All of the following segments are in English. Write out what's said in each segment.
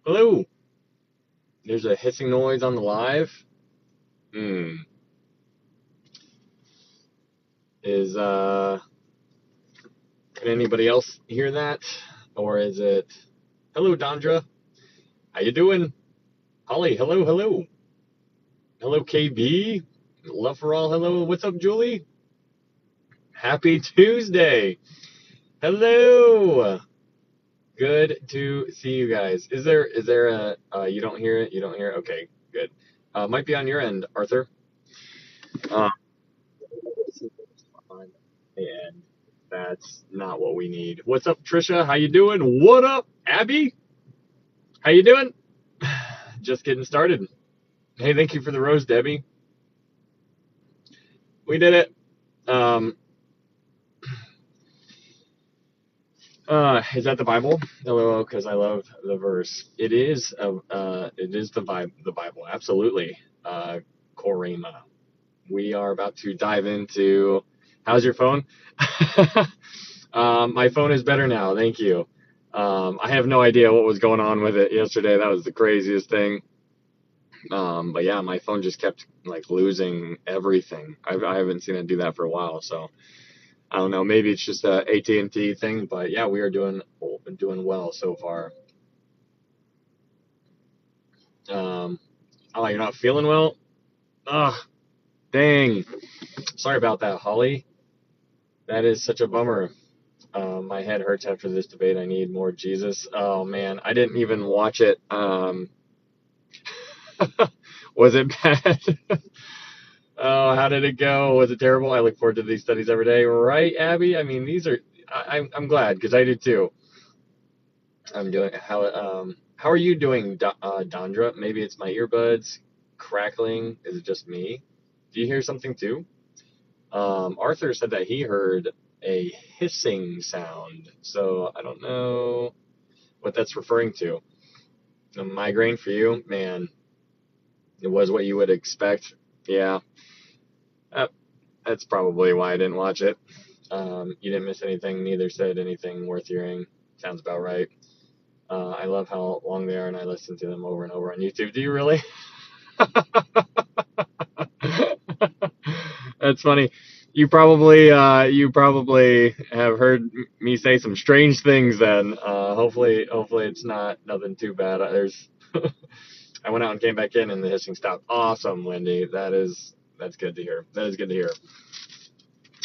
Hello. There's a hissing noise on the live. Hmm. Is Can anybody else hear that? Or is it hello Dondra? How you doing? Holly, hello, hello. Hello KB. Love for all, hello. What's up, Julie? Happy Tuesday. Hello. Good to see you guys. Is there a you don't hear it? You don't hear it? Okay, good. Might be on your end, Arthur. Uh, and that's not what we need. What's up, Trisha? How you doing? What up, Abby? How you doing? Just getting started. Hey, thank you for the rose, Debbie. We did it. Um, is that the Bible? LOL, because I love the verse. It is the Bible. Absolutely. Korima. We are about to dive into. How's your phone? My phone is better now. Thank you. I have no idea what was going on with it yesterday. That was the craziest thing. But yeah, my phone just kept like losing everything. I haven't seen it do that for a while, so I don't know. Maybe it's just a AT&T thing, but yeah, we are doing well so far. Um, oh, you're not feeling well? Ugh, dang. Sorry about that, Holly. That is such a bummer. My head hurts after this debate. I need more Jesus. Oh man, I didn't even watch it. Was it bad? Oh, how did it go? Was it terrible? I look forward to these studies every day, right, Abby? I mean, these are. I'm glad because I do too. I'm doing how are you doing, Dondra? Maybe it's my earbuds crackling. Is it just me? Do you hear something too? Arthur said that he heard a hissing sound, so I don't know what that's referring to. A migraine for you, man. It was what you would expect. Yeah, uh, that's probably why I didn't watch it. You didn't miss anything. Neither said anything worth hearing. Sounds about right. I love how long they are, and I listen to them over and over on YouTube. Do you really? That's funny. You probably have heard me say some strange things. Then hopefully it's not nothing too bad. I went out and came back in, and the hissing stopped. Awesome, Wendy. That's good to hear. That is good to hear.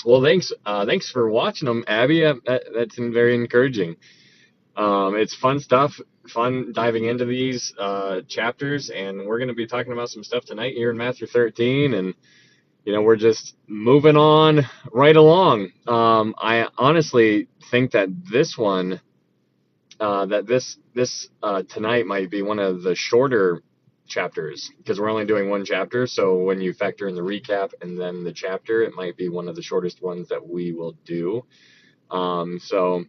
Well, thanks for watching them, Abby. That's very encouraging. It's fun stuff, fun diving into these chapters, and we're going to be talking about some stuff tonight here in Matthew 13, and we're just moving on right along. I honestly think that this one, that this tonight might be one of the shorter chapters because we're only doing one chapter. So when you factor in the recap and then the chapter, it might be one of the shortest ones that we will do. So.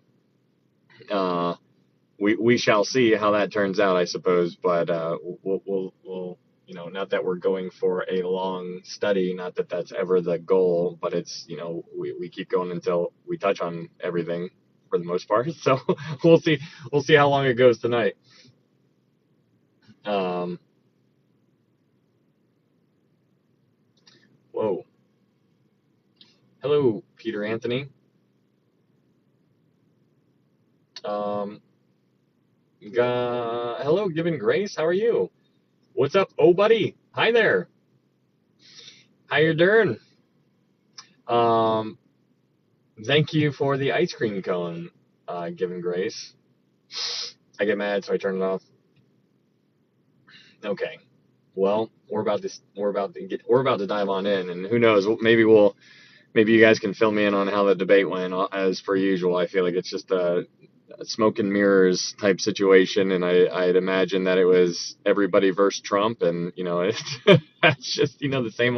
We shall see how that turns out, I suppose. But we'll not that we're going for a long study, not that that's ever the goal, but it's we keep going until we touch on everything for the most part. So we'll see how long it goes tonight. Um, Whoa, hello, Peter Anthony. Um, Hello, Given Grace. How are you? What's up, oh buddy? Hi there. How you doing? Um, Thank you for the ice cream cone, Given Grace. I get mad, so I turn it off. Okay. Well, we're about to dive on in, and who knows? Maybe you guys can fill me in on how the debate went. As per usual, I feel like it's just a smoke and mirrors type situation, and I'd imagine that it was everybody versus Trump, and it's just the same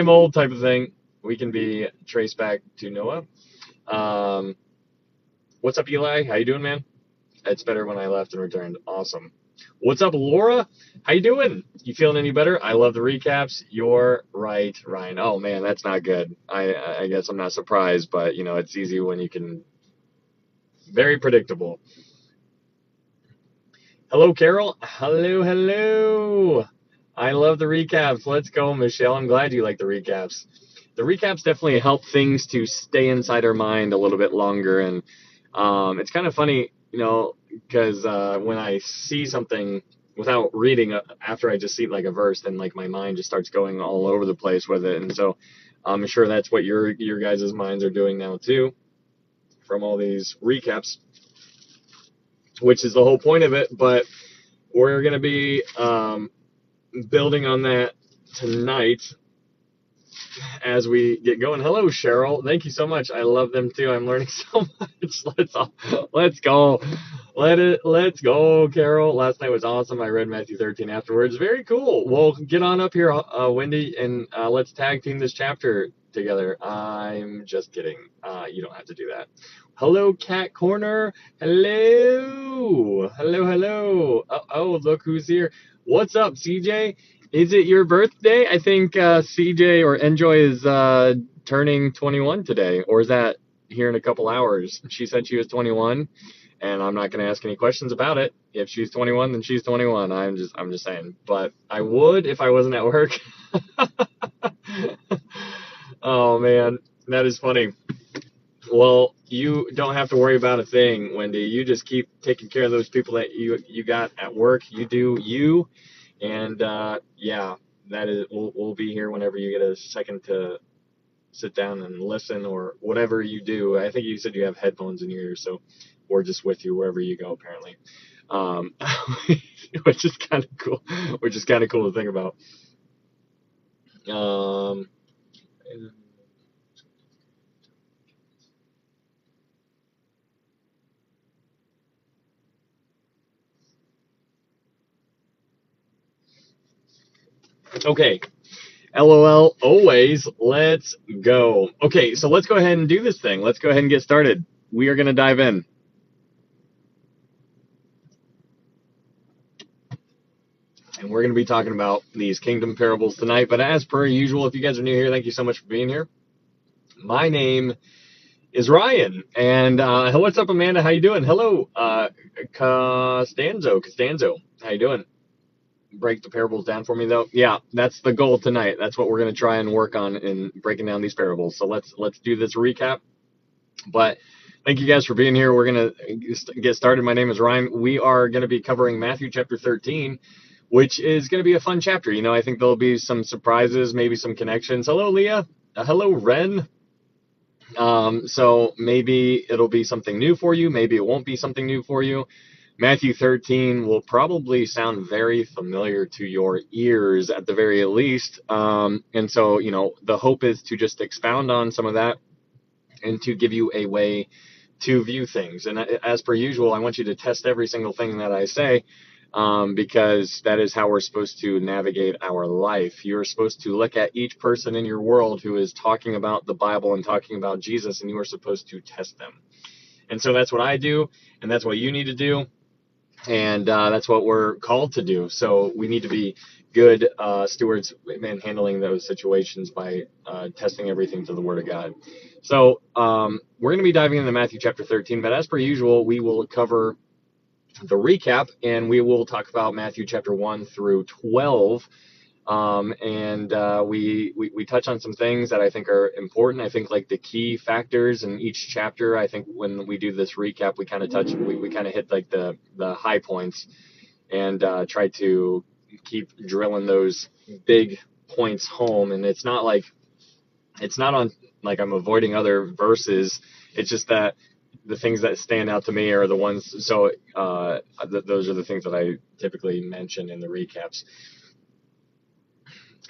old type of thing. We can be traced back to Noah. Um, what's up, Eli? How you doing, man? It's better when I left and returned. Awesome. What's up, Laura? How you doing? You feeling any better? I love the recaps. You're right, Ryan. Oh man, that's not good. I guess I'm not surprised, but it's easy when you can. Very predictable. Hello, Carol. Hello, hello. I love the recaps. Let's go, Michelle. I'm glad you like the recaps. The recaps definitely help things to stay inside our mind a little bit longer. And it's kind of funny, because when I see something without reading, after I just see like a verse, then like my mind just starts going all over the place with it. And so I'm sure that's what your guys' minds are doing now too, from all these recaps, which is the whole point of it. But we're going to be building on that tonight as we get going. Hello, Cheryl. Thank you so much. I love them too. I'm learning so much. Let's go. Let's go, Carol. Last night was awesome. I read Matthew 13 afterwards. Very cool. Well, get on up here, Wendy, and let's tag team this chapter together. I'm just kidding. You don't have to do that. Hello, Cat Corner. Hello. Hello, hello. Oh, look who's here. What's up, CJ? Is it your birthday? I think CJ or Enjoy is turning 21 today, or is that here in a couple hours? She said she was 21, and I'm not going to ask any questions about it. If she's 21, then she's 21. I'm just saying. But I would if I wasn't at work. Oh man, that is funny. Well, you don't have to worry about a thing, Wendy. You just keep taking care of those people that you got at work. You do you. And yeah, that is. We'll be here whenever you get a second to sit down and listen or whatever you do. I think you said you have headphones in your ears, so we're just with you wherever you go, apparently. Which is kind of cool. Which is kind of cool to think about. Okay. LOL, always. Let's go. Okay, so let's go ahead and do this thing. Let's go ahead and get started. We are going to dive in. And we're going to be talking about these kingdom parables tonight. But as per usual, if you guys are new here, thank you so much for being here. My name is Ryan. And what's up, Amanda? How you doing? Hello, Costanzo. How you doing? Break the parables down for me, though. Yeah, that's the goal tonight. That's what we're going to try and work on in breaking down these parables. So let's do this recap. But thank you guys for being here. We're going to get started. My name is Ryan. We are going to be covering Matthew chapter 13, which is going to be a fun chapter. I think there'll be some surprises, maybe some connections. Hello, Leah. Hello, Ren. So maybe it'll be something new for you. Maybe it won't be something new for you. Matthew 13 will probably sound very familiar to your ears at the very least. And so, the hope is to just expound on some of that and to give you a way to view things. And as per usual, I want you to test every single thing that I say, because that is how we're supposed to navigate our life. You're supposed to look at each person in your world who is talking about the Bible and talking about Jesus, and you are supposed to test them. And so that's what I do, and that's what you need to do, and that's what we're called to do. So we need to be good stewards in handling those situations by testing everything to the Word of God. So we're going to be diving into Matthew chapter 13, but as per usual, we will cover the recap, and we will talk about Matthew chapter 1 through 12. We touch on some things that I think are important. I think like the key factors in each chapter. I think when we do this recap, we kind of hit like the high points and try to keep drilling those big points home. And it's not on like I'm avoiding other verses. It's just that the things that stand out to me are the ones. So those are the things that I typically mention in the recaps.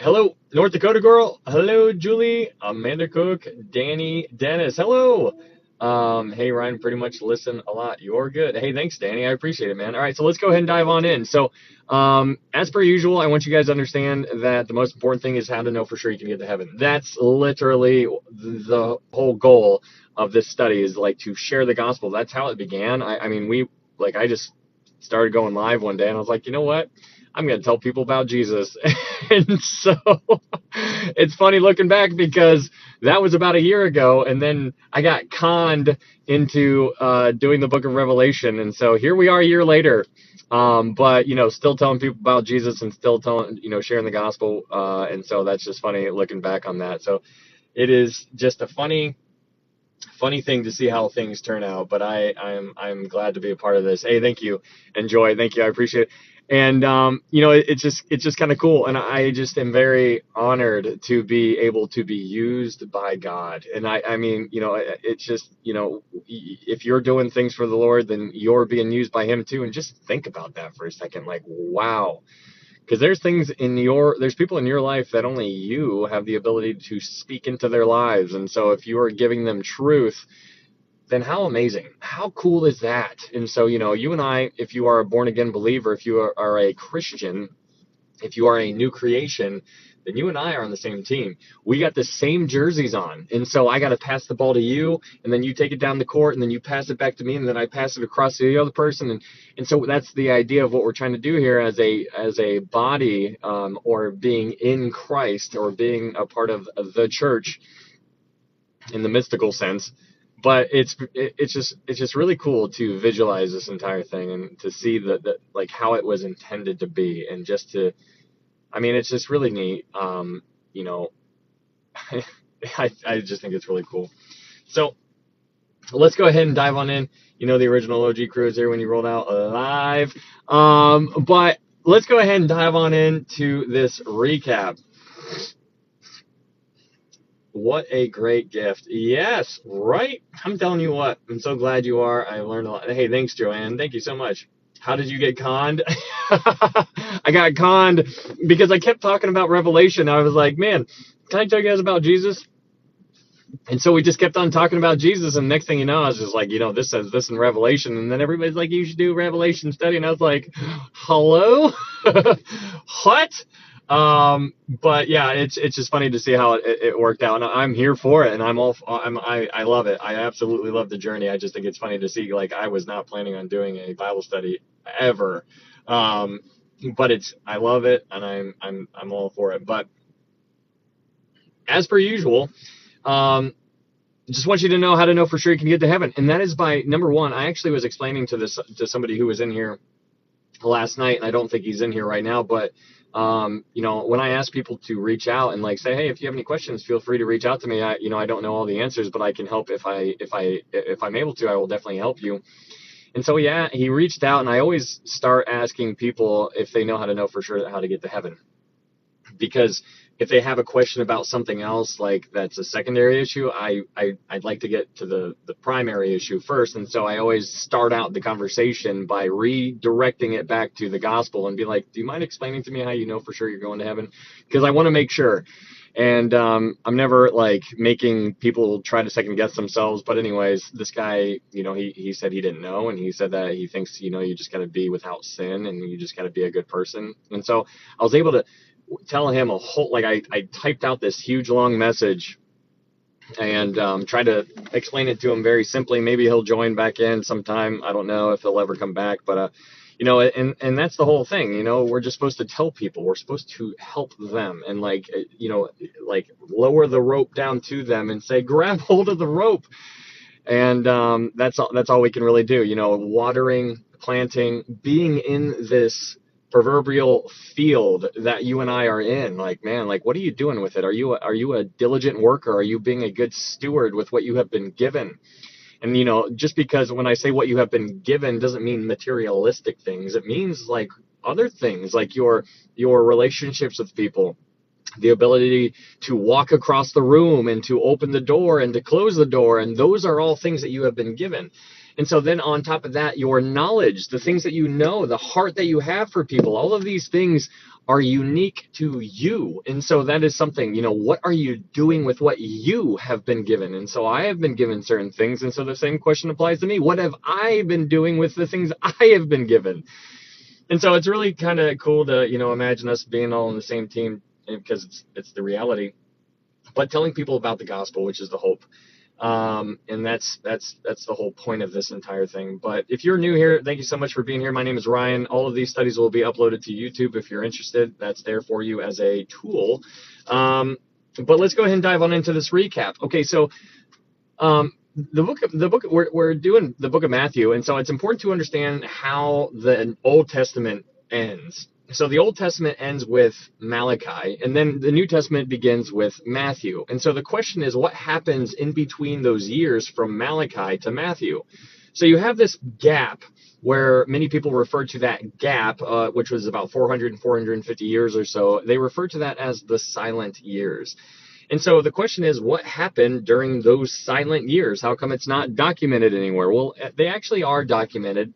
Hello, North Dakota girl. Hello, Julie, Amanda Cook, Danny, Dennis. Hello. Hey, Ryan, pretty much listen a lot. You're good. Hey, thanks, Danny. I appreciate it, man. All right, so let's go ahead and dive on in. So, as per usual, I want you guys to understand that the most important thing is how to know for sure you can get to heaven. That's literally the whole goal of this study, is like to share the gospel. That's how it began. I just started going live one day, and I was like, you know what? I'm going to tell people about Jesus. And so it's funny looking back because that was about a year ago. And then I got conned into doing the book of Revelation. And so here we are a year later. But, still telling people about Jesus and still telling, sharing the gospel. And so that's just funny looking back on that. So it is just a funny thing to see how things turn out, but I'm glad to be a part of this. Hey, thank you. Enjoy. Thank you. I appreciate it. And it's just kind of cool, and I just am very honored to be able to be used by God. And I mean, it's just, if you're doing things for the Lord, then you're being used by him too. And just think about that for a second. Like, wow. Because there's people in your life that only you have the ability to speak into their lives. And so if you are giving them truth, then how amazing, how cool is that? And so, you and I, if you are a born again believer, if you are a Christian, if you are a new creation, then you and I are on the same team. We got the same jerseys on. And so I got to pass the ball to you, and then you take it down the court, and then you pass it back to me, and then I pass it across to the other person. And so that's the idea of what we're trying to do here as a body, or being in Christ, or being a part of the church in the mystical sense. But it's just really cool to visualize this entire thing and to see the like how it was intended to be, and just to, I mean, it's just really neat. You know, I just think it's really cool. So let's go ahead and dive on in. The original OG crew is here when you rolled out live. But let's go ahead and dive on into this recap. What a great gift. Yes, right? I'm telling you what, I'm so glad you are. I learned a lot. Hey, thanks, Joanne. Thank you so much. How did you get conned? I got conned because I kept talking about Revelation. I was like, man, can I tell you guys about Jesus? And so we just kept on talking about Jesus. And next thing you know, I was just like, this says this in Revelation. And then everybody's like, you should do Revelation study. And I was like, hello? What? But yeah, it's just funny to see how it worked out, and I'm here for it, and I love it. I absolutely love the journey. I just think it's funny to see, like, I was not planning on doing a Bible study ever. But I love it, and I'm all for it. But as per usual, just want you to know how to know for sure you can get to heaven. And that is by, number one, I actually was explaining to somebody who was in here last night, and I don't think he's in here right now, but when I ask people to reach out and like say, hey, if you have any questions, feel free to reach out to me. I don't know all the answers, but I can help if I'm able to. I will definitely help you. And so yeah, he reached out, and I always start asking people if they know how to know for sure how to get to heaven, because if they have a question about something else, like that's a secondary issue, I'd like to get to the primary issue first. And so I always start out the conversation by redirecting it back to the gospel and be like, do you mind explaining to me how you know for sure you're going to heaven? Because I want to make sure. And I'm never like making people try to second guess themselves. But anyways, this guy, he said he didn't know. And he said that he thinks, you just got to be without sin, and you just got to be a good person. And so I was able to tell him a whole, like, I typed out this huge long message and tried to explain it to him very simply. Maybe he'll join back in sometime. I don't know if he'll ever come back, but and that's the whole thing. We're just supposed to tell people, we're supposed to help them, and like lower the rope down to them and say, grab hold of the rope. And that's all we can really do. Watering, planting, being in this proverbial field that you and I are in. Like, man, like, what are you doing with it? Are you a diligent worker? Are you being a good steward with what you have been given? And just because when I say what you have been given doesn't mean materialistic things. It means like other things, like your relationships with people, the ability to walk across the room and to open the door and to close the door. And those are all things that you have been given. And so then on top of that, your knowledge, the things that the heart that you have for people, all of these things are unique to you. And so that is something, what are you doing with what you have been given? And so I have been given certain things. And so the same question applies to me. What have I been doing with the things I have been given? And so it's really kind of cool to, imagine us being all on the same team, because it's the reality. But telling people about the gospel, which is the hope. And that's the whole point of this entire thing. But if you're new here, thank you so much for being here. My name is Ryan. All of these studies will be uploaded to YouTube if you're interested. That's there for you as a tool. But let's go ahead and dive on into this recap. Okay, so the book we're doing the book of Matthew, and so it's important to understand how the Old Testament ends. So the Old Testament ends with Malachi, and then the New Testament begins with Matthew. And so the question is, what happens in between those years from Malachi to Matthew? So you have this gap where many people refer to that gap, which was about 400 and 450 years or so. They refer to that as the silent years. And so the question is, what happened during those silent years? How come it's not documented anywhere? Well, they actually are documented,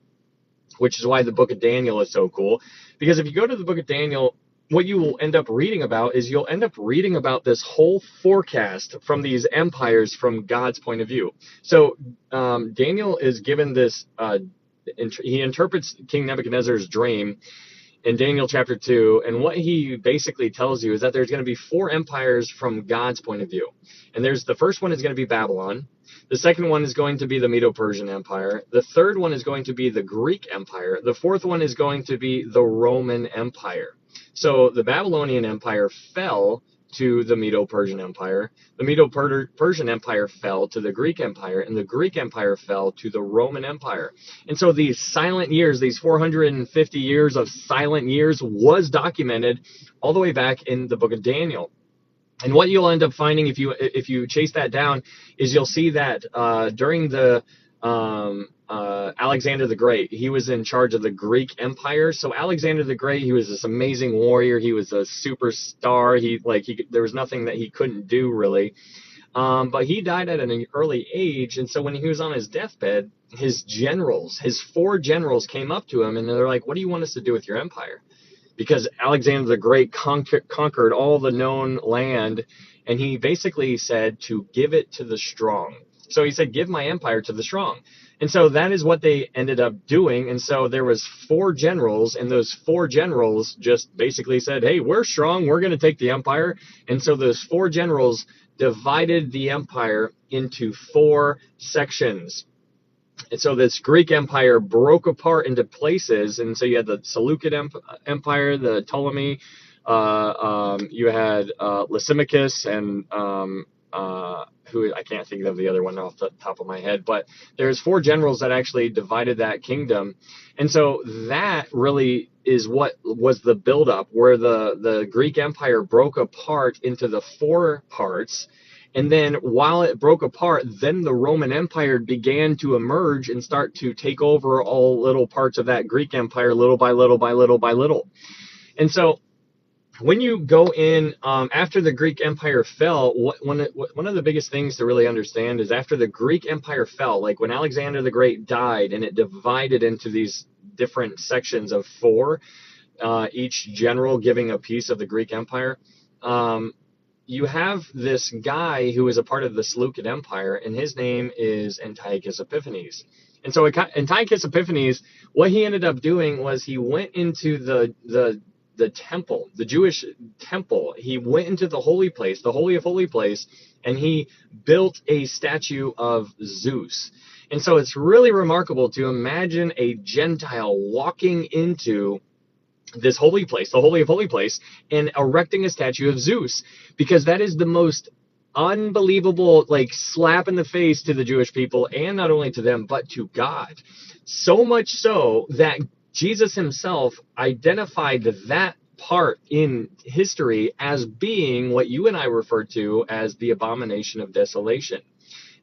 which is why the book of Daniel is so cool. Because if you go to the book of Daniel, what you will end up reading about is you'll end up reading about this whole forecast from these empires from God's point of view. So Daniel is given this, he interprets King Nebuchadnezzar's dream in Daniel chapter 2, and what he basically tells you is that there's going to be 4 empires from God's point of view. And the first one is going to be Babylon. The second one is going to be the Medo-Persian Empire. The third one is going to be the Greek Empire. The fourth one is going to be the Roman Empire. So the Babylonian Empire fell to the Medo-Persian Empire. The Medo-Persian Empire fell to the Greek Empire, and the Greek Empire fell to the Roman Empire. And so these silent years, these 450 years of silent years, was documented all the way back in the book of Daniel. And what you'll end up finding if you chase that down is you'll see that during the Alexander the Great, he was in charge of the Greek Empire. So Alexander the Great, he was this amazing warrior. He was a superstar. There was nothing that he couldn't do really. But he died at an early age, and so when he was on his deathbed, his 4 generals came up to him, and they're like, "What do you want us to do with your empire?" Because Alexander the Great conquered all the known land, and he basically said to give it to the strong. So he said, "Give my empire to the strong." And so that is what they ended up doing. And so there was 4 generals, and those 4 generals just basically said, "Hey, we're strong. We're going to take the empire." And so those 4 generals divided the empire into 4 sections. And so this Greek Empire broke apart into places. And so you had the Seleucid Empire, the Ptolemy, you had Lysimachus, and who I can't think of the other one off the top of my head, but there's 4 generals that actually divided that kingdom. And so that really is what was the buildup, where the Greek Empire broke apart into the 4 parts. And then while it broke apart, then the Roman Empire began to emerge and start to take over all little parts of that Greek Empire little by little by little by little. And so when you go in, after the Greek Empire fell, one of the biggest things to really understand is after the Greek Empire fell, like when Alexander the Great died and it divided into these different sections of 4, each general giving a piece of the Greek Empire, you have this guy who is a part of the Seleucid Empire, and his name is Antiochus Epiphanes. And so Antiochus Epiphanes, what he ended up doing was he went into the temple, the Jewish temple. He went into the holy place, the Holy of Holy Place, and he built a statue of Zeus. And so it's really remarkable to imagine a Gentile walking into this holy place, the Holy of Holy Place, and erecting a statue of Zeus, because that is the most unbelievable slap in the face to the Jewish people, and not only to them but to God. So much so that Jesus himself identified that part in history as being what you and I refer to as the abomination of desolation.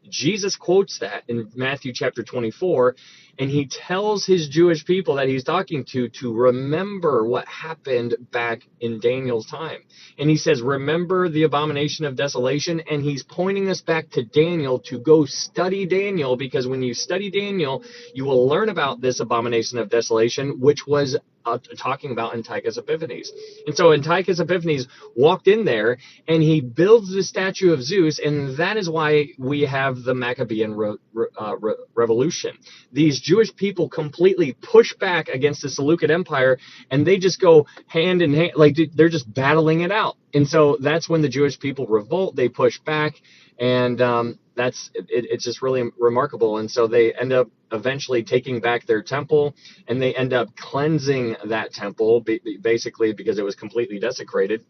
Jesus quotes that in Matthew chapter 24, and he tells his Jewish people that he's talking to remember what happened back in Daniel's time. And he says, remember the abomination of desolation, and he's pointing us back to Daniel to go study Daniel, because when you study Daniel, you will learn about this abomination of desolation, which was talking about Antiochus Epiphanes. And so Antiochus Epiphanes walked in there, and he builds the statue of Zeus, and that is why we have the Maccabean revolution. These Jewish people completely push back against the Seleucid Empire, and they just go hand in hand, like they're just battling it out. And so that's when the Jewish people revolt, they push back, and it's just really remarkable. And so they end up eventually taking back their temple, and they end up cleansing that temple, basically because it was completely desecrated.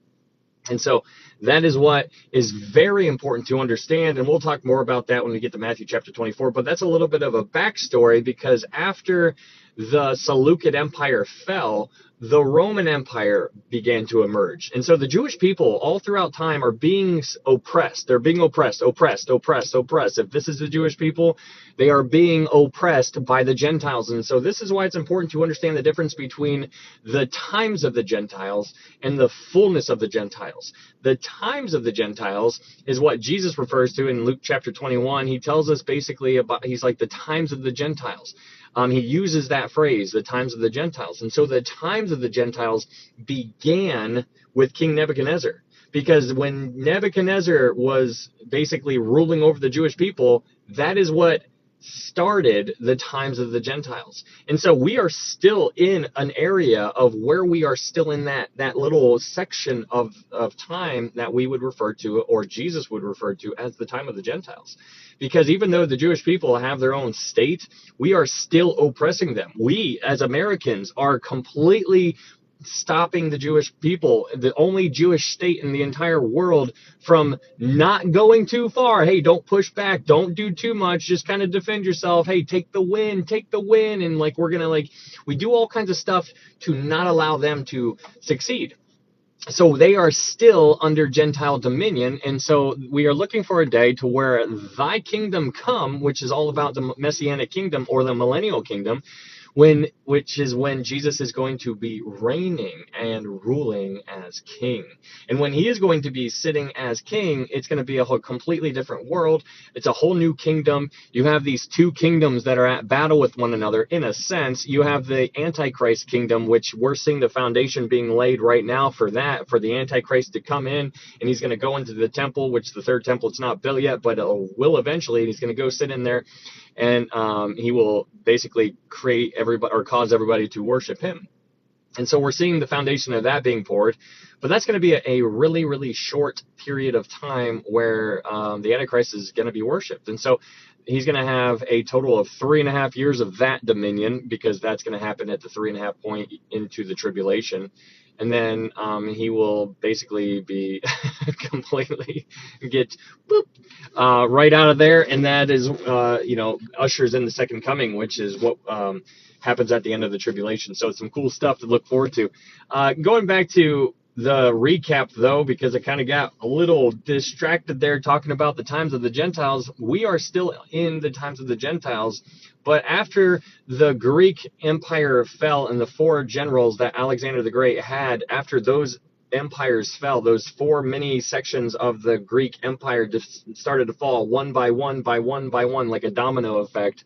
And so that is what is very important to understand. And we'll talk more about that when we get to Matthew chapter 24. But that's a little bit of a backstory, because after the Seleucid Empire fell, the Roman Empire began to emerge. And so the Jewish people all throughout time are being oppressed. They're being oppressed. If this is the Jewish people, they are being oppressed by the Gentiles. And so this is why it's important to understand the difference between the times of the Gentiles and the fullness of the Gentiles. The times of the Gentiles is what Jesus refers to in Luke chapter 21. He tells us basically about, he's like, the times of the Gentiles. He uses that phrase, the times of the Gentiles. And so the times of the Gentiles began with King Nebuchadnezzar. Because when Nebuchadnezzar was basically ruling over the Jewish people, that is what started the times of the Gentiles. And so we are still in an area of where we are still in that little section of time that we would refer to, or Jesus would refer to, as the time of the Gentiles. Because even though the Jewish people have their own state, we are still oppressing them. We, as Americans, are completely stopping the Jewish people, the only Jewish state in the entire world, from not going too far. Hey, don't push back, don't do too much, just kind of defend yourself. Hey, take the win. And like, we're gonna, like, we do all kinds of stuff to not allow them to succeed. So they are still under Gentile dominion. And so we are looking for a day to where thy kingdom come, which is all about the Messianic kingdom, or the millennial kingdom, which is when Jesus is going to be reigning and ruling as king. And when he is going to be sitting as king, it's going to be a whole completely different world. It's a whole new kingdom. You have these two kingdoms that are at battle with one another. In a sense, you have the Antichrist kingdom, which we're seeing the foundation being laid right now for that, for the Antichrist to come in, and he's going to go into the temple, which the third temple, it's not built yet, but it will eventually. And he's going to go sit in there, and he will basically create everybody, or cause everybody to worship him. And so we're seeing the foundation of that being poured, but that's going to be a really, really short period of time where the Antichrist is going to be worshipped. And so he's going to have a total of 3.5 years of that dominion, because that's going to happen at the 3.5 point into the tribulation. And then he will basically be completely get right out of there. And that is, ushers in the second coming, which is what happens at the end of the tribulation. So it's some cool stuff to look forward to. Going back to the recap, though, because I kind of got a little distracted there talking about the times of the Gentiles. We are still in the times of the Gentiles. But after the Greek Empire fell, and the 4 generals that Alexander the Great had, after those empires fell, those 4 mini sections of the Greek Empire just started to fall one by one, like a domino effect.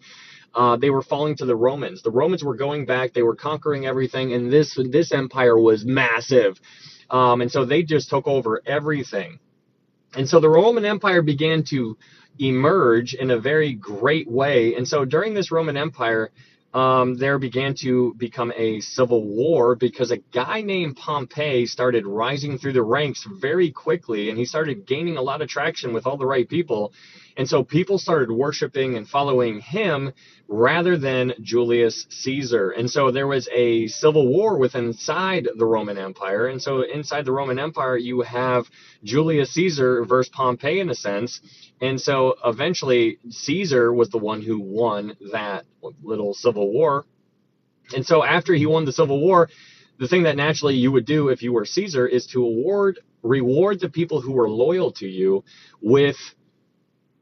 They were falling to the Romans. The Romans were going back. They were conquering everything, and this empire was massive. And so they just took over everything. And so the Roman Empire began to emerge in a very great way. And so during this Roman Empire, there began to become a civil war, because a guy named Pompey started rising through the ranks very quickly, and he started gaining a lot of traction with all the right people. And so people started worshiping and following him rather than Julius Caesar. And so there was a civil war inside the Roman Empire. And so inside the Roman Empire, you have Julius Caesar versus Pompey, in a sense. And so eventually Caesar was the one who won that little civil war. And so after he won the civil war, the thing that naturally you would do if you were Caesar is to reward the people who were loyal to you with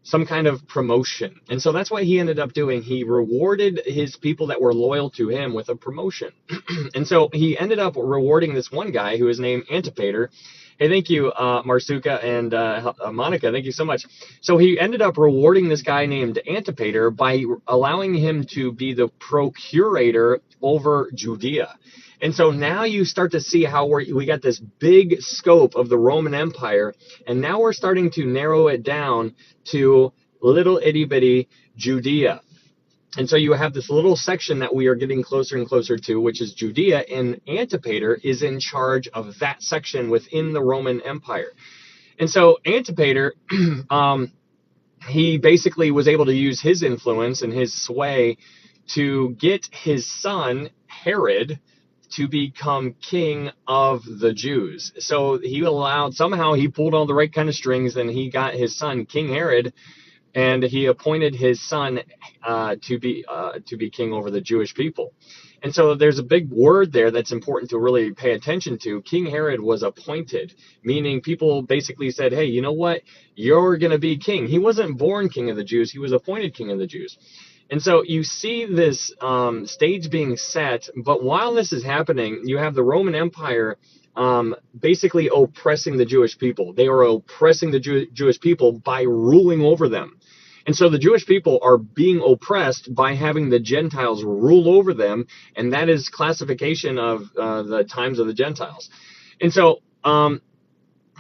some kind of promotion. And so that's what he ended up doing. He rewarded his people that were loyal to him with a promotion. And so he ended up rewarding this one guy who is named Antipater. Hey, thank you, Marsuka and Monica. Thank you so much. So he ended up rewarding this guy named Antipater by allowing him to be the procurator over Judea. And so now you start to see how we got this big scope of the Roman Empire, and now we're starting to narrow it down to little itty bitty Judea. And so you have this little section that we are getting closer and closer to, which is Judea, and Antipater is in charge of that section within the Roman Empire. And so Antipater, he basically was able to use his influence and his sway to get his son, Herod, to become king of the Jews. So somehow he pulled all the right kind of strings, and he got his son, King Herod, and he appointed his son to be king over the Jewish people. And so there's a big word there that's important to really pay attention to. King Herod was appointed, meaning people basically said, hey, you know what? You're going to be king. He wasn't born king of the Jews. He was appointed king of the Jews. And so you see this stage being set, but while this is happening, you have the Roman Empire basically oppressing the Jewish people. They are oppressing the Jewish people by ruling over them. And so the Jewish people are being oppressed by having the Gentiles rule over them, and that is classification of the times of the Gentiles. And so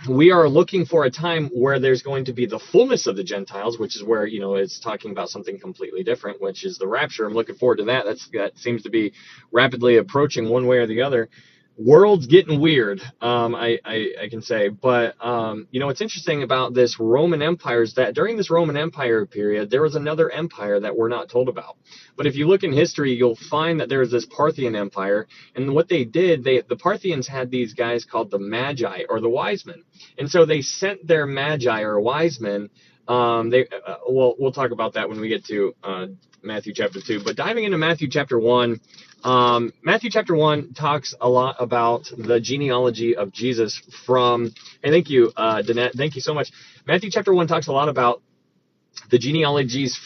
we are looking for a time where there's going to be the fullness of the Gentiles, which is where, it's talking about something completely different, which is the rapture. I'm looking forward to that. That seems to be rapidly approaching one way or the other. World's getting weird, I can say. But, what's interesting about this Roman Empire is that during this Roman Empire period, there was another empire that we're not told about. But if you look in history, you'll find that there was this Parthian Empire. And what they did, the Parthians had these guys called the Magi, or the wise men. And so they sent their Magi, or wise men. We'll talk about that when we get to Matthew chapter 2. But diving into Matthew chapter 1, Matthew chapter 1 talks a lot about the genealogy of Jesus from, and thank you, Danette, thank you so much. Matthew chapter 1 talks a lot about the genealogies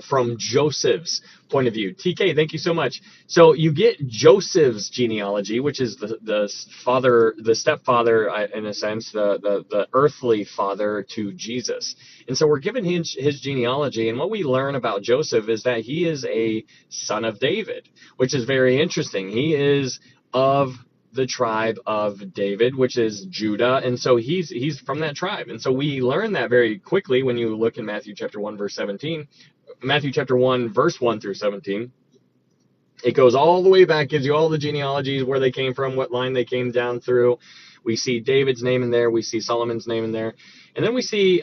from Joseph's point of view. TK, thank you so much. So you get Joseph's genealogy, which is the father, the stepfather, in a sense, the earthly father to Jesus. And so we're given his genealogy, and what we learn about Joseph is that he is a son of David, which is very interesting. He is of the tribe of David, which is Judah, and so he's from that tribe. And so we learn that very quickly when you look in Matthew chapter 1 verse 17. Matthew chapter 1 verse 1 through 17. It goes all the way back, gives you all the genealogies, where they came from, what line they came down through. We see David's name in there, we see Solomon's name in there, and then we see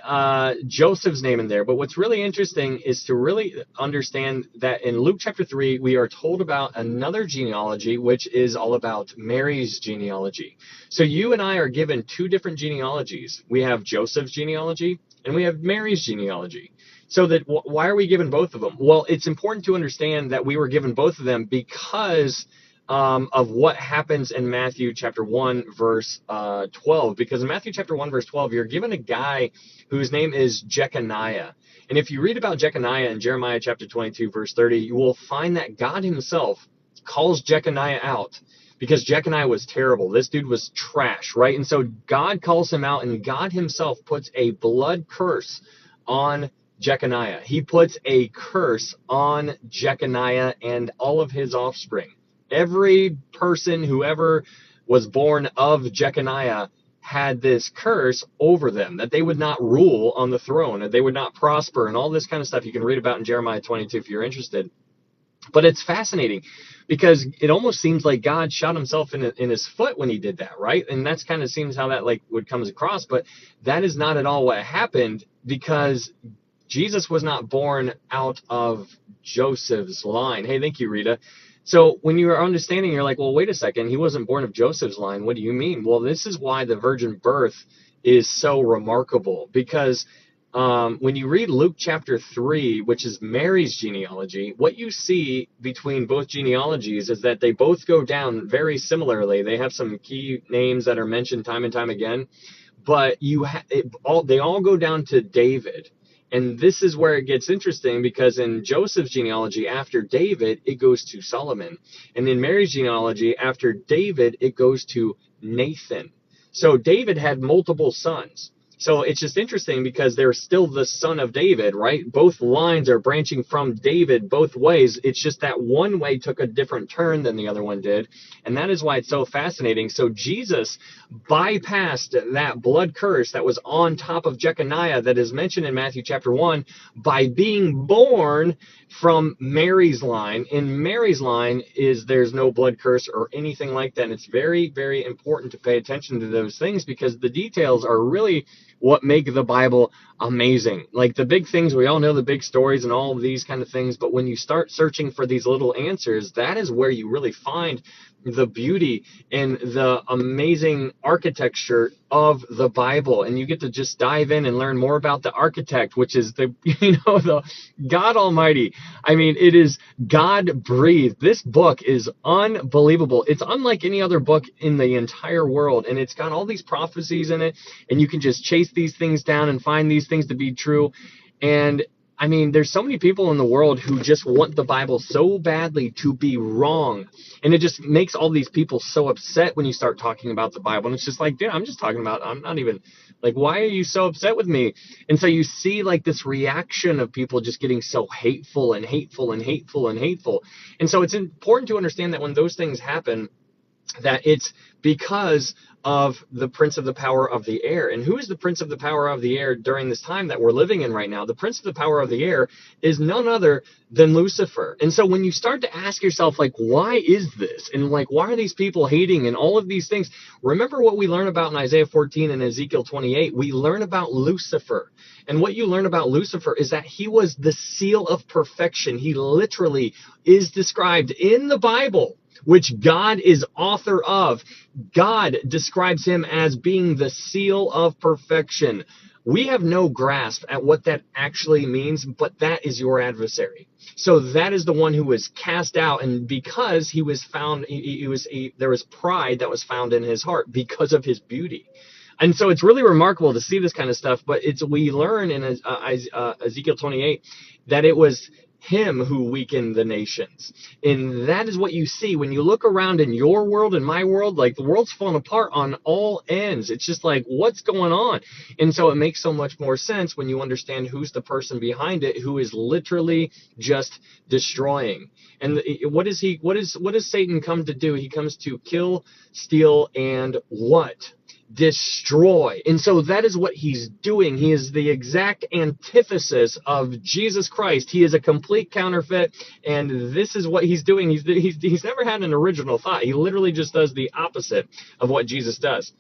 Joseph's name in there. But what's really interesting is to really understand that in Luke chapter 3, we are told about another genealogy, which is all about Mary's genealogy. So you and I are given two different genealogies. We have Joseph's genealogy, and we have Mary's genealogy. So that why are we given both of them? Well, it's important to understand that we were given both of them because of what happens in Matthew chapter 1 verse 12. Because in Matthew chapter 1 verse 12, you're given a guy whose name is Jeconiah. And if you read about Jeconiah in Jeremiah chapter 22 verse 30, you will find that God himself calls Jeconiah out because Jeconiah was terrible. This dude was trash, right? And so God calls him out, and God himself puts a blood curse on Jeconiah. He puts a curse on Jeconiah and all of his offspring. Every person who ever was born of Jeconiah had this curse over them, that they would not rule on the throne, that they would not prosper, and all this kind of stuff you can read about in Jeremiah 22 if you're interested. But it's fascinating because it almost seems like God shot himself in his foot when he did that, right? And that's kind of seems how that would comes across, but that is not at all what happened, because Jesus was not born out of Joseph's line. Hey, thank you, Rita. So when you are understanding, you're like, well, wait a second. He wasn't born of Joseph's line. What do you mean? Well, this is why the virgin birth is so remarkable, because when you read Luke chapter 3, which is Mary's genealogy, what you see between both genealogies is that they both go down very similarly. They have some key names that are mentioned time and time again, but they all go down to David. And this is where it gets interesting, because in Joseph's genealogy, after David, it goes to Solomon. And in Mary's genealogy, after David, it goes to Nathan. So David had multiple sons. So it's just interesting because they're still the son of David, right? Both lines are branching from David both ways. It's just that one way took a different turn than the other one did. And that is why it's so fascinating. So Jesus bypassed that blood curse that was on top of Jeconiah that is mentioned in Matthew chapter 1 by being born from Mary's line. In Mary's line there's no blood curse or anything like that. And it's very, very important to pay attention to those things because the details are really what make the Bible amazing. Like the big things, we all know the big stories and all of these kind of things, but when you start searching for these little answers, that is where you really find the beauty and the amazing architecture of the Bible. And you get to just dive in and learn more about the architect, which is the God Almighty. I mean, it is God breathed. This book is unbelievable. It's unlike any other book in the entire world, and it's got all these prophecies in it, and you can just chase these things down and find these things to be true. And I mean, there's so many people in the world who just want the Bible so badly to be wrong. And it just makes all these people so upset when you start talking about the Bible. And it's just like, dude, I'm not even, like, why are you so upset with me? And so you see like this reaction of people just getting so hateful and hateful and hateful and hateful. And so it's important to understand that when those things happen, that it's because of the prince of the power of the air. And who is the prince of the power of the air during this time that we're living in right now? The prince of the power of the air is none other than Lucifer. And so when you start to ask yourself, like, why is this? And like, why are these people hating and all of these things? Remember what we learn about in Isaiah 14 and Ezekiel 28. We learn about Lucifer. And what you learn about Lucifer is that he was the seal of perfection. He literally is described in the Bible, which God is author of. God describes him as being the seal of perfection. We have no grasp at what that actually means, but that is your adversary. So that is the one who was cast out, and because he was found, there was pride that was found in his heart because of his beauty. And so it's really remarkable to see this kind of stuff, but we learn in Ezekiel 28 that it was him who weakened the nations. And that is what you see when you look around in your world and my world. Like, the world's falling apart on all ends. It's just like, what's going on? And so it makes so much more sense when you understand who's the person behind it, who is literally just destroying. And what does Satan come to do? He comes to kill, steal, and what? Destroy. And so that is what he's doing. He is the exact antithesis of Jesus Christ. He is a complete counterfeit, and this is what he's doing. He's never had an original thought. He literally just does the opposite of what Jesus does.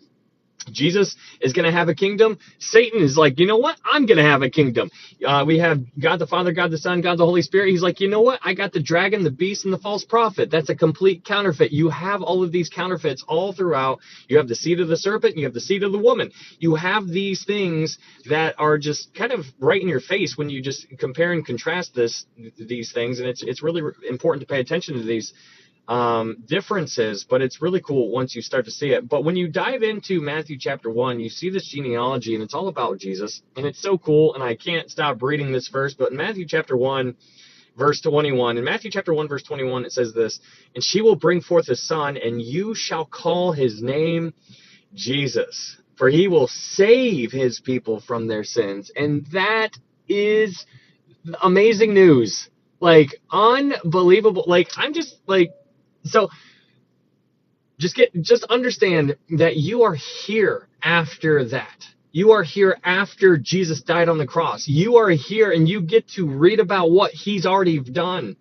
Jesus is going to have a kingdom. Satan is like, you know what? I'm going to have a kingdom. We have God the Father, God the Son, God the Holy Spirit. He's like, you know what? I got the dragon, the beast, and the false prophet. That's a complete counterfeit. You have all of these counterfeits all throughout. You have the seed of the serpent, and you have the seed of the woman. You have these things that are just kind of right in your face when you just compare and contrast these things. And it's really important to pay attention to these differences, but it's really cool once you start to see it. But when you dive into Matthew chapter 1, you see this genealogy, and it's all about Jesus, and it's so cool, and I can't stop reading this verse. But in Matthew chapter 1, verse 21, in Matthew chapter 1, verse 21, it says this: "And she will bring forth a son, and you shall call his name Jesus, for he will save his people from their sins." And that is amazing news. Like, unbelievable. Like, I'm just like, so just understand that you are here after that. You are here after Jesus died on the cross. You are here and you get to read about what he's already done.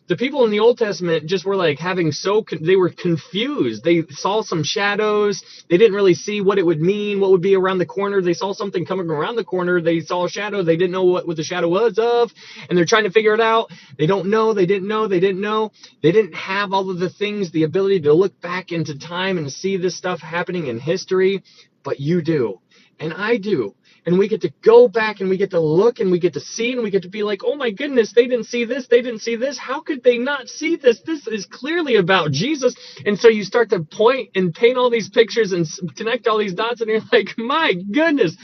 The people in the Old Testament just were like they were confused. They saw some shadows. They didn't really see what it would mean, what would be around the corner. They saw something coming around the corner. They saw a shadow. They didn't know what the shadow was of, and they're trying to figure it out. They don't know. They didn't know. They didn't know. They didn't have all of the things, the ability to look back into time and see this stuff happening in history, but you do, and I do. And we get to go back and we get to look and we get to see and we get to be like, oh my goodness, they didn't see this. They didn't see this. How could they not see this? This is clearly about Jesus. And so you start to point and paint all these pictures and connect all these dots, and you're like, my goodness,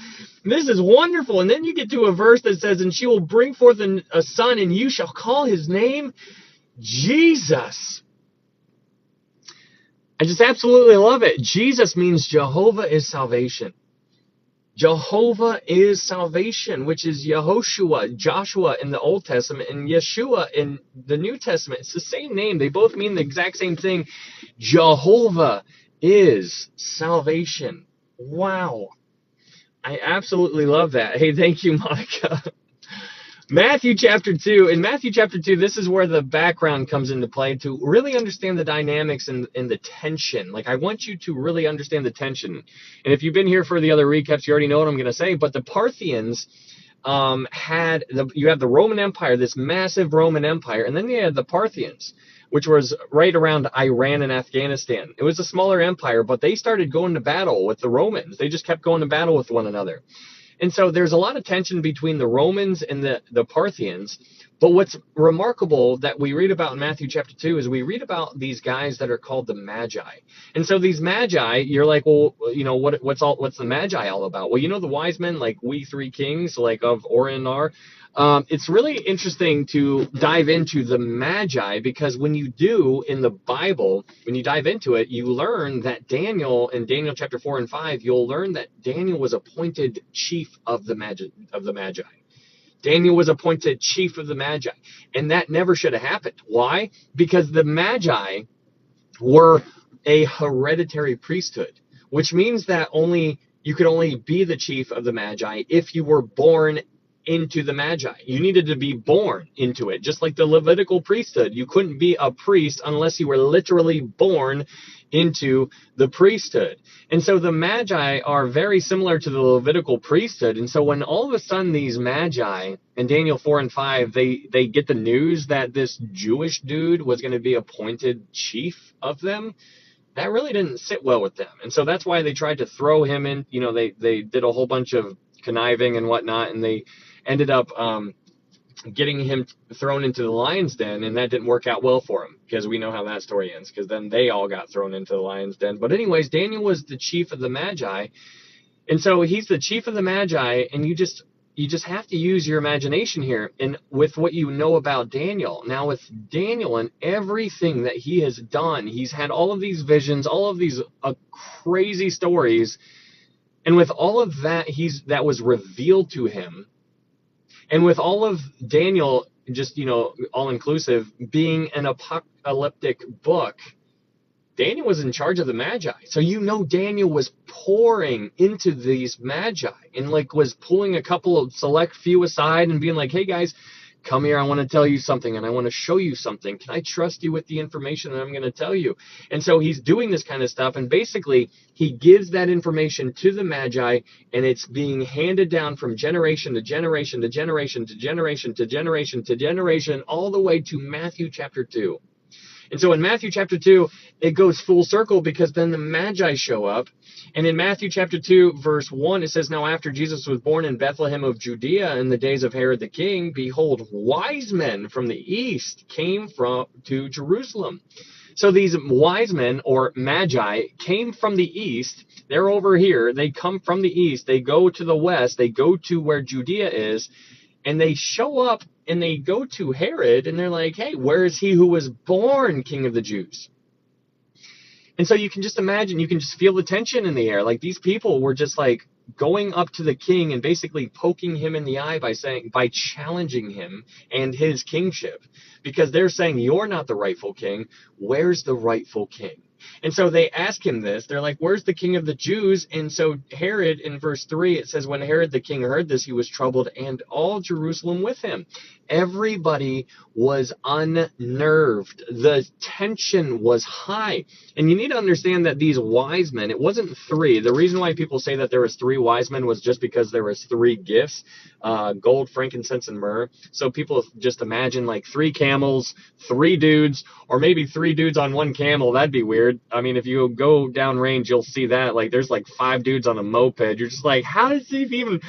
this is wonderful. And then you get to a verse that says, "And she will bring forth a son, and you shall call his name Jesus." I just absolutely love it. Jesus means Jehovah is salvation. Jehovah is salvation, which is Yehoshua, Joshua in the Old Testament, and Yeshua in the New Testament. It's the same name. They both mean the exact same thing. Jehovah is salvation. Wow. I absolutely love that. Hey, thank you, Monica. Matthew chapter 2. In Matthew chapter 2, this is where the background comes into play to really understand the dynamics and the tension. Like, I want you to really understand the tension. And if you've been here for the other recaps, you already know what I'm going to say. But the Parthians you have the Roman Empire, this massive Roman Empire, and then you had the Parthians, which was right around Iran and Afghanistan. It was a smaller empire, but they started going to battle with the Romans. They just kept going to battle with one another. And so there's a lot of tension between the Romans and the Parthians. But what's remarkable that we read about in Matthew chapter 2 is we read about these guys that are called the Magi. And so these Magi, you're like, well, you know, what's the Magi all about? Well, you know, the wise men, like we three kings, like of Orient are. It's really interesting to dive into the Magi, because when you do in the Bible, when you dive into it, you learn that Daniel, in Daniel chapter 4 and 5, you'll learn that Daniel was appointed chief of the Magi. Daniel was appointed chief of the Magi, and that never should have happened. Why? Because the Magi were a hereditary priesthood, which means that you could only be the chief of the Magi if you were born into the Magi. You needed to be born into it, just like the Levitical priesthood. You couldn't be a priest unless you were literally born into the priesthood. And so the Magi are very similar to the Levitical priesthood. And so when all of a sudden these Magi in Daniel 4 and 5, they get the news that this Jewish dude was going to be appointed chief of them, that really didn't sit well with them. And so that's why they tried to throw him in. You know, they did a whole bunch of conniving and whatnot, and they ended up getting him thrown into the lion's den, and that didn't work out well for him, because we know how that story ends, because then they all got thrown into the lion's den. But anyways, Daniel was the chief of the Magi, and so he's the chief of the Magi, and you just have to use your imagination here, and with what you know about Daniel. Now with Daniel and everything that he has done, he's had all of these visions, all of these crazy stories, and with all of that that was revealed to him, and with all of Daniel, just, you know, all inclusive, being an apocalyptic book, Daniel was in charge of the Magi. So you know Daniel was pouring into these Magi and like was pulling a couple of select few aside and being like, hey guys, come here, I want to tell you something, and I want to show you something. Can I trust you with the information that I'm going to tell you? And so he's doing this kind of stuff, and basically he gives that information to the Magi, and it's being handed down from generation to generation to generation to generation to generation to generation, all the way to Matthew chapter 2. And so in Matthew chapter 2, it goes full circle, because then the Magi show up. And in Matthew chapter 2, verse 1, it says, now after Jesus was born in Bethlehem of Judea in the days of Herod the king, behold, wise men from the east came to Jerusalem. So these wise men, or Magi, came from the east. They're over here. They come from the east. They go to the west. They go to where Judea is. And they show up and they go to Herod, and they're like, hey, where is he who was born King of the Jews? And so you can just imagine, you can just feel the tension in the air. Like, these people were just like going up to the king and basically poking him in the eye by challenging him and his kingship, because they're saying, you're not the rightful king. Where's the rightful king? And so they ask him this. They're like, where's the king of the Jews? And so Herod, in verse 3, it says, when Herod the king heard this, he was troubled, and all Jerusalem with him. Everybody was unnerved. The tension was high. And you need to understand that these wise men, it wasn't three. The reason why people say that there was three wise men was just because there was three gifts, gold, frankincense, and myrrh. So people just imagine like three camels, three dudes, or maybe three dudes on one camel. That'd be weird. I mean, if you go down range, you'll see that. Like, there's like 5 dudes on a moped. You're just like, how does this even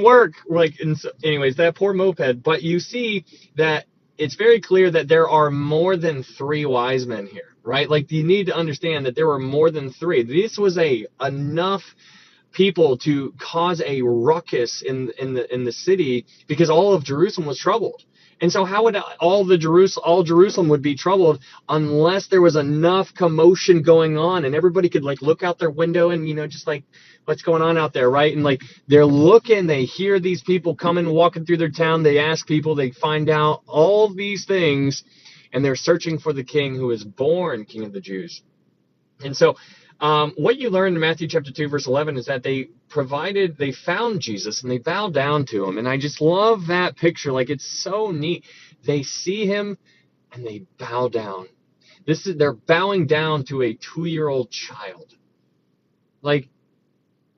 work? Like, and so, anyways, that poor moped. But you see that it's very clear that there are more than 3 wise men here, right? Like, you need to understand that there were more than 3. This was enough people to cause a ruckus in the city, because all of Jerusalem was troubled. And so how would all Jerusalem would be troubled unless there was enough commotion going on and everybody could like look out their window and, just like what's going on out there, right? And like they're looking, they hear these people coming, walking through their town, they ask people, they find out all these things, and they're searching for the king who is born King of the Jews. And so what you learn in Matthew chapter 2, verse 11 is that they found Jesus and they bowed down to him. And I just love that picture. Like, it's so neat. They see him and they bow down. They're bowing down to a 2-year-old child. Like,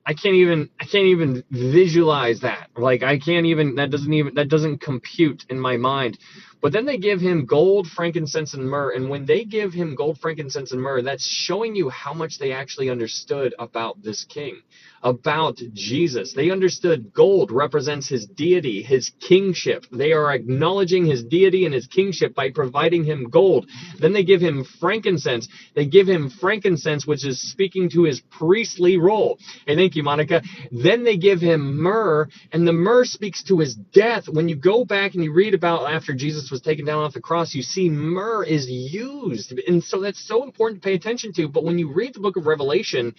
I can't even visualize that. Like, that doesn't compute in my mind. But then they give him gold, frankincense, and myrrh. And when they give him gold, frankincense, and myrrh, that's showing you how much they actually understood about this king, about Jesus. They understood gold represents his deity, his kingship. They are acknowledging his deity and his kingship by providing him gold. Then they give him frankincense. They give him frankincense, which is speaking to his priestly role. Hey, thank you, Monica. Then they give him myrrh, and the myrrh speaks to his death. When you go back and you read about after Jesus was taken down off the cross, you see myrrh is used. And so that's so important to pay attention to. But when you read the book of Revelation,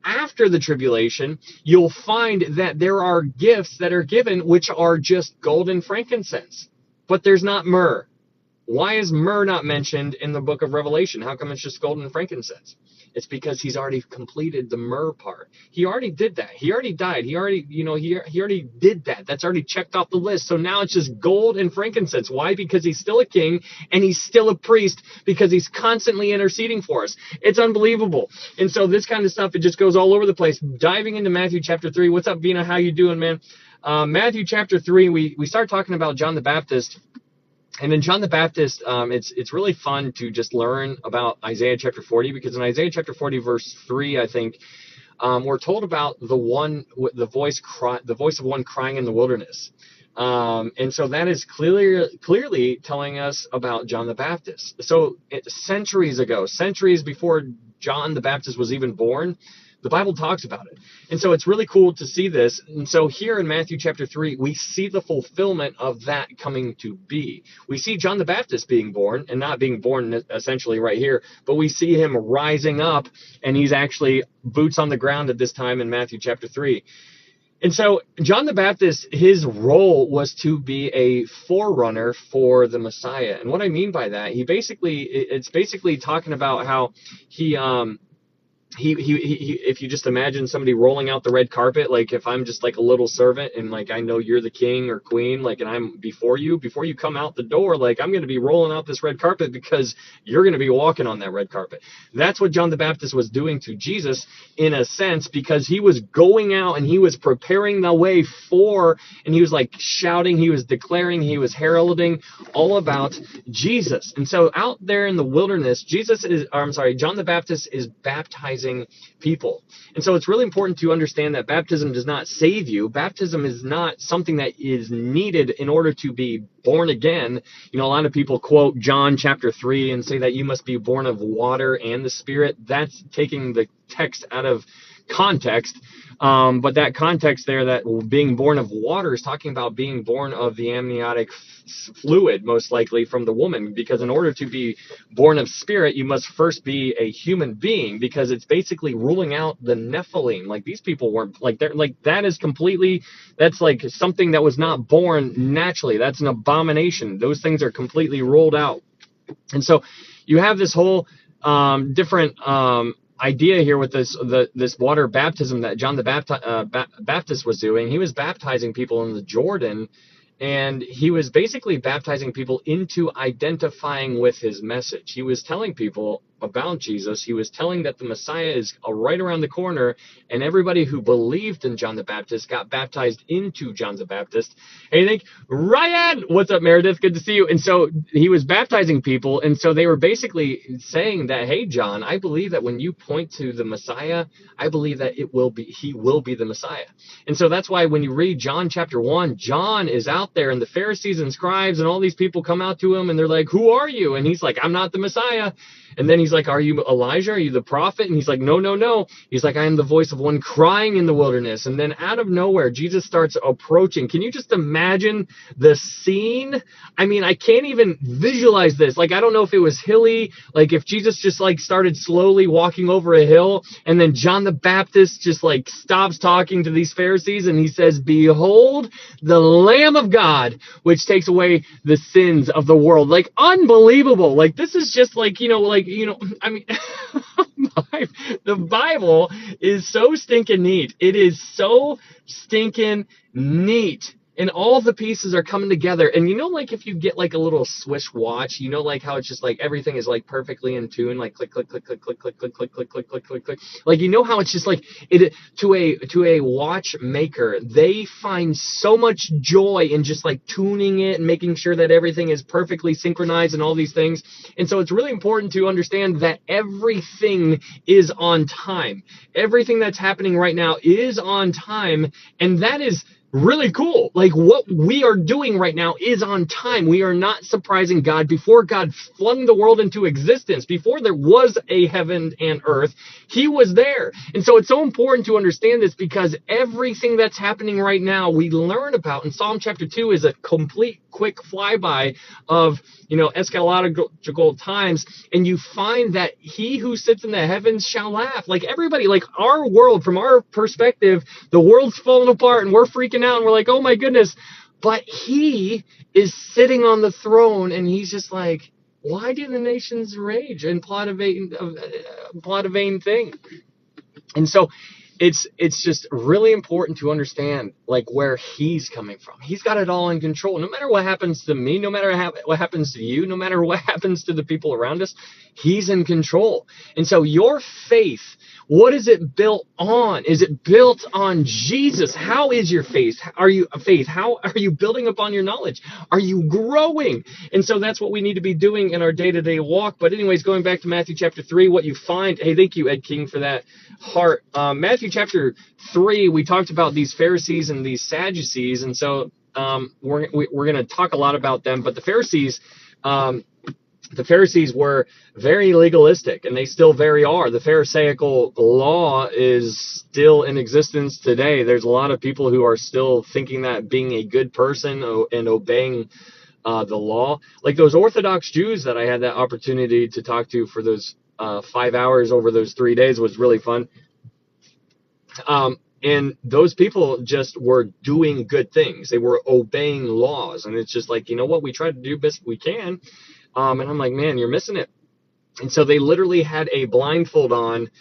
after the tribulation, you'll find that there are gifts that are given which are just gold and frankincense. But there's not myrrh. Why is myrrh not mentioned in the book of Revelation? How come it's just gold and frankincense? It's because he's already completed the myrrh part. He already did that. He already died. He already did that. That's already checked off the list. So now it's just gold and frankincense. Why? Because he's still a king and he's still a priest, because he's constantly interceding for us. It's unbelievable. And so this kind of stuff, it just goes all over the place. Diving into Matthew chapter 3. What's up, Vina? How you doing, man? Matthew chapter 3, we start talking about John the Baptist. And in John the Baptist, it's really fun to just learn about Isaiah chapter 40, because in Isaiah chapter 40, verse 3, I think, we're told about the voice of one crying in the wilderness. And so that is clearly telling us about John the Baptist. So centuries before John the Baptist was even born, the Bible talks about it. And so it's really cool to see this. And so here in Matthew chapter 3, we see the fulfillment of that coming to be. We see John the Baptist being born, and not being born essentially right here, but we see him rising up, and he's actually boots on the ground at this time in Matthew chapter 3. And so John the Baptist, his role was to be a forerunner for the Messiah. And what I mean by that, it's basically talking about how he if you just imagine somebody rolling out the red carpet, like if I'm just like a little servant and like I know you're the king or queen, like, and I'm before you come out the door, like I'm going to be rolling out this red carpet because you're going to be walking on that red carpet. That's what John the Baptist was doing to Jesus in a sense, because he was going out and he was preparing the way and he was like shouting, he was declaring, he was heralding all about Jesus. And so out there in the wilderness, John the Baptist is baptizing people. And so it's really important to understand that baptism does not save you. Baptism is not something that is needed in order to be born again. A lot of people quote John chapter 3 and say that you must be born of water and the Spirit. That's taking the text out of context. But that context there, that being born of water, is talking about being born of the amniotic fluid, most likely from the woman, because in order to be born of spirit, you must first be a human being, because it's basically ruling out the Nephilim. Like, these people weren't like, they're like, that's like something that was not born naturally. That's an abomination. Those things are completely ruled out. And so you have this whole different idea here with this water baptism that John the Baptist was doing. He was baptizing people in the Jordan, and he was basically baptizing people into identifying with his message. He was telling people about Jesus. He was telling that the Messiah is right around the corner, and everybody who believed in John the Baptist got baptized into John the Baptist. And you think, Ryan, what's up, Meredith? Good to see you. And so he was baptizing people, and so they were basically saying that, hey, John, I believe that when you point to the Messiah, I believe that he will be the Messiah. And so that's why when you read John chapter 1, John is out there, and the Pharisees and scribes and all these people come out to him, and they're like, who are you? And he's like, I'm not the Messiah. And then he he's like, are you Elijah? Are you the prophet? And he's like, no, no, no. He's like, I am the voice of one crying in the wilderness. And then out of nowhere, Jesus starts approaching. Can you just imagine the scene? I mean, I can't even visualize this. Like, I don't know if it was hilly, like if Jesus just like started slowly walking over a hill, and then John the Baptist just like stops talking to these Pharisees and he says, behold the Lamb of God, which takes away the sins of the world. Like, unbelievable. Like, this is just like, I mean, the Bible is so stinking neat. It is so stinking neat. And all the pieces are coming together. And like if you get like a little Swiss watch, like how it's just like everything is like perfectly in tune, like click, click, click, click, click, click, click, click, click, click, click, click, click. Like, how it's just like it to a watchmaker, they find so much joy in just like tuning it and making sure that everything is perfectly synchronized and all these things. And so it's really important to understand that everything is on time. Everything that's happening right now is on time, and that is really cool. Like, what we are doing right now is on time. We are not surprising God. Before God flung the world into existence, before there was a heaven and earth, he was there. And so it's so important to understand this, because everything that's happening right now we learn about in Psalm chapter 2 is a complete quick flyby of eschatological times, and you find that he who sits in the heavens shall laugh. Like, everybody, like our world, from our perspective, the world's falling apart and we're freaking out and we're like, oh my goodness, but he is sitting on the throne and he's just like, why do the nations rage and plot a vain thing? And so it's just really important to understand like where he's coming from. He's got it all in control. No matter what happens to me, no matter what happens to you, no matter what happens to the people around us, he's in control. And so your faith, what is it built on? Is it built on Jesus? How is your faith? How are you building upon your knowledge? Are you growing? And so that's what we need to be doing in our day-to-day walk. But anyways, going back to Matthew chapter 3, what you find, hey, thank you, Ed King, for that heart. Matthew chapter 3, we talked about these Pharisees and these Sadducees, and so we're going to talk a lot about them. But the Pharisees were very legalistic, and they still very are. The Pharisaical law is still in existence today. There's a lot of people who are still thinking that being a good person and obeying the law, like those Orthodox Jews that I had that opportunity to talk to for those 5 hours over those 3 days, was really fun. And those people just were doing good things. They were obeying laws. And it's just like, what? We try to do best we can. And I'm like, man, you're missing it. And so they literally had a blindfold on,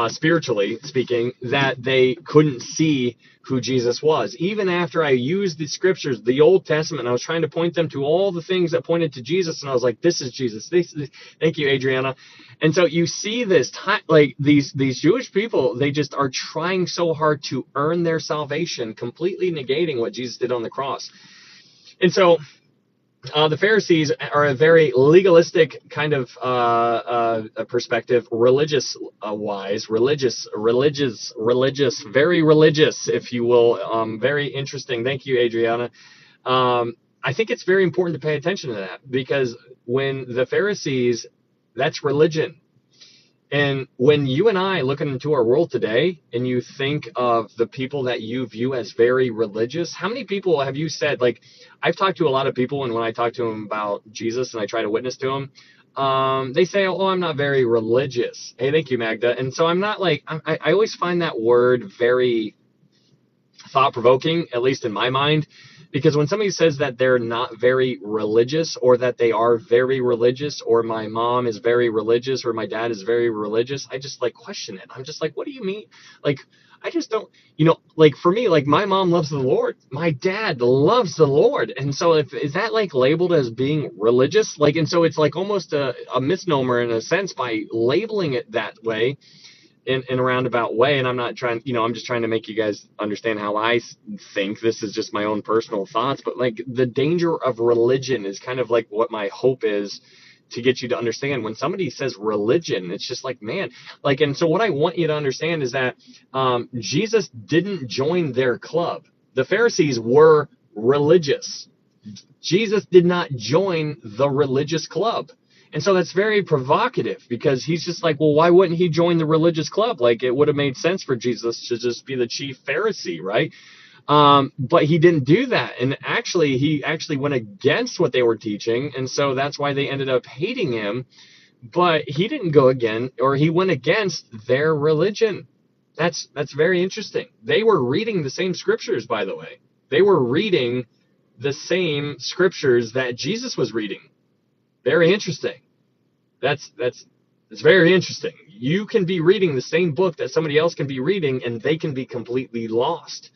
spiritually speaking, that they couldn't see who Jesus was. Even after I used the scriptures, the Old Testament, I was trying to point them to all the things that pointed to Jesus, and I was like, this is Jesus. Thank you, Adriana. And so you see this, like these Jewish people, they just are trying so hard to earn their salvation, completely negating what Jesus did on the cross. And so the Pharisees are a very legalistic kind of perspective, religious-wise, very religious, if you will. Very interesting. Thank you, Adriana. I think it's very important to pay attention to that, because when the Pharisees, that's religion. And when you and I look into our world today and you think of the people that you view as very religious, how many people have you said, like, I've talked to a lot of people, and when I talk to them about Jesus and I try to witness to them, they say, oh, I'm not very religious. Hey, thank you, Magda. And so I'm not like, I always find that word very thought-provoking, at least in my mind. Because when somebody says that they're not very religious, or that they are very religious, or my mom is very religious, or my dad is very religious, I just like question it. I'm just like, what do you mean? Like, I just don't, like for me, like my mom loves the Lord. My dad loves the Lord. And so is that like labeled as being religious? Like, and so it's like almost a misnomer in a sense by labeling it that way. In a roundabout way, and I'm not trying, I'm just trying to make you guys understand how I think. This is just my own personal thoughts, but like the danger of religion is kind of like what my hope is to get you to understand. When somebody says religion, it's just like, man, like, and so what I want you to understand is that Jesus didn't join their club. The Pharisees were religious. Jesus did not join the religious club. And so that's very provocative, because he's just like, well, why wouldn't he join the religious club? Like, it would have made sense for Jesus to just be the chief Pharisee, right? But he didn't do that. And actually, he actually went against what they were teaching. And so that's why they ended up hating him. But he didn't go again, or he went against their religion. That's very interesting. They were reading the same scriptures, by the way. They were reading the same scriptures that Jesus was reading. Very interesting. That's very interesting. You can be reading the same book that somebody else can be reading, and they can be completely lost.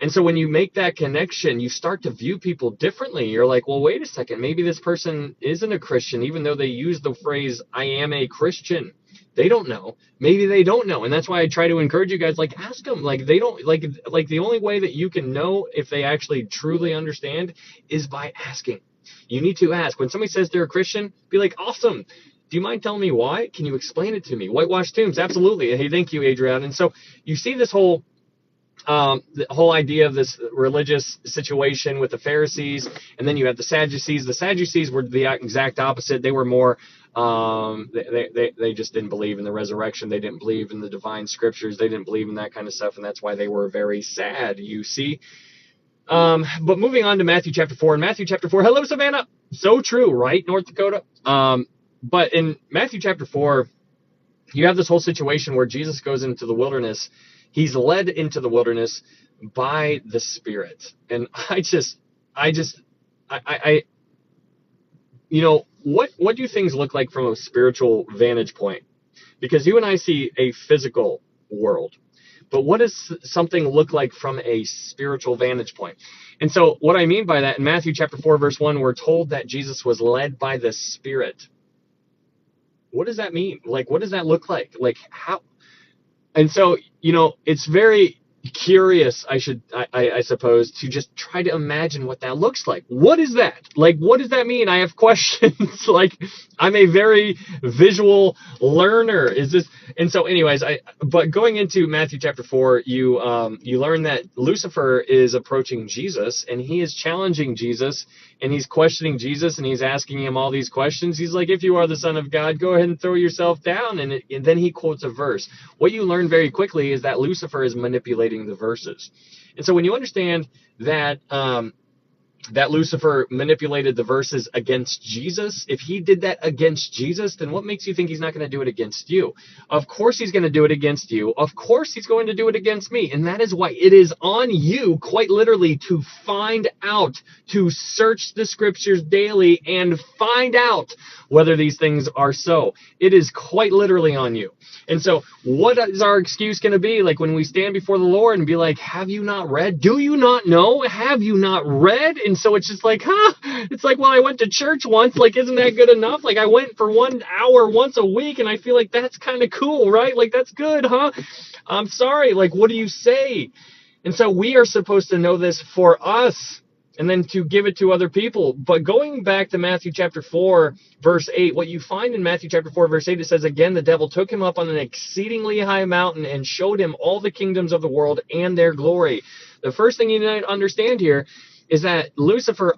And so when you make that connection, you start to view people differently. You're like, well, wait a second, maybe this person isn't a Christian, even though they use the phrase, I am a Christian. They don't know. Maybe they don't know. And that's why I try to encourage you guys, like, ask them. Like, they don't, like the only way that you can know if they actually truly understand is by asking. You need to ask. When somebody says they're a Christian, be like, awesome. Do you mind telling me why? Can you explain it to me? Whitewashed tombs, absolutely. Hey, thank you, Adrian. And so you see this the whole idea of this religious situation with the Pharisees, and then you have the Sadducees. The Sadducees were the exact opposite. They were more, they just didn't believe in the resurrection. They didn't believe in the divine scriptures. They didn't believe in that kind of stuff, and that's why they were very sad, you see. But moving on to Matthew chapter 4. In Matthew chapter 4, hello, Savannah. So true, right, North Dakota? But in Matthew chapter 4, you have this whole situation where Jesus goes into the wilderness. He's led into the wilderness by the Spirit. And you know, what do things look like from a spiritual vantage point? Because you and I see a physical world. But what does something look like from a spiritual vantage point? And so what I mean by that, in Matthew chapter 4, verse 1, we're told that Jesus was led by the Spirit. What does that mean? Like, what does that look like? Like, how? And so, you know, it's very curious, I suppose, to just try to imagine what that looks like. What is that? Like, what does that mean? I have questions. Like, I'm a very visual learner. Is this? And so, anyways, but going into Matthew chapter 4, you learn that Lucifer is approaching Jesus, and he is challenging Jesus, and he's questioning Jesus, and he's asking him all these questions. He's like, if you are the Son of God, go ahead and throw yourself down. And then he quotes a verse. What you learn very quickly is that Lucifer is manipulating the verses. And so when you understand that that Lucifer manipulated the verses against Jesus, if he did that against Jesus, then what makes you think he's not going to do it against you? Of course he's going to do it against you. Of course he's going to do it against me. And that is why it is on you, quite literally, to find out, to search the scriptures daily and find out whether these things are so. It is quite literally on you. And so what is our excuse going to be? Like, when we stand before the Lord and be like, have you not read? Do you not know? Have you not read? And so it's just like, it's like, well, I went to church once. Like, isn't that good enough? Like, I went for 1 hour once a week, and I feel like that's kind of cool, right? Like, that's good, huh? I'm sorry. Like, what do you say? And so we are supposed to know this for us, and then to give it to other people. But going back to Matthew chapter 4, verse 8, what you find in Matthew chapter 4, verse 8, it says, again, the devil took him up on an exceedingly high mountain and showed him all the kingdoms of the world and their glory. The first thing you need to understand here is that Lucifer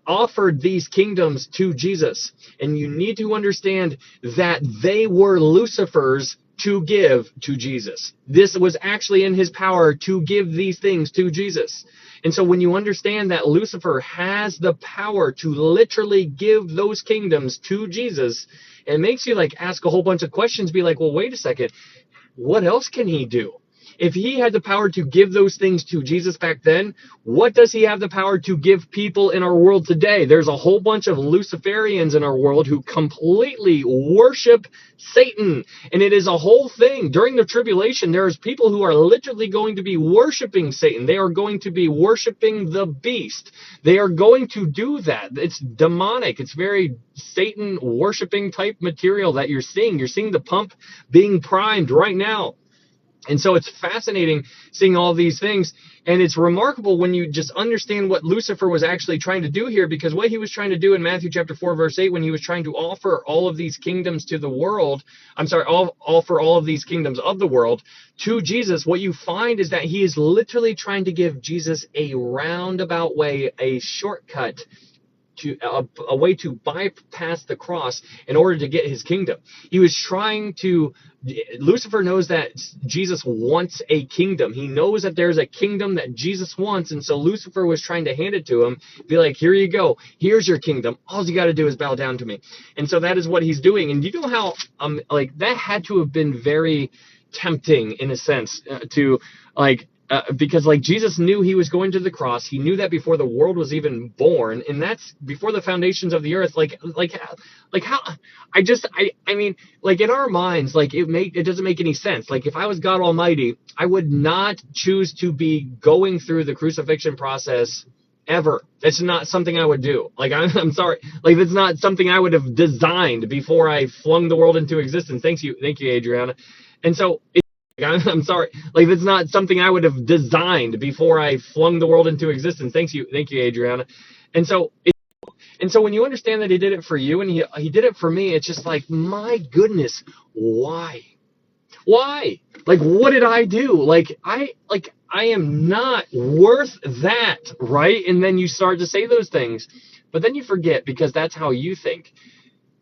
offered these kingdoms to Jesus. And you need to understand that they were Lucifer's to give to Jesus. This was actually in his power to give these things to Jesus. And so when you understand that Lucifer has the power to literally give those kingdoms to Jesus, it makes you like ask a whole bunch of questions, be like, well, wait a second, what else can he do? If he had the power to give those things to Jesus back then, what does he have the power to give people in our world today? There's a whole bunch of Luciferians in our world who completely worship Satan. And it is a whole thing. During the tribulation, there's people who are literally going to be worshiping Satan. They are going to be worshiping the beast. They are going to do that. It's demonic. It's very Satan worshiping type material that you're seeing. You're seeing the pump being primed right now. And so it's fascinating seeing all these things. And it's remarkable when you just understand what Lucifer was actually trying to do here, because what he was trying to do in Matthew chapter 4, verse 8, when he was trying to offer all of these kingdoms to the world, offer all of these kingdoms of the world to Jesus, what you find is that he is literally trying to give Jesus a roundabout way, a shortcut a way to bypass the cross in order to get his kingdom. He was trying to. Lucifer knows that Jesus wants a kingdom. He knows that there's a kingdom that Jesus wants, and so Lucifer was trying to hand it to him, be like, here you go, here's your kingdom. All you got to do is bow down to me. And so that is what he's doing. And you know how like that had to have been very tempting in a sense to like. Because like Jesus knew he was going to the cross, he knew that before the world was even born, and that's before the foundations of the earth. Like how I mean, like in our minds, like it doesn't make any sense. Like if I was God Almighty, I would not choose to be going through the crucifixion process ever. That's not something I would do. Like I'm sorry, like that's not something I would have designed before I flung the world into existence. Thank you, Adriana. And so. I'm sorry, like that's not something I would have designed before I flung the world into existence. Thank you, Adriana. And so, when you understand that he did it for you and he did it for me, it's just like, my goodness, why? Like, what did I do? Like I am not worth that, right? And then you start to say those things, but then you forget because that's how you think.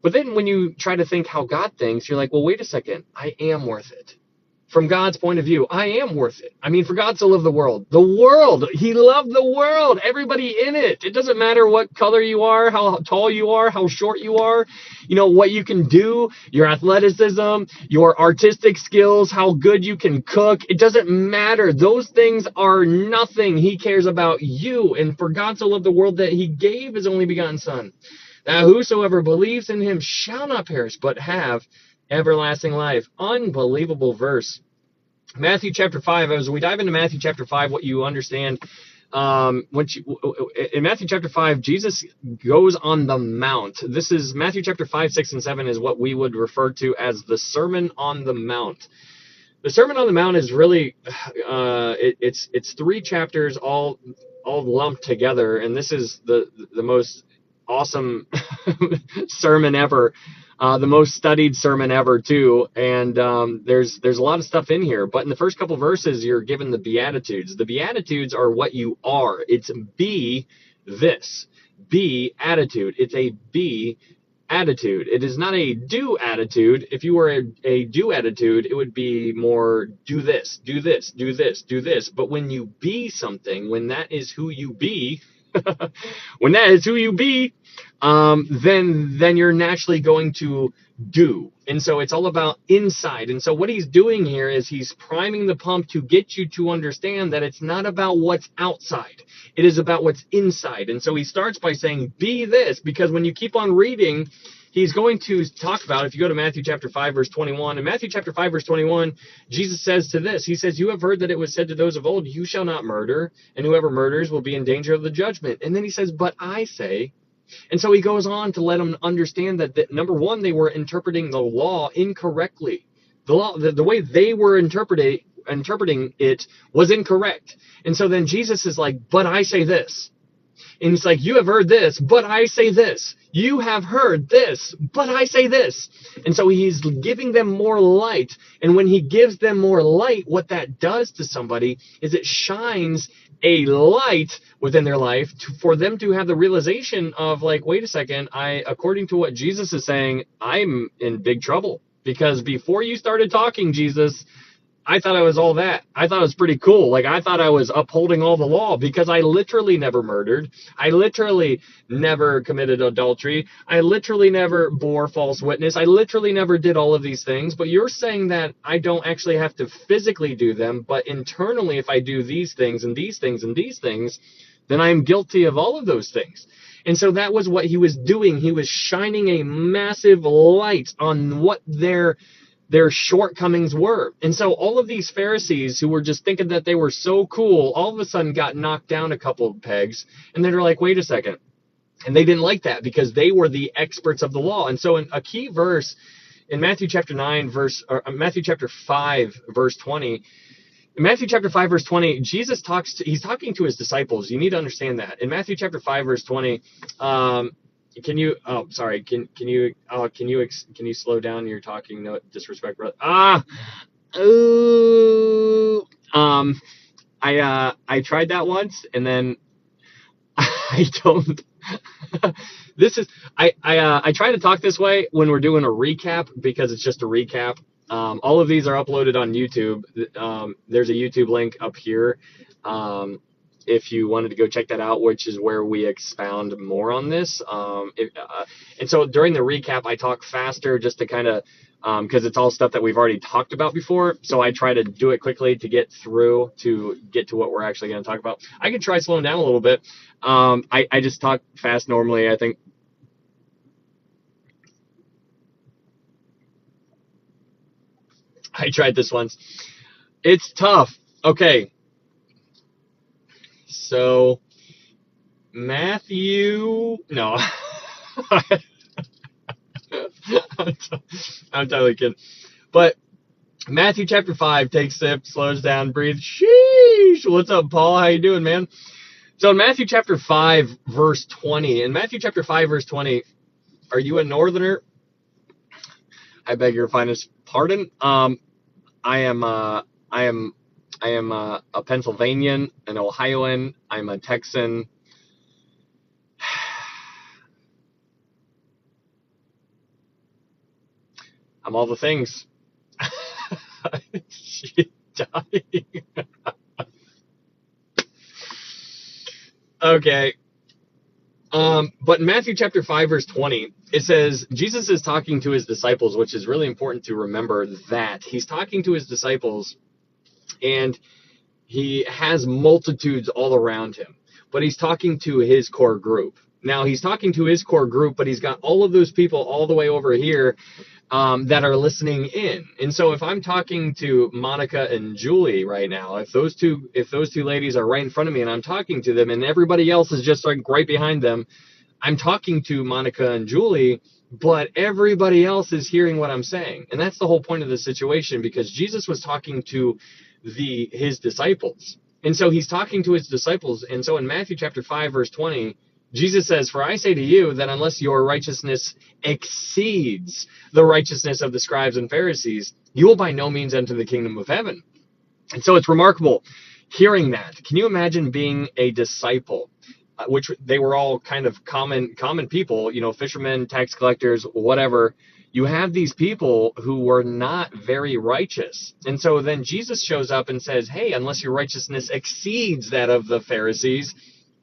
But then when you try to think how God thinks, you're like, well, wait a second, I am worth it. From God's point of view, I am worth it. I mean, for God so loved the world. He loved the world, everybody in it. It doesn't matter what color you are, how tall you are, how short you are, you know, what you can do, your athleticism, your artistic skills, how good you can cook. It doesn't matter. Those things are nothing. He cares about you. And for God so loved the world that he gave his only begotten Son, that whosoever believes in him shall not perish, but have everlasting life. Unbelievable verse. Matthew chapter 5, as we dive into Matthew chapter 5, what you understand, in Matthew chapter 5, Jesus goes on the Mount. This is Matthew chapter 5, 6, and 7 is what we would refer to as the Sermon on the Mount. The Sermon on the Mount is really, it's 3 chapters all lumped together, and this is the most awesome sermon ever. The most studied sermon ever too, and there's a lot of stuff in here. But in the first couple verses, you're given the Beatitudes. The Beatitudes are what you are. It's be this, be attitude. It's a be attitude. It is not a do attitude. If you were a do attitude, it would be more do this, do this, do this, do this. But when you be something, when that is who you be, then you're naturally going to do. And so it's all about inside. And so what he's doing here is he's priming the pump to get you to understand that it's not about what's outside. It is about what's inside. And so he starts by saying, be this, because when you keep on reading, he's going to talk about, if you go to Matthew chapter 5, verse 21, in Matthew chapter 5, verse 21, Jesus says to this, he says, you have heard that it was said to those of old, you shall not murder, and whoever murders will be in danger of the judgment. And then he says, but I say, and so he goes on to let them understand that number one, they were interpreting the law incorrectly. The law, the way they were interpreting it was incorrect. And so then Jesus is like, but I say this. And he's like, you have heard this, but I say this. You have heard this, but I say this. And so he's giving them more light. And when he gives them more light, what that does to somebody is it shines a light within their life for them to have the realization of like, wait a second, according to what Jesus is saying, I'm in big trouble. Because before you started talking, Jesus, I thought I was all that. I thought it was pretty cool. Like, I thought I was upholding all the law because I literally never murdered. I literally never committed adultery. I literally never bore false witness. I literally never did all of these things. But you're saying that I don't actually have to physically do them, but internally, if I do these things and these things and these things, then I'm guilty of all of those things. And so that was what he was doing. He was shining a massive light on what their shortcomings were. And so all of these Pharisees who were just thinking that they were so cool, all of a sudden got knocked down a couple of pegs, and they're like, wait a second. And they didn't like that because they were the experts of the law. And so in a key verse in Matthew chapter 5, verse 20, in Matthew chapter 5, verse 20, Jesus he's talking to his disciples. You need to understand that. In Matthew chapter 5, verse 20, can you slow down? You're talking, no disrespect, brother. I tried that once, and then I This is I try to talk this way when we're doing a recap because it's just a recap. All of these are uploaded on YouTube. There's a YouTube link up here. If you wanted to go check that out, which is where we expound more on this. And so during the recap, I talk faster just to kind of, because it's all stuff that we've already talked about before. So I try to do it quickly to get through to get to what we're actually going to talk about. I could try slowing down a little bit. I just talk fast normally. I think I tried this once. It's tough. Okay. So Matthew, no. I'm totally kidding. But Matthew chapter 5, take a sip, slows down, breathe. Sheesh. What's up, Paul? How you doing, man? So in Matthew chapter 5, verse 20, are you a northerner? I beg your finest pardon. I am a Pennsylvanian, an Ohioan. I'm a Texan. I'm all the things. She dying. Okay. But in Matthew chapter 5, verse 20, it says Jesus is talking to his disciples, which is really important to remember that he's talking to his disciples and he has multitudes all around him, but he's talking to his core group. Now he's talking to his core group, but he's got all of those people all the way over here that are listening in. And so if I'm talking to Monica and Julie right now, if those two ladies are right in front of me and I'm talking to them and everybody else is just like right behind them, I'm talking to Monica and Julie, but everybody else is hearing what I'm saying. And that's the whole point of the situation, because Jesus was talking to his disciples. And so he's talking to his disciples. And so in Matthew chapter 5, verse 20, Jesus says, "For I say to you that unless your righteousness exceeds the righteousness of the scribes and Pharisees, you will by no means enter the kingdom of heaven." And so it's remarkable hearing that. Can you imagine being a disciple, which they were all kind of common people, fishermen, tax collectors, whatever. You have these people who were not very righteous. And so then Jesus shows up and says, hey, unless your righteousness exceeds that of the Pharisees,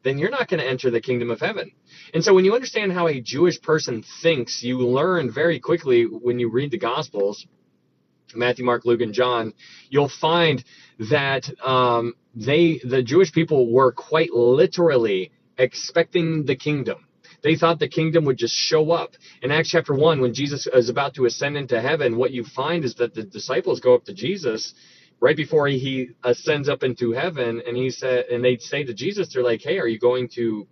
then you're not going to enter the kingdom of heaven. And so when you understand how a Jewish person thinks, you learn very quickly when you read the Gospels, Matthew, Mark, Luke, and John, you'll find that the Jewish people were quite literally expecting the kingdom. They thought the kingdom would just show up. In Acts chapter 1, when Jesus is about to ascend into heaven, what you find is that the disciples go up to Jesus right before he ascends up into heaven, and they say to Jesus, they're like, hey, are you going to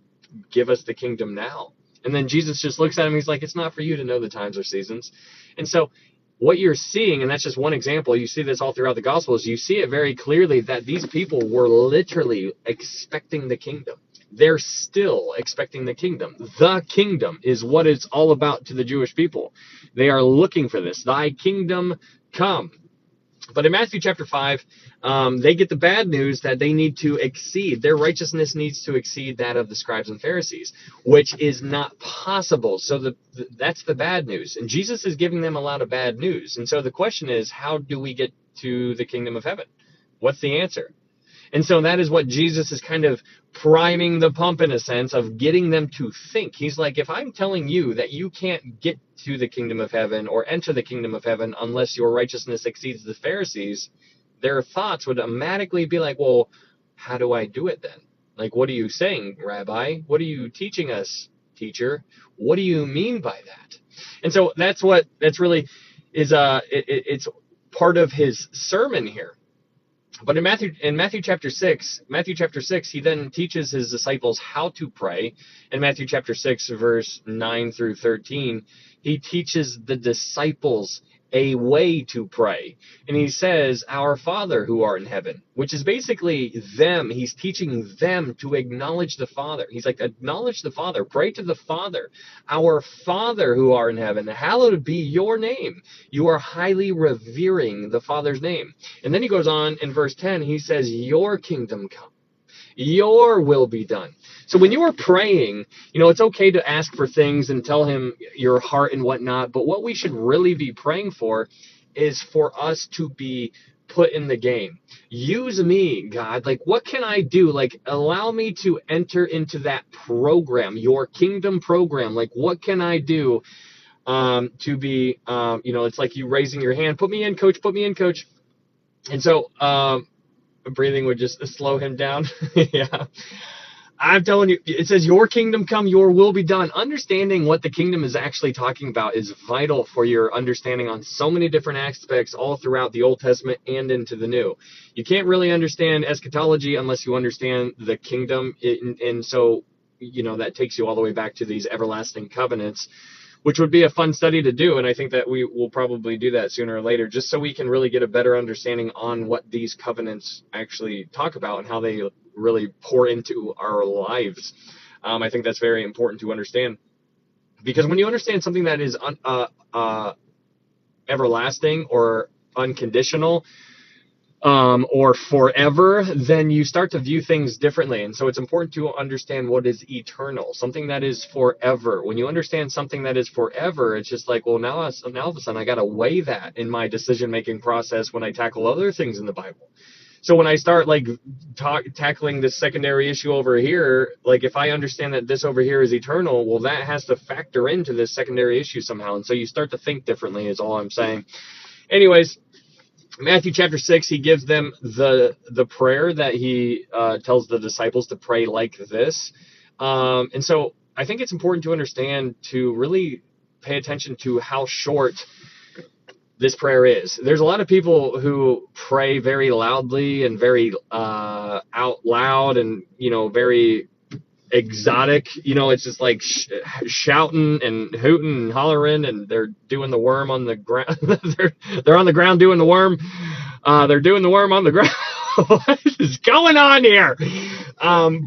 give us the kingdom now? And then Jesus just looks at him, he's like, it's not for you to know the times or seasons. And so what you're seeing, and that's just one example, you see this all throughout the Gospels, you see it very clearly that these people were literally expecting the kingdom. They're still expecting the kingdom. The kingdom is what it's all about to the Jewish people. They are looking for this. Thy kingdom come. But in Matthew chapter 5, they get the bad news that they need to exceed. Their righteousness needs to exceed that of the scribes and Pharisees, which is not possible. So that's the bad news. And Jesus is giving them a lot of bad news. And so the question is, how do we get to the kingdom of heaven? What's the answer? And so that is what Jesus is kind of priming the pump, in a sense, of getting them to think. He's like, if I'm telling you that you can't get to the kingdom of heaven or enter the kingdom of heaven unless your righteousness exceeds the Pharisees, their thoughts would automatically be like, well, how do I do it then? Like, what are you saying, Rabbi? What are you teaching us, teacher? What do you mean by that? And so that's really is it's part of his sermon here. But in Matthew chapter 6, he then teaches his disciples how to pray. In Matthew chapter 6, verse 9 through 13, he teaches the disciples a way to pray. And he says, Our Father who art in heaven, which is basically them. He's teaching them to acknowledge the Father. He's like, acknowledge the Father. Pray to the Father. Our Father who art in heaven, hallowed be your name. You are highly revering the Father's name. And then he goes on in verse 10, he says, Your kingdom come. your will be done. So when you are praying, it's okay to ask for things and tell him your heart and whatnot. But what we should really be praying for is for us to be put in the game. Use me, God. Like, what can I do? Like, allow me to enter into that program, your kingdom program. Like, what can I do to be, it's like you raising your hand. Put me in, coach. Put me in, coach. And so breathing would just slow him down. Yeah. I'm telling you, it says your kingdom come, your will be done. Understanding what the kingdom is actually talking about is vital for your understanding on so many different aspects all throughout the Old Testament and into the New. You can't really understand eschatology unless you understand the kingdom. And so, that takes you all the way back to these everlasting covenants, which would be a fun study to do. And I think that we will probably do that sooner or later, just so we can really get a better understanding on what these covenants actually talk about and how they really pour into our lives. I think that's very important to understand, because when you understand something that is everlasting or unconditional, or forever, then you start to view things differently. And so it's important to understand what is eternal, something that is forever. When you understand something that is forever, it's just like, well, now all of a sudden I got to weigh that in my decision-making process when I tackle other things in the Bible. So when I start tackling this secondary issue over here, like if I understand that this over here is eternal, well, that has to factor into this secondary issue somehow. And so you start to think differently is all I'm saying. Anyways, Matthew chapter 6, he gives them the prayer that he tells the disciples to pray like this. And so I think it's important to understand, to really pay attention to how short this prayer is. There's a lot of people who pray very loudly and very out loud and, very exotic. It's just like shouting and hooting and hollering, and they're doing the worm on the ground. they're on the ground doing the worm. They're doing the worm on the ground. What is going on here?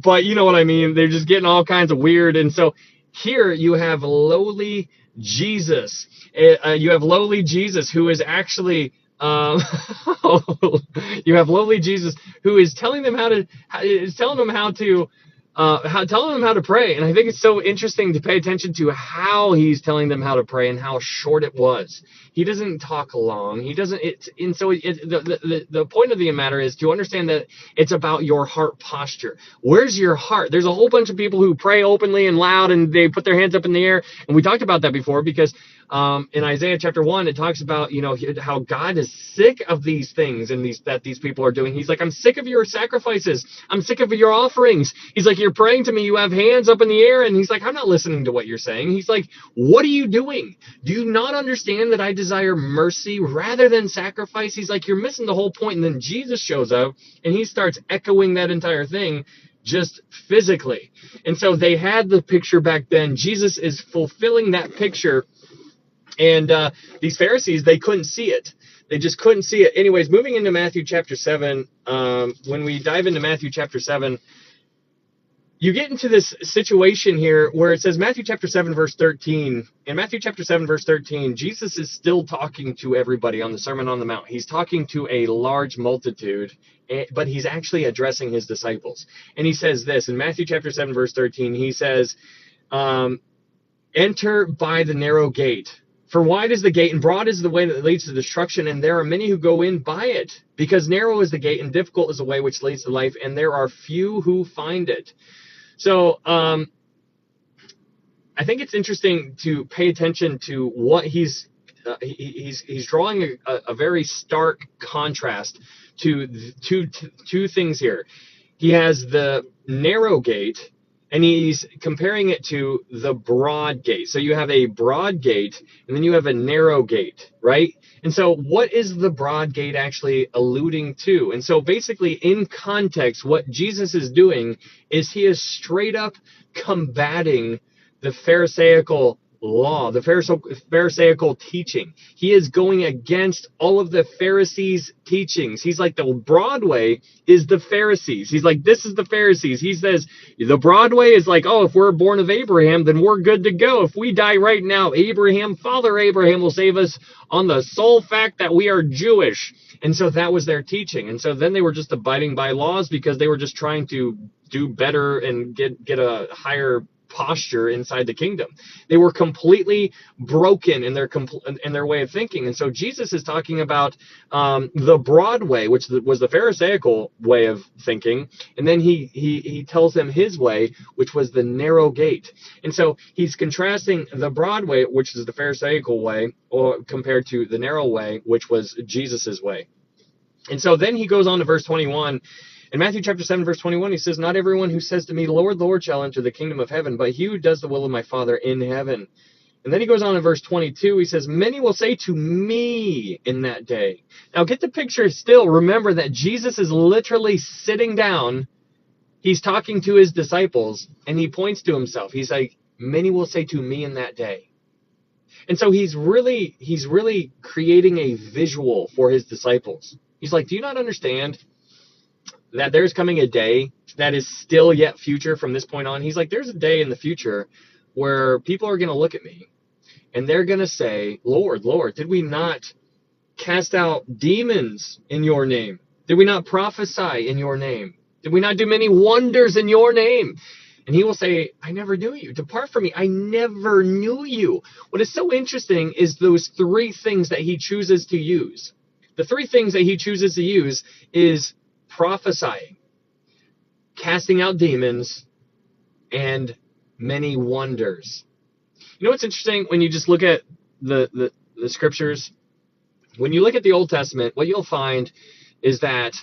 But you know what I mean. They're just getting all kinds of weird. And so here you have lowly Jesus. You have lowly Jesus who is actually. You have lowly Jesus who is telling them how to telling them how to pray. And I think it's so interesting to pay attention to how he's telling them how to pray and how short it was. He doesn't talk long. He doesn't. The point of the matter is to understand that it's about your heart posture. Where's your heart? There's a whole bunch of people who pray openly and loud and they put their hands up in the air. And we talked about that before because in Isaiah chapter 1, it talks about, how God is sick of these things and that these people are doing. He's like, I'm sick of your sacrifices. I'm sick of your offerings. He's like, you're praying to me. You have hands up in the air. And he's like, I'm not listening to what you're saying. He's like, what are you doing? Do you not understand that I desire mercy rather than sacrifice? He's like, you're missing the whole point. And then Jesus shows up and he starts echoing that entire thing just physically. And so they had the picture back then. Jesus is fulfilling that picture. And these Pharisees, they couldn't see it. They just couldn't see it. Anyways, moving into Matthew chapter 7, when we dive into Matthew chapter 7, you get into this situation here where it says Matthew chapter 7, verse 13. In Matthew chapter 7, verse 13, Jesus is still talking to everybody on the Sermon on the Mount. He's talking to a large multitude, but he's actually addressing his disciples. And he says this in Matthew chapter 7, verse 13. He says, enter by the narrow gate. For wide is the gate and broad is the way that leads to destruction, and there are many who go in by it. Because narrow is the gate and difficult is the way which leads to life, and there are few who find it. So I think it's interesting to pay attention to what he's drawing a very stark contrast to two things here. He has the narrow gate, and he's comparing it to the broad gate. So you have a broad gate, and then you have a narrow gate, right? And so what is the broad gate actually alluding to? And so basically, in context, what Jesus is doing is he is straight up combating the Pharisaical law, the Pharisaical teaching. He is going against all of the Pharisees' teachings. He's like, the broad way is the Pharisees. He's like, this is the Pharisees. He says the broad way is like, oh, if we're born of Abraham, then we're good to go. If we die right now, Father Abraham will save us on the sole fact that we are Jewish. And so that was their teaching. And so then they were just abiding by laws because they were just trying to do better and get a higher posture inside the kingdom. They were completely broken in their way of thinking. And so Jesus is talking about the broad way, which was the Pharisaical way of thinking, and then he tells them his way, which was the narrow gate. And so he's contrasting the broad way, which is the Pharisaical way, or compared to the narrow way, which was Jesus's way. And so then he goes on to verse 21. In Matthew chapter 7, verse 21, he says, "Not everyone who says to me, 'Lord, Lord,' shall enter the kingdom of heaven, but he who does the will of my Father in heaven." And then he goes on in verse 22, he says, "Many will say to me in that day." Now get the picture still. Remember that Jesus is literally sitting down. He's talking to his disciples, and he points to himself. He's like, "Many will say to me in that day." And so he's really creating a visual for his disciples. He's like, "Do you not understand that there's coming a day that is still yet future from this point on?" He's like, "There's a day in the future where people are going to look at me and they're going to say, 'Lord, Lord, did we not cast out demons in your name? Did we not prophesy in your name? Did we not do many wonders in your name?' And he will say, 'I never knew you. Depart from me. I never knew you.'" What is so interesting is those three things that he chooses to use. The three things that he chooses to use is prophesying, casting out demons, and many wonders. You know what's interesting when you just look at the scriptures? When you look at the Old Testament, what you'll find is that,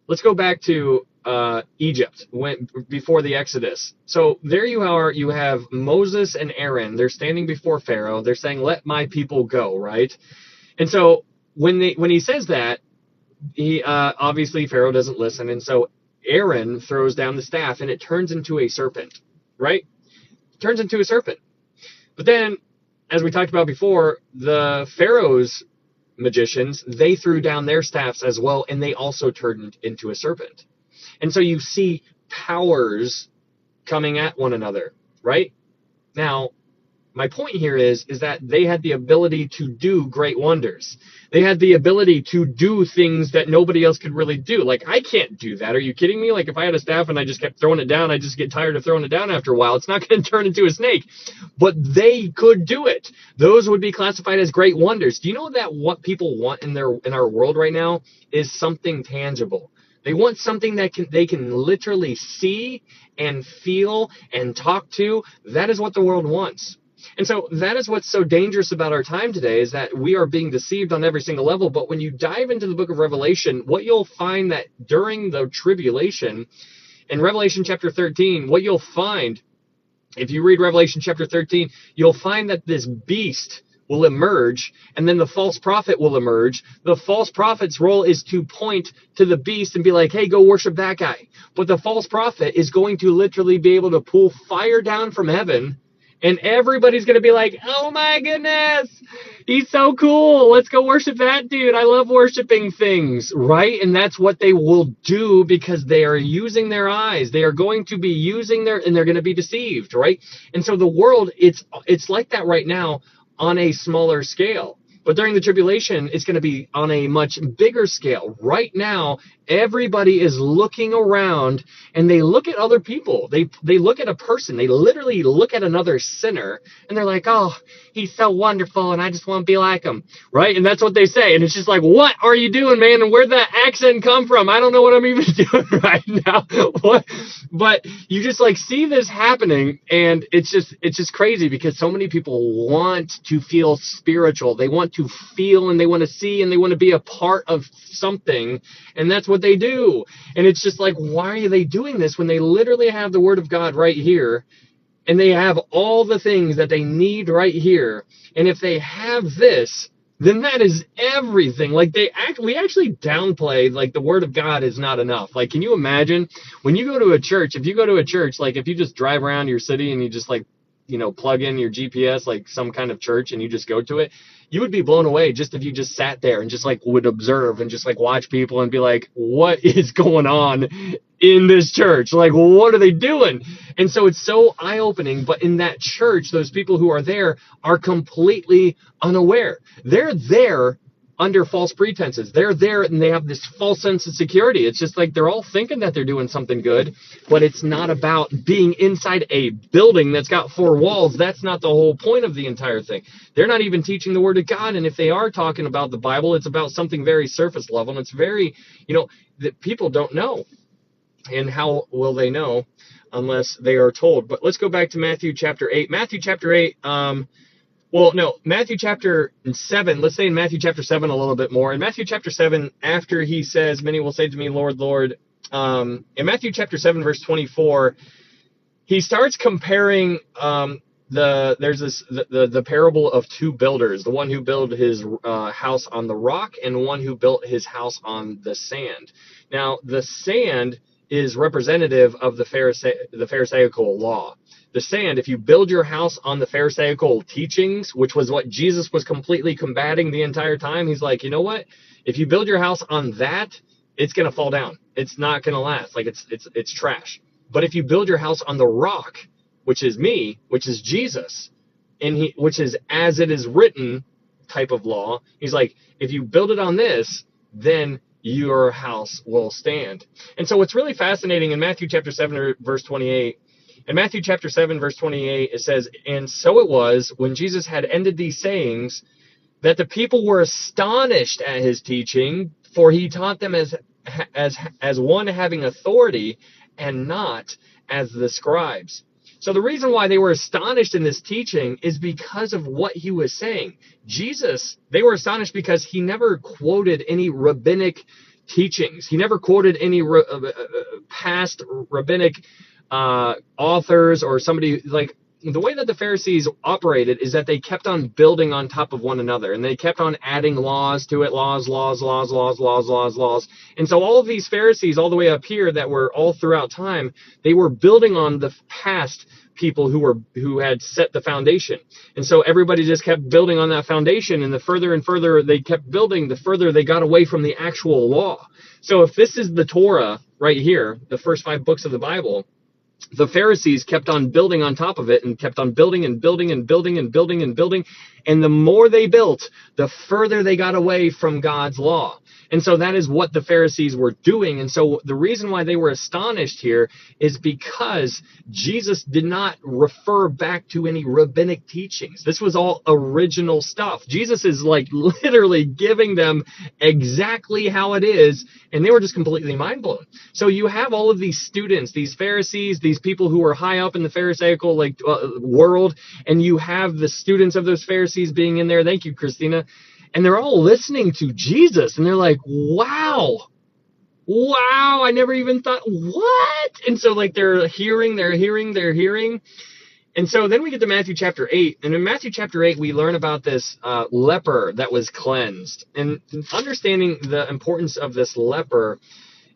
let's go back to Egypt, before the Exodus. So there you are, you have Moses and Aaron. They're standing before Pharaoh. They're saying, "Let my people go," right? And so when he says that, he obviously Pharaoh doesn't listen, and so Aaron throws down the staff and it turns into a serpent, right? It turns into a serpent. But then, as we talked about before, the Pharaoh's magicians, they threw down their staffs as well, and they also turned into a serpent. And so you see powers coming at one another, right? Now, my point here is that they had the ability to do great wonders. They had the ability to do things that nobody else could really do. Like, I can't do that. Are you kidding me? Like, if I had a staff and I just kept throwing it down, I just get tired of throwing it down after a while. It's not going to turn into a snake. But they could do it. Those would be classified as great wonders. Do you know that what people want in our world right now is something tangible? They want something that they can literally see and feel and talk to. That is what the world wants. And so that is what's so dangerous about our time today, is that we are being deceived on every single level. But when you dive into the book of Revelation, what you'll find that during the tribulation, in Revelation chapter 13, what you'll find, if you read Revelation chapter 13, you'll find that this beast will emerge, and then the false prophet will emerge. The false prophet's role is to point to the beast and be like, "Hey, go worship that guy." But the false prophet is going to literally be able to pull fire down from heaven, and everybody's going to be like, "Oh my goodness, he's so cool. Let's go worship that dude. I love worshiping things," right? And that's what they will do because they are using their eyes. They are going to be using and they're going to be deceived, right? And so the world, it's like that right now on a smaller scale. But during the tribulation, it's going to be on a much bigger scale. Right now, everybody is looking around and they look at other people. They look at a person. They literally look at another sinner and they're like, "Oh, he's so wonderful and I just want to be like him," right? And that's what they say. And it's just like, what are you doing, man? And where'd that accent come from? I don't know what I'm even doing right now. What? But you just like see this happening, and it's just crazy because so many people want to feel spiritual. They want to feel and they want to see and they want to be a part of something, and that's what they do. And it's just like, why are they doing this when they literally have the Word of God right here, and they have all the things that they need right here? And if they have this, then that is everything. Like we actually downplay, like, the Word of God is not enough. Like, can you imagine when you go to a church, if you go to a church, like if you just drive around your city and you just like, plug in your GPS, like some kind of church, and you just go to it, you would be blown away just if you just sat there and just like would observe and just like watch people and be like, what is going on in this church? Like, what are they doing? And so it's so eye-opening. But in that church, those people who are there are completely unaware. They're there under false pretenses. They're there and they have this false sense of security. It's just like they're all thinking that they're doing something good, but it's not about being inside a building that's got four walls. That's not the whole point of the entire thing. They're not even teaching the word of God. And if they are talking about the Bible, it's about something very surface level. And it's very, that people don't know. And how will they know unless they are told? But let's go back to Matthew chapter 8. Matthew chapter 8, Matthew chapter 7, let's say in Matthew chapter 7 a little bit more. In Matthew chapter 7, after he says, many will say to me, Lord, Lord, in Matthew chapter 7, verse 24, he starts comparing the parable of two builders, the one who built his house on the rock and one who built his house on the sand. Now, the sand is representative of the Pharisaical law. The sand, if you build your house on the Pharisaical teachings, which was what Jesus was completely combating the entire time, he's like, you know what? If you build your house on that, it's going to fall down. It's not going to last. Like it's trash. But if you build your house on the rock, which is me, which is Jesus, which is as it is written type of law, he's like, if you build it on this, then your house will stand. And so what's really fascinating in Matthew chapter 7, verse 28, in Matthew chapter 7, verse 28, it says, and so it was when Jesus had ended these sayings that the people were astonished at his teaching, for he taught them as one having authority and not as the scribes. So the reason why they were astonished in this teaching is because of what he was saying. Jesus, they were astonished because he never quoted any rabbinic teachings. He never quoted any past rabbinic authors or somebody. Like, the way that the Pharisees operated is that they kept on building on top of one another, and they kept on adding laws to it, laws. And so all of these Pharisees all the way up here that were all throughout time, they were building on the past people who had set the foundation. And so everybody just kept building on that foundation, and the further and further they kept building, the further they got away from the actual law. So if this is the Torah right here, the first 5 books of the Bible, the Pharisees kept on building on top of it and kept on building and building and building and building and building. And the more they built, the further they got away from God's law. And so that is what the Pharisees were doing. And so the reason why they were astonished here is because Jesus did not refer back to any rabbinic teachings. This was all original stuff. Jesus is like literally giving them exactly how it is, and they were just completely mind blown. So you have all of these students, these Pharisees, these people who are high up in the Pharisaical world, and you have the students of those Pharisees being in there. Thank you, Christina. And they're all listening to Jesus, and they're like, wow, I never even thought, what? And so like they're hearing. And so then we get to Matthew chapter 8. And in Matthew chapter 8, we learn about this leper that was cleansed. And understanding the importance of this leper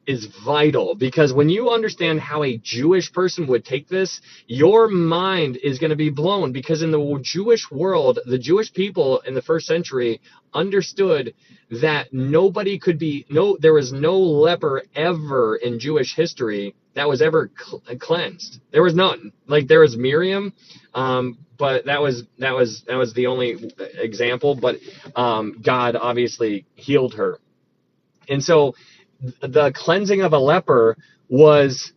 is vital, because when you understand how a Jewish person would take this, your mind is going to be blown, because in the Jewish world, the Jewish people in the first century understood that there was no leper ever in Jewish history that was ever cleansed. There was none. Like, there was Miriam, but that was the only example, but God obviously healed her. And so the cleansing of a leper was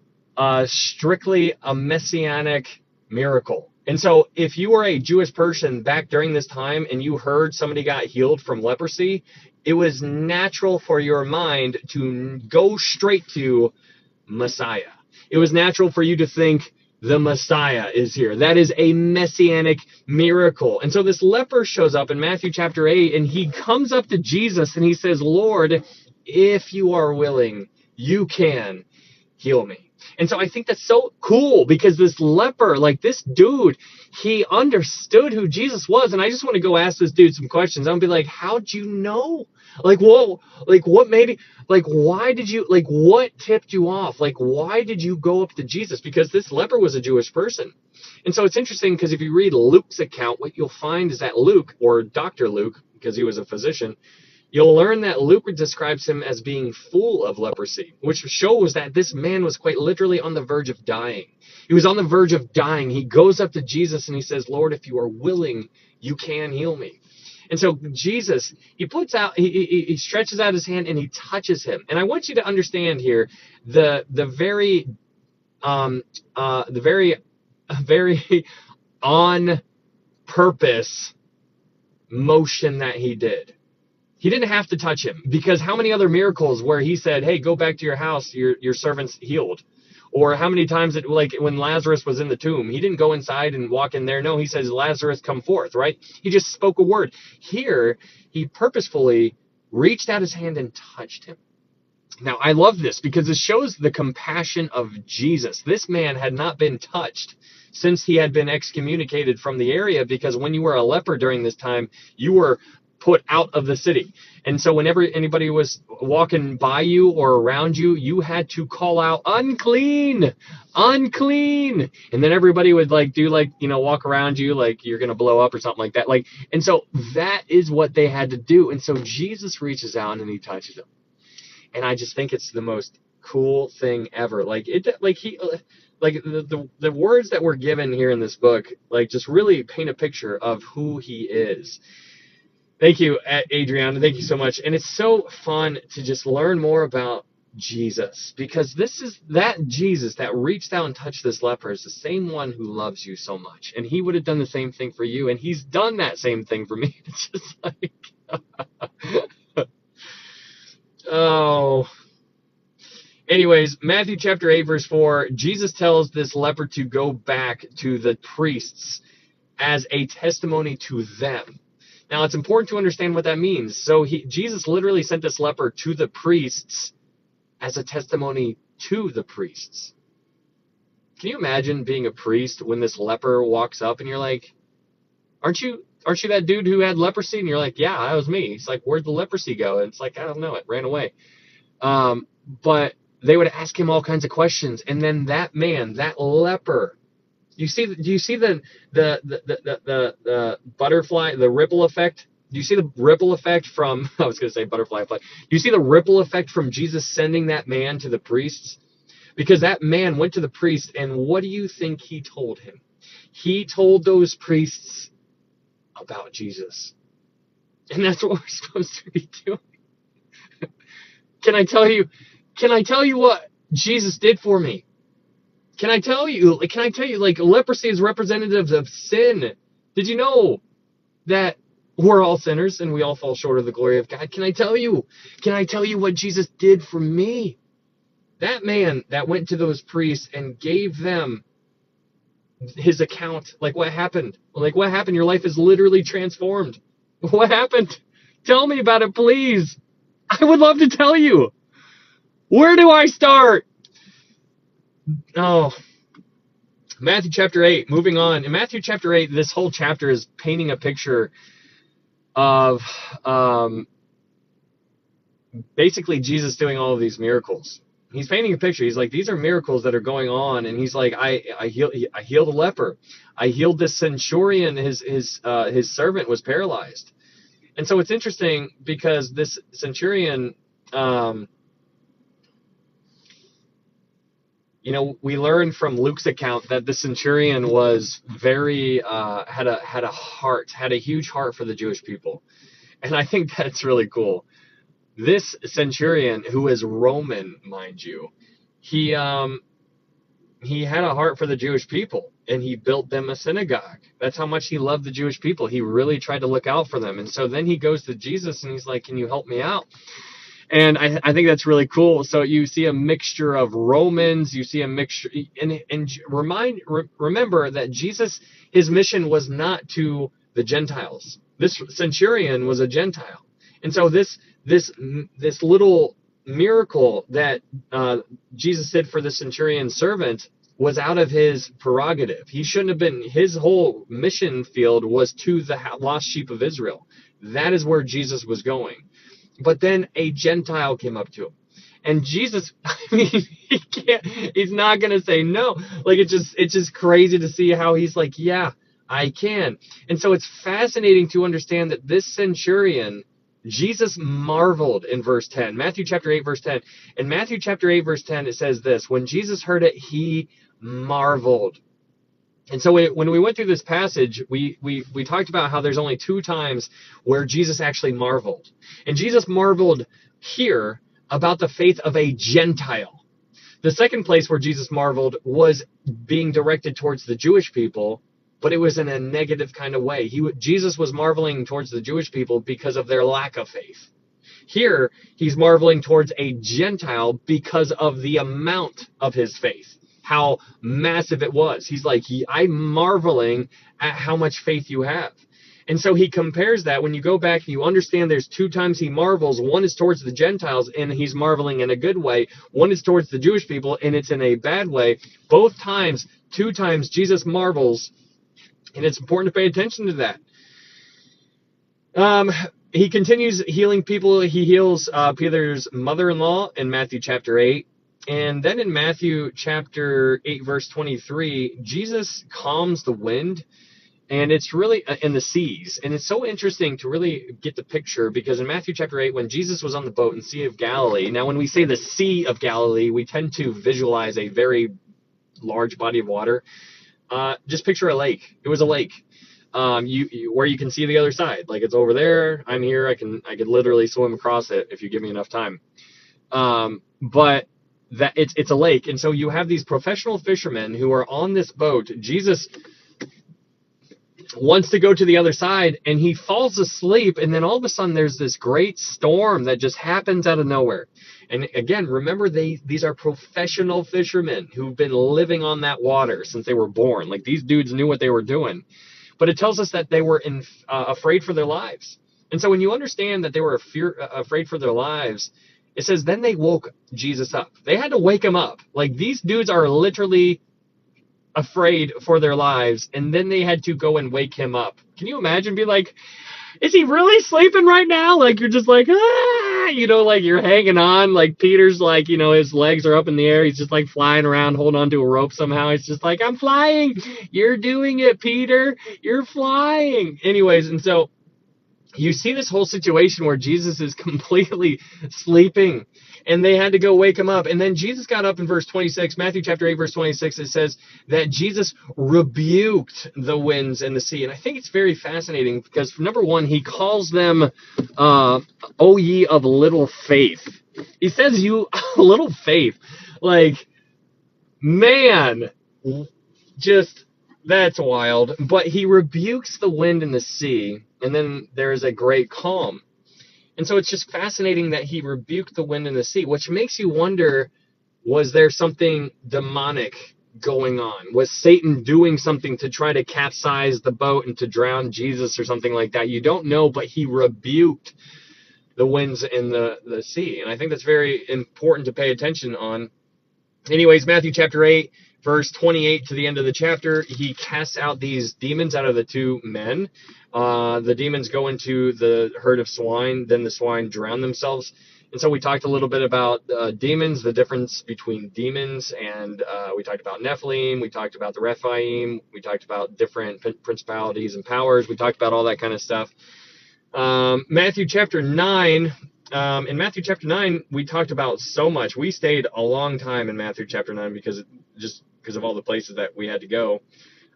strictly a messianic miracle. And so if you were a Jewish person back during this time and you heard somebody got healed from leprosy, it was natural for your mind to go straight to Messiah. It was natural for you to think the Messiah is here. That is a messianic miracle. And so this leper shows up in Matthew chapter 8, and he comes up to Jesus and he says, Lord, if you are willing, you can heal me. And so I think that's so cool, because this leper, like this dude, he understood who Jesus was. And I just want to go ask this dude some questions. I'm gonna be like, how'd you know? Like, whoa, like what made it, like, why did you, like, what tipped you off? Like, why did you go up to Jesus? Because this leper was a Jewish person. And so it's interesting, because if you read Luke's account, what you'll find is that Luke, or Dr. Luke, because he was a physician, you'll learn that Luke describes him as being full of leprosy, which shows that this man was quite literally on the verge of dying. He was on the verge of dying. He goes up to Jesus and he says, Lord, if you are willing, you can heal me. And so Jesus, he puts out, he stretches out his hand and he touches him. And I want you to understand here the very very on purpose motion that he did. He didn't have to touch him, because how many other miracles where he said, hey, go back to your house, your servant's healed? Or how many times it, like when Lazarus was in the tomb, he didn't go inside and walk in there. No, he says, Lazarus, come forth, right? He just spoke a word. Here, he purposefully reached out his hand and touched him. Now, I love this because it shows the compassion of Jesus. This man had not been touched since he had been excommunicated from the area, because when you were a leper during this time, you were put out of the city. And so whenever anybody was walking by you or around you, you had to call out, unclean, unclean. And then everybody would walk around you like you're going to blow up or something like that. And so that is what they had to do. And so Jesus reaches out and he touches them. And I just think it's the most cool thing ever. The words that we're given here in this book, just really paint a picture of who he is. Thank you, Adriana. Thank you so much. And it's so fun to just learn more about Jesus, because this is that Jesus that reached out and touched this leper is the same one who loves you so much. And he would have done the same thing for you. And he's done that same thing for me. It's just oh. Anyways, Matthew chapter 8, verse 4, Jesus tells this leper to go back to the priests as a testimony to them. Now, it's important to understand what that means. So Jesus literally sent this leper to the priests as a testimony to the priests. Can you imagine being a priest when this leper walks up and you're like, aren't you that dude who had leprosy? And you're like, yeah, that was me. He's like, where'd the leprosy go? And it's like, I don't know, it ran away. But they would ask him all kinds of questions. And then that man, that leper, do you see the butterfly, the ripple effect? Do you see the ripple effect from, I was going to say butterfly effect. Do you see the ripple effect from Jesus sending that man to the priests? Because that man went to the priest, and what do you think he told him? He told those priests about Jesus. And that's what we're supposed to be doing. Can I tell you what Jesus did for me? Can I tell you, leprosy is representative of sin. Did you know that we're all sinners and we all fall short of the glory of God? Can I tell you what Jesus did for me? That man that went to those priests and gave them his account, what happened? Your life is literally transformed. What happened? Tell me about it, please. I would love to tell you. Where do I start? Oh, Matthew chapter 8, moving on. In Matthew chapter 8, this whole chapter is painting a picture of basically Jesus doing all of these miracles. He's painting a picture. He's like, these are miracles that are going on. And he's like, I healed a leper. I healed this centurion. His servant was paralyzed. And so it's interesting because this centurion, we learn from Luke's account that the centurion was very, had a huge heart for the Jewish people. And I think that's really cool. This centurion, who is Roman, mind you, he had a heart for the Jewish people, and he built them a synagogue. That's how much he loved the Jewish people. He really tried to look out for them. And so then he goes to Jesus and he's like, can you help me out? And I think that's really cool. So you see a mixture of Romans, you see a mixture, and remember that Jesus, his mission was not to the Gentiles. This centurion was a Gentile. And so this little miracle that Jesus did for the centurion's servant was out of his prerogative. He shouldn't have been. His whole mission field was to the lost sheep of Israel. That is where Jesus was going. But then a Gentile came up to him, and Jesus, he's not going to say no. It's just crazy to see how he's like, yeah, I can. And so it's fascinating to understand that this centurion, Jesus marveled in verse 10. Matthew chapter 8, verse 10. In Matthew chapter 8, verse 10, it says this: when Jesus heard it, he marveled. And so when we went through this passage, we talked about how there's only 2 times where Jesus actually marveled. And Jesus marveled here about the faith of a Gentile. The second place where Jesus marveled was being directed towards the Jewish people, but it was in a negative kind of way. Jesus was marveling towards the Jewish people because of their lack of faith. Here, he's marveling towards a Gentile because of the amount of his faith, how massive it was. He's like, I'm marveling at how much faith you have. And so he compares that. When you go back and you understand there's 2 times he marvels, one is towards the Gentiles and he's marveling in a good way. One is towards the Jewish people and it's in a bad way. Both times, 2 times Jesus marvels, and it's important to pay attention to that. He continues healing people. He heals Peter's mother-in-law in Matthew chapter 8. And then in Matthew chapter 8, verse 23, Jesus calms the wind. And it's really in the seas. And it's so interesting to really get the picture, because in Matthew chapter 8, when Jesus was on the boat in the Sea of Galilee, now when we say the Sea of Galilee, we tend to visualize a very large body of water. Just picture a lake. It was a lake. Where you can see the other side. Like, it's over there. I'm here. I could literally swim across it if you give me enough time. But that it's a lake. And so you have these professional fishermen who are on this boat. Jesus wants to go to the other side and he falls asleep, and then all of a sudden there's this great storm that just happens out of nowhere. And again, remember, these are professional fishermen who've been living on that water since they were born. Like, these dudes knew what they were doing. But it tells us that they were afraid for their lives. And so when you understand that they were afraid for their lives, it says then they woke Jesus up. They had to wake him up. Like, these dudes are literally afraid for their lives, and then they had to go and wake him up. Can you imagine? Be like, is he really sleeping right now? Like, you're just like, like you're hanging on. Like, Peter's like, his legs are up in the air. He's just like flying around, holding onto a rope somehow. It's just like, I'm flying. You're doing it, Peter. You're flying. Anyways, and so you see this whole situation where Jesus is completely sleeping, and they had to go wake him up. And then Jesus got up in verse 26, Matthew chapter 8, verse 26, it says that Jesus rebuked the winds and the sea. And I think it's very fascinating because, number one, he calls them, O ye of little faith. He says, you little faith. Like, man, just, that's wild. But he rebukes the wind and the sea, and then there is a great calm. And so it's just fascinating that he rebuked the wind and the sea, which makes you wonder, was there something demonic going on? Was Satan doing something to try to capsize the boat and to drown Jesus or something like that? You don't know, but he rebuked the winds and the sea. And I think that's very important to pay attention on. Anyways, Matthew chapter 8, verse 28 to the end of the chapter, he casts out these demons out of the 2 men. The demons go into the herd of swine, then the swine drown themselves. And so we talked a little bit about demons, the difference between demons, and we talked about Nephilim, we talked about the Rephaim, we talked about different principalities and powers, we talked about all that kind of stuff. Matthew chapter 9, in Matthew chapter 9, we talked about so much. We stayed a long time in Matthew chapter 9 because of all the places that we had to go.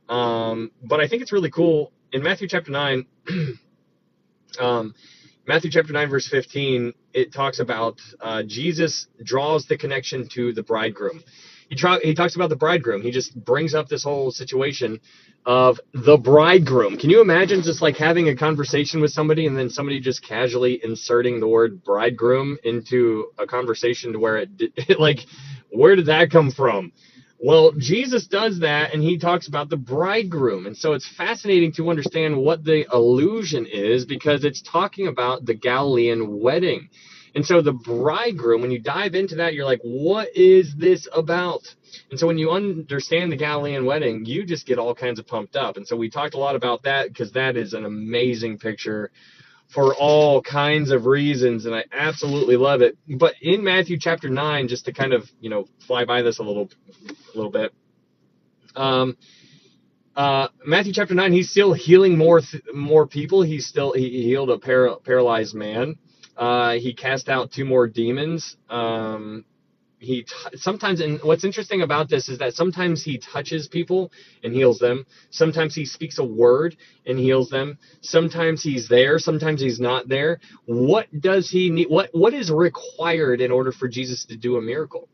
But I think it's really cool. In Matthew chapter 9, Matthew chapter 9, verse 15, it talks about Jesus draws the connection to the bridegroom. He talks about the bridegroom. He just brings up this whole situation of the bridegroom. Can you imagine just like having a conversation with somebody and then somebody just casually inserting the word bridegroom into a conversation to where like, where did that come from? Well, Jesus does that, and he talks about the bridegroom. And so it's fascinating to understand what the allusion is, because it's talking about the Galilean wedding. And so the bridegroom, when you dive into that, you're like, what is this about? And so when you understand the Galilean wedding, you just get all kinds of pumped up. And so we talked a lot about that because that is an amazing picture for all kinds of reasons, and I absolutely love it. But in Matthew chapter 9, just to kind of, fly by this a little bit, Matthew chapter 9, he's still healing more people. He healed a paralyzed man. He cast out 2 more demons. sometimes, and what's interesting about this is that sometimes he touches people and heals them. Sometimes he speaks a word and heals them. Sometimes he's there, sometimes he's not there. What does he need? What is required in order for Jesus to do a miracle?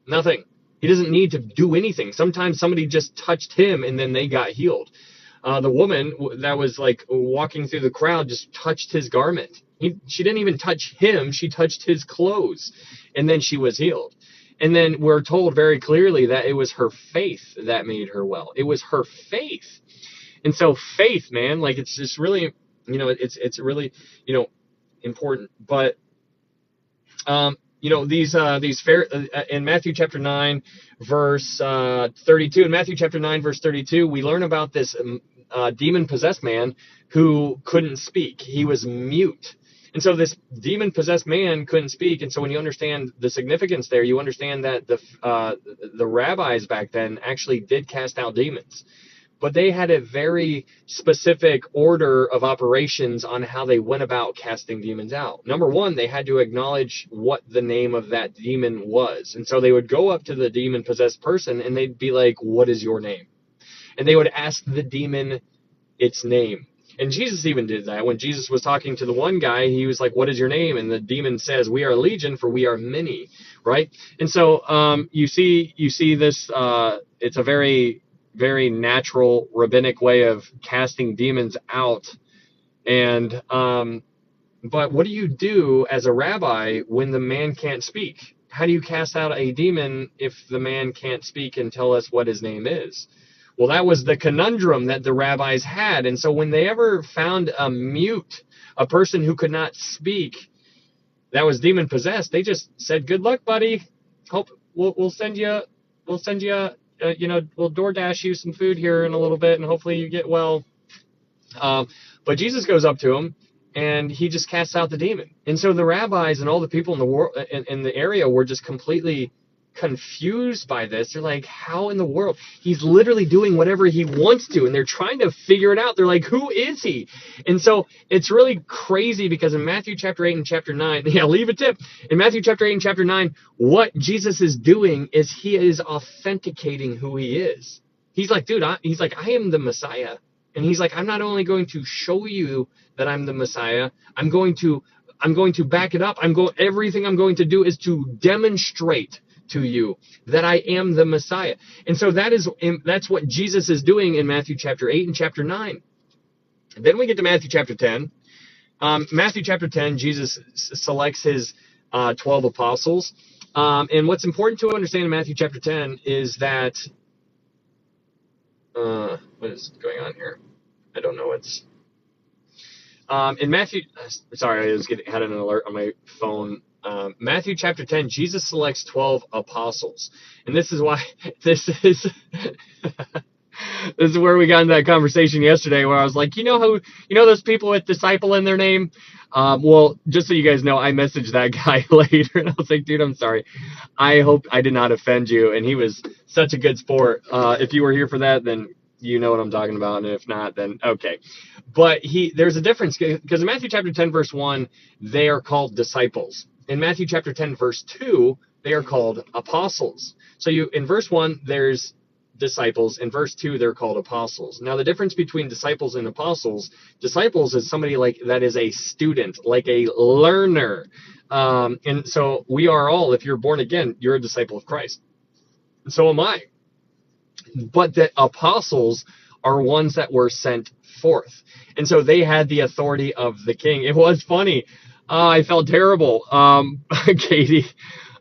Nothing. He doesn't need to do anything. Sometimes somebody just touched him and then they got healed. The woman that was like walking through the crowd just touched his garment. She didn't even touch him. She touched his clothes, and then she was healed. And then we're told very clearly that it was her faith that made her well. It was her faith. And so faith, man, like it's just really, it's really, important. But, these fair in Matthew chapter 9, verse 32. In Matthew chapter 9, verse 32, we learn about this demon-possessed man who couldn't speak. He was mute. And so this demon-possessed man couldn't speak. And so when you understand the significance there, you understand that the rabbis back then actually did cast out demons. But they had a very specific order of operations on how they went about casting demons out. Number one, they had to acknowledge what the name of that demon was. And so they would go up to the demon-possessed person and they'd be like, "What is your name?" And they would ask the demon its name. And Jesus even did that. When Jesus was talking to the one guy, he was like, "What is your name?" And the demon says, "We are legion, for we are many," right? And so you see this, it's a very, very natural rabbinic way of casting demons out. And but what do you do as a rabbi when the man can't speak? How do you cast out a demon if the man can't speak and tell us what his name is? Well, that was the conundrum that the rabbis had. And so when they ever found a mute, a person who could not speak, that was demon possessed, they just said, "Good luck, buddy. Hope we'll send you, we'll DoorDash you some food here in a little bit, and hopefully you get well." But Jesus goes up to him and he just casts out the demon. And so the rabbis and all the people in the world in the area were just completely confused by this. They're like, "How in the world? He's literally doing whatever he wants to," and they're trying to figure it out. They're like, "Who is he?" And so it's really crazy because in Matthew chapter 8 and chapter 9, leave a tip. In Matthew chapter 8 and chapter 9, what Jesus is doing is he is authenticating who he is. He's like, dude, I am the Messiah. And he's like, I'm not only going to show you that I'm the Messiah, I'm going to back it up. Everything I'm going to do is to demonstrate to you that I am the Messiah. And so that's what Jesus is doing in Matthew chapter 8 and chapter 9. Then we get to Matthew chapter 10. Matthew chapter 10, Jesus selects his 12 apostles. And what's important to understand in Matthew chapter 10 is that what is going on here? I don't know what's in Matthew. Sorry, I had an alert on my phone. Matthew chapter 10, Jesus selects 12 apostles. And this is why this is this is where we got into that conversation yesterday where I was like, those people with disciple in their name? Well, just so you guys know, I messaged that guy later and I was like, dude, I'm sorry. I hope I did not offend you. And he was such a good sport. If you were here for that, then you know what I'm talking about. And if not, then okay. But there's a difference because in Matthew chapter 10, verse 1, they are called disciples. In Matthew chapter 10, verse 2, they are called apostles. So in verse 1, there's disciples. In verse 2, they're called apostles. Now, the difference between disciples and apostles is somebody like that is a student, like a learner. And so we are all, if you're born again, you're a disciple of Christ. And so am I. But the apostles are ones that were sent forth. And so they had the authority of the king. It was funny. I felt terrible, Katie.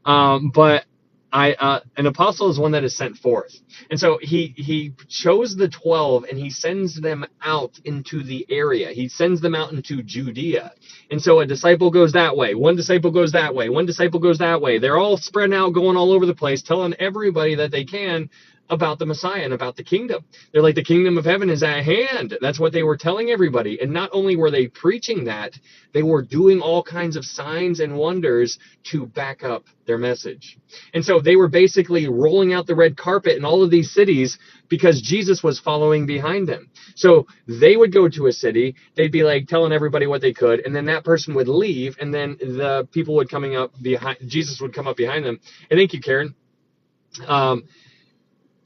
But an apostle is one that is sent forth. And so he chose the 12 and he sends them out into the area. He sends them out into Judea. And so a disciple goes that way. One disciple goes that way. One disciple goes that way. They're all spreading out, going all over the place, telling everybody that they can about the Messiah and about the kingdom. They're like, the kingdom of heaven is at hand. That's what they were telling everybody. And not only were they preaching that, they were doing all kinds of signs and wonders to back up their message. And so they were basically rolling out the red carpet in all of these cities because Jesus was following behind them. So they would go to a city, they'd be like telling everybody what they could, and then that person would leave, and then the people would coming up behind, Jesus would come up behind them. And thank you, Karen.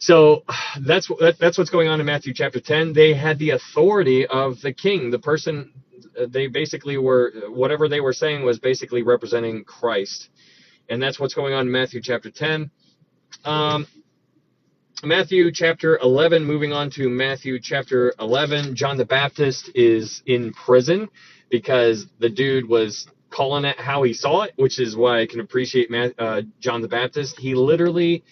So that's what's going on in Matthew chapter 10. They had the authority of the king, the person. They basically were, whatever they were saying was basically representing Christ. And that's what's going on in Matthew chapter 10. Matthew chapter 11, moving on to Matthew chapter 11, John the Baptist is in prison because the dude was calling it how he saw it, which is why I can appreciate John the Baptist. He literally,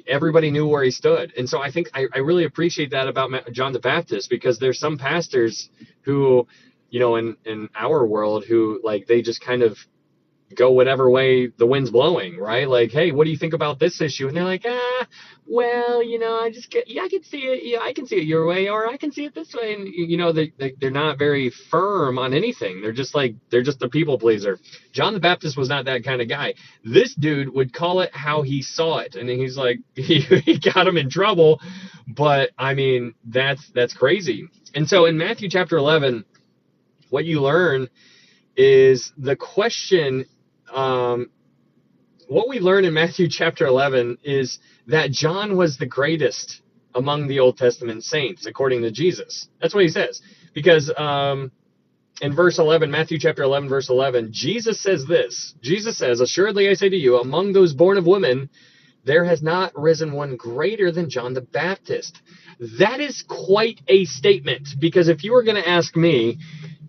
everybody knew where he stood. And so I think I really appreciate that about John the Baptist, because there's some pastors who, in our world, who like, they just kind of go whatever way the wind's blowing, right? Like, hey, what do you think about this issue? And they're like, well, I can see it. Yeah, I can see it your way, or I can see it this way. And, they're not very firm on anything. They're just a people pleaser. John the Baptist was not that kind of guy. This dude would call it how he saw it. And he's like, he got him in trouble. But I mean, that's crazy. And so in Matthew chapter 11, what you learn is the question. What we learn in Matthew chapter 11 is that John was the greatest among the Old Testament saints, according to Jesus. That's what he says. Because in verse 11, Matthew chapter 11, verse 11, Jesus says this. Jesus says, assuredly I say to you, among those born of women, there has not risen one greater than John the Baptist. That is quite a statement, because if you were going to ask me,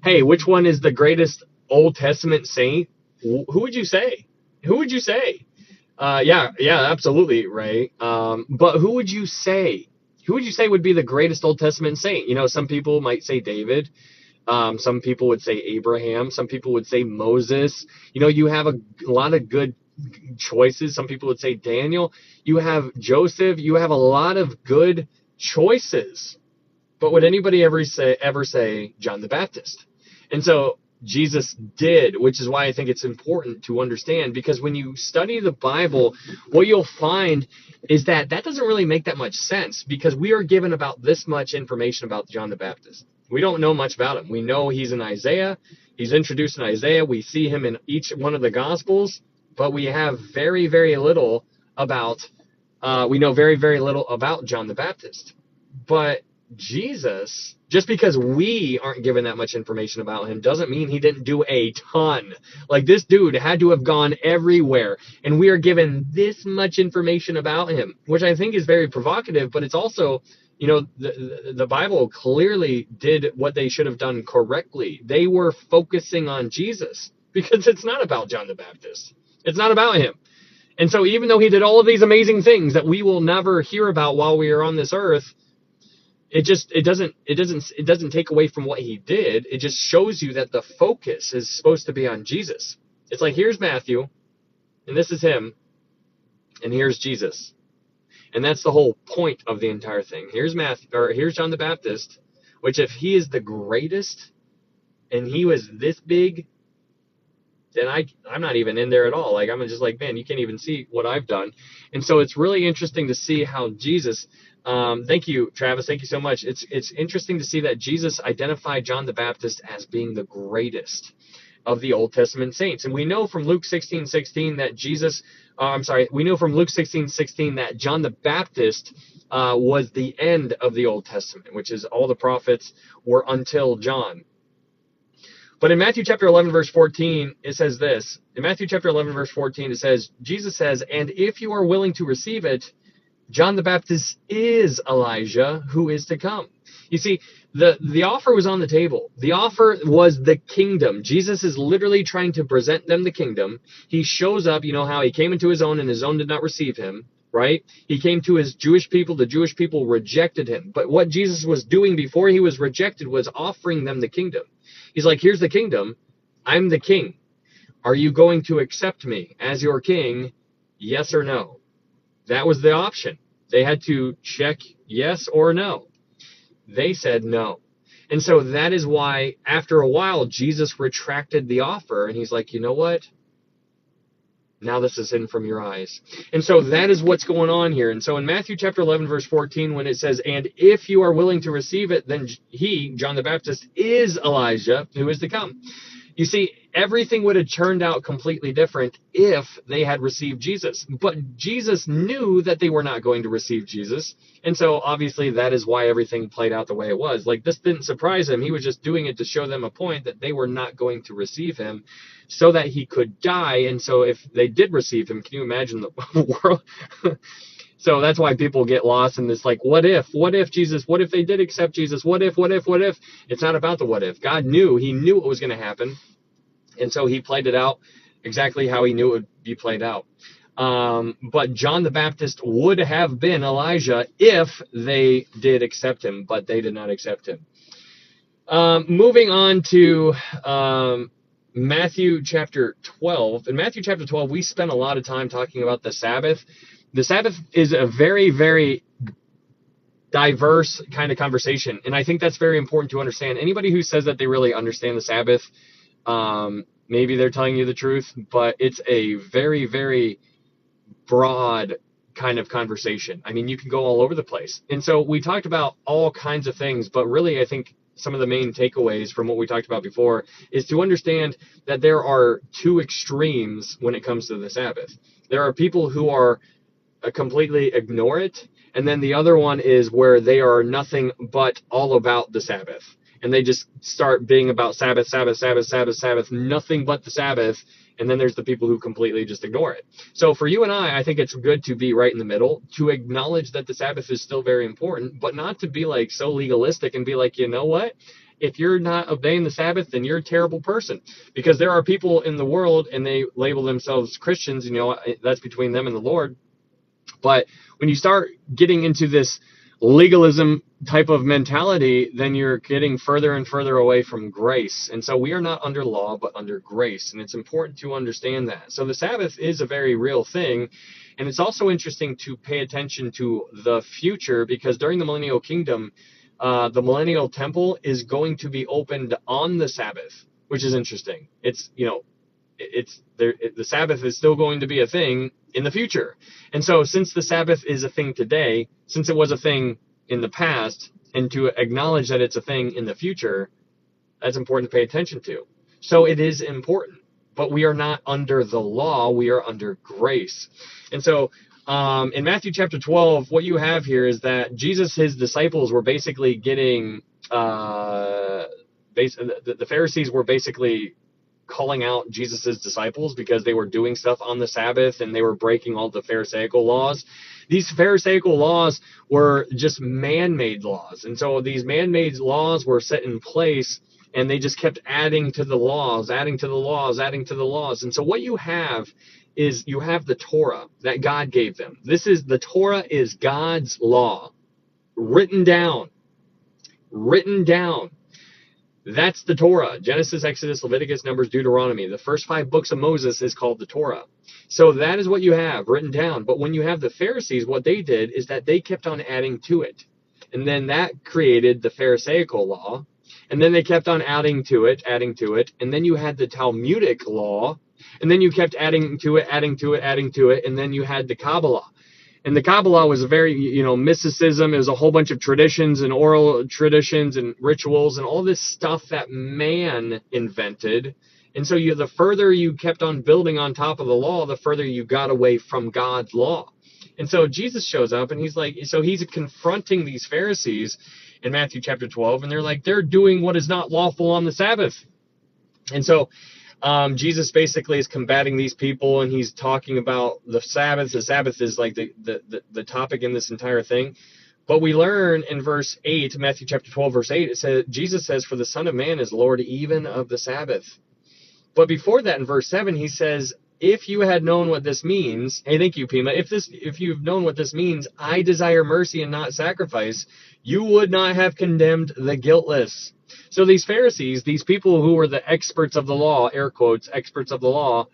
hey, which one is the greatest Old Testament saint, who would you say? Who would you say? Yeah, absolutely, right. But who would you say? Who would you say would be the greatest Old Testament saint? Some people might say David. Some people would say Abraham. Some people would say Moses. You have a lot of good choices. Some people would say Daniel. You have Joseph. You have a lot of good choices. But would anybody ever say John the Baptist? And so Jesus did, which is why I think it's important to understand, because when you study the Bible, what you'll find is that doesn't really make that much sense, because we are given about this much information about John the Baptist. We don't know much about him. We know he's in Isaiah. He's introduced in Isaiah. We see him in each one of the Gospels, but we have very, very little about, we know very, very little about John the Baptist. But Jesus, just because we aren't given that much information about him, doesn't mean he didn't do a ton. Like, this dude had to have gone everywhere, and we are given this much information about him, which I think is very provocative, but it's also, the Bible clearly did what they should have done correctly. They were focusing on Jesus, because it's not about John the Baptist. It's not about him. And so even though he did all of these amazing things that we will never hear about while we are on this earth, it doesn't take away from what he did. It just shows you that the focus is supposed to be on Jesus. It's like, here's Matthew, and this is him, and here's Jesus. And that's the whole point of the entire thing. Here's John the Baptist, which, if he is the greatest and he was this big, then I'm not even in there at all. Like, I'm just like, man, you can't even see what I've done. And so it's really interesting to see how Jesus, thank you, Travis, thank you so much. It's interesting to see that Jesus identified John the Baptist as being the greatest of the Old Testament saints. And we know from Luke 16:16 that we know from Luke 16:16 that John the Baptist was the end of the Old Testament, which is all the prophets were until John. But in Matthew chapter 11, verse 14, it says this. In Matthew chapter 11, verse 14, it says, Jesus says, and if you are willing to receive it, John the Baptist is Elijah who is to come. You see, the offer was on the table. The offer was the kingdom. Jesus is literally trying to present them the kingdom. He shows up, how he came into his own and his own did not receive him, right? He came to his Jewish people. The Jewish people rejected him. But what Jesus was doing before he was rejected was offering them the kingdom. He's like, here's the kingdom. I'm the king. Are you going to accept me as your king? Yes or no? That was the option. They had to check yes or no. They said no. And so that is why, after a while, Jesus retracted the offer. And he's like, you know what? Now this is hidden from your eyes. And so that is what's going on here. And so in Matthew chapter 11, verse 14, when it says, and if you are willing to receive it, then he, John the Baptist, is Elijah who is to come. You see, everything would have turned out completely different if they had received Jesus. But Jesus knew that they were not going to receive Jesus. And so obviously that is why everything played out the way it was. Like, this didn't surprise him. He was just doing it to show them a point that they were not going to receive him so that he could die. And so if they did receive him, can you imagine the world? So that's why people get lost in this, like, what if Jesus, what if they did accept Jesus? What if? It's not about the what if. God knew, he knew what was going to happen. And so he played it out exactly how he knew it would be played out. But John the Baptist would have been Elijah if they did accept him, but they did not accept him. Moving on to Matthew chapter 12. In Matthew chapter 12, we spent a lot of time talking about the Sabbath. The Sabbath is a very, very diverse kind of conversation, and I think that's very important to understand. Anybody who says that they really understand the Sabbath, maybe they're telling you the truth, but it's a very, very broad kind of conversation. I mean, you can go all over the place. And so we talked about all kinds of things, but really I think some of the main takeaways from what we talked about before is to understand that there are two extremes when it comes to the Sabbath. There are people who are completely ignore it, and then the other one is where they are nothing but all about the Sabbath, and they just start being about Sabbath, nothing but the Sabbath. And then there's the people who completely just ignore it. So for you and I think it's good to be right in the middle, to acknowledge that the Sabbath is still very important, but not to be like so legalistic and be like, you know what? If you're not obeying the Sabbath, then you're a terrible person. Because there are people in the world, and they label themselves Christians, you know, that's between them and the Lord. But when you start getting into this legalism type of mentality, then you're getting further and further away from grace. And so we are not under law, but under grace. And it's important to understand that. So the Sabbath is a very real thing. And it's also interesting to pay attention to the future, because during the millennial kingdom, the millennial temple is going to be opened on the Sabbath, which is interesting. It's, you know, it's there, the Sabbath is still going to be a thing in the future. And so since the Sabbath is a thing today, since it was a thing in the past, and to acknowledge that it's a thing in the future, that's important to pay attention to. So it is important, but we are not under the law, we are under grace. And so in Matthew chapter 12, what you have here is that Jesus, his disciples were basically getting, the Pharisees were basically calling out Jesus's disciples because they were doing stuff on the Sabbath and they were breaking all the Pharisaical laws. These Pharisaical laws were just man-made laws. And so these man-made laws were set in place, and they just kept adding to the laws, adding to the laws, adding to the laws. And so what you have is you have the Torah that God gave them. The Torah is God's law, written down. That's the Torah. Genesis, Exodus, Leviticus, Numbers, Deuteronomy. The first 5 books of Moses is called the Torah. So that is what you have written down. But when you have the Pharisees, what they did is that they kept on adding to it. And then that created the Pharisaical law. And then they kept on adding to it. And then you had the Talmudic law. And then you kept adding to it. And then you had the Kabbalah. And the Kabbalah was a very, mysticism. It was a whole bunch of traditions and oral traditions and rituals and all this stuff that man invented. And so the further you kept on building on top of the law, the further you got away from God's law. And so Jesus shows up, and he's confronting these Pharisees in Matthew chapter 12, and they're doing what is not lawful on the Sabbath. And so Jesus basically is combating these people, and he's talking about the Sabbath. The Sabbath is like the topic in this entire thing. But we learn in verse 8, Matthew chapter 12, verse 8, it says, Jesus says, "For the Son of Man is Lord even of the Sabbath." But before that, in verse 7, he says, "If you had known what this means," hey, thank you, Pima, if you've known what this means, "I desire mercy and not sacrifice, you would not have condemned the guiltless." So these Pharisees, these people who were the experts of the law, air quotes, experts of the law,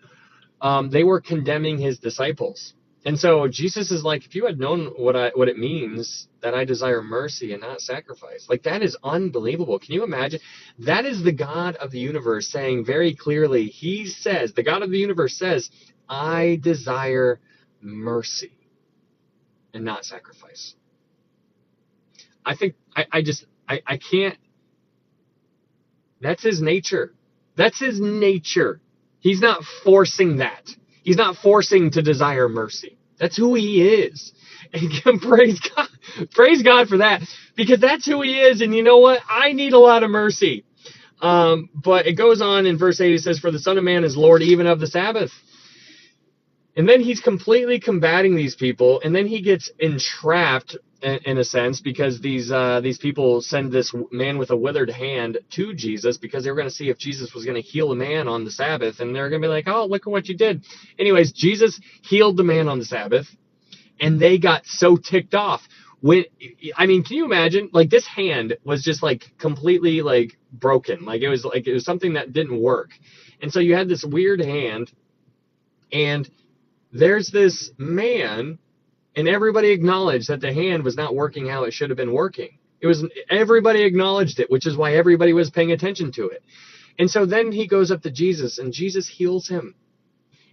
they were condemning his disciples. And so Jesus is like, if you had known what it means that I desire mercy and not sacrifice, like that is unbelievable. Can you imagine? That is the God of the universe saying very clearly, he says, the God of the universe says, I desire mercy and not sacrifice. I think I can't, that's his nature. That's his nature. He's not forcing that. He's not forcing to desire mercy. That's who he is. And praise God for that, because that's who he is. And you know what? I need a lot of mercy. But it goes on in verse 8, it says, for the Son of Man is Lord even of the Sabbath. And then he's completely combating these people, and then he gets entrapped in a sense, because these people send this man with a withered hand to Jesus, because they were going to see if Jesus was going to heal a man on the Sabbath, and they're going to be like, oh, look at what you did. Anyways, Jesus healed the man on the Sabbath, and they got so ticked off. Can you imagine? Like, this hand was just like completely like broken. Like it was something that didn't work. And so you had this weird hand, and there's this man, and everybody acknowledged that the hand was not working how it should have been working. Everybody acknowledged it, which is why everybody was paying attention to it. And so then he goes up to Jesus, and Jesus heals him.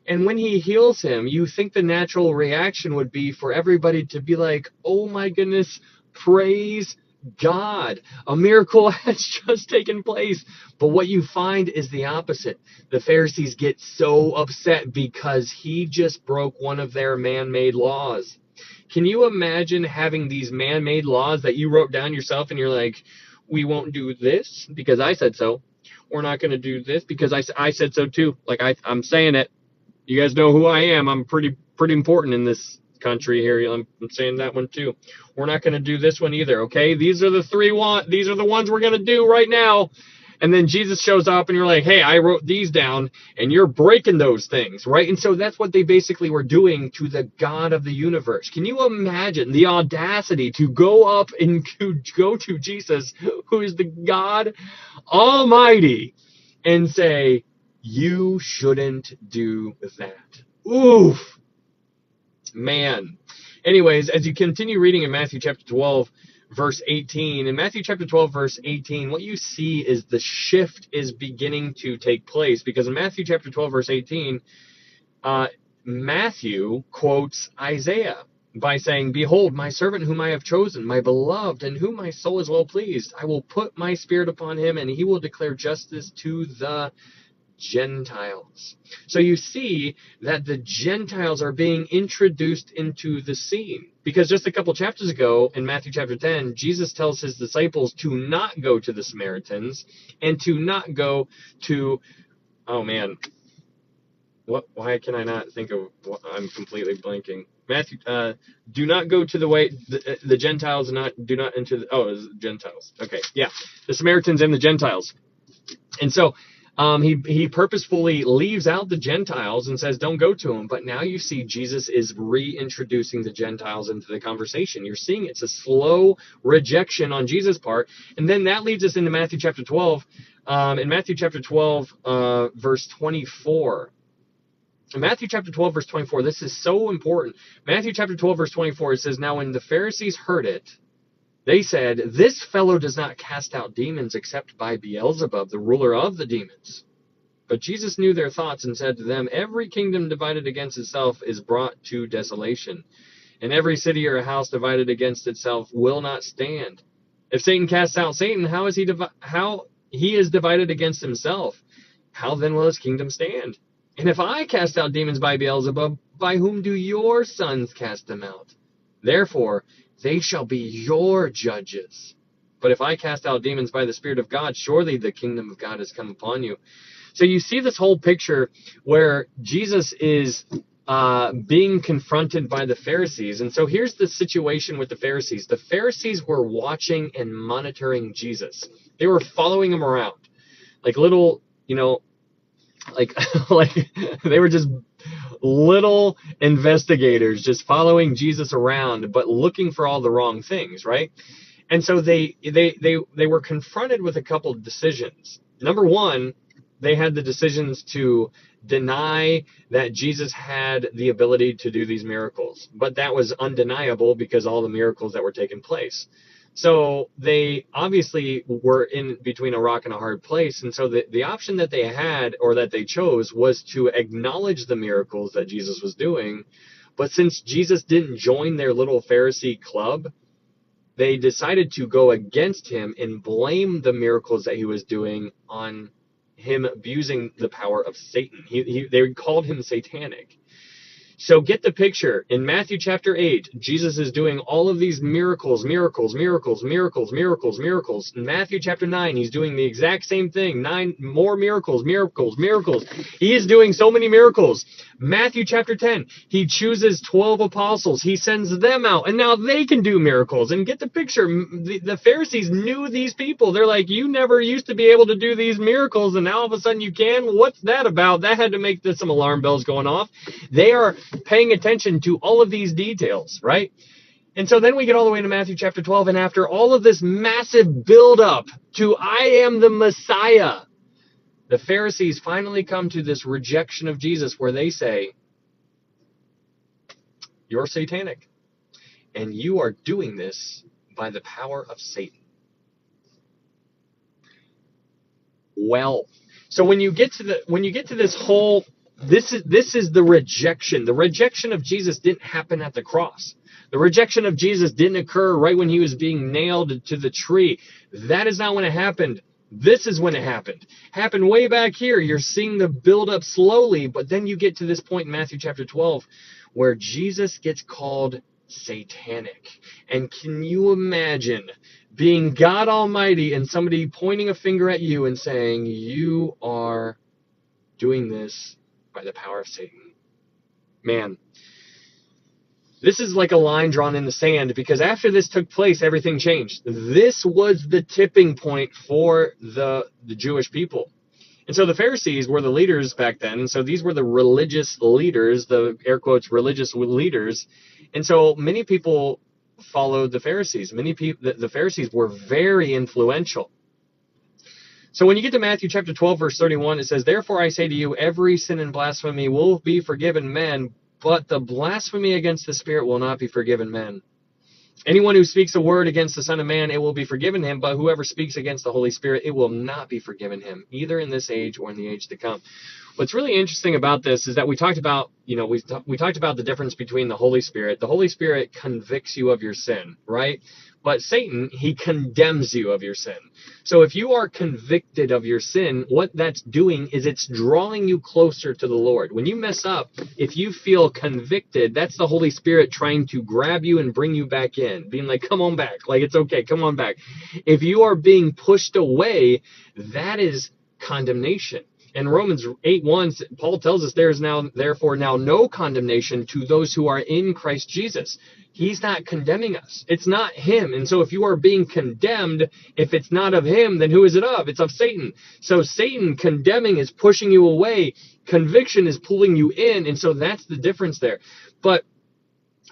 And when he heals him, you think the natural reaction would be for everybody to be like, oh my goodness, praise God, a miracle has just taken place. But what you find is the opposite. The Pharisees get so upset because he just broke one of their man-made laws. Can you imagine having these man-made laws that you wrote down yourself, and you're like, we won't do this because I said so. We're not going to do this because I said so too. Like I'm saying it. You guys know who I am. I'm pretty important in this country here. I'm saying that one too. We're not going to do this one either, okay? These are the ones we're going to do right now. And then Jesus shows up, and you're like, hey, I wrote these down, and you're breaking those things, right? And so that's what they basically were doing to the God of the universe. Can you imagine the audacity to go up and to go to Jesus, who is the God Almighty, and say, you shouldn't do that. Oof. Man. Anyways, as you continue reading in Matthew chapter 12, verse 18, in Matthew chapter 12, verse 18, what you see is the shift is beginning to take place, because in Matthew chapter 12, verse 18, Matthew quotes Isaiah by saying, behold, my servant whom I have chosen, my beloved, in whom my soul is well pleased. I will put my spirit upon him, and he will declare justice to the Gentiles. So you see that the Gentiles are being introduced into the scene, because just a couple chapters ago in Matthew chapter 10, Jesus tells his disciples to not go to the Samaritans and to not go to, oh man, why can I not think of what, I'm completely blanking. Matthew, do not go to the Gentiles, and do not enter Gentiles. Okay, yeah, the Samaritans and the Gentiles. And so he purposefully leaves out the Gentiles and says, don't go to them. But now you see Jesus is reintroducing the Gentiles into the conversation. You're seeing it's a slow rejection on Jesus' part. And then that leads us into Matthew chapter 12. In Matthew chapter 12, verse 24. In Matthew chapter 12, verse 24, this is so important. Matthew chapter 12, verse 24, it says, now when the Pharisees heard it, they said, this fellow does not cast out demons except by Beelzebub, the ruler of the demons. But Jesus knew their thoughts and said to them, every kingdom divided against itself is brought to desolation, and every city or house divided against itself will not stand. If Satan casts out Satan, how he is divided against himself? How then will his kingdom stand? And if I cast out demons by Beelzebub, by whom do your sons cast them out? Therefore, they shall be your judges. But if I cast out demons by the Spirit of God, surely the kingdom of God has come upon you. So you see this whole picture where Jesus is being confronted by the Pharisees. And so here's the situation with the Pharisees. The Pharisees were watching and monitoring Jesus. They were following him around. Like little, like they were just little investigators just following Jesus around, but looking for all the wrong things, right? And so they were confronted with a couple of decisions. Number one, they had the decisions to deny that Jesus had the ability to do these miracles. But that was undeniable because all the miracles that were taking place. So they obviously were in between a rock and a hard place. And so the option that they had, or that they chose, was to acknowledge the miracles that Jesus was doing. But since Jesus didn't join their little Pharisee club, they decided to go against him and blame the miracles that he was doing on him abusing the power of Satan. They called him satanic. So get the picture. In Matthew chapter 8, Jesus is doing all of these miracles. In Matthew chapter 9, he's doing the exact same thing. 9 more miracles. He is doing so many miracles. Matthew chapter 10, he chooses 12 apostles. He sends them out, and now they can do miracles. And get the picture. The Pharisees knew these people. They're like, you never used to be able to do these miracles, and now all of a sudden you can? What's that about? That had to make some alarm bells going off. They are paying attention to all of these details, right? And so then we get all the way to Matthew chapter 12, and after all of this massive build-up to I am the Messiah, the Pharisees finally come to this rejection of Jesus where they say, you're satanic, and you are doing this by the power of Satan. Well, so when you get to this whole, this is the rejection. The rejection of Jesus didn't happen at the cross. The rejection of Jesus didn't occur right when he was being nailed to the tree. That is not when it happened. This is when it happened. Happened way back here. You're seeing the build up slowly, but then you get to this point in Matthew chapter 12 where Jesus gets called satanic. And can you imagine being God Almighty and somebody pointing a finger at you and saying, you are doing this by the power of Satan? Man, this is like a line drawn in the sand, because after this took place, everything changed. This was the tipping point for the Jewish people. And so the Pharisees were the leaders back then. And so these were the religious leaders, the air quotes religious leaders. And so many people followed the Pharisees. Many people, the Pharisees were very influential. So when you get to Matthew chapter 12, verse 31, it says, therefore I say to you, every sin and blasphemy will be forgiven men, but the blasphemy against the Spirit will not be forgiven men. Anyone who speaks a word against the Son of Man, it will be forgiven him, but whoever speaks against the Holy Spirit, it will not be forgiven him, either in this age or in the age to come. What's really interesting about this is that we talked about, we talked about the difference between the Holy Spirit. The Holy Spirit convicts you of your sin, right? But Satan, he condemns you of your sin. So if you are convicted of your sin, what that's doing is it's drawing you closer to the Lord. When you mess up, if you feel convicted, that's the Holy Spirit trying to grab you and bring you back in, being like, come on back, like it's okay, come on back. If you are being pushed away, that is condemnation. In Romans 8:1, Paul tells us there is now, therefore, now no condemnation to those who are in Christ Jesus. He's not condemning us. It's not him. And so if you are being condemned, if it's not of him, then who is it of? It's of Satan. So Satan condemning is pushing you away. Conviction is pulling you in. And so that's the difference there. But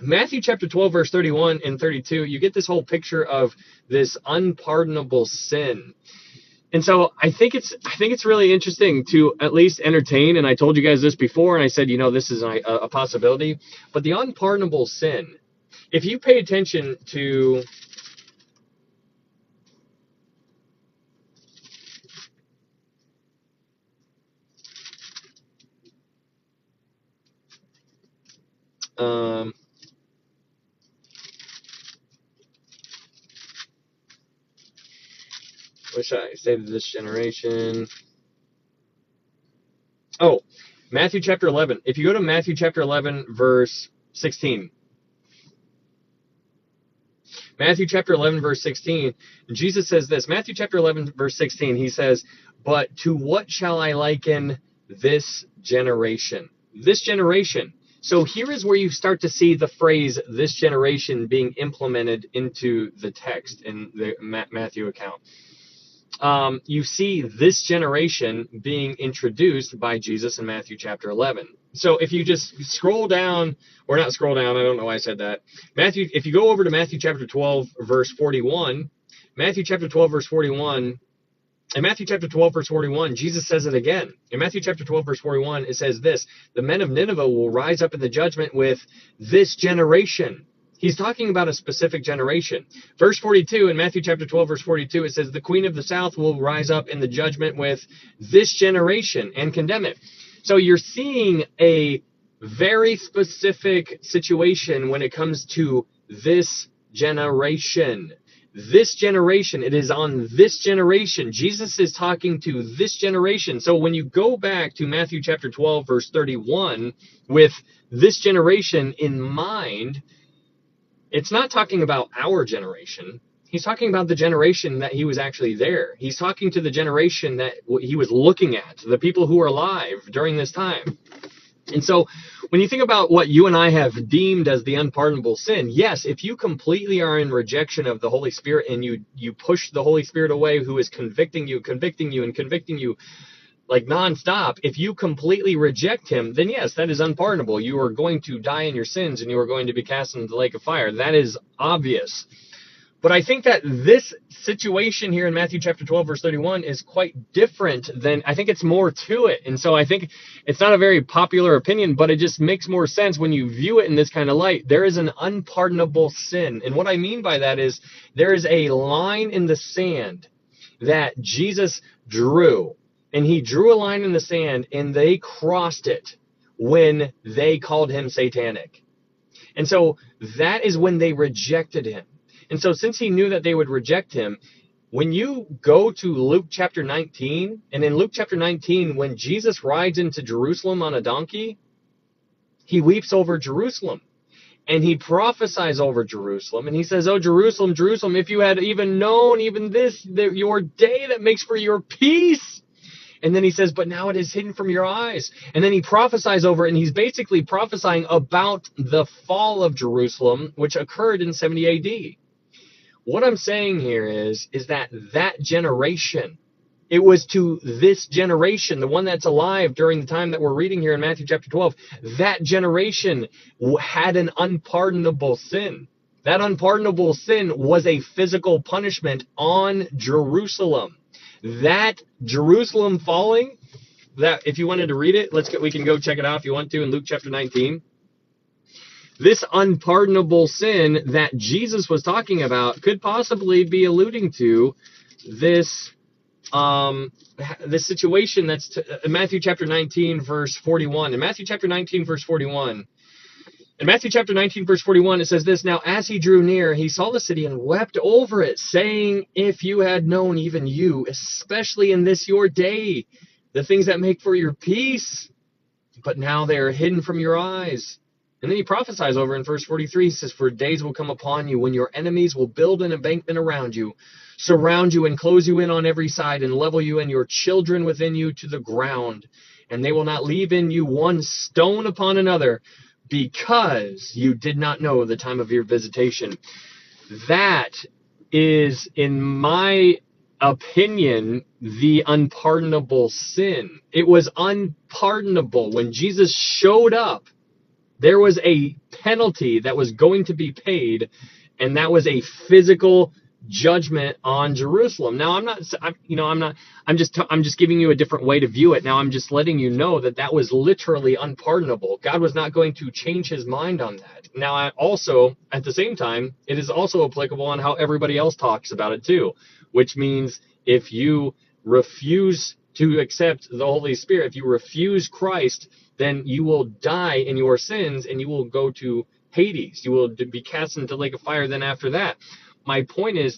Matthew chapter 12, verse 31 and 32, you get this whole picture of this unpardonable sin. And so I think it's really interesting to at least entertain, and I told you guys this before, and I said, this is a possibility, but the unpardonable sin, if you pay attention to what should I say to this generation? Oh, Matthew chapter 11. If you go to Matthew chapter 11, verse 16. Matthew chapter 11, verse 16, Jesus says this. Matthew chapter 11, verse 16, he says, but to what shall I liken this generation? This generation. So here is where you start to see the phrase, this generation, being implemented into the text in the Matthew account. You see this generation being introduced by Jesus in Matthew chapter 11. So if you just scroll down, or not scroll down, I don't know why I said that. If you go over to Matthew chapter 12, verse 41, Matthew chapter 12, verse 41, In Matthew chapter 12, verse 41, Jesus says it again. In Matthew chapter 12, verse 41, it says this: the men of Nineveh will rise up in the judgment with this generation. He's talking about a specific generation. Verse 42, in Matthew chapter 12, verse 42, it says, the queen of the south will rise up in the judgment with this generation and condemn it. So you're seeing a very specific situation when it comes to this generation. This generation, it is on this generation. Jesus is talking to this generation. So when you go back to Matthew chapter 12, verse 31, with this generation in mind, it's not talking about our generation. He's talking about the generation that he was actually there. He's talking to the generation that he was looking at, the people who are alive during this time. And so when you think about what you and I have deemed as the unpardonable sin, yes, if you completely are in rejection of the Holy Spirit and you push the Holy Spirit away, who is convicting you like nonstop, if you completely reject him, then yes, that is unpardonable. You are going to die in your sins and you are going to be cast into the lake of fire. That is obvious. But I think that this situation here in Matthew chapter 12, verse 31 is quite different than, I think it's more to it. And so I think it's not a very popular opinion, but it just makes more sense when you view it in this kind of light. There is an unpardonable sin. And what I mean by that is there is a line in the sand that Jesus drew. And he drew a line in the sand and they crossed it when they called him satanic. And so that is when they rejected him. And so since he knew that they would reject him, when you go to Luke chapter 19, and in Luke chapter 19, when Jesus rides into Jerusalem on a donkey, he weeps over Jerusalem. And he prophesies over Jerusalem. And he says, oh, Jerusalem, Jerusalem, if you had even known even this, your day that makes for your peace. And then he says, but now it is hidden from your eyes. And then he prophesies over it, and he's basically prophesying about the fall of Jerusalem, which occurred in 70 AD. What I'm saying here is that generation, it was to this generation, the one that's alive during the time that we're reading here in Matthew chapter 12, that generation had an unpardonable sin. That unpardonable sin was a physical punishment on Jerusalem. That Jerusalem falling, that if you wanted to read it, we can go check it out if you want to in Luke chapter 19. This unpardonable sin that Jesus was talking about could possibly be alluding to this this situation that's in Matthew chapter 19 verse 41. In Matthew chapter 19 verse 41, it says this: now as he drew near, he saw the city and wept over it, saying, if you had known, even you, especially in this your day, the things that make for your peace, but now they are hidden from your eyes. And then he prophesies over in verse 43, he says, for days will come upon you when your enemies will build an embankment around you, surround you and close you in on every side, and level you and your children within you to the ground. And they will not leave in you one stone upon another, because you did not know the time of your visitation. That is, in my opinion, the unpardonable sin. It was unpardonable. When Jesus showed up, there was a penalty that was going to be paid, and that was a physical judgment on Jerusalem. Now, I'm just giving you a different way to view it. Now, I'm just letting you know that that was literally unpardonable. God was not going to change his mind on that. Now, at the same time, it is also applicable on how everybody else talks about it too, which means if you refuse to accept the Holy Spirit, if you refuse Christ, then you will die in your sins and you will go to Hades. You will be cast into the lake of fire then after that. My point is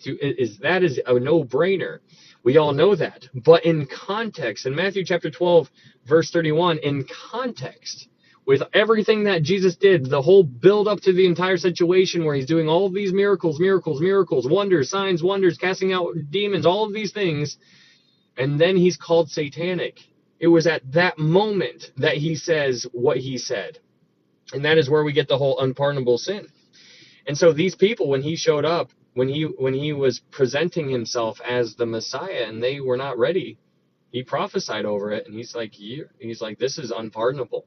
that is a no-brainer. We all know that. But in context, in Matthew chapter 12, verse 31, in context, with everything that Jesus did, the whole build up to the entire situation where he's doing all of these miracles, wonders, signs, wonders, casting out demons, all of these things, and then he's called satanic. It was at that moment that he says what he said. And that is where we get the whole unpardonable sin. And so these people, when he showed up, when he was presenting himself as the Messiah and they were not ready, he prophesied over it. And he's like, this is unpardonable.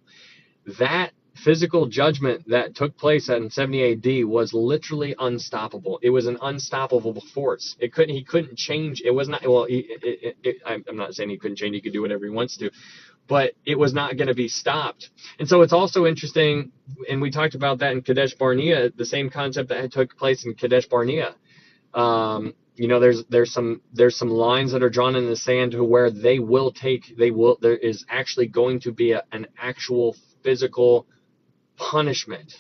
That physical judgment that took place in 70 AD was literally unstoppable. It was an unstoppable force. He couldn't change. It was not, well, I'm not saying he couldn't change. He could do whatever he wants to, but it was not going to be stopped. And so it's also interesting, and we talked about that in Kadesh Barnea, the same concept that took place in Kadesh Barnea. There's some lines that are drawn in the sand to where there is actually going to be an actual physical punishment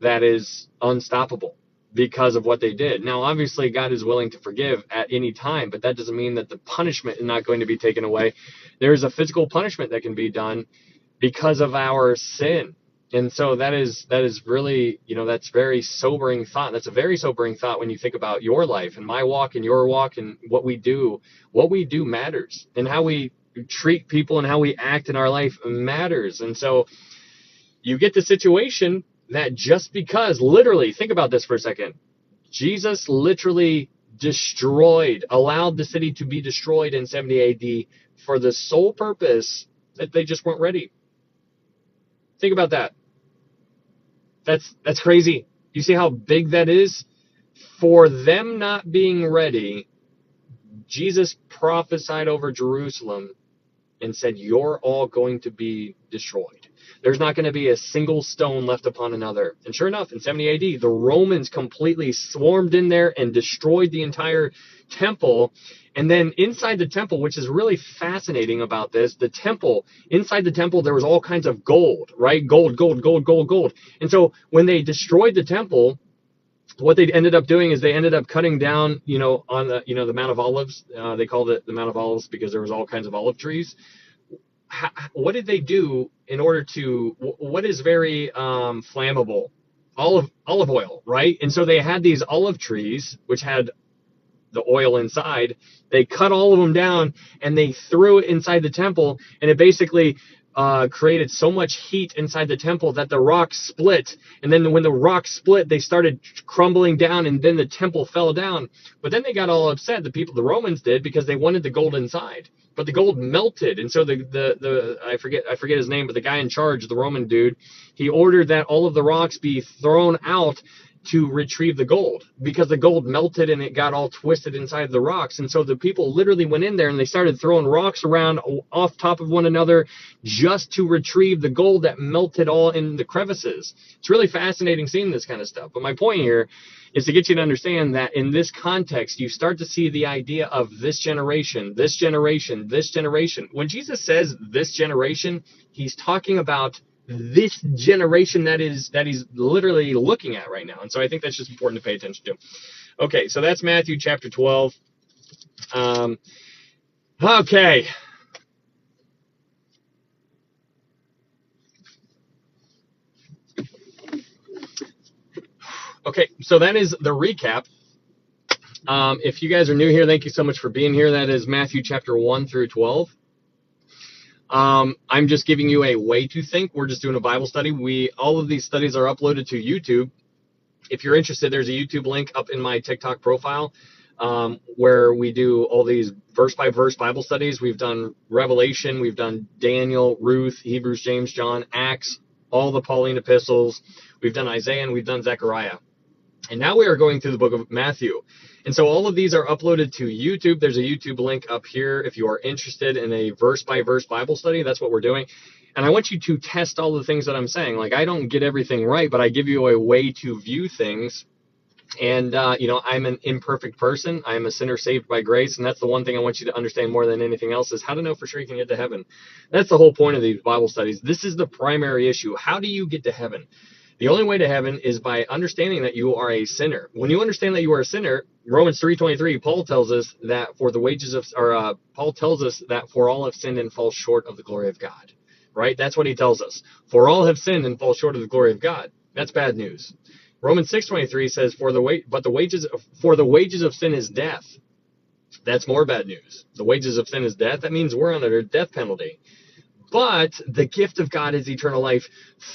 that is unstoppable because of what they did. Now, obviously, God is willing to forgive at any time, but that doesn't mean that the punishment is not going to be taken away. There is a physical punishment that can be done because of our sin. And so that is really, that's very sobering thought. That's a very sobering thought when you think about your life and my walk and your walk, and what we do matters, and how we treat people and how we act in our life matters. And so you get the situation that just because, literally, think about this for a second, Jesus literally allowed the city to be destroyed in 70 AD for the sole purpose that they just weren't ready. Think about that. That's crazy. You see how big that is? For them not being ready, Jesus prophesied over Jerusalem and said, you're all going to be destroyed. There's not going to be a single stone left upon another. And sure enough, in 70 AD, the Romans completely swarmed in there and destroyed the entire temple. And then inside the temple, which is really fascinating about this, inside the temple, there was all kinds of gold, right? Gold. And so when they destroyed the temple, what they ended up doing is they ended up cutting down, on the Mount of Olives. They called it the Mount of Olives because there was all kinds of olive trees. What did they do in order to, what is very flammable? Olive oil, right? And so they had these olive trees, which had the oil inside. They cut all of them down and they threw it inside the temple, and it basically created so much heat inside the temple that the rocks split. And then when the rocks split, they started crumbling down, and then the temple fell down. But then they got all upset, the Romans did, because they wanted the gold inside. But the gold melted, and so I forget his name, but the guy in charge, the Roman dude, he ordered that all of the rocks be thrown out to retrieve the gold, because the gold melted and it got all twisted inside the rocks. And so the people literally went in there and they started throwing rocks around off top of one another just to retrieve the gold that melted all in the crevices. It's really fascinating seeing this kind of stuff. But my point here is to get you to understand that in this context, you start to see the idea of this generation. When Jesus says this generation, he's talking about this generation that he's literally looking at right now. And so I think that's just important to pay attention to. Okay, so that's Matthew chapter 12. Okay. Okay, so that is the recap. If you guys are new here, thank you so much for being here. That is Matthew chapter 1 through 12. I'm just giving you a way to think. We're just doing a Bible study. All of these studies are uploaded to YouTube. If you're interested, there's a YouTube link up in my TikTok profile where we do all these verse by verse Bible studies. We've done Revelation, we've done Daniel, Ruth, Hebrews, James, John, Acts, all the Pauline epistles. We've done Isaiah, and we've done Zechariah. And now we are going through the book of Matthew. And so all of these are uploaded to YouTube. There's a YouTube link up here if you are interested in a verse-by-verse Bible study. That's what we're doing. And I want you to test all the things that I'm saying. Like, I don't get everything right, but I give you a way to view things. And, I'm an imperfect person. I'm a sinner saved by grace. And that's the one thing I want you to understand more than anything else, is how to know for sure you can get to heaven. That's the whole point of these Bible studies. This is the primary issue. How do you get to heaven? The only way to heaven is by understanding that you are a sinner. When you understand that you are a sinner, Romans 3:23, Paul tells us that for all have sinned and fall short of the glory of God. Right? That's what he tells us. For all have sinned and fall short of the glory of God. That's bad news. Romans 6:23 says, for the wages of sin is death. That's more bad news. The wages of sin is death. That means we're under death penalty. But the gift of God is eternal life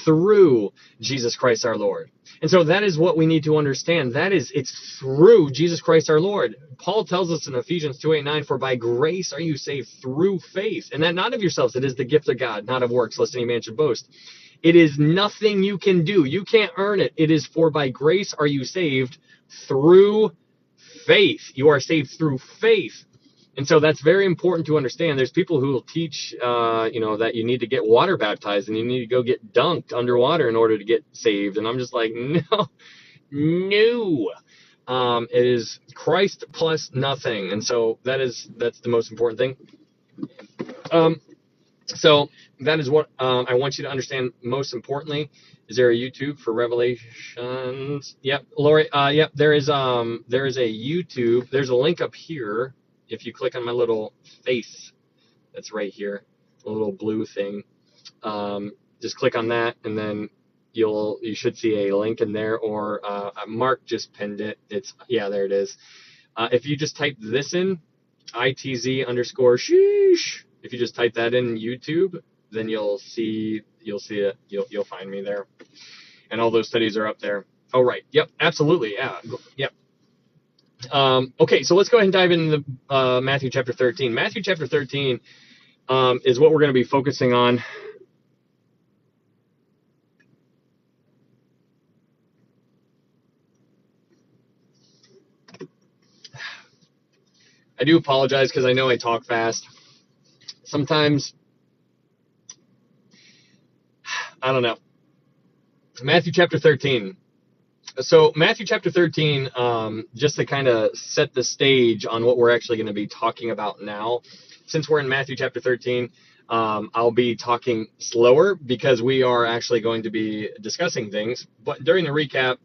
through Jesus Christ our Lord. And so that is what we need to understand. It's through Jesus Christ our Lord. Paul tells us in Ephesians 2:8-9, for by grace are you saved through faith. And that not of yourselves, it is the gift of God, not of works, lest any man should boast. It is nothing you can do. You can't earn it. It is for by grace are you saved through faith. You are saved through faith. And so that's very important to understand. There's people who will teach, that you need to get water baptized and you need to go get dunked underwater in order to get saved. And I'm just like, no, no. It is Christ plus nothing. And so that's the most important thing. So that is what I want you to understand most importantly. Is there a YouTube for Revelations? Yep, Lori. Yep, there is a YouTube. There's a link up here. If you click on my little face, that's right here, a little blue thing. Just click on that, and then you should see a link in there. Or Mark just pinned it. There it is. If you just type this in, ITZ_sheesh. If you just type that in YouTube, then you'll see it. You'll find me there, and all those studies are up there. Oh right. Yep. Absolutely. Yeah. Yep. Okay, so let's go ahead and dive into Matthew chapter 13. Matthew chapter 13 is what we're going to be focusing on. I do apologize because I know I talk fast. Sometimes, I don't know. Matthew chapter 13. So Matthew chapter 13, just to kind of set the stage on what we're actually going to be talking about now. Since we're in Matthew chapter 13, I'll be talking slower because we are actually going to be discussing things. But during the recap,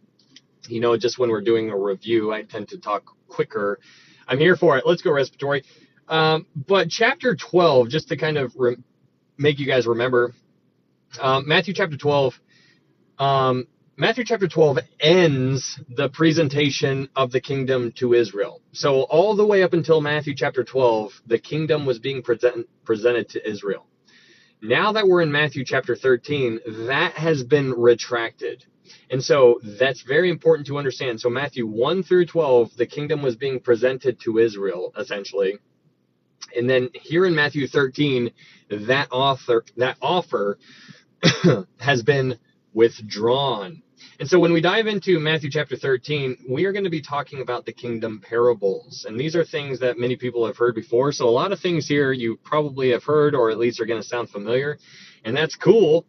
just when we're doing a review, I tend to talk quicker. I'm here for it. Let's go, respiratory. But chapter 12, just to kind of make you guys remember, Matthew chapter 12, Matthew chapter 12 ends the presentation of the kingdom to Israel. So all the way up until Matthew chapter 12, the kingdom was being presented to Israel. Now that we're in Matthew chapter 13, that has been retracted. And so that's very important to understand. So Matthew 1 through 12, the kingdom was being presented to Israel, essentially. And then here in Matthew 13, that offer has been withdrawn. And so when we dive into Matthew chapter 13, we are going to be talking about the kingdom parables. And these are things that many people have heard before. So a lot of things here you probably have heard, or at least are going to sound familiar. And that's cool.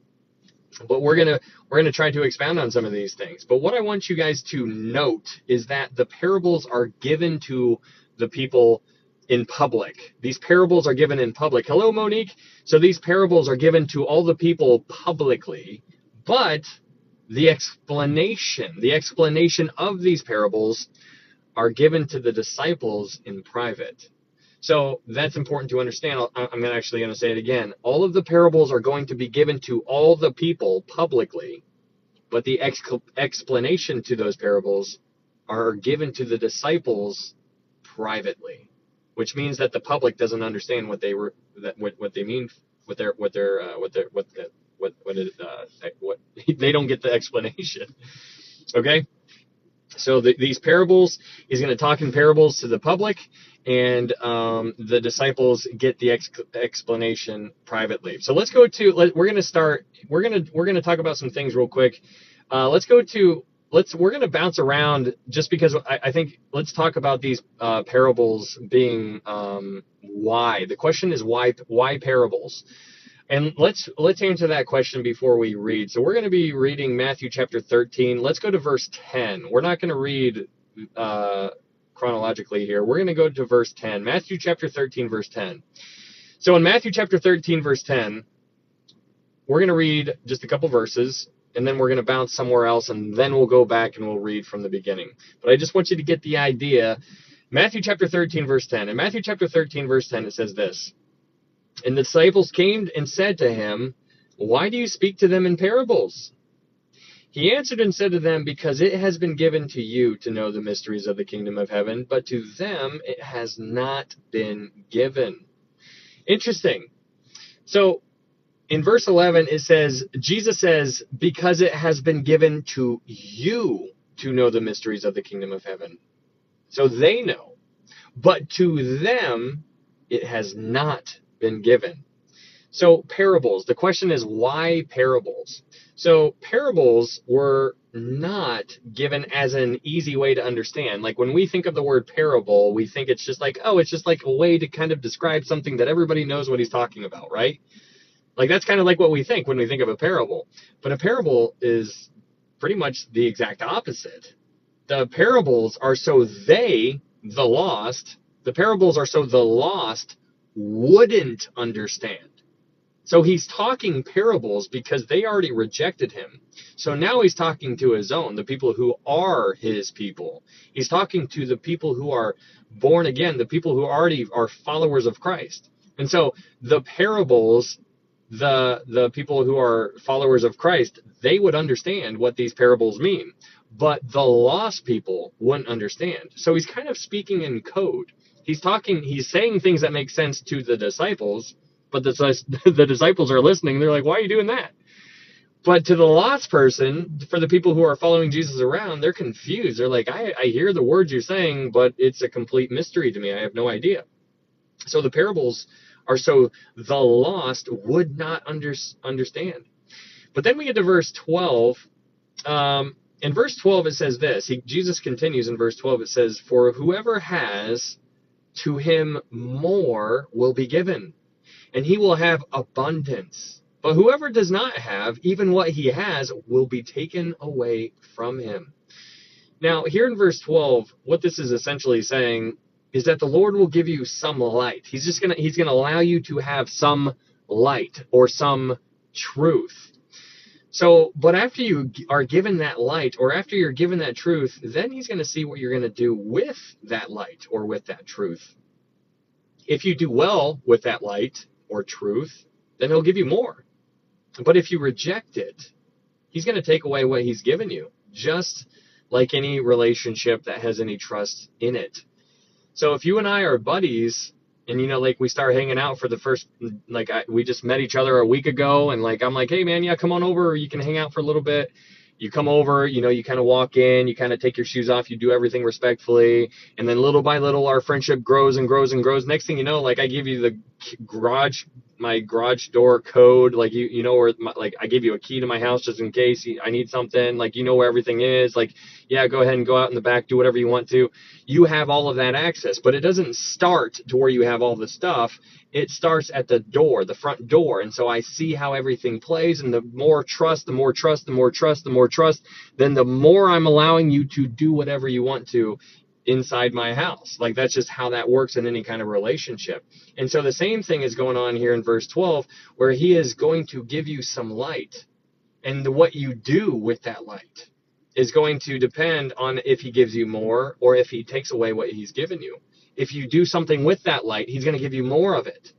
But we're going to try to expound on some of these things. But what I want you guys to note is that the parables are given to the people in public. These parables are given in public. Hello, Monique. So these parables are given to all the people publicly, but the explanation of these parables are given to the disciples in private. So that's important to understand. I'm actually going to say it again. All of the parables are going to be given to all the people publicly, but the explanation to those parables are given to the disciples privately, which means that the public doesn't understand what they mean, what they don't get the explanation. Okay, so these parables, he's going to talk in parables to the public, and the disciples get the explanation privately. So let's go to we're going to talk about some things real quick. We're going to bounce around just because I think let's talk about these parables being why. The question is why parables? And let's answer that question before we read. So we're going to be reading Matthew chapter 13. Let's go to verse 10. We're not going to read chronologically here. We're going to go to verse 10. Matthew chapter 13, verse 10. So in Matthew chapter 13, verse 10, we're going to read just a couple verses, and then we're going to bounce somewhere else, and then we'll go back and we'll read from the beginning. But I just want you to get the idea. Matthew chapter 13, verse 10. In Matthew chapter 13, verse 10, it says this. And the disciples came and said to him, "Why do you speak to them in parables?" He answered and said to them, "Because it has been given to you to know the mysteries of the kingdom of heaven, but to them it has not been given." Interesting. So in verse 11, it says, Jesus says, "Because it has been given to you to know the mysteries of the kingdom of heaven." So they know. But to them, it has not been given. So parables, the question is, why parables? So parables were not given as an easy way to understand. Like when we think of the word parable, we think it's just like, oh, it's just like a way to kind of describe something that everybody knows what he's talking about, right? Like that's kind of like what we think when we think of a parable. But a parable is pretty much the exact opposite. The parables are so the lost wouldn't understand. So he's talking parables because they already rejected him. So now he's talking to his own, the people who are his people. He's talking to the people who are born again, the people who already are followers of Christ. And so the parables, the people who are followers of Christ, they would understand what these parables mean. But the lost people wouldn't understand. So he's kind of speaking in code. He's saying things that make sense to the disciples, but the disciples are listening. They're like, why are you doing that? But to the lost person, for the people who are following Jesus around, they're confused. They're like, I hear the words you're saying, but it's a complete mystery to me. I have no idea. So the parables are so the lost would not understand. But then we get to verse 12. In verse 12, it says this. Jesus continues in verse 12. It says, for whoever has, to him more will be given, and he will have abundance. But whoever does not have, even what he has, will be taken away from him. Now, here in verse 12, what this is essentially saying is that the Lord will give you some light. He's gonna allow you to have some light or some truth. So, but after you are given that light, or after you're given that truth, then he's going to see what you're going to do with that light or with that truth. If you do well with that light or truth, then he'll give you more. But if you reject it, he's going to take away what he's given you, just like any relationship that has any trust in it. So if you and I are buddies, and like we start hanging out for the first, we just met each other a week ago, and I'm like, hey man, yeah, come on over, you can hang out for a little bit. You come over, you kind of walk in, you kind of take your shoes off, you do everything respectfully, and then little by little our friendship grows and grows and grows. Next thing you know, I give you my garage door code, where I give you a key to my house just in case I need something, where everything is, yeah, go ahead and go out in the back, do whatever you want to. You have all of that access, but it doesn't start to where you have all the stuff. It starts at the door, the front door. And so I see how everything plays, and the more trust, then the more I'm allowing you to do whatever you want to inside my house. That's just how that works in any kind of relationship. And so the same thing is going on here in verse 12, where he is going to give you some light, and what you do with that light is going to depend on if he gives you more or if he takes away what he's given you. If you do something with that light, he's going to give you more of it.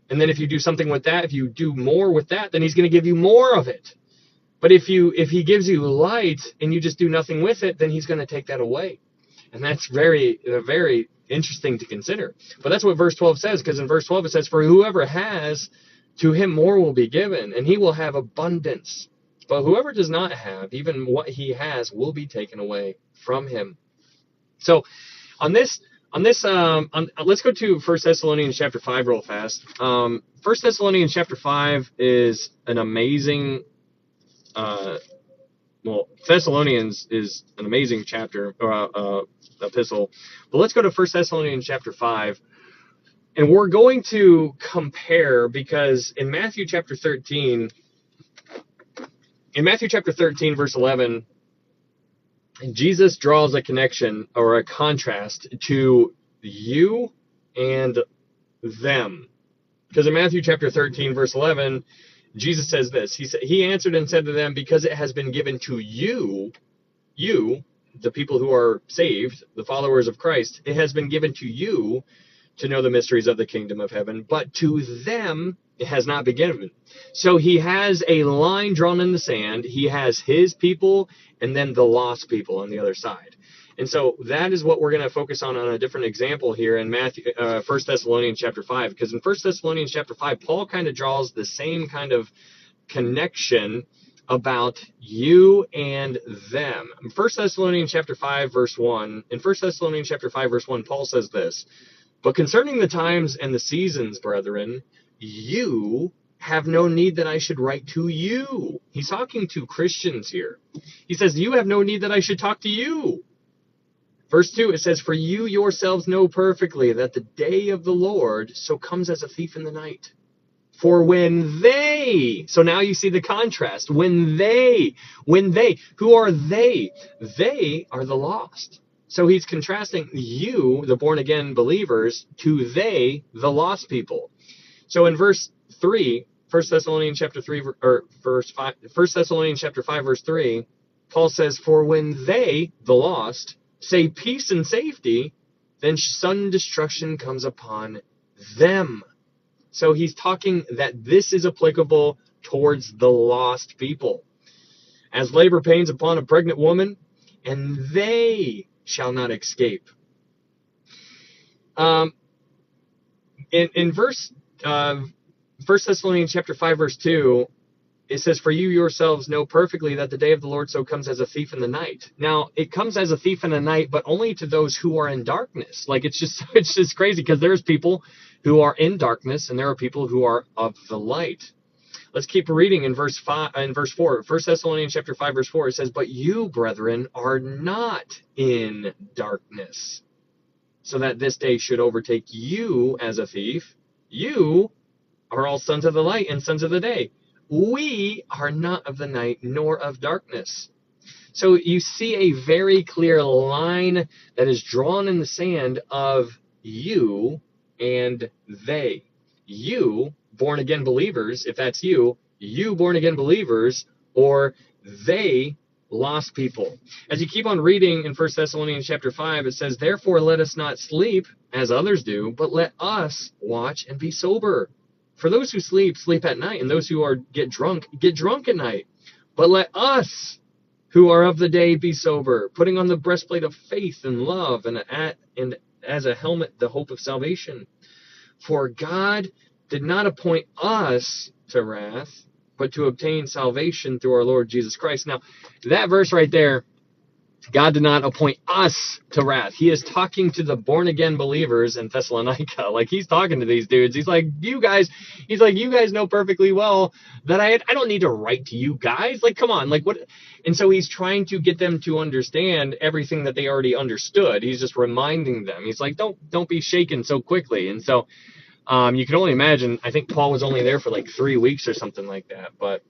And then if you do something with that, if you do more with that, then he's going to give you more of it. But if he gives you light and you just do nothing with it, then he's going to take that away. And that's very, very interesting to consider. But that's what verse 12 says, because in verse 12 it says, for whoever has, to him more will be given, and he will have abundance. But whoever does not have, even what he has will be taken away from him. So let's go to 1 Thessalonians chapter 5 real fast. 1 Thessalonians chapter 5 is an amazing, Thessalonians is an amazing chapter, epistle. But let's go to 1 Thessalonians chapter 5. And we're going to compare, because in Matthew chapter 13, verse 11, Jesus draws a connection or a contrast to you and them. Because in Matthew chapter 13, verse 11, Jesus says this. He answered and said to them, because it has been given to you, the people who are saved, the followers of Christ, it has been given to you to know the mysteries of the kingdom of heaven, but to them it has not been given. So he has a line drawn in the sand. He has his people and then the lost people on the other side. And so that is what we're going to focus on a different example here in 1 Thessalonians chapter 5, because in 1 Thessalonians chapter 5, Paul kind of draws the same kind of connection about you and them. In 1 Thessalonians chapter 5, verse 1, Paul says this, but concerning the times and the seasons, brethren, you have no need that I should write to you. He's talking to Christians here. He says, you have no need that I should talk to you. Verse 2, it says, for you yourselves know perfectly that the day of the Lord so comes as a thief in the night. For when they, so now you see the contrast, when they, who are they? They are the lost. So he's contrasting you, the born-again believers, to they, the lost people. So in verse 3, 1 Thessalonians chapter 3, or verse 5, 1 Thessalonians chapter 5, verse 3, Paul says, for when they, the lost, say peace and safety, then sudden destruction comes upon them. So he's talking that this is applicable towards the lost people. As labor pains upon a pregnant woman, and they shall not escape. In verse 1 Thessalonians chapter 5, verse 2, it says, for you yourselves know perfectly that the day of the Lord so comes as a thief in the night. Now, it comes as a thief in the night, but only to those who are in darkness. Like, it's just crazy, because there's people who are in darkness, and there are people who are of the light. Let's keep reading in verse 4. 1 Thessalonians chapter 5, verse 4, it says, but you, brethren, are not in darkness, so that this day should overtake you as a thief. You are all sons of the light and sons of the day. We are not of the night nor of darkness. So you see a very clear line that is drawn in the sand of you and they. You, born again believers, if that's you born again believers, or they, lost people. As you keep on reading in 1 Thessalonians chapter 5, it says, therefore let us not sleep as others do, but let us watch and be sober. For those who sleep, sleep at night, and those who get drunk at night. But let us, who are of the day, be sober, putting on the breastplate of faith and love, and as a helmet the hope of salvation. For God did not appoint us to wrath, but to obtain salvation through our Lord Jesus Christ. Now, that verse right there, God did not appoint us to wrath. He is talking to the born-again believers in Thessalonica. Like, he's talking to these dudes. He's like, you guys know perfectly well that I don't need to write to you guys. Like, come on. Like, what? And so he's trying to get them to understand everything that they already understood. He's just reminding them. He's like, don't be shaken so quickly. And so you can only imagine, I think Paul was only there for like 3 weeks or something like that. But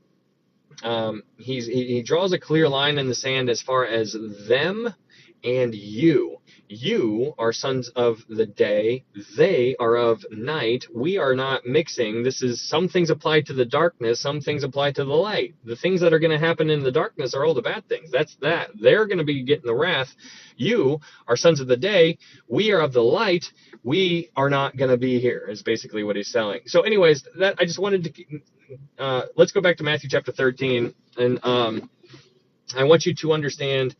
he draws a clear line in the sand as far as them and you. You are sons of the day. They are of night. We are not mixing. This is, some things apply to the darkness. Some things apply to the light. The things that are going to happen in the darkness are all the bad things. That's that. They're going to be getting the wrath. You are sons of the day. We are of the light. We are not going to be here, is basically what he's telling. So anyways, that I just wanted to, let's go back to Matthew chapter 13. And I want you to understand,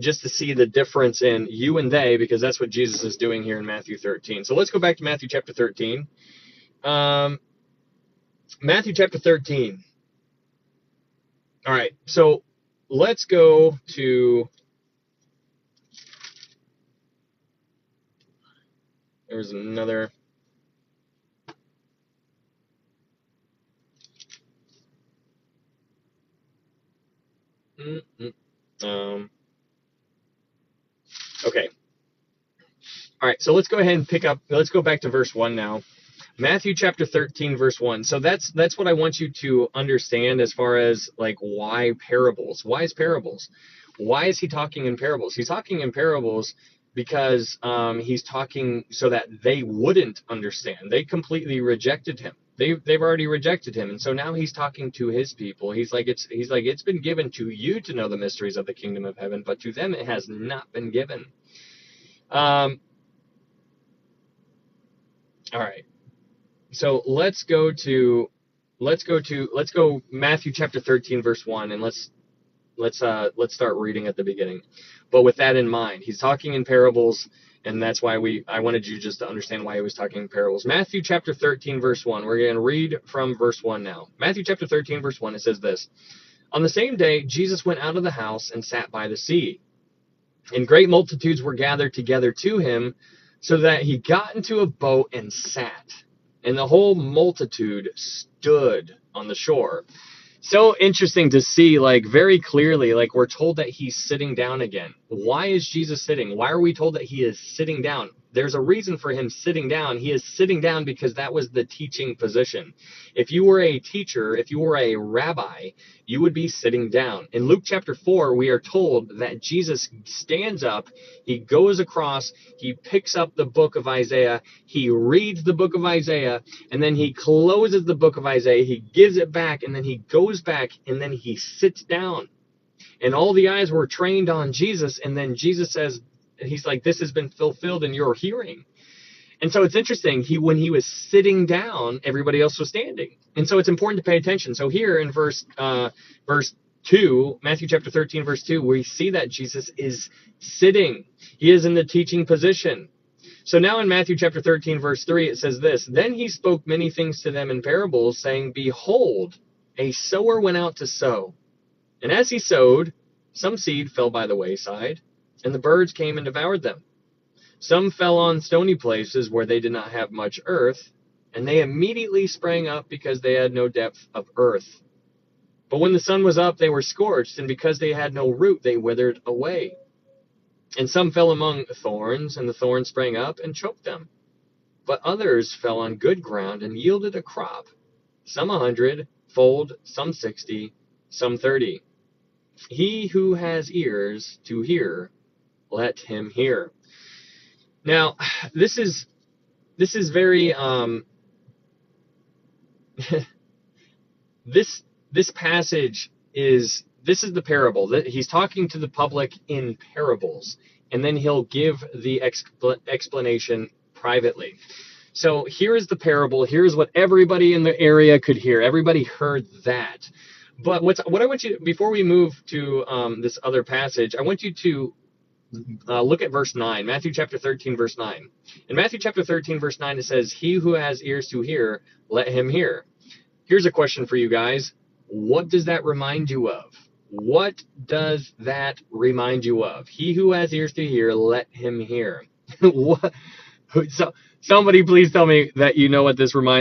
just to see the difference in you and they, because that's what Jesus is doing here in Matthew 13. So let's go back to Matthew chapter 13. Matthew chapter 13. All right, so let's go to, there's another, okay. All right, so let's go ahead and let's go back to verse 1 now. Matthew chapter 13, verse 1. So that's what I want you to understand as far as, like, why parables? Why is parables? Why is he talking in parables? He's talking in parables because he's talking so that they wouldn't understand. They completely rejected him. They've already rejected him, and so now he's talking to his people. He's like, it's been given to you to know the mysteries of the kingdom of heaven, but to them it has not been given. All right. So let's go Matthew chapter 13, verse 1, and let's start reading at the beginning. But with that in mind, he's talking in parables, and that's why I wanted you just to understand why he was talking in parables. Matthew chapter 13, verse 1. We're going to read from verse 1 now. Matthew chapter 13, verse 1, it says this. On the same day, Jesus went out of the house and sat by the sea. And great multitudes were gathered together to him, so that he got into a boat and sat. and the whole multitude stood on the shore. So interesting to see, like, very clearly, like, we're told that he's sitting down again. Why is Jesus sitting? Why are we told that he is sitting down? There's a reason for him sitting down. He is sitting down because that was the teaching position. If you were a teacher, if you were a rabbi, you would be sitting down. In Luke chapter 4, we are told that Jesus stands up, he goes across, he picks up the book of Isaiah, he reads the book of Isaiah, and then he closes the book of Isaiah, he gives it back, and then he goes back, and then he sits down. And all the eyes were trained on Jesus, and then Jesus says, he's like, this has been fulfilled in your hearing. And so it's interesting, when he was sitting down, everybody else was standing. And so it's important to pay attention. So here in verse 2, Matthew chapter 13, verse 2, we see that Jesus is sitting. He is in the teaching position. So now in Matthew chapter 13, verse 3, it says this, then he spoke many things to them in parables, saying, behold, a sower went out to sow. And as he sowed, some seed fell by the wayside, and the birds came and devoured them. Some fell on stony places where they did not have much earth, and they immediately sprang up because they had no depth of earth. But when the sun was up, they were scorched, and because they had no root, they withered away. And some fell among thorns, and the thorns sprang up and choked them. But others fell on good ground and yielded a crop, some 100-fold, some 60, some 30. He who has ears to hear, let him hear. Now, this is very this passage is the parable. He's talking to the public in parables, and then he'll give the explanation privately. So here is the parable. Here's what everybody in the area could hear. Everybody heard that. But what I want you, before we move to this other passage, I want you to look at verse 9, Matthew chapter 13, verse 9. In Matthew chapter 13, verse 9, it says, he who has ears to hear, let him hear. Here's a question for you guys. What does that remind you of? What does that remind you of? He who has ears to hear, let him hear. What? So, somebody please tell me that you know what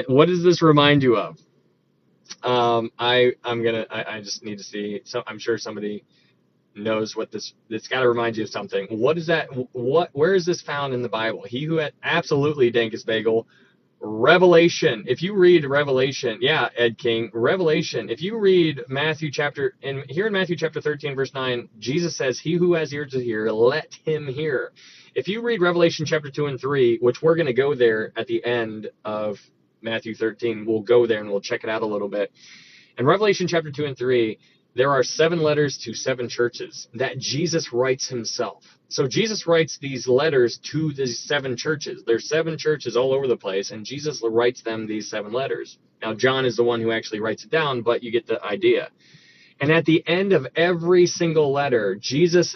what does this remind you of? I just need to see. So I'm sure somebody knows what it's got to remind you of something. What is that? Where is this found in the Bible? He who had, absolutely, Dankus Bagel, Revelation. If you read Revelation, yeah, Ed King, Revelation. If you read Matthew chapter, and here in Matthew chapter 13, verse 9, Jesus says, he who has ears to hear, let him hear. If you read Revelation chapter 2 and 3, which we're going to go there at the end of Matthew 13, we'll go there and we'll check it out a little bit. In Revelation chapter 2 and 3, there are 7 letters to 7 churches that Jesus writes himself. So Jesus writes these letters to these 7 churches. There's 7 churches all over the place, and Jesus writes them these 7 letters. Now, John is the one who actually writes it down, but you get the idea. And at the end of every single letter, Jesus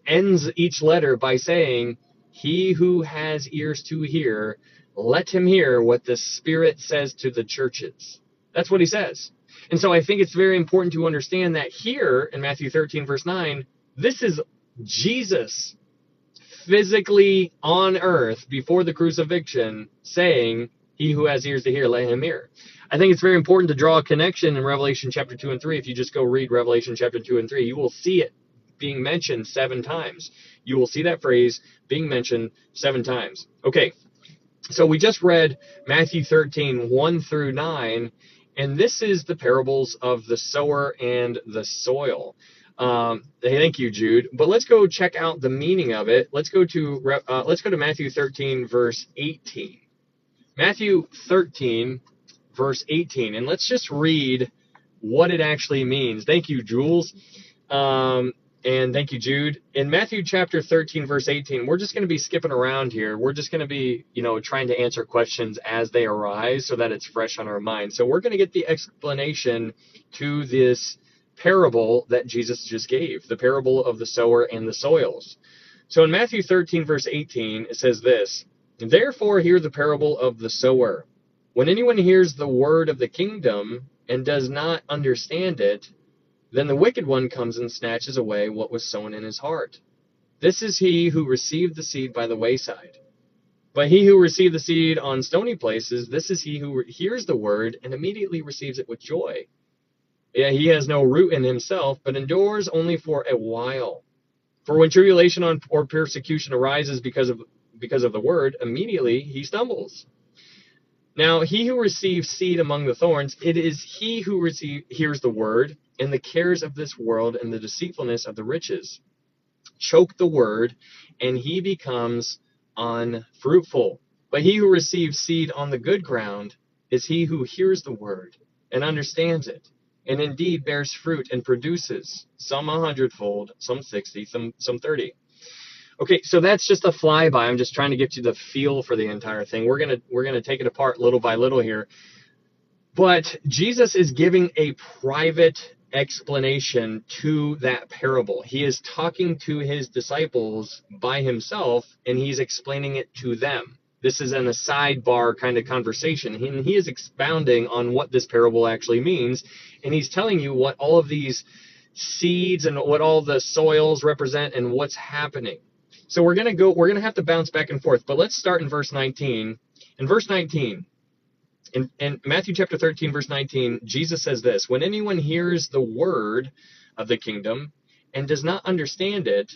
ends each letter by saying, he who has ears to hear, let him hear what the Spirit says to the churches. That's what he says. And so I think it's very important to understand that here in Matthew 13, verse 9, this is Jesus physically on earth before the crucifixion saying, he who has ears to hear, let him hear. I think it's very important to draw a connection in Revelation chapter 2 and 3. If you just go read Revelation chapter 2 and 3, you will see it being mentioned 7 times. You will see that phrase being mentioned 7 times. Okay, so we just read Matthew 13, 1 through 9, and this is the parables of the sower and the soil. Thank you, Jude. But let's go check out the meaning of it. Let's go to Matthew 13, verse 18. Matthew 13, verse 18, and let's just read what it actually means. Thank you, Jules. And thank you, Jude. In Matthew chapter 13, verse 18, we're just going to be skipping around here. We're just going to be, trying to answer questions as they arise so that it's fresh on our mind. So we're going to get the explanation to this parable that Jesus just gave, the parable of the sower and the soils. So in Matthew 13, verse 18, it says this, therefore hear the parable of the sower. When anyone hears the word of the kingdom and does not understand it, then the wicked one comes and snatches away what was sown in his heart. This is he who received the seed by the wayside. But he who received the seed on stony places, this is he who hears the word and immediately receives it with joy. Yeah, he has no root in himself, but endures only for a while. For when tribulation or persecution arises because of the word, immediately he stumbles. Now, he who receives seed among the thorns, it is he who hears the word, and the cares of this world and the deceitfulness of the riches choke the word, and he becomes unfruitful. But he who receives seed on the good ground is he who hears the word and understands it, and indeed bears fruit and produces, some 100-fold, some 60, some 30. Okay, so that's just a flyby. I'm just trying to get you the feel for the entire thing. We're gonna take it apart little by little here. But Jesus is giving a private explanation to that parable. He is talking to his disciples by himself, and he's explaining it to them. This is in a sidebar kind of conversation. And he is expounding on what this parable actually means, and he's telling you what all of these seeds and what all the soils represent and what's happening. So we're going to have to bounce back and forth, but let's start in verse 19. In verse 19, in Matthew chapter 13, verse 19, Jesus says this: when anyone hears the word of the kingdom and does not understand it,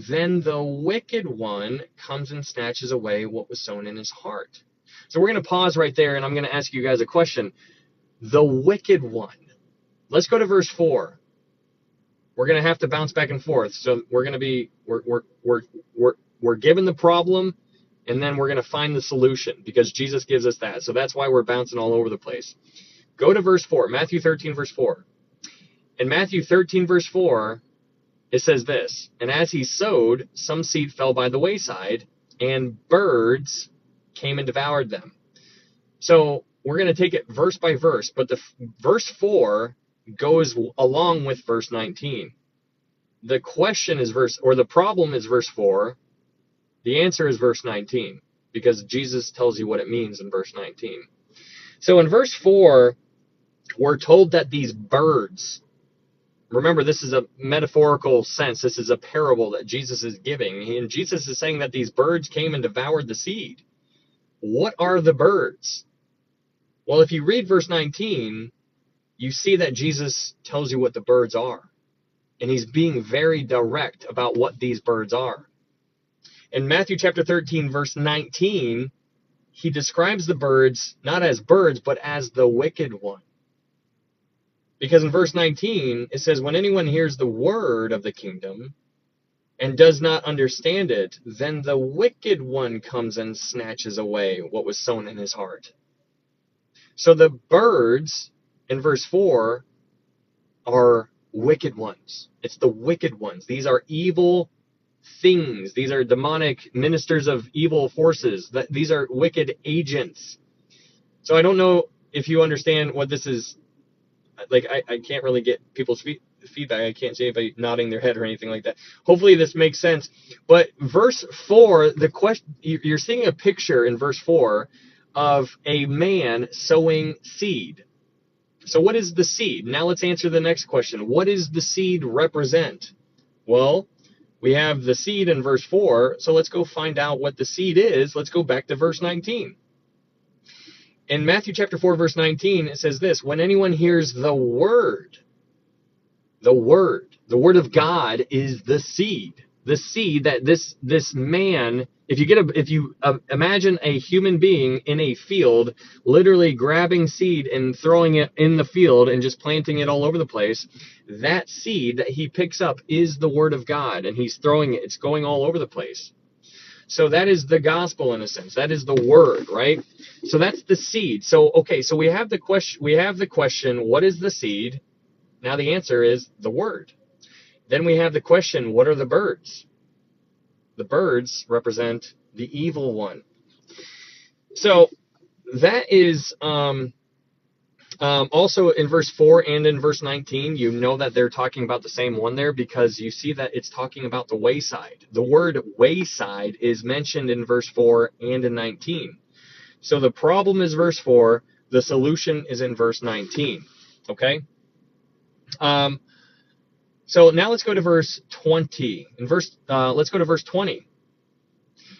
then the wicked one comes and snatches away what was sown in his heart. So we're going to pause right there, and I'm going to ask you guys a question. The wicked one. Let's go to verse 4. We're going to have to bounce back and forth. So we're given the problem, and then we're going to find the solution, because Jesus gives us that. So that's why we're bouncing all over the place. Go to verse 4, Matthew 13, verse 4. In Matthew 13, verse 4, it says this: and as he sowed, some seed fell by the wayside, and birds came and devoured them. So we're going to take it verse by verse, but the verse 4 goes along with verse 19. The question is the problem is verse 4. The answer is verse 19, because Jesus tells you what it means in verse 19. So in verse 4, we're told that these birds, remember, this is a metaphorical sense. This is a parable that Jesus is giving. And Jesus is saying that these birds came and devoured the seed. What are the birds? Well, if you read verse 19, you see that Jesus tells you what the birds are. And he's being very direct about what these birds are. In Matthew chapter 13, verse 19, he describes the birds not as birds, but as the wicked one. Because in verse 19, it says, when anyone hears the word of the kingdom and does not understand it, then the wicked one comes and snatches away what was sown in his heart. So the birds in verse 4 are wicked ones. It's the wicked ones. These are evil things. These are demonic ministers of evil forces. These are wicked agents. So I don't know if you understand what this is. Like, I can't really get people's feedback. I can't see anybody nodding their head or anything like that. Hopefully this makes sense. But verse 4, the question, you're seeing a picture in verse 4 of a man sowing seed. So what is the seed? Now let's answer the next question. What does the seed represent? Well, we have the seed in verse 4, so let's go find out what the seed is. Let's go back to verse 19. In Matthew chapter 4, verse 19, it says this: when anyone hears the word of God is the seed. The seed that this man, if you imagine a human being in a field, literally grabbing seed and throwing it in the field and just planting it all over the place, that seed that he picks up is the word of God, and he's throwing it. It's going all over the place. So that is the gospel in a sense. That is the word, right? So that's the seed. So okay, so we have the question, what is the seed? Now the answer is the word. Then we have the question, what are the birds? The birds represent the evil one. So that is also in verse 4 and in verse 19, you know that they're talking about the same one there, because you see that it's talking about the wayside. The word wayside is mentioned in verse 4 and in 19. So the problem is verse 4. The solution is in verse 19. Okay? So now let's go to verse 20. Let's go to verse 20.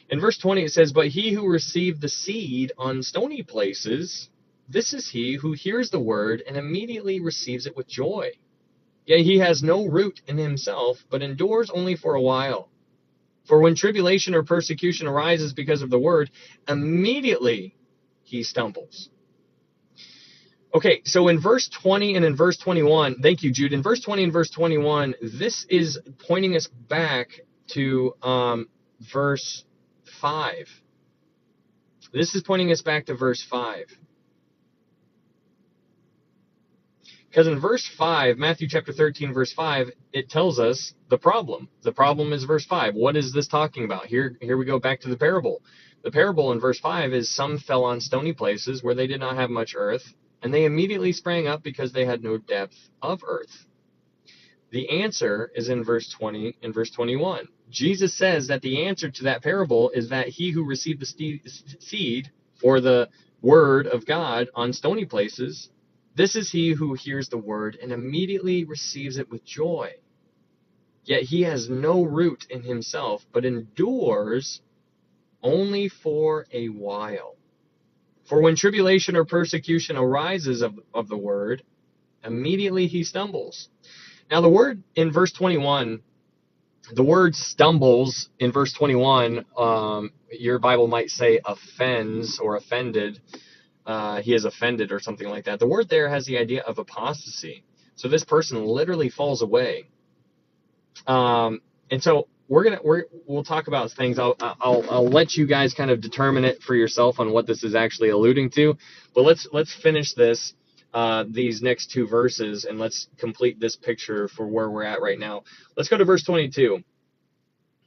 In verse 20, it says, "But he who received the seed on stony places, this is he who hears the word and immediately receives it with joy. Yet he has no root in himself, but endures only for a while. For when tribulation or persecution arises because of the word, immediately he stumbles." Okay, so in verse 20 and in verse 21, thank you, Jude. In verse 20 and verse 21, this is pointing us back to verse 5. This is pointing us back to verse 5. Because in verse 5, Matthew chapter 13, verse 5, it tells us the problem. The problem is verse 5. What is this talking about? Here we go back to the parable. The parable in verse 5 is some fell on stony places where they did not have much earth, and they immediately sprang up because they had no depth of earth. The answer is in verse 20 and verse 21. Jesus says that the answer to that parable is that he who received the seed, or the word of God, on stony places, this is he who hears the word and immediately receives it with joy. Yet he has no root in himself, but endures only for a while. For when tribulation or persecution arises of the word, immediately he stumbles. Now the word in verse 21, the word stumbles in verse 21, your Bible might say offends or offended. He is offended or something like that. The word there has the idea of apostasy. So this person literally falls away. And so we'll talk about things. I'll let you guys kind of determine it for yourself on what this is actually alluding to. But let's finish this these next two verses and let's complete this picture for where we're at right now. Let's go to verse 22.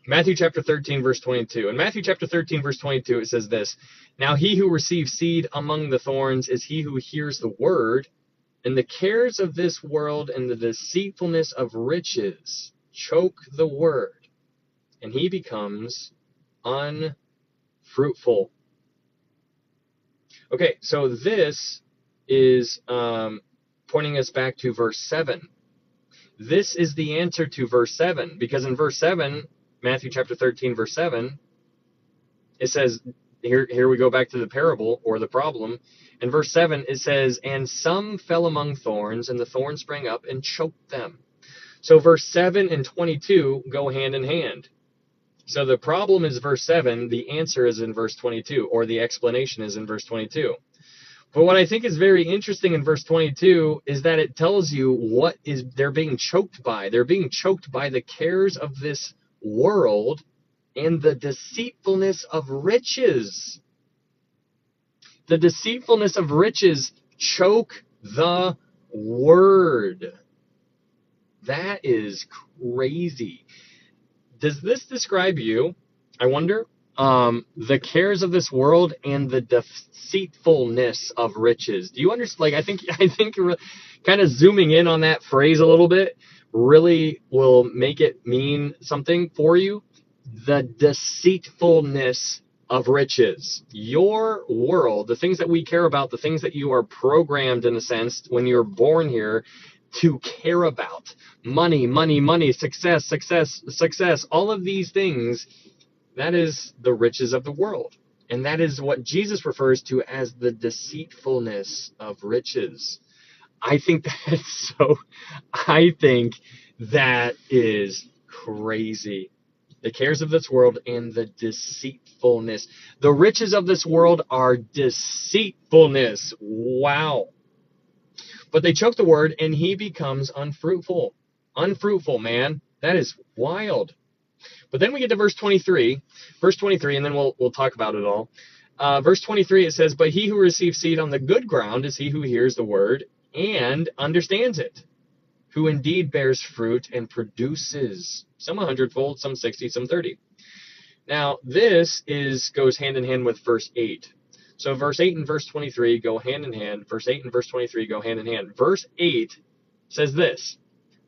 Matthew chapter 13, verse 22. In Matthew chapter 13, verse 22, it says this: "Now he who receives seed among the thorns is he who hears the word, and the cares of this world and the deceitfulness of riches choke the word, and he becomes unfruitful." Okay, so this is pointing us back to verse 7. This is the answer to verse 7, because in verse 7, Matthew chapter 13, verse 7, it says, here we go back to the parable or the problem. In verse 7, it says, "And some fell among thorns, and the thorns sprang up and choked them." So verse 7 and 22 go hand in hand. So the problem is verse 7, the answer is in verse 22, or the explanation is in verse 22. But what I think is very interesting in verse 22 is that it tells you what is they're being choked by. They're being choked by the cares of this world and the deceitfulness of riches. The deceitfulness of riches choke the word. That is crazy. Does this describe you? I wonder. The cares of this world and the deceitfulness of riches. Do you understand? Like, I think kind of zooming in on that phrase a little bit really will make it mean something for you. The deceitfulness of riches. Your world, the things that we care about, the things that you are programmed, in a sense, when you're born here, to care about. Money, money, money, success, success, success. All of these things, that is the riches of the world. And that is what Jesus refers to as the deceitfulness of riches. I think that is crazy. The cares of this world and the deceitfulness. The riches of this world are deceitfulness. Wow. But they choke the word and he becomes unfruitful. Unfruitful, man. That is wild. But then we get to verse 23. Verse 23, and then we'll talk about it all. Verse 23, it says, "But he who receives seed on the good ground is he who hears the word and understands it, who indeed bears fruit and produces, some 100-fold, some 60, some 30. Now, this goes hand in hand with verse 8. So verse 8 and verse 23 go hand in hand. Verse 8 and verse 23 go hand in hand. Verse 8 says this: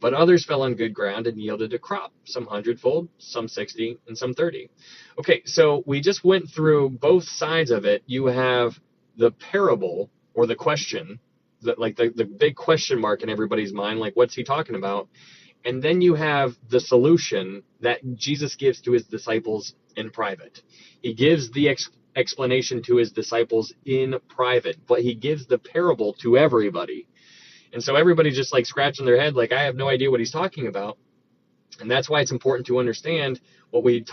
"But others fell on good ground and yielded a crop, some 100-fold, some 60, and some 30. Okay, so we just went through both sides of it. You have the parable, or the question, like the big question mark in everybody's mind, like, what's he talking about? And then you have the solution that Jesus gives to his disciples in private. He gives the explanation to his disciples in private, but he gives the parable to everybody. And so everybody's just like scratching their head, like, I have no idea what he's talking about. And that's why it's important to understand what we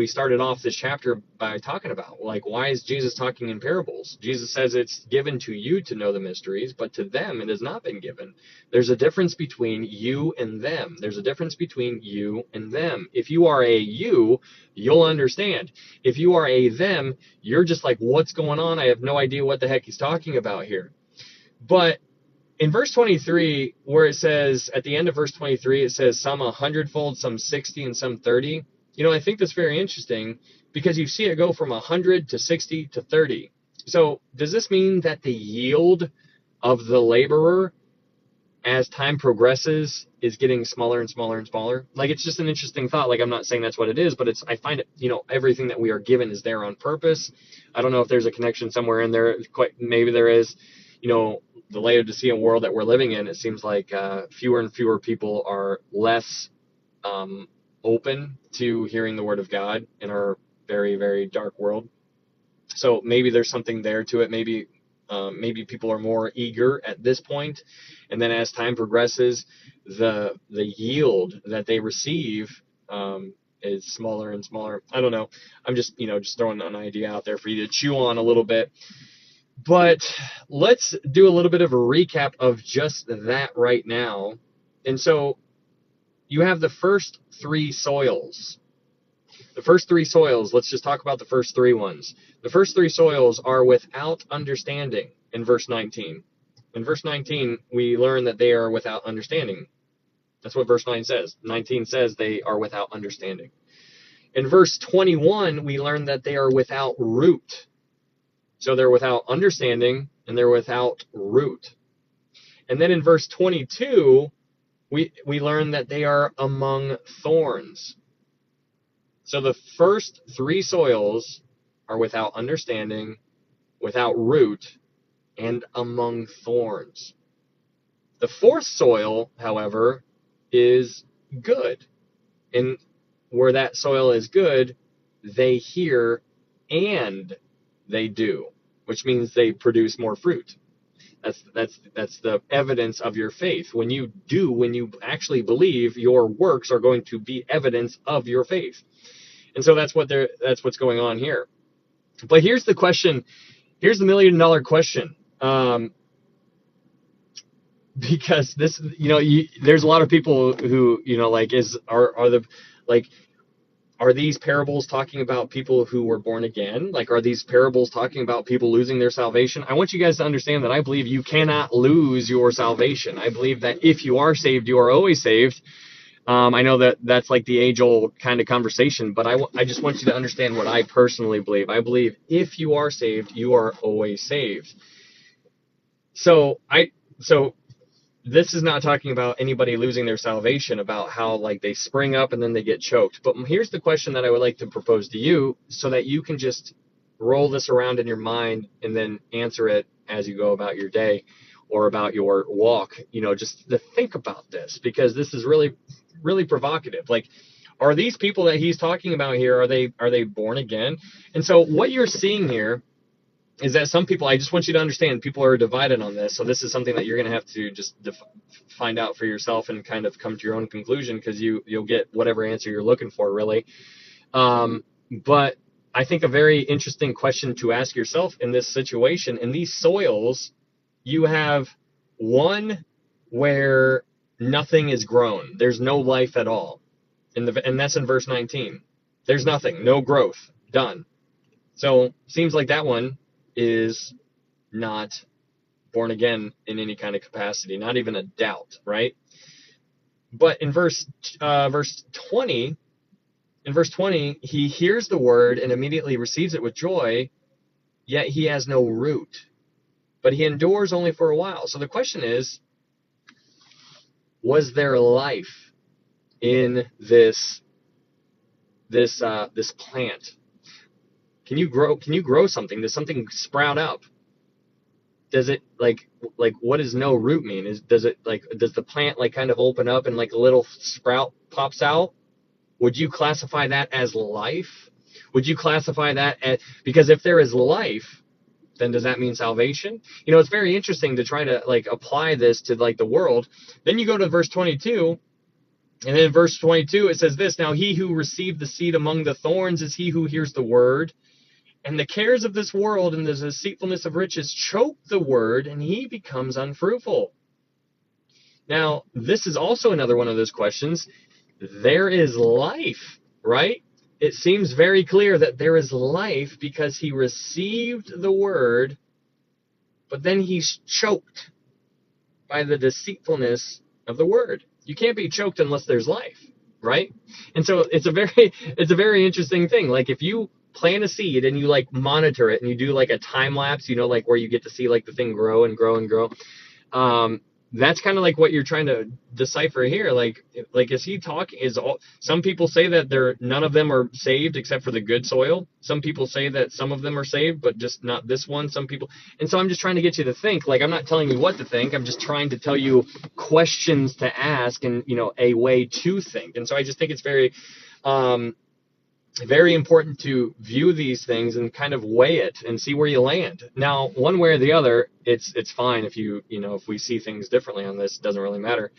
started off this chapter by talking about. Like, why is Jesus talking in parables? Jesus says it's given to you to know the mysteries, but to them it has not been given. There's a difference between you and them. There's a difference between you and them. If you are a you, you'll understand. If you are a them, you're just like, what's going on? I have no idea what the heck he's talking about here. But in verse 23, where it says, at the end of verse 23, it says some 100-fold, some 60, and some 30. I think that's very interesting because you see it go from 100 to 60 to 30. So does this mean that the yield of the laborer as time progresses is getting smaller and smaller and smaller? Like, it's just an interesting thought. Like, I'm not saying that's what it is, but I find it, everything that we are given is there on purpose. I don't know if there's a connection somewhere in there. Maybe there is. The Laodicean world that we're living in, it seems like fewer and fewer people are less open to hearing the word of God in our very, very dark world. So maybe there's something there to it. Maybe people are more eager at this point, and then as time progresses, the yield that they receive is smaller and smaller. I don't know. I'm just throwing an idea out there for you to chew on a little bit. But let's do a little bit of a recap of just that right now. And so you have the first three soils. The first three soils, let's just talk about the first three ones. The first three soils are without understanding in verse 19. In verse 19, we learn that they are without understanding. That's what verse 9 says. 19 says they are without understanding. In verse 21, we learn that they are without root. So they're without understanding, and they're without root. And then in verse 22, we learn that they are among thorns. So the first three soils are without understanding, without root, and among thorns. The fourth soil, however, is good. And where that soil is good, they hear and they do, which means they produce more fruit. That's the evidence of your faith. When you actually believe, your works are going to be evidence of your faith. And so that's what's going on here. But here's the question. Here's the $1 million question. Because this, there's a lot of people who, are these parables talking about people who were born again? Like, are these parables talking about people losing their salvation? I want you guys to understand that I believe you cannot lose your salvation. I believe that if you are saved, you are always saved. I know that's like the age-old kind of conversation, but I just want you to understand what I personally believe. I believe if you are saved, you are always saved. So this is not talking about anybody losing their salvation, about how like they spring up and then they get choked. But here's the question that I would like to propose to you so that you can just roll this around in your mind and then answer it as you go about your day or about your walk, just to think about this, because this is really, really provocative. Like, are these people that he's talking about here, are they born again? And so what you're seeing here is that some people, I just want you to understand, people are divided on this. So this is something that you're going to have to just find out for yourself and kind of come to your own conclusion, because you'll get whatever answer you're looking for, really. But I think a very interesting question to ask yourself in this situation, in these soils, you have one where nothing is grown. There's no life at all. And that's in verse 19. There's nothing, no growth, done. So seems like that one is not born again in any kind of capacity, not even a doubt, right? But in verse 20, he hears the word and immediately receives it with joy, yet he has no root, but he endures only for a while. So the question is, was there life in this plant? Can you grow something? Does something sprout up? does it like what does no root mean? Does the plant like kind of open up and like a little sprout pops out? Would you classify that as life? Would you classify that as, because if there is life, then does that mean salvation? It's very interesting to try to like apply this to like the world. Then you go to verse 22, and then in verse 22 it says this: now he who received the seed among the thorns is he who hears the word, and the cares of this world and the deceitfulness of riches choke the word, and he becomes unfruitful. Now, this is also another one of those questions. There is life, right? It seems very clear that there is life because he received the word, but then he's choked by the deceitfulness of the word. You can't be choked unless there's life, right? And so it's a very interesting thing. Like if you plant a seed and you like monitor it and you do like a time lapse, like where you get to see like the thing grow and grow and grow. That's kind of like what you're trying to decipher here. Like is he talking? Some people say that none of them are saved except for the good soil. Some people say that some of them are saved, but just not this one. Some people, and so I'm just trying to get you to think. Like I'm not telling you what to think. I'm just trying to tell you questions to ask and a way to think. And so I just think it's very important to view these things and kind of weigh it and see where you land. Now, one way or the other, it's fine if if we see things differently on this. It doesn't really matter.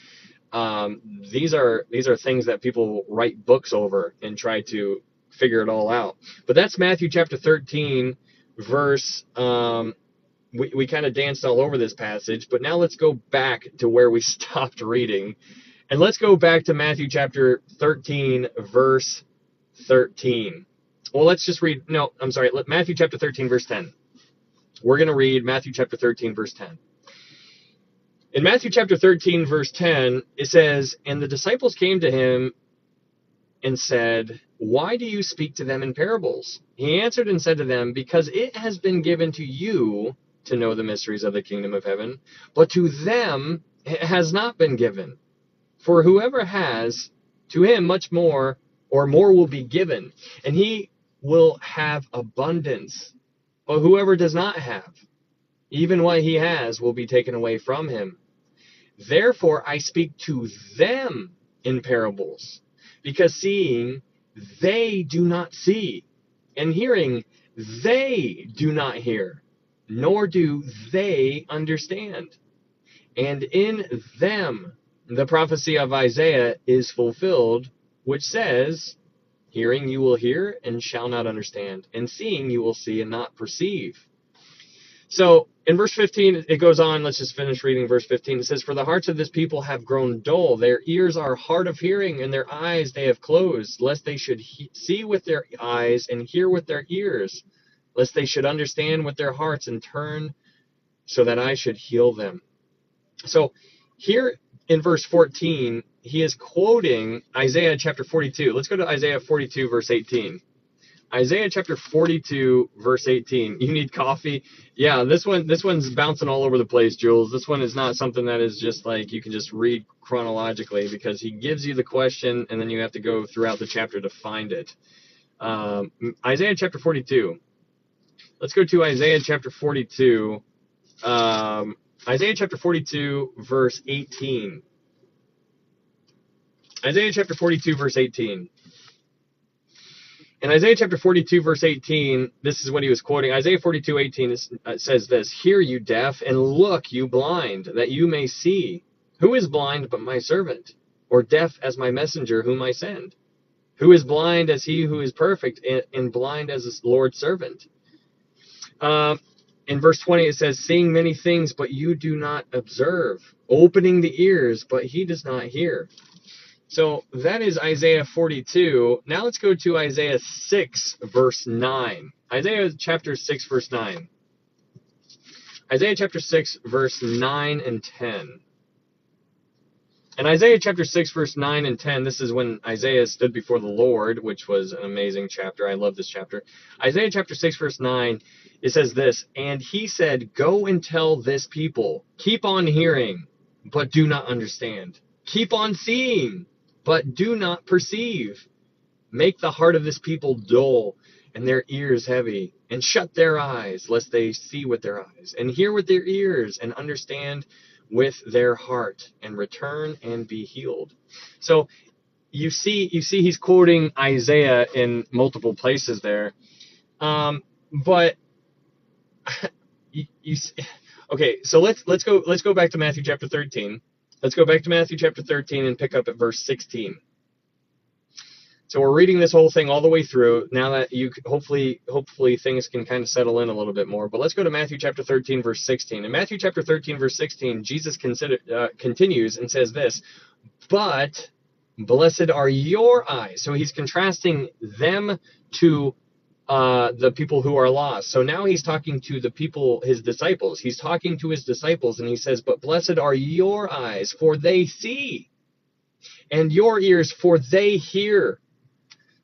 These are things that people write books over and try to figure it all out. But that's Matthew chapter 13, verse. We kind of danced all over this passage, but now let's go back to where we stopped reading, and let's go back to Matthew chapter 13, verse 13. Well, let's just read. No, I'm sorry. Matthew chapter 13, verse 10. We're going to read Matthew chapter 13, verse 10. In Matthew chapter 13, verse 10, it says, and the disciples came to him and said, why do you speak to them in parables? He answered and said to them, because it has been given to you to know the mysteries of the kingdom of heaven, but to them it has not been given. For whoever has, to him much more, or more will be given, and he will have abundance. But whoever does not have, even what he has will be taken away from him. Therefore I speak to them in parables, because seeing they do not see, and hearing they do not hear, nor do they understand. And in them the prophecy of Isaiah is fulfilled, which says, hearing you will hear and shall not understand, and seeing you will see and not perceive. So in verse 15, it goes on. Let's just finish reading verse 15. It says, for the hearts of this people have grown dull. Their ears are hard of hearing, and their eyes they have closed, lest they should see with their eyes and hear with their ears, lest they should understand with their hearts and turn so that I should heal them. So here in verse 14, he is quoting Isaiah chapter 42. Let's go to Isaiah 42, verse 18. Isaiah chapter 42, verse 18. You need coffee? Yeah, this one's bouncing all over the place, Jules. This one is not something that is just like you can just read chronologically, because he gives you the question and then you have to go throughout the chapter to find it. Isaiah chapter 42. Let's go to Isaiah chapter 42. Isaiah chapter 42, verse 18. Isaiah chapter 42, verse 18. In Isaiah chapter 42, verse 18, this is what he was quoting. Isaiah 42, 18 says this, hear you deaf, and look you blind, that you may see. Who is blind but my servant? Or deaf as my messenger whom I send? Who is blind as he who is perfect, and blind as the Lord's servant? In verse 20, it says, seeing many things, but you do not observe. Opening the ears, but he does not hear. So that is Isaiah 42. Now let's go to Isaiah 6, verse 9. Isaiah chapter 6, verse 9. Isaiah chapter 6, verse 9 and 10. In Isaiah chapter 6, verse 9 and 10, this is when Isaiah stood before the Lord, which was an amazing chapter. I love this chapter. Isaiah chapter 6, verse 9, it says this, and he said, go and tell this people, keep on hearing, but do not understand. Keep on seeing, but do not perceive. Make the heart of this people dull, and their ears heavy, and shut their eyes, lest they see with their eyes, and hear with their ears, and understand with their heart, and return and be healed. So you see he's quoting Isaiah in multiple places there. But you okay, so let's go back to Matthew chapter 13. Let's go back to Matthew chapter 13 and pick up at verse 16. So we're reading this whole thing all the way through. Now that you hopefully things can kind of settle in a little bit more. But let's go to Matthew chapter 13 verse 16. In Matthew chapter 13 verse 16, Jesus continues and says this, "But blessed are your eyes." So he's contrasting them to the people who are lost. So now he's talking to the people, his disciples. He's talking to his disciples, and he says, "But blessed are your eyes, for they see, and your ears, for they hear.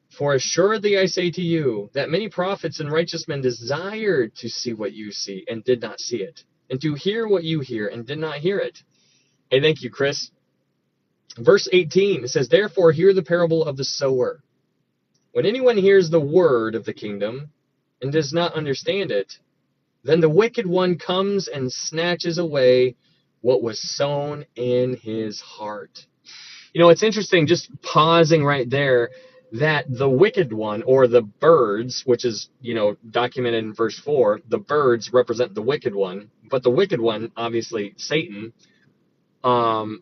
For assuredly I say to you, that many prophets and righteous men desired to see what you see, and did not see it, and to hear what you hear, and did not hear it." Hey, thank you, Chris. Verse 18, it says, "Therefore hear the parable of the sower. When anyone hears the word of the kingdom and does not understand it, then the wicked one comes and snatches away what was sown in his heart." You know, it's interesting, just pausing right there, that the wicked one, or the birds, which is, documented in verse 4, the birds represent the wicked one, but the wicked one, obviously Satan, the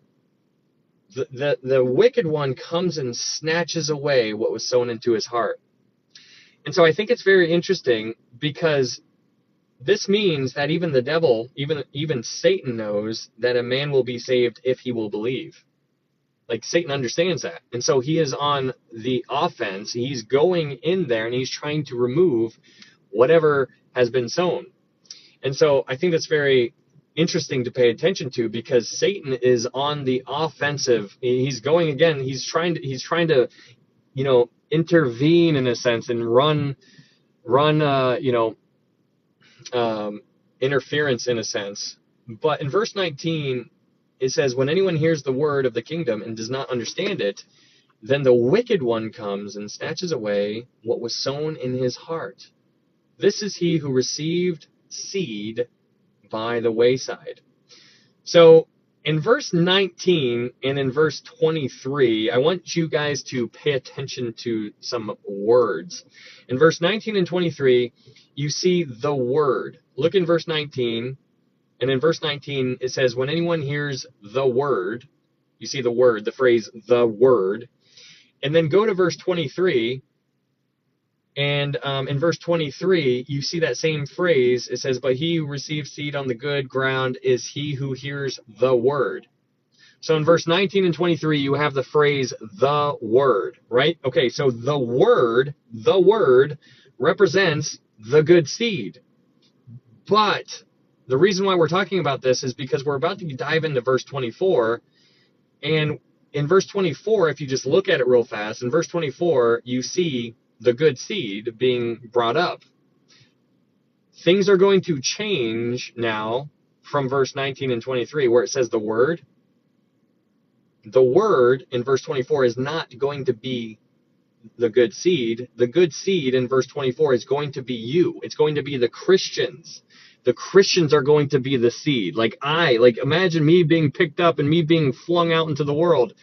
wicked one comes and snatches away what was sown into his heart. And so I think it's very interesting, because this means that even the devil, even Satan knows that a man will be saved if he will believe. Like, Satan understands that. And so he is on the offense. He's going in there and he's trying to remove whatever has been sown. And so I think that's very interesting to pay attention to, because Satan is on the offensive. He's going again. He's trying to intervene in a sense, and run interference in a sense. But in verse 19, it says, "When anyone hears the word of the kingdom and does not understand it, then the wicked one comes and snatches away what was sown in his heart. This is he who received seed by the wayside." So in verse 19 and in verse 23, I want you guys to pay attention to some words. In verse 19 and 23, you see the word. Look in verse 19. And in verse 19, it says, "When anyone hears the word," you see the word, the phrase, "the word." And then go to verse 23. And in verse 23, you see that same phrase. It says, "But he who receives seed on the good ground is he who hears the word." So in verse 19 and 23, you have the phrase, "the word," right? Okay, so the word represents the good seed. But the reason why we're talking about this is because we're about to dive into verse 24. And in verse 24, if you just look at it real fast, in verse 24, you see the good seed being brought up. Things are going to change now from verse 19 and 23, where it says the word. The word in verse 24 is not going to be the good seed. The good seed in verse 24 is going to be you. It's going to be the Christians. The Christians are going to be the seed. Like imagine me being picked up and me being flung out into the world.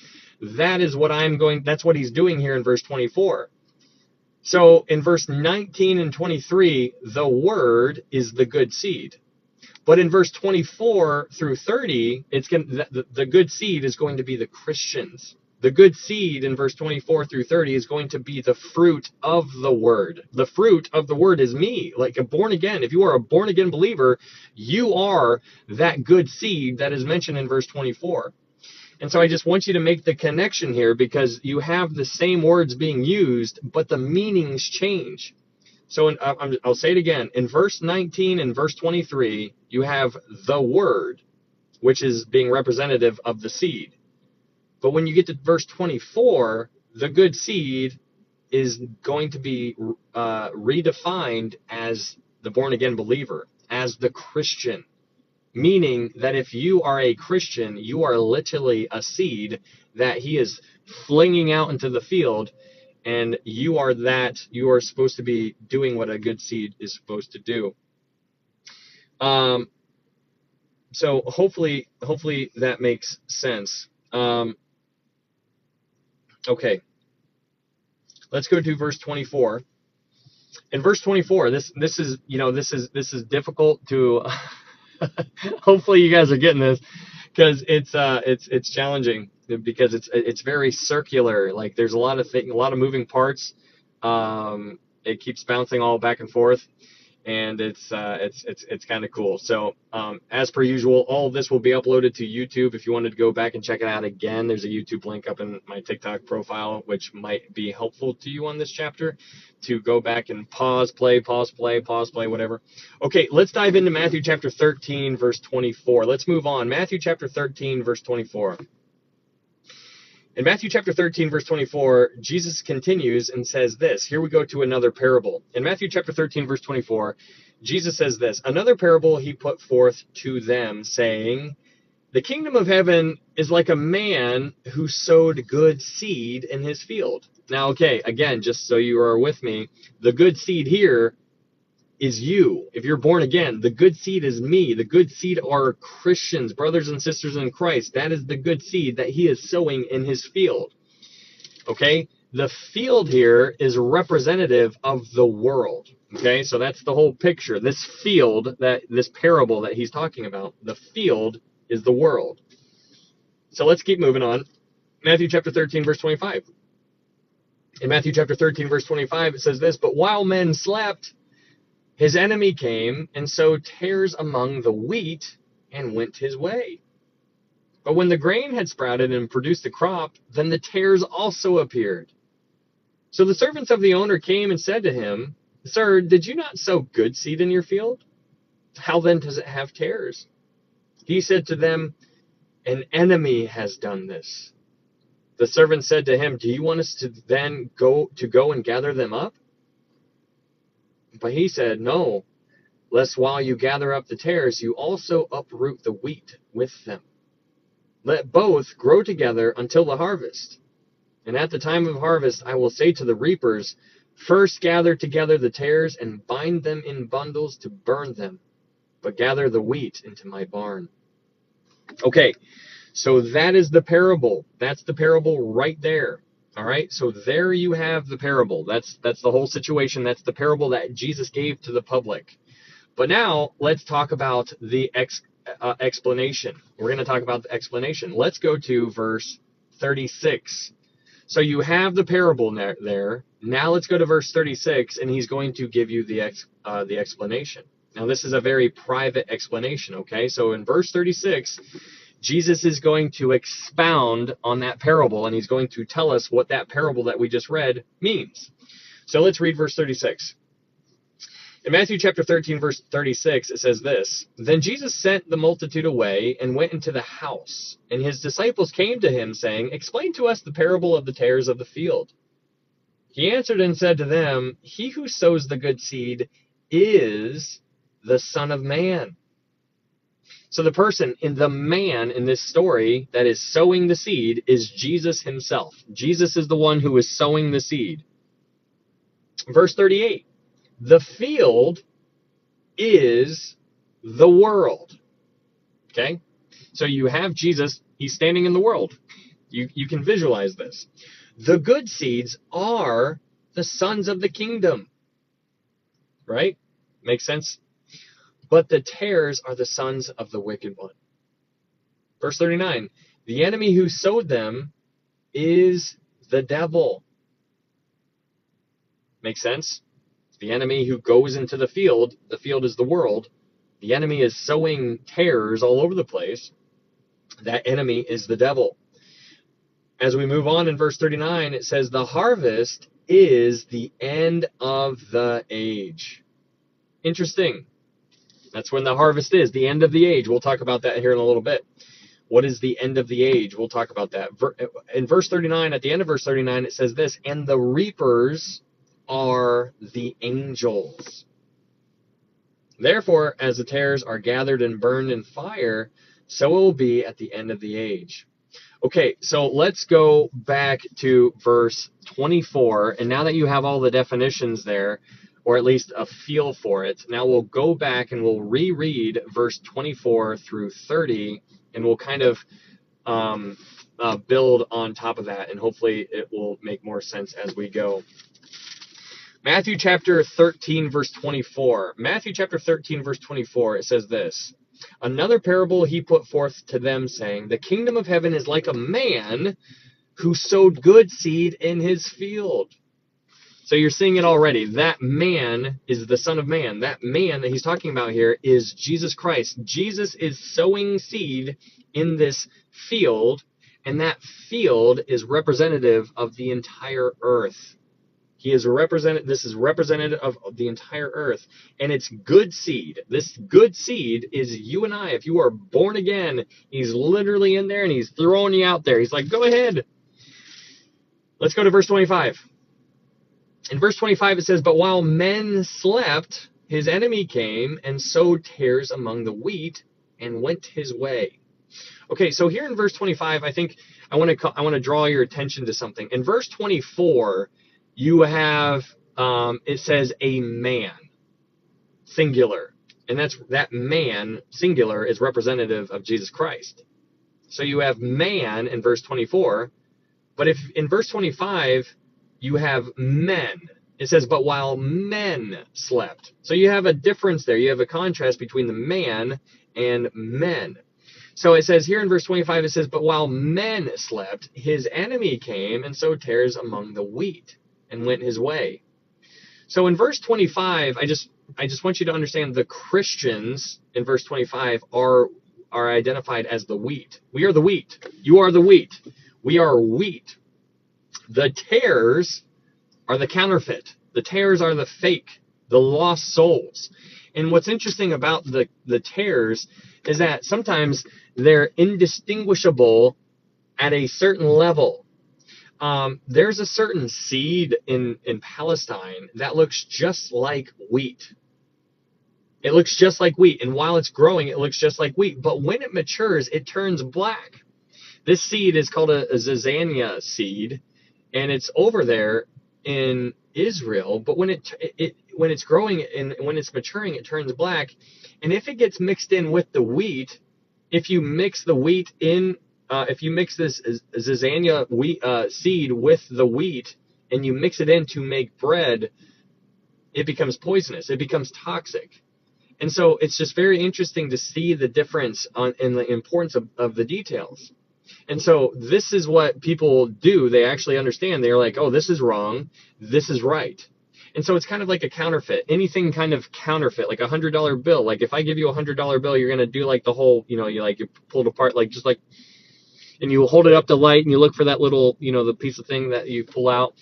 That's what he's doing here in verse 24. So in verse 19 and 23, the word is the good seed. But in verse 24 through 30, the good seed is going to be the Christians. The good seed in verse 24 through 30 is going to be the fruit of the word. The fruit of the word is me, like a born again. If you are a born again believer, you are that good seed that is mentioned in verse 24. And so I just want you to make the connection here, because you have the same words being used, but the meanings change. So I'll say it again. In verse 19 and verse 23, you have the word, which is being representative of the seed. But when you get to verse 24, the good seed is going to be redefined as the born-again believer, as the Christian. Meaning that if you are a Christian, you are literally a seed that he is flinging out into the field. And you are that. You are supposed to be doing what a good seed is supposed to do. So hopefully that makes sense. Okay, let's go to verse 24. In verse 24, this is this is difficult to. Hopefully you guys are getting this, because it's challenging, because it's very circular. Like, there's a lot of moving parts. It keeps bouncing all back and forth, and it's kind of cool. So as per usual, all of this will be uploaded to YouTube. If you wanted to go back and check it out again, there's a YouTube link up in my TikTok profile, which might be helpful to you on this chapter, to go back and pause play, whatever. Okay, let's dive into Matthew chapter 13 verse 24. Let's move on. Matthew chapter 13 verse 24. In Matthew chapter 13, verse 24, Jesus continues and says this. Here we go to another parable. In Matthew chapter 13, verse 24, Jesus says this. Another parable he put forth to them, saying, the kingdom of heaven is like a man who sowed good seed in his field. Now, okay, again, just so you are with me, the good seed here is you. If you're born again, the good seed is me. The good seed are Christians, brothers and sisters in Christ. That is the good seed that he is sowing in his field. Okay? The field here is representative of the world. Okay? So that's the whole picture. This field, this parable that he's talking about, the field is the world. So let's keep moving on. Matthew chapter 13, verse 25. In Matthew chapter 13, verse 25, it says this, but while men slept, his enemy came and sowed tares among the wheat and went his way. But when the grain had sprouted and produced a crop, then the tares also appeared. So the servants of the owner came and said to him, Sir, did you not sow good seed in your field? How then does it have tares? He said to them, An enemy has done this. The servant said to him, Do you want us to then go and gather them up? But he said, No, lest while you gather up the tares, you also uproot the wheat with them. Let both grow together until the harvest. And at the time of harvest, I will say to the reapers, First gather together the tares and bind them in bundles to burn them, but gather the wheat into my barn. Okay, so that is the parable. That's the parable right there. All right, so there you have the parable. That's the whole situation. That's the parable that Jesus gave to the public. But now let's talk about the explanation. We're going to talk about the explanation. Let's go to verse 36. So you have the parable there. Now let's go to verse 36, and he's going to give you the explanation. Now this is a very private explanation, okay? So in verse 36, Jesus is going to expound on that parable, and he's going to tell us what that parable that we just read means. So let's read verse 36. In Matthew chapter 13, verse 36, it says this, Then Jesus sent the multitude away and went into the house. And his disciples came to him, saying, Explain to us the parable of the tares of the field. He answered and said to them, He who sows the good seed is the Son of Man. So the man in this story that is sowing the seed is Jesus himself. Jesus is the one who is sowing the seed. Verse 38, the field is the world. Okay? So you have Jesus, he's standing in the world. You can visualize this. The good seeds are the sons of the kingdom. Right? Makes sense? But the tares are the sons of the wicked one. Verse 39, the enemy who sowed them is the devil. Make sense? The enemy who goes into the field is the world. The enemy is sowing tares all over the place. That enemy is the devil. As we move on in verse 39, it says, the harvest is the end of the age. Interesting. That's when the harvest is, the end of the age. We'll talk about that here in a little bit. What is the end of the age? We'll talk about that. In verse 39, at the end of verse 39, it says this, and the reapers are the angels. Therefore, as the tares are gathered and burned in fire, so it will be at the end of the age. Okay, so let's go back to verse 24. And now that you have all the definitions there, or at least a feel for it, now we'll go back and we'll reread verse 24 through 30, and we'll kind of build on top of that, and hopefully it will make more sense as we go. Matthew chapter 13, verse 24. Matthew chapter 13, verse 24, it says this. Another parable he put forth to them, saying, the kingdom of heaven is like a man who sowed good seed in his field. So you're seeing it already. That man is the Son of Man. That man that he's talking about here is Jesus Christ. Jesus is sowing seed in this field, and that field is representative of the entire earth. This is representative of the entire earth, and it's good seed. This good seed is you and I. If you are born again, he's literally in there and he's throwing you out there. He's like, go ahead. Let's go to verse 25. In verse 25, it says, but while men slept, his enemy came and sowed tares among the wheat and went his way. Okay, so here in verse 25, I think I want to draw your attention to something. In verse 24, you have, it says a man, singular. And that man, singular, is representative of Jesus Christ. So you have man in verse 24, but if in verse 25, you have men. It says, but while men slept. So you have a difference there. You have a contrast between the man and men. So it says here in verse 25, it says, but while men slept, his enemy came and sowed tares among the wheat and went his way. So in verse 25, I just want you to understand the Christians in verse 25 are identified as the wheat. We are the wheat. You are the wheat. We are wheat. The tares are the counterfeit. The tares are the fake, the lost souls. And what's interesting about the tares is that sometimes they're indistinguishable at a certain level. There's a certain seed in Palestine that looks just like wheat. It looks just like wheat. And while it's growing, it looks just like wheat. But when it matures, it turns black. This seed is called a zizania seed, and it's over there in Israel. But when it's growing and when it's maturing, it turns black. And if it gets mixed in with the wheat, if you mix the wheat in, if you mix this zizania seed with the wheat and you mix it in to make bread, it becomes poisonous. It becomes toxic. And so it's just very interesting to see the difference in the importance of the details. And so this is what people do. They actually understand. They're like, oh, this is wrong. This is right. And so it's kind of like a counterfeit. Anything kind of counterfeit, like a $100 bill. Like if I give you a $100 bill, you're going to do like the whole, you pull it apart, like just like, and you hold it up to light and you look for that little, the piece of thing that you pull out.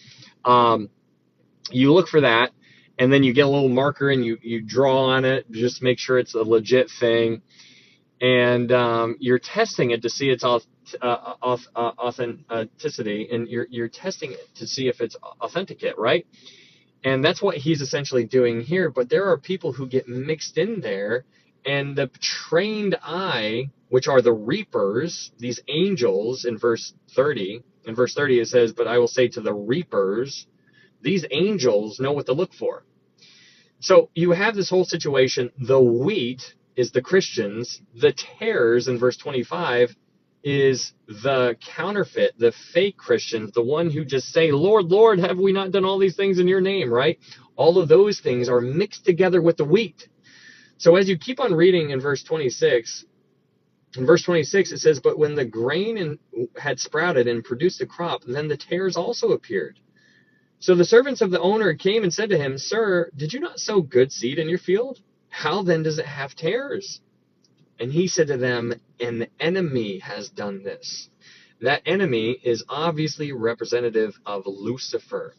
You look for that, and then you get a little marker and you draw on it, just make sure it's a legit thing. And you're testing it to see its authenticity, and you're testing it to see if it's authenticate, right? And that's what he's essentially doing here. But there are people who get mixed in there, and the trained eye, which are the reapers, these angels in verse 30. In verse 30 it says, but I will say to the reapers, these angels know what to look for. So you have this whole situation. The wheat is the Christians. The tares in verse 25 is the counterfeit, the fake Christians, the one who just say, Lord, Lord, have we not done all these things in your name, right? All of those things are mixed together with the wheat. So as you keep on reading in verse 26, it says, but when the grain had sprouted and produced a crop, then the tares also appeared. So the servants of the owner came and said to him, Sir, did you not sow good seed in your field? How then does it have tares? And he said to them, an enemy has done this. That enemy is obviously representative of Lucifer.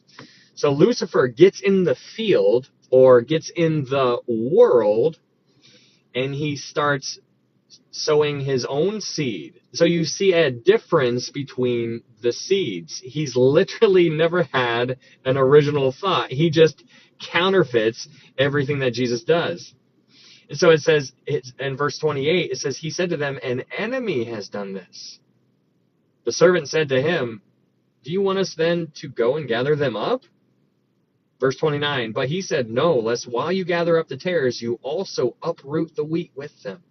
So Lucifer gets in the field or gets in the world, and he starts sowing his own seed. So you see a difference between the seeds. He's literally never had an original thought. He just counterfeits everything that Jesus does. And so it says, in verse 28, it says, he said to them, an enemy has done this. The servant said to him, do you want us then to go and gather them up? Verse 29, but he said, no, lest while you gather up the tares, you also uproot the wheat with them.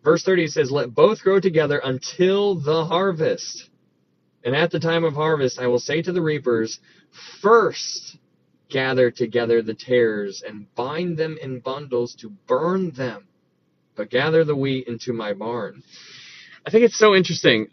Verse 30 says, let both grow together until the harvest. And at the time of harvest, I will say to the reapers, first gather together the tares and bind them in bundles to burn them, but gather the wheat into my barn. I think it's so interesting.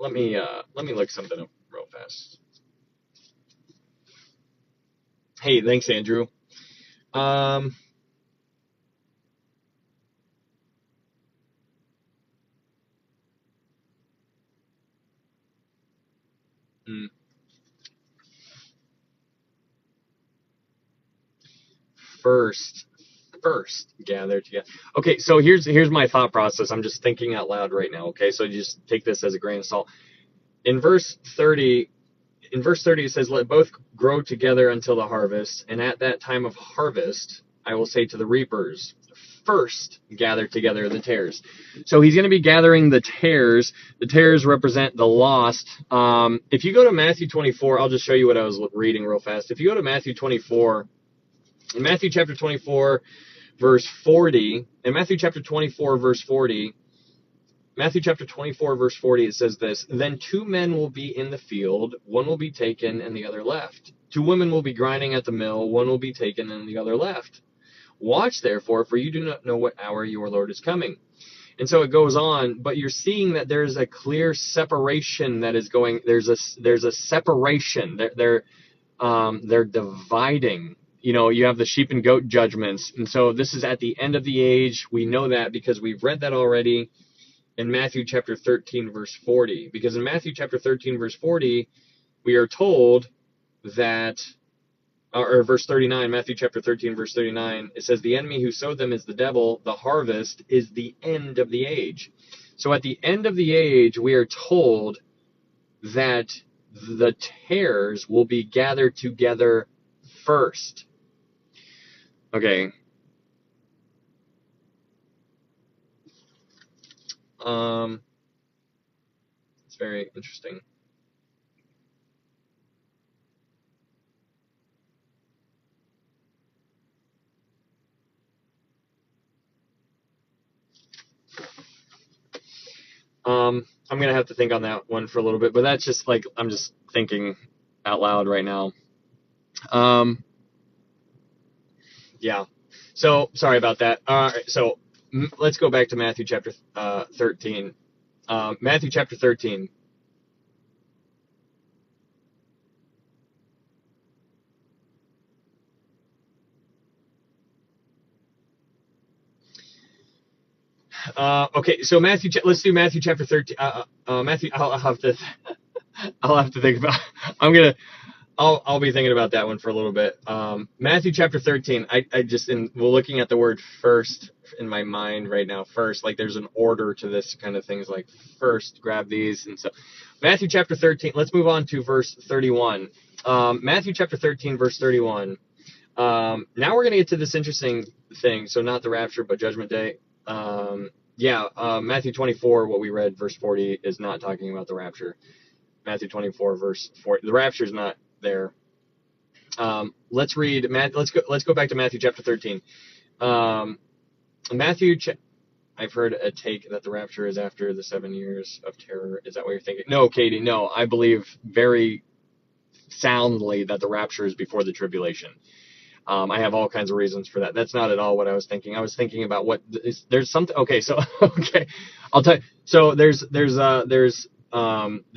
Let me look something up real fast. Hey, thanks, Andrew. First gather together. Okay, so here's my thought process. I'm just thinking out loud right now. Okay, so just take this as a grain of salt. In verse 30, it says, let both grow together until the harvest, and at that time of harvest, I will say to the reapers, first gather together the tares. So he's going to be gathering the tares. The tares represent the lost. If you go to Matthew 24, I'll just show you what I was reading real fast. If you go to Matthew 24, in Matthew chapter 24, verse 40, Matthew chapter 24, verse 40, it says this, then two men will be in the field, one will be taken and the other left. Two women will be grinding at the mill, one will be taken and the other left. Watch therefore, for you do not know what hour your Lord is coming. And so it goes on, but you're seeing that there's a clear separation that is going, there's a separation. They're dividing. You know, you have the sheep and goat judgments. And so this is at the end of the age. We know that because we've read that already in Matthew chapter 13, verse 40. Because in Matthew chapter 13, verse 40, we are told that, or verse 39, Matthew chapter 13, verse 39, it says, the enemy who sowed them is the devil. The harvest is the end of the age. So at the end of the age, we are told that the tares will be gathered together first. Okay. It's very interesting. I'm gonna have to think on that one for a little bit, but that's just like I'm just thinking out loud right now. Yeah. So sorry about that. So let's go back to Matthew chapter 13. Matthew chapter 13. Okay, so let's do Matthew chapter 13. Matthew, I'll have to think about. I'll be thinking about that one for a little bit. Matthew chapter 13. We're looking at the word first in my mind right now. First, like there's an order to this kind of things. Like first, grab these, and so Matthew chapter 13. Let's move on to verse 31. Matthew chapter 13, verse 31. Now we're gonna get to this interesting thing. So not the rapture, but Judgment Day. Matthew 24, what we read, verse 40, is not talking about the rapture. Matthew 24, verse 40, the rapture is not there. Let's read. Let's go back to Matthew chapter 13. I've heard a take that the rapture is after the 7 years of terror. Is that what you're thinking? No, Katie. No, I believe very soundly that the rapture is before the tribulation. I have all kinds of reasons for that. That's not at all what I was thinking. I was thinking about there's something. Okay, so okay, I'll tell you. So there's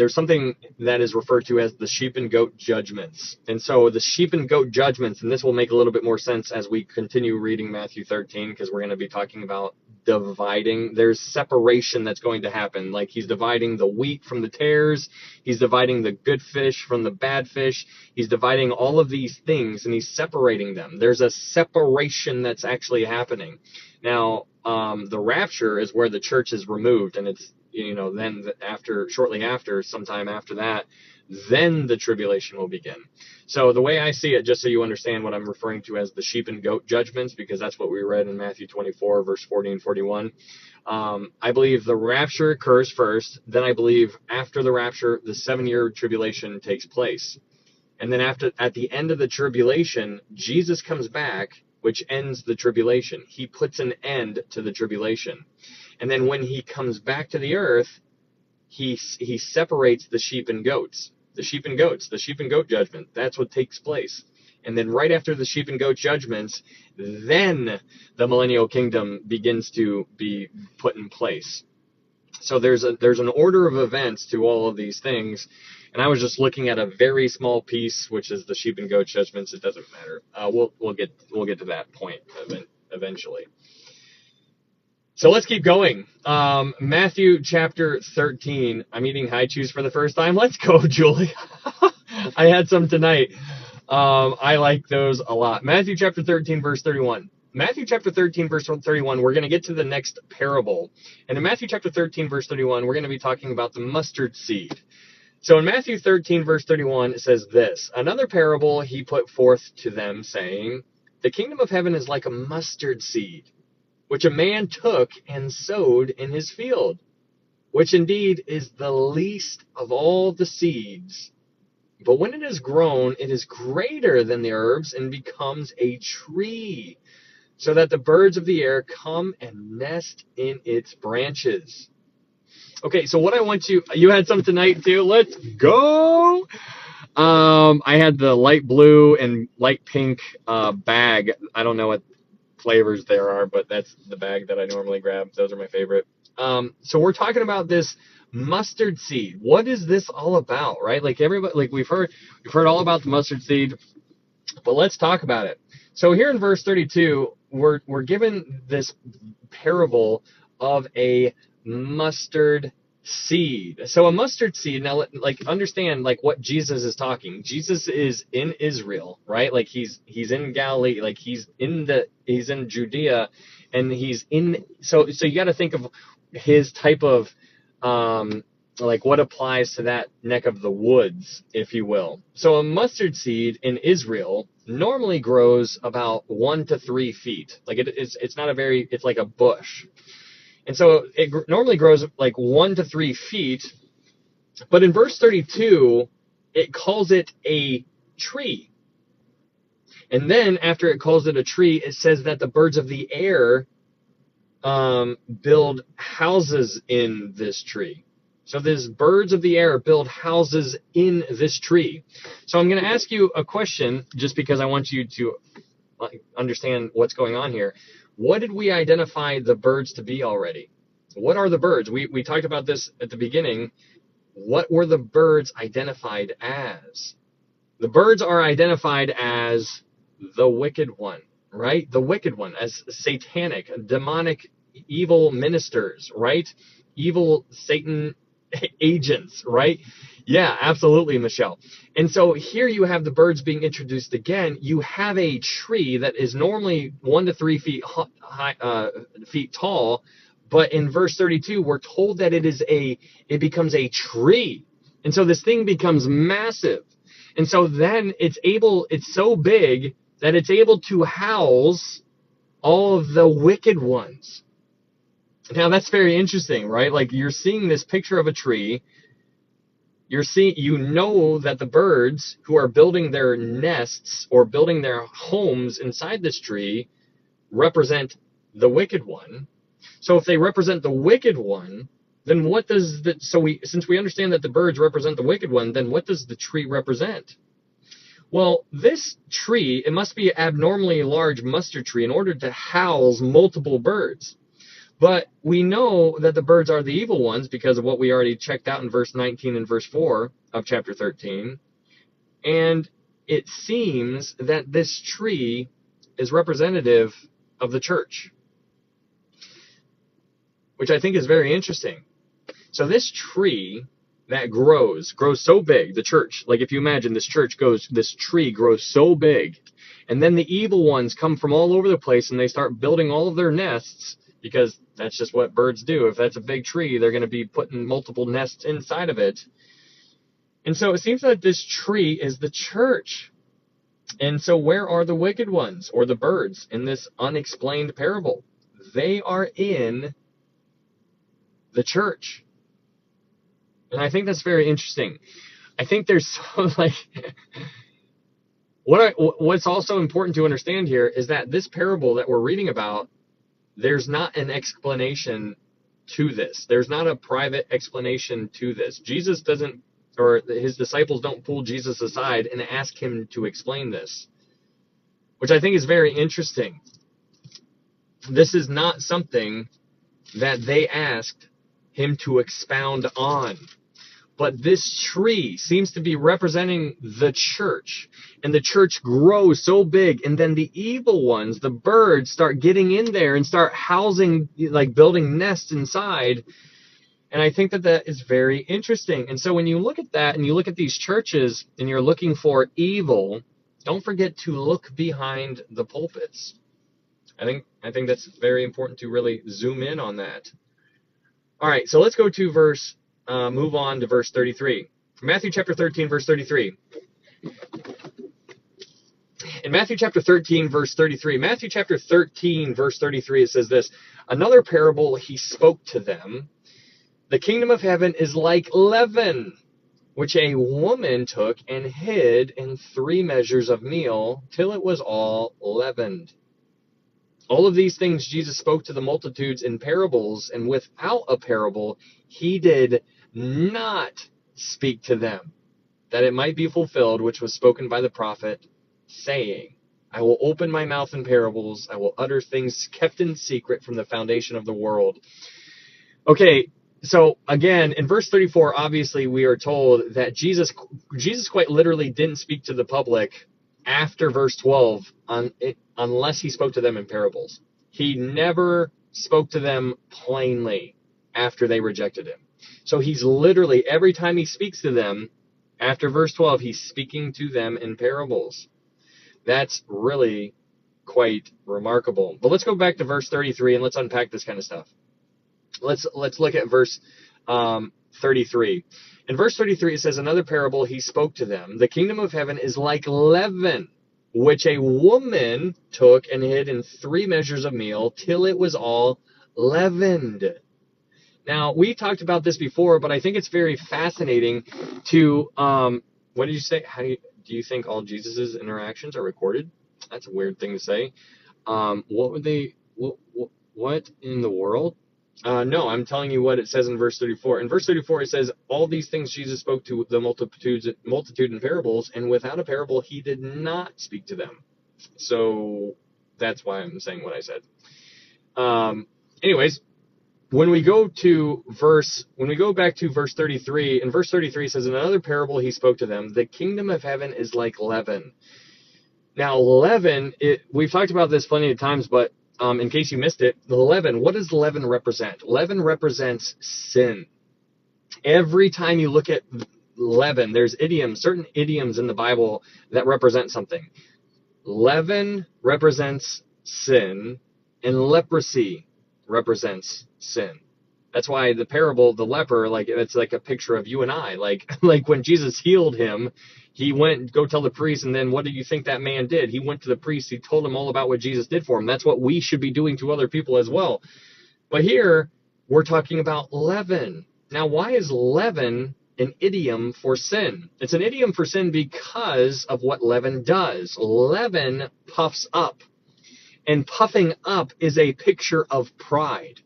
something that is referred to as the sheep and goat judgments. And so the sheep and goat judgments, and this will make a little bit more sense as we continue reading Matthew 13, because we're going to be talking about dividing. There's separation that's going to happen. Like he's dividing the wheat from the tares. He's dividing the good fish from the bad fish. He's dividing all of these things and he's separating them. There's a separation that's actually happening. Now, the rapture is where the church is removed, and it's then shortly after, sometime after that, then the tribulation will begin. So the way I see it, just so you understand what I'm referring to as the sheep and goat judgments, because that's what we read in Matthew 24, verse 40 and 41. I believe the rapture occurs first. Then I believe after the rapture, the 7-year tribulation takes place. And then at the end of the tribulation, Jesus comes back, which ends the tribulation. He puts an end to the tribulation. And then when he comes back to the earth, he separates the sheep and goats. The sheep and goat judgment. That's what takes place. And then right after the sheep and goat judgments, then the millennial kingdom begins to be put in place. So there's an order of events to all of these things. And I was just looking at a very small piece, which is the sheep and goat judgments. It doesn't matter. We'll get to that point eventually. So let's keep going. Matthew chapter 13. I'm eating high chews for the first time. Let's go, Julie. I had some tonight. I like those a lot. Matthew chapter 13, verse 31. Matthew chapter 13, verse 31, we're going to get to the next parable. And in Matthew chapter 13, verse 31, we're going to be talking about the mustard seed. So in Matthew 13, verse 31, it says this: another parable he put forth to them, saying, the kingdom of heaven is like a mustard seed, which a man took and sowed in his field, which indeed is the least of all the seeds. But when it is grown, it is greater than the herbs and becomes a tree, so that the birds of the air come and nest in its branches. Okay, so what I want you had some tonight too. Let's go. I had the light blue and light pink bag. I don't know what flavors there are, but that's the bag that I normally grab. Those are my favorite. So we're talking about this mustard seed. What is this all about, right? Like everybody, like we've heard all about the mustard seed, but let's talk about it. So here in verse 32, we're given this parable of a mustard seed. So a mustard seed, now like understand like what Jesus is talking. Jesus is in Israel, right? Like he's in Galilee, like he's in Judea, and so you got to think of his type of like what applies to that neck of the woods, if you will. So a mustard seed in Israel normally grows about 1 to 3 feet. Like it's like a bush. And so it normally grows like 1 to 3 feet. But in verse 32, it calls it a tree. And then after it calls it a tree, it says that the birds of the air build houses in this tree. So these birds of the air build houses in this tree. So I'm going to ask you a question just because I want you to understand what's going on here. What did we identify the birds to be already? What are the birds? We talked about this at the beginning. What were the birds identified as? The birds are identified as the wicked one, right? The wicked one, as satanic, demonic, evil ministers, right? Evil Satan agents, right? Yeah, absolutely, Michelle. And so here you have the birds being introduced again. You have a tree that is normally 1 to 3 feet feet tall, but in verse 32, we're told that it becomes a tree. And so this thing becomes massive. And so then it's so big that it's able to house all of the wicked ones. Now that's very interesting, right? Like you're seeing this picture of a tree. You know that the birds who are building their nests or building their homes inside this tree represent the wicked one. So if they represent the wicked one, then what does since we understand that the birds represent the wicked one, then what does the tree represent? Well, this tree, it must be an abnormally large mustard tree in order to house multiple birds. But we know that the birds are the evil ones because of what we already checked out in verse 19 and verse 4 of chapter 13. And it seems that this tree is representative of the church, which I think is very interesting. So this tree that grows so big, the church, like if you imagine this tree grows so big, and then the evil ones come from all over the place and they start building all of their nests. because that's just what birds do. If that's a big tree, they're going to be putting multiple nests inside of it. And so it seems that this tree is the church. And so where are the wicked ones, or the birds, in this unexplained parable? They are in the church. And I think that's very interesting. I think there's so, like, what's also important to understand here is that this parable that we're reading about, there's not an explanation to this. There's not a private explanation to this. Jesus doesn't, or his disciples don't pull Jesus aside and ask him to explain this, which I think is very interesting. This is not something that they asked him to expound on. But this tree seems to be representing the church, and the church grows so big, and then the evil ones, the birds, start getting in there and start housing, like building nests inside. And I think that that is very interesting. And so when you look at that and you look at these churches and you're looking for evil, don't forget to look behind the pulpits. I think that's very important to really zoom in on that. All right, so let's go to move on to verse 33. Matthew chapter 13, verse 33. In Matthew chapter 13, verse 33, it says this: another parable he spoke to them. The kingdom of heaven is like leaven, which a woman took and hid in 3 measures of meal till it was all leavened. All of these things Jesus spoke to the multitudes in parables, and without a parable he did not speak to them, that it might be fulfilled which was spoken by the prophet, saying, I will open my mouth in parables, I will utter things kept in secret from the foundation of the world. Okay, so again, in verse 34, obviously we are told that Jesus quite literally didn't speak to the public after verse 12 unless he spoke to them in parables. He never spoke to them plainly after they rejected him. So he's literally, every time he speaks to them after verse 12, he's speaking to them in parables. That's really quite remarkable. But let's go back to verse 33 and let's unpack this kind of stuff. Let's look at verse 33. In verse 33, it says, another parable he spoke to them. The kingdom of heaven is like leaven, which a woman took and hid in 3 measures of meal till it was all leavened. Now, we talked about this before, but I think it's very fascinating to, what did you say? Do you think all Jesus's interactions are recorded? That's a weird thing to say. What in the world? No, I'm telling you what it says in verse 34. In verse 34, it says, all these things Jesus spoke to the multitude in parables, and without a parable, he did not speak to them. So that's why I'm saying what I said. Anyways, when we go back to verse 33, in verse 33 it says, in another parable he spoke to them, the kingdom of heaven is like leaven. Now, leaven, we've talked about this plenty of times, but in case you missed it, the leaven, what does leaven represent? Leaven represents sin. Every time you look at leaven, there's certain idioms in the Bible that represent something. Leaven represents sin, and leprosy represents sin. That's why the parable, the leper, it's like a picture of you and I. Like when Jesus healed him, he went, go tell the priest, and then what do you think that man did? He went to the priest, he told him all about what Jesus did for him. That's what we should be doing to other people as well. But here, we're talking about leaven. Now, why is leaven an idiom for sin? It's an idiom for sin because of what leaven does. Leaven puffs up. And puffing up is a picture of pride.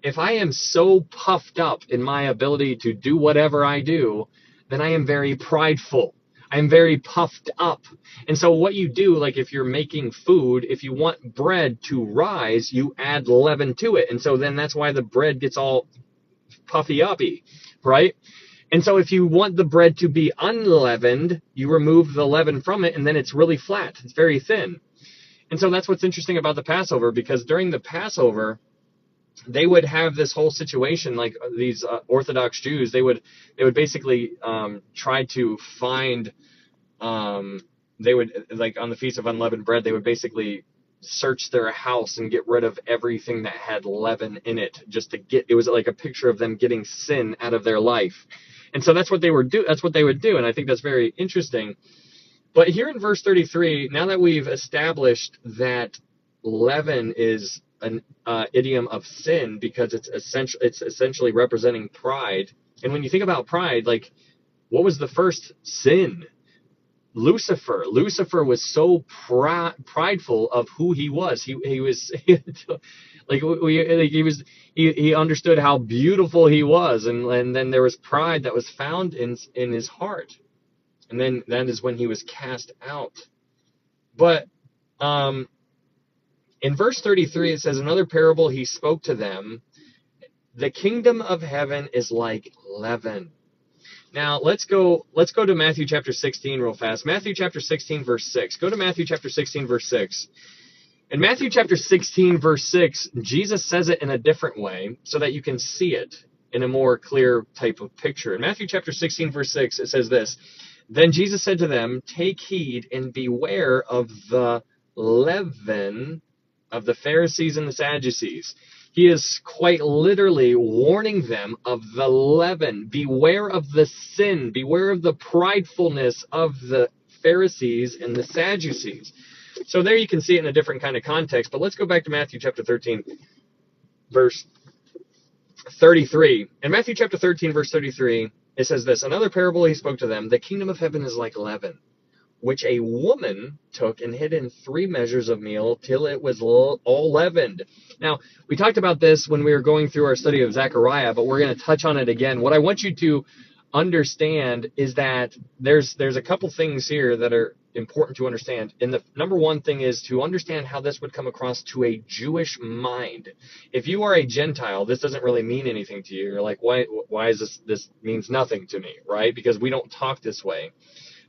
If I am so puffed up in my ability to do whatever I do, then I am very prideful. I'm very puffed up. And so what you do, like if you're making food, if you want bread to rise, you add leaven to it. And so then that's why the bread gets all puffy-uppy, right? And so if you want the bread to be unleavened, you remove the leaven from it, and then it's really flat. It's very thin. And so that's what's interesting about the Passover, because during the Passover, they would have this whole situation, like these Orthodox Jews, they would basically try to find, they would, like on the Feast of Unleavened Bread, they would basically search their house and get rid of everything that had leaven in it, just to get, it was like a picture of them getting sin out of their life. And so that's what they would do. That's what they would do. And I think that's very interesting. But here in verse 33, now that we've established that leaven is an idiom of sin because it's essentially representing pride. And when you think about pride, like, what was the first sin? Lucifer. Lucifer was so prideful of who he was. He was he understood how beautiful he was, and then there was pride that was found in his heart, and then that is when he was cast out. But in verse 33 it says, another parable he spoke to them, the kingdom of heaven is like leaven. Now, let's go to Matthew chapter 16 real fast. Matthew chapter 16, verse 6. Go to Matthew chapter 16, verse 6. In Matthew chapter 16, verse 6, Jesus says it in a different way so that you can see it in a more clear type of picture. In Matthew chapter 16, verse 6, it says this, then Jesus said to them, take heed and beware of the leaven of the Pharisees and the Sadducees. He is quite literally warning them of the leaven. Beware of the sin. Beware of the pridefulness of the Pharisees and the Sadducees. So there you can see it in a different kind of context. But let's go back to Matthew chapter 13, verse 33. In Matthew chapter 13, verse 33, it says this, another parable he spoke to them, the kingdom of heaven is like leaven, which a woman took and hid in 3 measures of meal till it was all leavened. Now, we talked about this when we were going through our study of Zechariah, but we're going to touch on it again. What I want you to understand is that there's a couple things here that are important to understand. And the number one thing is to understand how this would come across to a Jewish mind. If you are a Gentile, this doesn't really mean anything to you. You're like, why is this means nothing to me, right? Because we don't talk this way.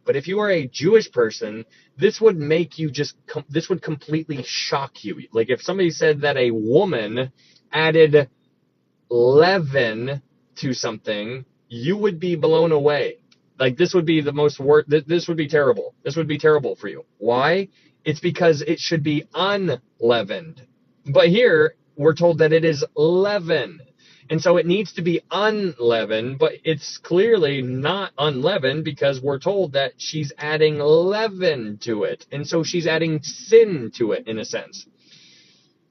But if you are a Jewish person, this would make you this would completely shock you. Like if somebody said that a woman added leaven to something, you would be blown away. Like this would be this would be terrible. This would be terrible for you. Why? It's because it should be unleavened. But here we're told that it is leaven. And so it needs to be unleavened, but it's clearly not unleavened because we're told that she's adding leaven to it. And so she's adding sin to it in a sense.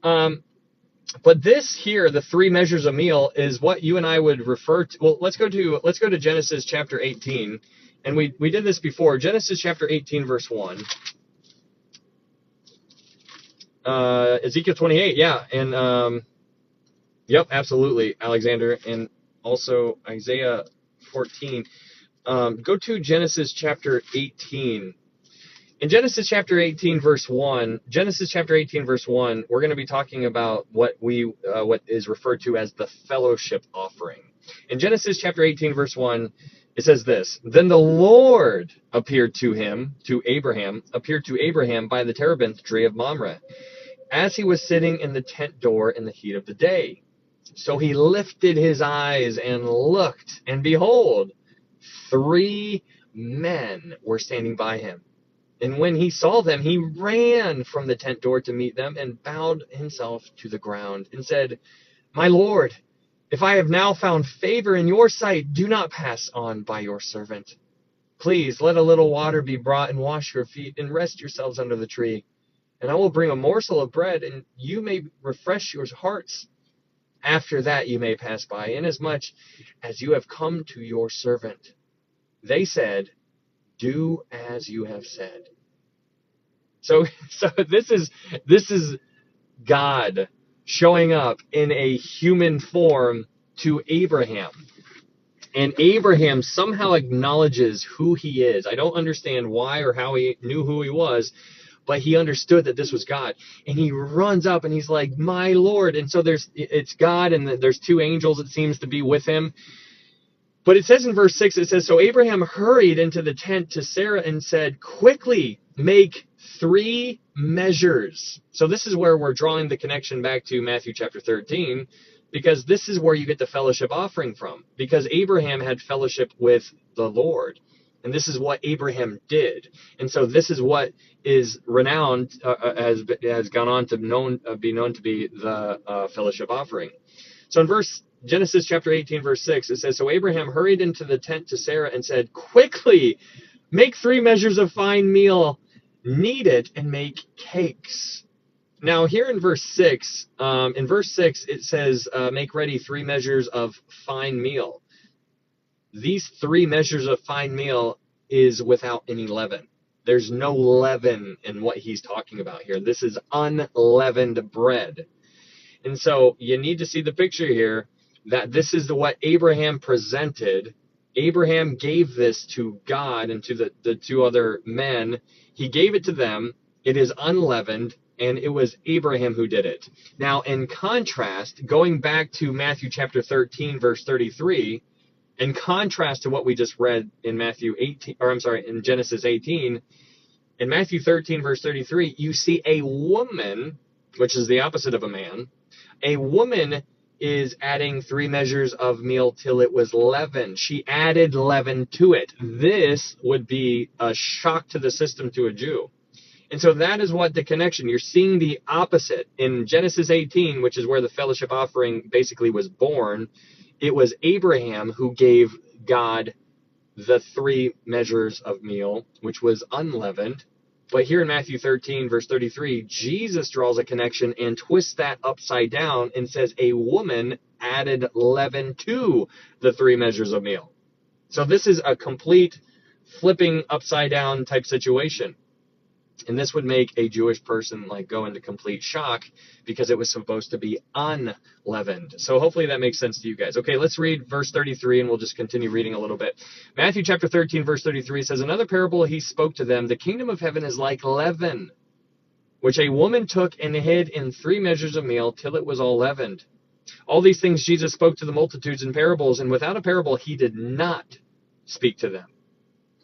But this here, the 3 measures of meal, is what you and I would refer to. Well, let's go to Genesis chapter 18. And we did this before. Genesis chapter 18, verse 1. Ezekiel 28, yeah. And yep, absolutely, Alexander, and also Isaiah 14. Go to Genesis chapter 18. In Genesis chapter 18, verse 1, we're going to be talking about what is referred to as the fellowship offering. In Genesis chapter 18, verse 1, it says this, then the Lord appeared to Abraham by the terebinth tree of Mamre, as he was sitting in the tent door in the heat of the day. So he lifted his eyes and looked, and behold, 3 men were standing by him. And when he saw them, he ran from the tent door to meet them and bowed himself to the ground and said, my Lord, if I have now found favor in your sight, do not pass on by your servant. Please let a little water be brought and wash your feet and rest yourselves under the tree. And I will bring a morsel of bread, and you may refresh your hearts. After that you may pass by, inasmuch as you have come to your servant. They said, do as you have said. So this is God showing up in a human form to Abraham. And Abraham somehow acknowledges who he is. I don't understand why or how he knew who he was, but he understood that this was God. And he runs up and he's like, my Lord. And so it's God, and there's 2 angels, it seems, to be with him. But it says in verse 6, it says, so Abraham hurried into the tent to Sarah and said, quickly make 3 measures. So this is where we're drawing the connection back to Matthew chapter 13, because this is where you get the fellowship offering from, because Abraham had fellowship with the Lord. And this is what Abraham did. And so this is what is renowned, has gone on to be known to be the fellowship offering. So in Genesis chapter 18, verse 6, it says, "So Abraham hurried into the tent to Sarah and said, 'Quickly, make 3 measures of fine meal, knead it, and make cakes.'" Now here in verse 6, it says, "Make ready 3 measures of fine meal." These 3 measures of fine meal is without any leaven. There's no leaven in what he's talking about here. This is unleavened bread. And so you need to see the picture here that this is what Abraham presented. Abraham gave this to God and to the 2 other men. He gave it to them. It is unleavened, and it was Abraham who did it. Now, in contrast, going back to Matthew chapter 13, verse 33, in contrast to what we just read in in Genesis 18, in Matthew 13, verse 33, you see a woman, which is the opposite of a man. A woman is adding 3 measures of meal till it was leavened. She added leaven to it. This would be a shock to the system to a Jew. And so that is what the connection, you're seeing the opposite. In Genesis 18, which is where the fellowship offering basically was born, it was Abraham who gave God the 3 measures of meal, which was unleavened. But here in Matthew 13, verse 33, Jesus draws a connection and twists that upside down and says a woman added leaven to the 3 measures of meal. So this is a complete flipping upside down type situation. And this would make a Jewish person go into complete shock because it was supposed to be unleavened. So hopefully that makes sense to you guys. Okay, let's read verse 33 and we'll just continue reading a little bit. Matthew chapter 13, verse 33 says, "Another parable he spoke to them, the kingdom of heaven is like leaven, which a woman took and hid in 3 measures of meal till it was all leavened. All these things Jesus spoke to the multitudes in parables, and without a parable he did not speak to them."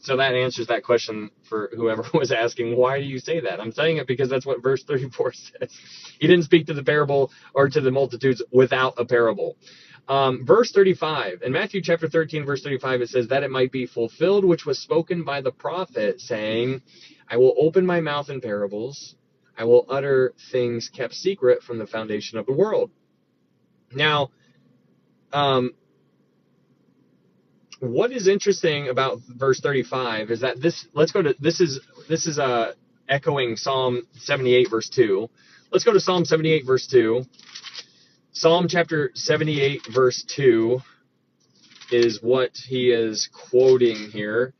So that answers that question for whoever was asking, why do you say that? I'm saying it because that's what verse 34 says. He didn't speak to the parable or to the multitudes without a parable. Verse 35, in Matthew chapter 13, verse 35, it says, "That it might be fulfilled, which was spoken by the prophet, saying, I will open my mouth in parables. I will utter things kept secret from the foundation of the world." Now, what is interesting about verse 35 is that this is echoing Psalm 78 verse 2. Let's go to Psalm 78 verse 2. Psalm chapter 78 verse 2 is what he is quoting here.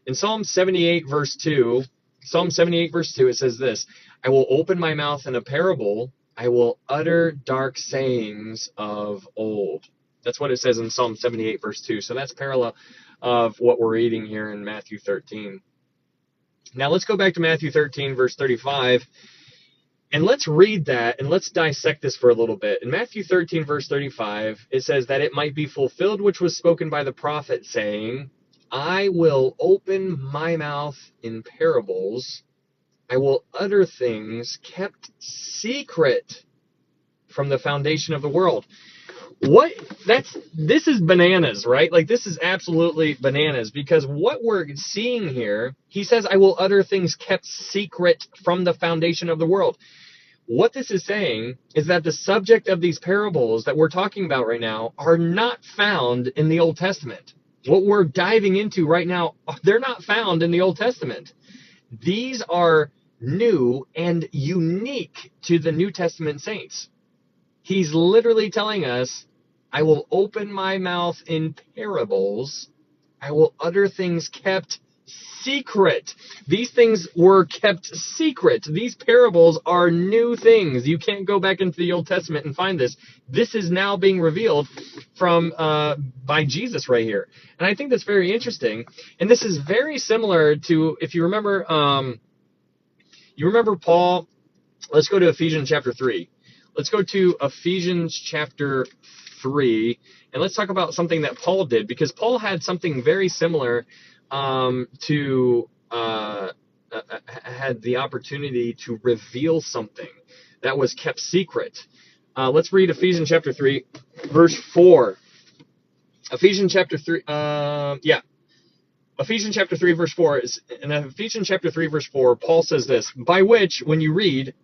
In Psalm 78 verse 2, it says this, "I will open my mouth in a parable, I will utter dark sayings of old." That's what it says in Psalm 78, verse 2. So that's parallel of what we're reading here in Matthew 13. Now let's go back to Matthew 13, verse 35, and let's read that, and let's dissect this for a little bit. In Matthew 13, verse 35, it says, "That it might be fulfilled which was spoken by the prophet, saying, I will open my mouth in parables, I will utter things kept secret from the foundation of the world." This is bananas, right? This is absolutely bananas, because what we're seeing here, he says, "I will utter things kept secret from the foundation of the world." What this is saying is that the subject of these parables that we're talking about right now are not found in the Old Testament. What we're diving into right now, they're not found in the Old Testament. These are new and unique to the New Testament saints. He's literally telling us, "I will open my mouth in parables. I will utter things kept secret." These things were kept secret. These parables are new things. You can't go back into the Old Testament and find this. This is now being revealed by Jesus right here. And I think that's very interesting. And this is very similar to, if you remember Paul. Let's go to Ephesians chapter 3. Let's go to Ephesians chapter 3, and let's talk about something that Paul did, because Paul had something very similar had the opportunity to reveal something that was kept secret. Let's read Ephesians chapter 3, verse 4. Ephesians chapter 3, Ephesians chapter 3, verse 4 is, in Ephesians chapter 3, verse 4, Paul says this, by which, when you read,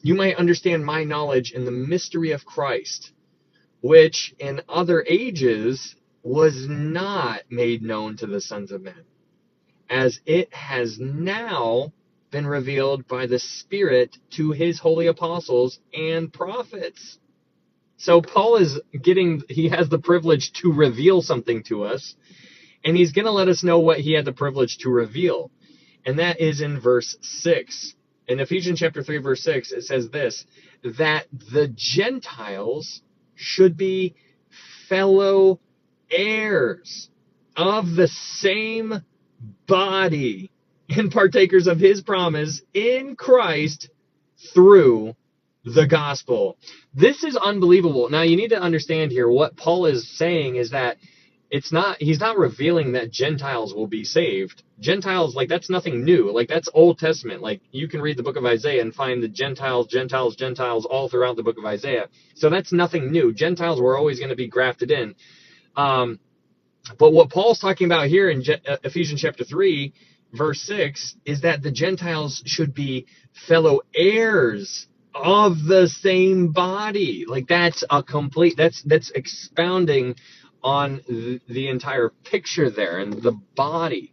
you might understand my knowledge in the mystery of Christ, which in other ages was not made known to the sons of men, as it has now been revealed by the Spirit to his holy apostles and prophets. So Paul he has the privilege to reveal something to us, and he's going to let us know what he had the privilege to reveal. And that is in verse 6. In Ephesians chapter 3, verse 6, it says this, that the Gentiles should be fellow heirs of the same body and partakers of his promise in Christ through the gospel. This is unbelievable. Now you need to understand here what Paul is saying is that he's not revealing that Gentiles will be saved. Gentiles, like, that's nothing new. Like, that's Old Testament. Like, you can read the book of Isaiah and find the Gentiles all throughout the book of Isaiah. So that's nothing new. Gentiles were always going to be grafted in. But what Paul's talking about here in Ephesians chapter 3, verse 6, is that the Gentiles should be fellow heirs of the same body. Like, that's expounding on the entire picture there, and the body.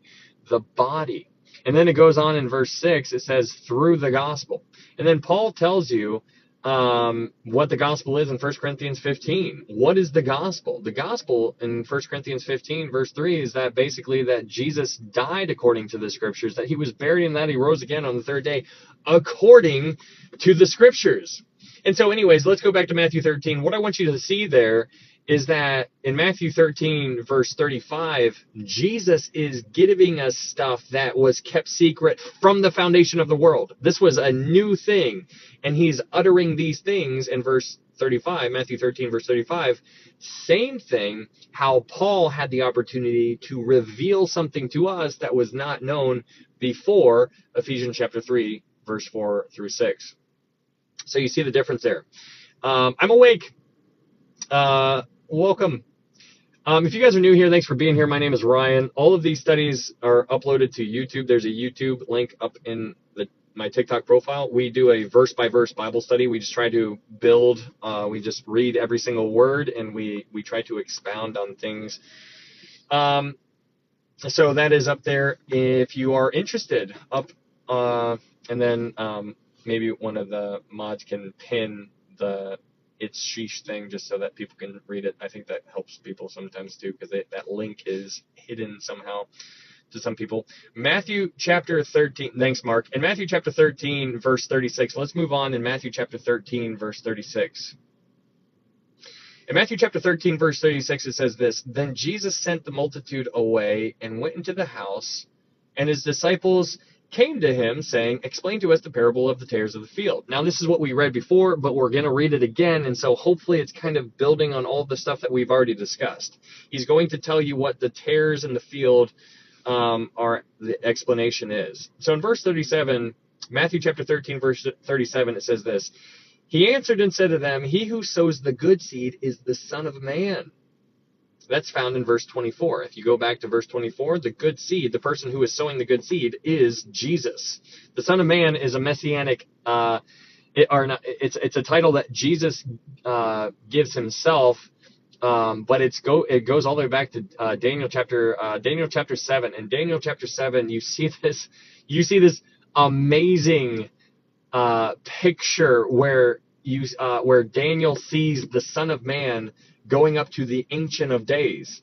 And then it goes on in verse 6, it says, through the gospel. And then Paul tells you what the gospel is in 1 Corinthians 15. What is the gospel? The gospel in 1 Corinthians 15, verse 3, is that basically that Jesus died according to the scriptures, that he was buried, and that he rose again on the third day according to the scriptures. And so anyways, let's go back to Matthew 13. What I want you to see there is that in Matthew 13, verse 35, Jesus is giving us stuff that was kept secret from the foundation of the world. This was a new thing, and he's uttering these things in verse 35, Matthew 13, verse 35. Same thing, how Paul had the opportunity to reveal something to us that was not known before Ephesians chapter 3, verse 4 through 6. So you see the difference there. I'm awake. Welcome. If you guys are new here, thanks for being here. My name is Ryan. All of these studies are uploaded to YouTube. There's a YouTube link up in my TikTok profile. We do a verse-by-verse Bible study. We just try to build. We just read every single word, and we try to expound on things. So that is up there if you are interested. And then maybe one of the mods can pin the It's Sheesh thing just so that people can read it. I think that helps people sometimes too, because that link is hidden somehow to some people. Matthew chapter 13. Thanks, Mark. In Matthew chapter 13, verse 36. Let's move on in Matthew chapter 13, verse 36. In Matthew chapter 13, verse 36, it says this, then Jesus sent the multitude away and went into the house, and his disciples came to him, saying, explain to us the parable of the tares of the field. Now, this is what we read before, but we're going to read it again, and so hopefully it's kind of building on all the stuff that we've already discussed. He's going to tell you what the tares in the field are, the explanation is. So in verse 37, Matthew chapter 13, verse 37, it says this, he answered and said to them, he who sows the good seed is the Son of Man. That's found in verse 24. If you go back to verse 24, the good seed, the person who is sowing the good seed is Jesus. The Son of Man is a messianic, it's a title that Jesus gives himself, but it goes all the way back to Daniel chapter 7. In Daniel chapter 7, you see this amazing picture where Daniel sees the Son of Man going up to the Ancient of Days.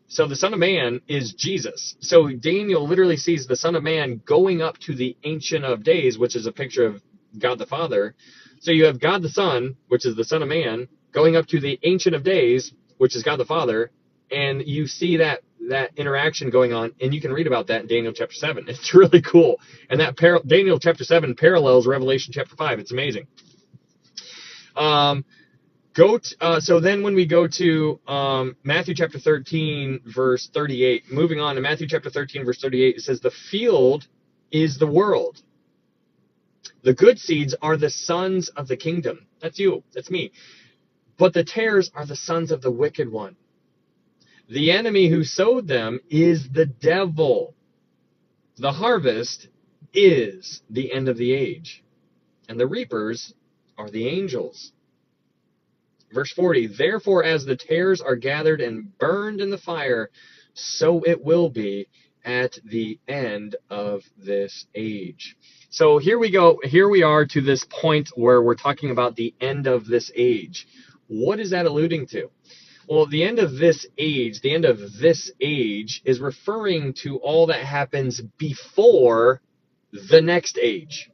So the Son of Man is Jesus. So Daniel literally sees the Son of Man going up to the Ancient of Days, which is a picture of God the Father. So you have God the Son, which is the Son of Man, going up to the Ancient of Days, which is God the Father, and you see that interaction going on, and you can read about that in Daniel chapter 7. It's really cool. And that Daniel chapter 7 parallels Revelation chapter 5. It's amazing. So then when we go to Matthew chapter 13, verse 38, moving on to Matthew chapter 13, verse 38, it says, the field is the world. The good seeds are the sons of the kingdom. That's you. That's me. But the tares are the sons of the wicked one. The enemy who sowed them is the devil. The harvest is the end of the age, and the reapers are the angels. Verse 40, therefore as the tares are gathered and burned in the fire, so it will be at the end of this age. So here we go. Here we are to this point where we're talking about the end of this age. What is that alluding to? Well, the end of this age is referring to all that happens before the next age.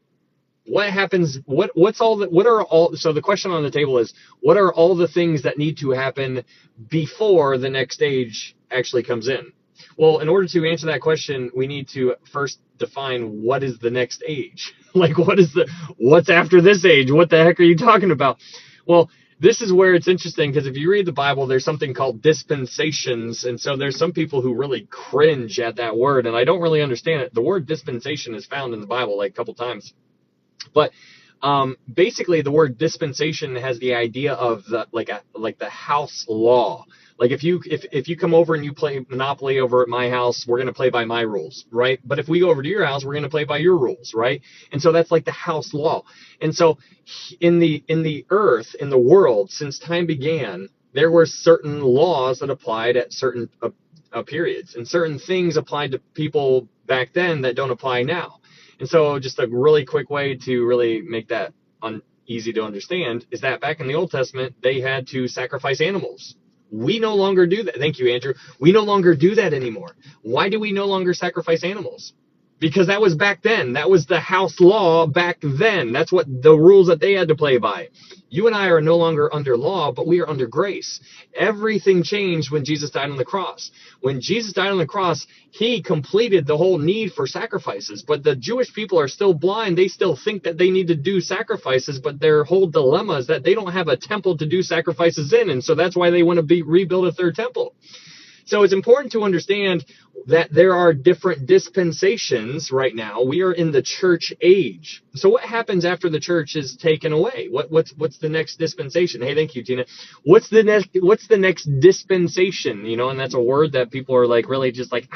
What happens, so the question on the table is, what are all the things that need to happen before the next age actually comes in? Well, in order to answer that question, we need to first define what is the next age. Like, what's after this age? What the heck are you talking about? Well, this is where it's interesting, because if you read the Bible, there's something called dispensations, and so there's some people who really cringe at that word, and I don't really understand it. The word dispensation is found in the Bible like a couple times. But basically, the word dispensation has the idea of the house law. Like if you come over and you play Monopoly over at my house, we're going to play by my rules, right? But if we go over to your house, we're going to play by your rules, right? And so that's like the house law. And so in the earth, in the world, since time began, there were certain laws that applied at certain periods, and certain things applied to people back then that don't apply now. And so just a really quick way to really make that easy to understand is that back in the Old Testament, they had to sacrifice animals. We no longer do that. Thank you, Andrew. We no longer do that anymore. Why do we no longer sacrifice animals? Because that was back then. That was the house law back then. That's what the rules that they had to play by. You and I are no longer under law, but we are under grace. Everything changed when Jesus died on the cross. When Jesus died on the cross, he completed the whole need for sacrifices. But the Jewish people are still blind. They still think that they need to do sacrifices, but their whole dilemma is that they don't have a temple to do sacrifices in. And so that's why they want to rebuild a third temple. So it's important to understand that there are different dispensations right now. We are in the church age. So what happens after the church is taken away? What's the next dispensation? Hey, thank you, Tina. What's the next dispensation? You know, and that's a word that people are like really just like,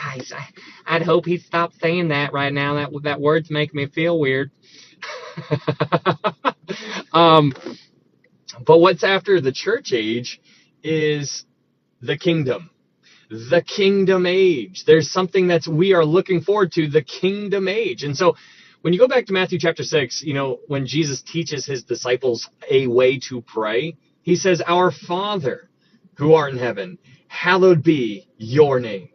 I'd hope he'd stop saying that right now. That word's making me feel weird. But what's after the church age is the kingdom. The kingdom age. There's something that we are looking forward to, the kingdom age. And so when you go back to Matthew chapter 6, you know, when Jesus teaches his disciples a way to pray, he says, Our Father who art in heaven, hallowed be your name.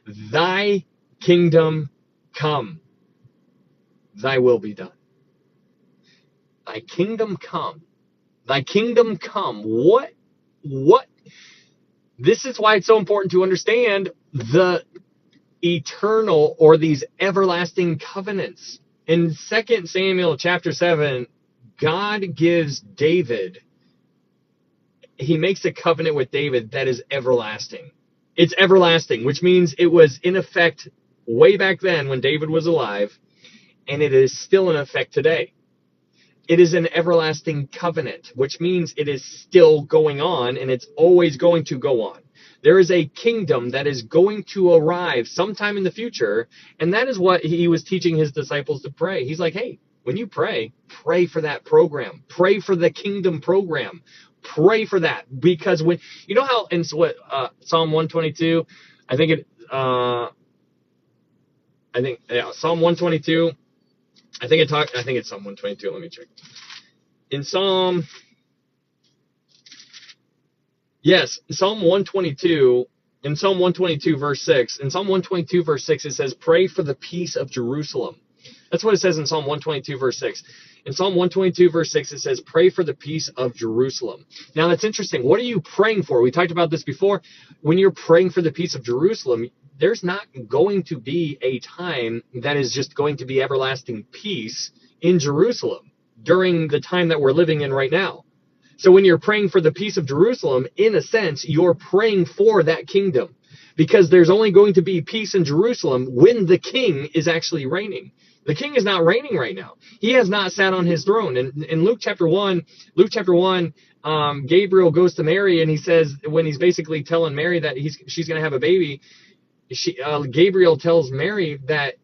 Thy kingdom come. Thy will be done. Thy kingdom come. Thy kingdom come. What? This is why it's so important to understand the eternal or these everlasting covenants. In 2 Samuel chapter 7, God gives David, he makes a covenant with David that is everlasting. It's everlasting, which means it was in effect way back then when David was alive, and it is still in effect today. It is an everlasting covenant, which means it is still going on, and it's always going to go on. There is a kingdom that is going to arrive sometime in the future, and that is what he was teaching his disciples to pray. He's like, hey, when you pray for that program. Pray for the kingdom program. Pray for that, because when you know how in Psalm 122, Psalm 122. I think it's Psalm 122. Let me check. In Psalm 122, in Psalm 122 verse 6, it says, pray for the peace of Jerusalem. That's what it says in Psalm 122 verse 6. In Psalm 122 verse 6, it says, pray for the peace of Jerusalem. Now that's interesting. What are you praying for? We talked about this before. When you're praying for the peace of Jerusalem, there's not going to be a time that is just going to be everlasting peace in Jerusalem during the time that we're living in right now. So when you're praying for the peace of Jerusalem, in a sense, you're praying for that kingdom, because there's only going to be peace in Jerusalem when the king is actually reigning. The king is not reigning right now. He has not sat on his throne. And in Luke chapter 1, Gabriel goes to Mary, and he says, when he's basically telling Mary that she's going to have a baby, Gabriel tells Mary that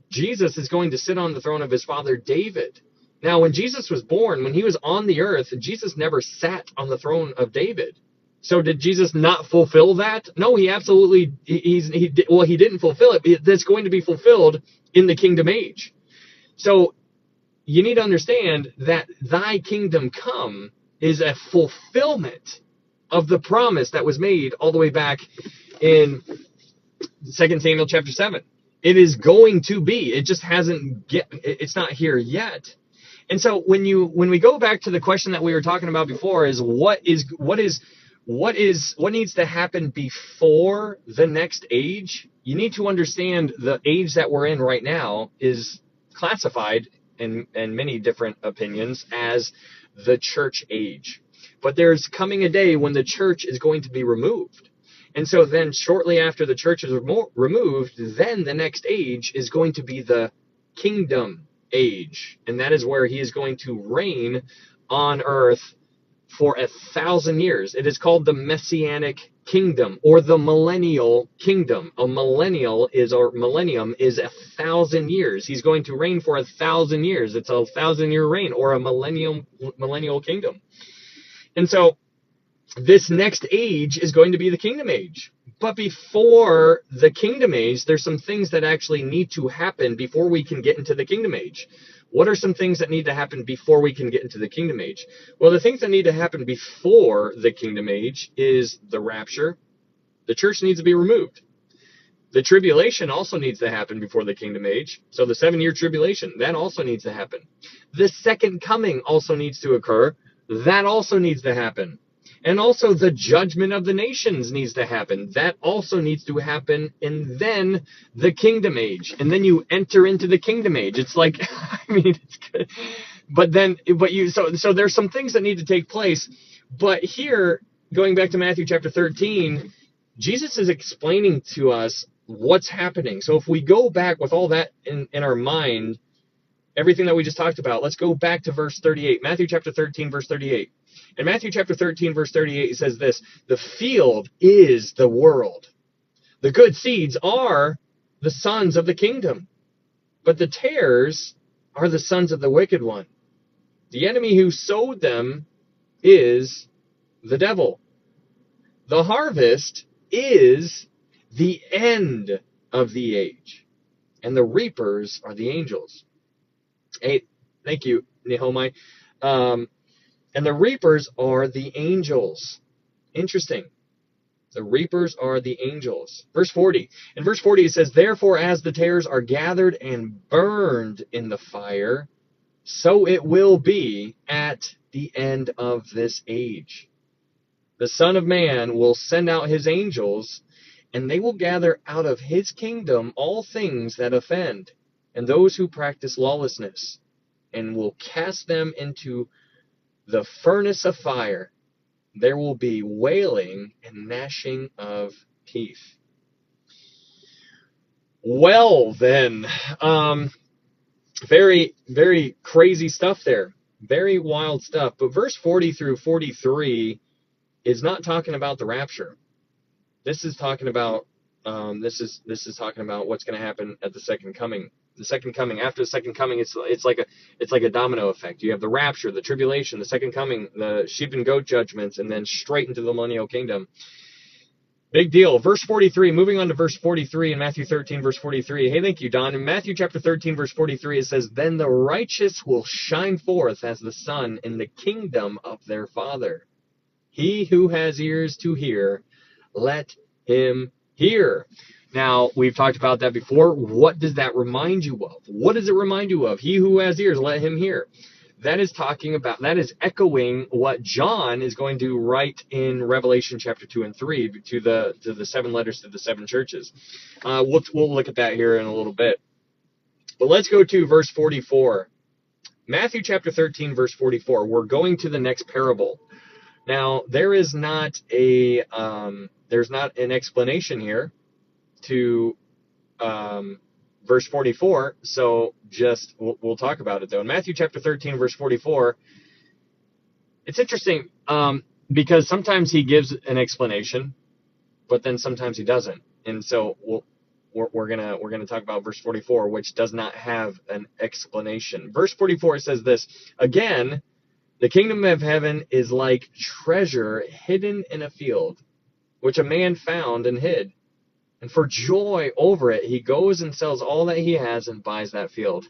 Jesus is going to sit on the throne of his father David. Now, when Jesus was born, when he was on the earth, Jesus never sat on the throne of David. So did Jesus not fulfill that? No, he absolutely, he didn't fulfill it. That's going to be fulfilled in the kingdom age. So you need to understand that thy kingdom come is a fulfillment of the promise that was made all the way back in 2 Samuel chapter 7. It is going to be. It just it's not here yet. And so when we go back to the question that we were talking about before, is what needs to happen before the next age? You need to understand the age that we're in right now is classified in many different opinions as the church age. But there's coming a day when the church is going to be removed. And so then shortly after the church is removed, then the next age is going to be the kingdom age. And that is where he is going to reign on earth for 1,000 years. It is called the Messianic kingdom or the millennial kingdom. A millennium is 1,000 years. He's going to reign for 1,000 years. It's a 1,000-year reign or a millennial kingdom. And so this next age is going to be the kingdom age. But before the kingdom age, there's some things that actually need to happen before we can get into the kingdom age. What are some things that need to happen before we can get into the kingdom age? Well, the things that need to happen before the kingdom age is the rapture. The church needs to be removed. The tribulation also needs to happen before the kingdom age. So the 7-year tribulation, that also needs to happen. The second coming also needs to occur. That also needs to happen. And also the judgment of the nations needs to happen. That also needs to happen. And then the kingdom age. And then you enter into the kingdom age. It's like, I mean, it's good. So there's some things that need to take place. But here, going back to Matthew chapter 13, Jesus is explaining to us what's happening. So if we go back with all that in our mind, everything that we just talked about, let's go back to verse 38. Matthew chapter 13, verse 38. In Matthew chapter 13, verse 38, it says this: the field is the world. The good seeds are the sons of the kingdom, but the tares are the sons of the wicked one. The enemy who sowed them is the devil. The harvest is the end of the age, and the reapers are the angels. Hey, thank you, Nehomai. And the reapers are the angels. Interesting. The reapers are the angels. Verse 40. In verse 40 it says, therefore as the tares are gathered and burned in the fire, so it will be at the end of this age. The Son of Man will send out his angels, and they will gather out of his kingdom all things that offend, and those who practice lawlessness, and will cast them into the furnace of fire. There will be wailing and gnashing of teeth. Well, then, very, very crazy stuff there. Very wild stuff. But verse 40 through 43 is not talking about the rapture. This is talking about this is talking about what's going to happen at the second coming. The second coming. After the second coming, it's like a domino effect. You have the rapture, the tribulation, the second coming, the sheep and goat judgments, and then straight into the millennial kingdom. Big deal. Verse 43. Moving on to verse 43 in Matthew 13, verse 43. Hey, thank you, Don. In Matthew chapter 13, verse 43, it says, then the righteous will shine forth as the sun in the kingdom of their Father. He who has ears to hear, let him hear. Now, we've talked about that before. What does that remind you of? What does it remind you of? He who has ears, let him hear. That is echoing what John is going to write in Revelation chapter 2 and 3 to the 7 letters to the 7 churches. We'll look at that here in a little bit. But let's go to verse 44. Matthew chapter 13, verse 44. We're going to the next parable. Now, there's not an explanation here to verse 44. So we'll talk about it though. In Matthew chapter 13, verse 44, it's interesting because sometimes he gives an explanation, but then sometimes he doesn't. And so we're gonna talk about verse 44, which does not have an explanation. Verse 44 says this: again, the kingdom of heaven is like treasure hidden in a field, which a man found and hid. And for joy over it, he goes and sells all that he has and buys that field.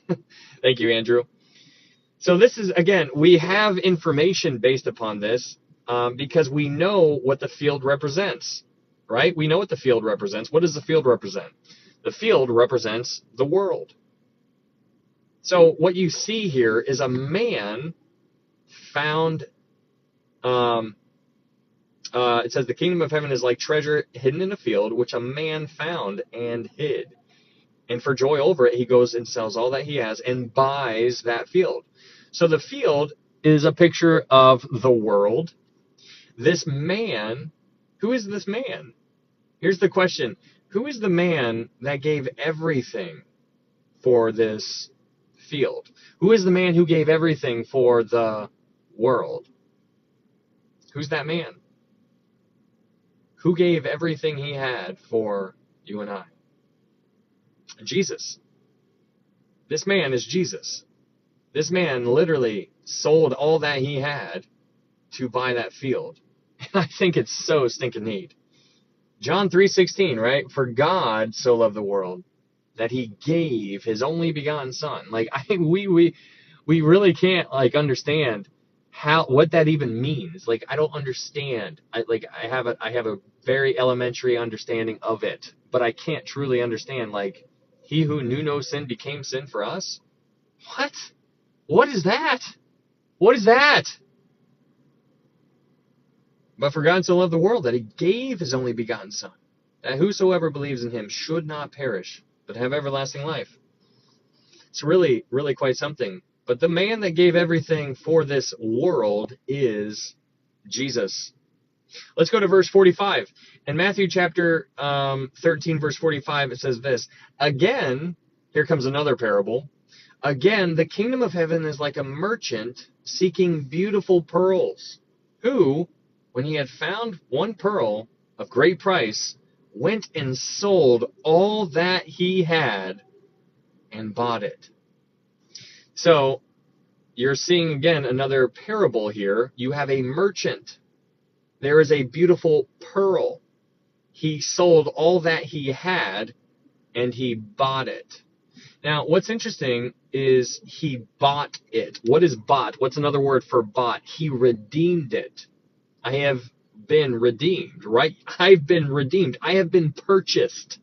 Thank you, Andrew. So this is, again, we have information based upon this because we know what the field represents, right? We know what the field represents. What does the field represent? The field represents the world. So what you see here is a man found, it says the kingdom of heaven is like treasure hidden in a field, which a man found and hid. And for joy over it, he goes and sells all that he has and buys that field. So the field is a picture of the world. This man, who is this man? Here's the question. Who is the man that gave everything for this field? Who is the man who gave everything for the world? Who's that man? Who gave everything he had for you and I? Jesus. This man is Jesus. This man literally sold all that he had to buy that field. And I think it's so stinking neat. John 3:16, right? For God so loved the world that he gave his only begotten son. Like we really can't understand what that even means. Like I don't understand. I have a very elementary understanding of it, but I can't truly understand he who knew no sin became sin for us. What? What is that? What is that? But for God so loved the world that he gave his only begotten son, that whosoever believes in him should not perish, but have everlasting life. It's really, really quite something. But the man that gave everything for this world is Jesus. Let's go to verse 45. In Matthew chapter 13, verse 45, it says this: again, here comes another parable. Again, the kingdom of heaven is like a merchant seeking beautiful pearls, who, when he had found one pearl of great price, went and sold all that he had and bought it. So, you're seeing again another parable here. You have a merchant. There is a beautiful pearl. He sold all that he had and he bought it. Now, what's interesting is he bought it. What is bought? What's another word for bought? He redeemed it. I have been redeemed, right? I've been redeemed. I have been purchased.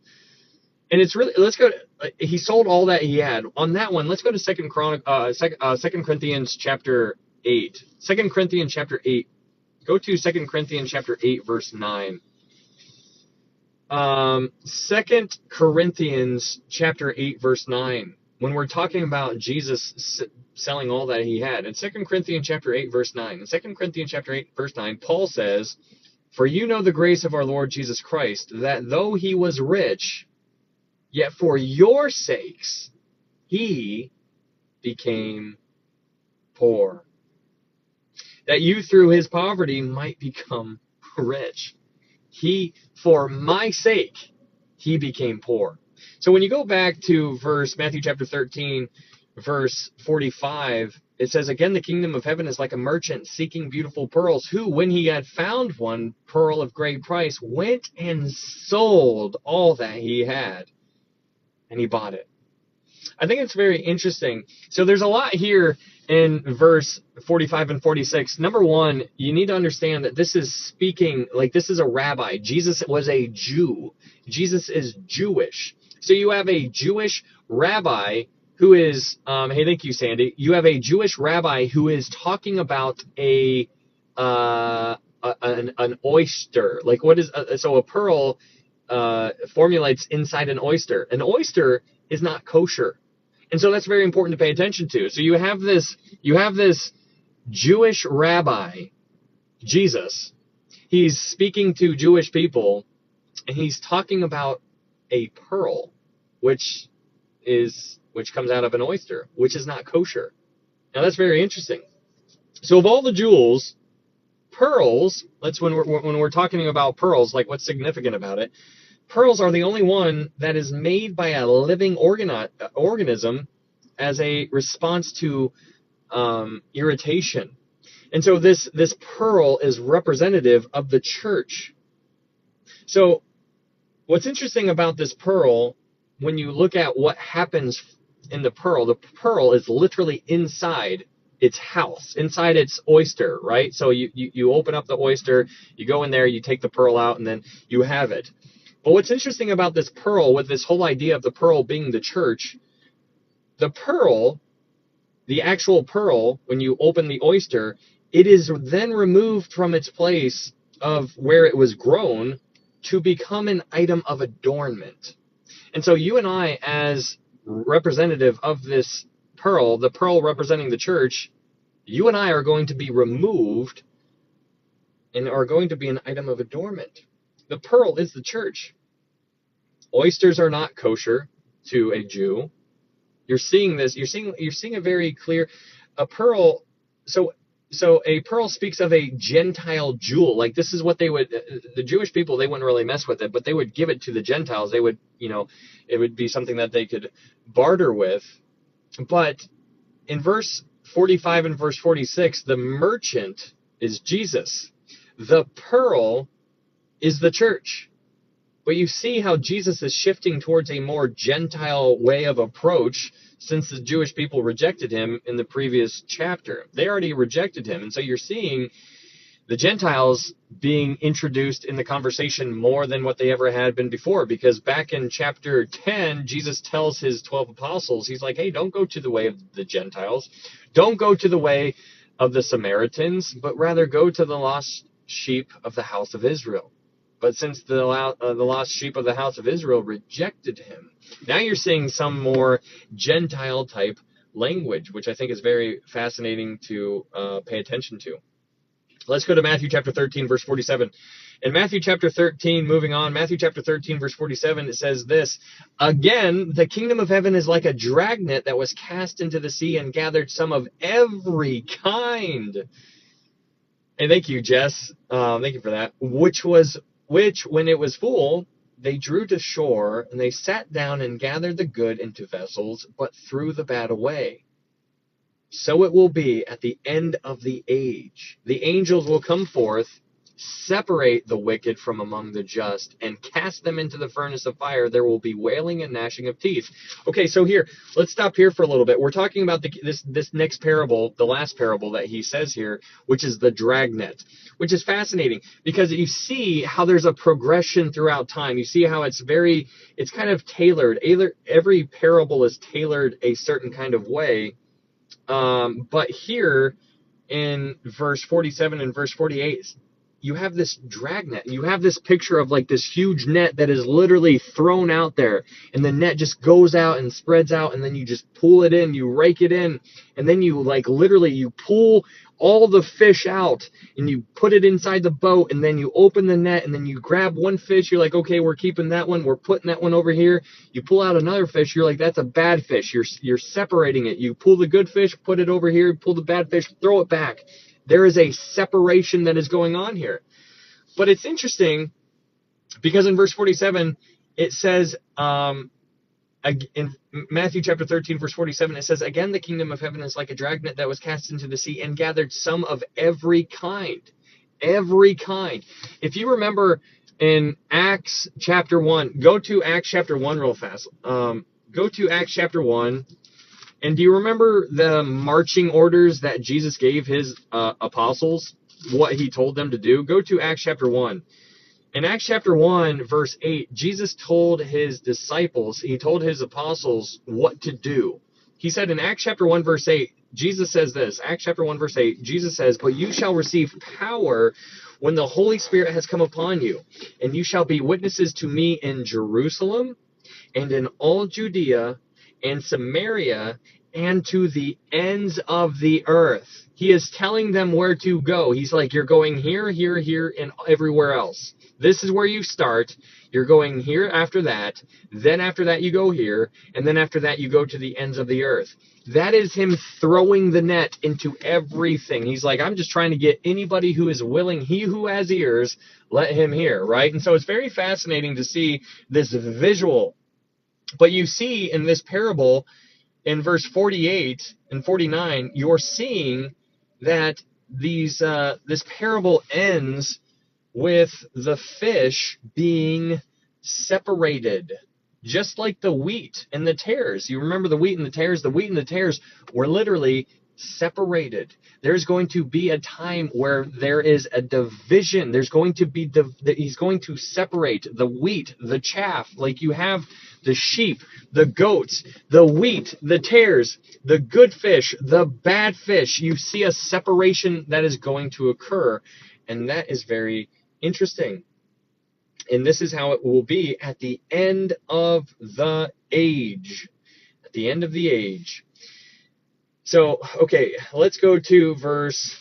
And it's really, let's go, he sold all that he had. On that one, let's go to 2 Corinthians chapter 8. 2 Corinthians chapter 8. Go to 2 Corinthians chapter 8, verse 9. 2 Corinthians chapter 8, verse 9. When we're talking about Jesus selling all that he had. In 2 Corinthians chapter 8, verse 9. In 2 Corinthians chapter 8, verse 9, Paul says, for you know the grace of our Lord Jesus Christ, that though he was rich, yet for your sakes he became poor, that you through his poverty might become rich. He, for my sake, he became poor. So when you go back to Matthew chapter 13, verse 45, it says, again, the kingdom of heaven is like a merchant seeking beautiful pearls, who, when he had found one pearl of great price, went and sold all that he had, and he bought it. I think it's very interesting. So there's a lot here in verse 45 and 46. Number one, you need to understand that this is speaking, this is a rabbi. Jesus was a Jew. Jesus is Jewish. So you have a Jewish rabbi who is, hey, thank you, Sandy. You have a Jewish rabbi who is talking about an oyster. So a pearl formulates inside an oyster. An oyster is not kosher. And so that's very important to pay attention to. So you have this Jewish rabbi, Jesus. He's speaking to Jewish people, and he's talking about a pearl, which which comes out of an oyster, which is not kosher. Now that's very interesting. So of all the jewels, pearls, that's when we're talking about pearls, like what's significant about it, pearls are the only one that is made by a living organism as a response to irritation. And so this pearl is representative of the church. So what's interesting about this pearl, when you look at what happens in the pearl is literally inside its house, inside its oyster, right? So you open up the oyster, you go in there, you take the pearl out, and then you have it. But what's interesting about this pearl, with this whole idea of the pearl being the church, the pearl, the actual pearl, when you open the oyster, it is then removed from its place of where it was grown to become an item of adornment. And so you and I, as representative of this pearl, the pearl representing the church, you and I are going to be removed and are going to be an item of adornment. The pearl is the church. Oysters are not kosher to a Jew. You're seeing this. You're seeing a very clear, a pearl. So a pearl speaks of a Gentile jewel. Like, this is what they would, the Jewish people, they wouldn't really mess with it, but they would give it to the Gentiles. They would, it would be something that they could barter with. But in verse 45 and verse 46, the merchant is Jesus. The pearl is the church. But you see how Jesus is shifting towards a more Gentile way of approach, since the Jewish people rejected him in the previous chapter. They already rejected him. And so you're seeing the Gentiles being introduced in the conversation more than what they ever had been before. Because back in chapter 10, Jesus tells his 12 apostles, he's like, hey, don't go to the way of the Gentiles. Don't go to the way of the Samaritans, but rather go to the lost sheep of the house of Israel. But since the lost sheep of the house of Israel rejected him, now you're seeing some more Gentile-type language, which I think is very fascinating to pay attention to. Let's go to Matthew chapter 13, verse 47. In Matthew chapter 13, moving on, Matthew chapter 13, verse 47, it says this, again, the kingdom of heaven is like a dragnet that was cast into the sea and gathered some of every kind. And thank you, Jess. Thank you for that. Which, when it was full, they drew to shore, and they sat down and gathered the good into vessels, but threw the bad away. So it will be at the end of the age. The angels will come forth, separate the wicked from among the just, and cast them into the furnace of fire. There will be wailing and gnashing of teeth. Okay, so here, let's stop here for a little bit. We're talking about this next parable, the last parable that he says here, which is the dragnet, which is fascinating because you see how there's a progression throughout time. You see how it's kind of tailored. Every parable is tailored a certain kind of way. But here in verse 47 and verse 48, you have this dragnet. You have this picture of like this huge net that is literally thrown out there, and the net just goes out and spreads out, and then you just pull it in, you rake it in, and then you you pull all the fish out and you put it inside the boat, and then you open the net, and then you grab one fish. You're like, okay, we're keeping that one. We're putting that one over here. You pull out another fish. You're like, that's a bad fish. You're separating it. You pull the good fish, put it over here, pull the bad fish, throw it back. There is a separation that is going on here. But it's interesting because in verse 47, it says, in Matthew chapter 13, verse 47, it says, again, the kingdom of heaven is like a dragnet that was cast into the sea and gathered some of every kind. Every kind. If you remember in Acts chapter 1, go to Acts chapter 1 real fast. Go to Acts chapter 1. And do you remember the marching orders that Jesus gave his apostles, what he told them to do? Go to Acts chapter 1. In Acts chapter 1, verse 8, Jesus told his disciples, he told his apostles what to do. He said in Acts chapter 1, verse 8, Jesus says this, Acts chapter 1, verse 8, Jesus says, but you shall receive power when the Holy Spirit has come upon you, and you shall be witnesses to me in Jerusalem and in all Judea and Samaria and to the ends of the earth. He is telling them where to go. He's like, you're going here, here, here, and everywhere else. This is where you start. You're going here after that. Then after that, you go here. And then after that, you go to the ends of the earth. That is him throwing the net into everything. He's like, I'm just trying to get anybody who is willing. He who has ears, let him hear, right? And so it's very fascinating to see this visual. But you see in this parable, in verse 48 and 49, you're seeing that this parable ends with the fish being separated, just like the wheat and the tares. You remember the wheat and the tares? The wheat and the tares were literally separated. There's going to be a time where there is a division. There's going to be he's going to separate the wheat, the chaff, like you have the sheep, the goats, the wheat, the tares, the good fish, the bad fish. You see a separation that is going to occur, and that is very interesting. And this is how it will be at the end of the age. At the end of the age. So, okay, let's go to verse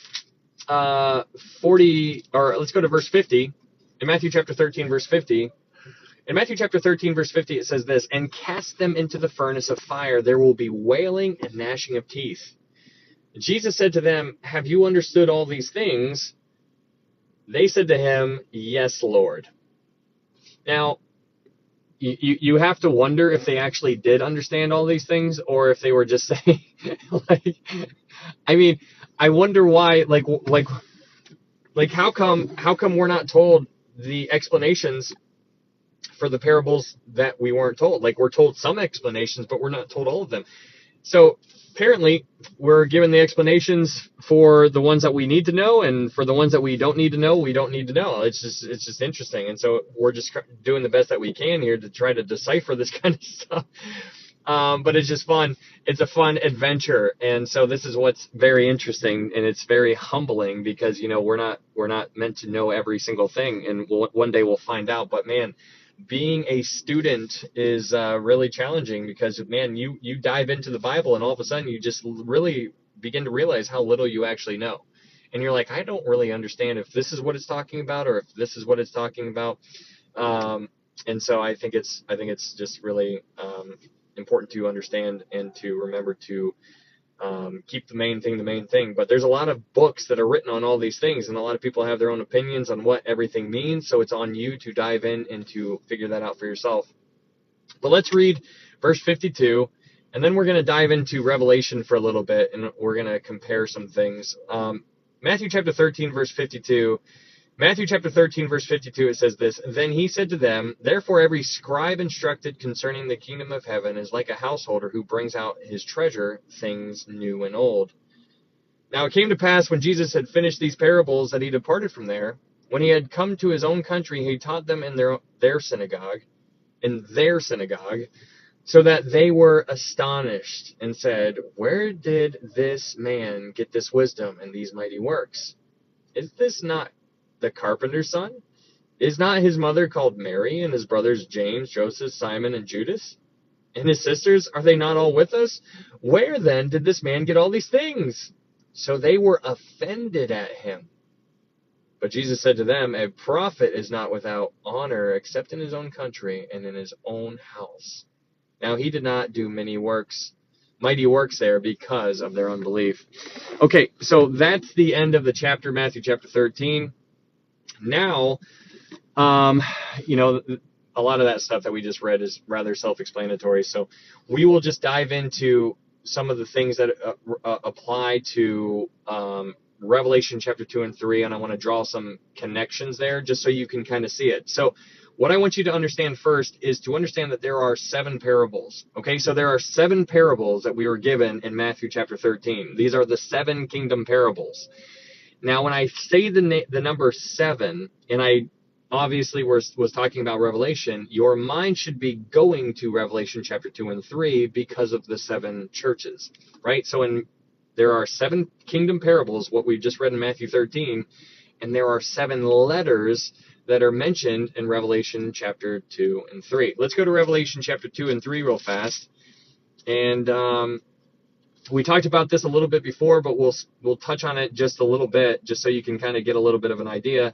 40, or let's go to verse 50. In Matthew chapter 13, verse 50. In Matthew chapter 13, verse 50, it says this, and cast them into the furnace of fire. There will be wailing and gnashing of teeth. Jesus said to them, have you understood all these things? They said to him, yes, Lord. Now, you have to wonder if they actually did understand all these things, or if they were just saying, like, I mean, I wonder why, like how come we're not told the explanations for the parables that we weren't told? Like, we're told some explanations, but we're not told all of them. So apparently we're given the explanations for the ones that we need to know, and for the ones that we don't need to know, we don't need to know. It's just interesting. And so we're just doing the best that we can here to try to decipher this kind of stuff. But it's just fun. It's a fun adventure. And so this is what's very interesting, and it's very humbling, because, you know, we're not meant to know every single thing, and one day we'll find out. But man, being a student is really challenging, because, man, you dive into the Bible, and all of a sudden you just really begin to realize how little you actually know. And you're like, I don't really understand if this is what it's talking about, or if this is what it's talking about. And so I think it's just really important to understand and to remember to keep the main thing. But there's a lot of books that are written on all these things, and a lot of people have their own opinions on what everything means. So it's on you to dive in and to figure that out for yourself. But let's read verse 52, and then we're going to dive into Revelation for a little bit, and we're going to compare some things. Matthew chapter 13, verse 52. Matthew chapter 13, verse 52, it says this, then he said to them, therefore every scribe instructed concerning the kingdom of heaven is like a householder who brings out his treasure, things new and old. Now it came to pass, when Jesus had finished these parables, that he departed from there. When he had come to his own country, he taught them in their synagogue, so that they were astonished, and said, where did this man get this wisdom and these mighty works? Is this not the carpenter's son? Is not his mother called Mary, and his brothers James, Joseph, Simon, and Judas? And his sisters, are they not all with us? Where then did this man get all these things? So they were offended at him. But Jesus said to them, a prophet is not without honor except in his own country and in his own house. Now he did not do mighty works there, because of their unbelief. Okay, so that's the end of the chapter, Matthew chapter 13. Now, you know, a lot of that stuff that we just read is rather self-explanatory. So we will just dive into some of the things that apply to Revelation chapter 2 and 3, and I want to draw some connections there just so you can kind of see it. So what I want you to understand first is to understand that there are 7 parables. Okay, so there are 7 parables that we were given in Matthew chapter 13. These are the 7 kingdom parables. Now, when I say the number 7, and I obviously was talking about Revelation, your mind should be going to Revelation chapter 2 and 3 because of the 7 churches, right? So there are 7 kingdom parables, what we just read in Matthew 13, and there are 7 letters that are mentioned in Revelation chapter 2 and 3. Let's go to Revelation chapter 2 and 3 real fast. And We talked about this a little bit before, but we'll touch on it just a little bit, just so you can kind of get a little bit of an idea.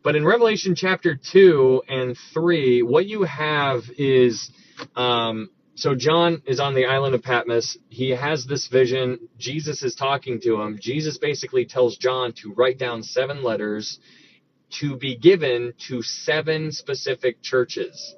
But in Revelation chapter 2 and 3, what you have is, so John is on the island of Patmos. He has this vision. Jesus is talking to him. Jesus basically tells John to write down 7 letters to be given to 7 specific churches.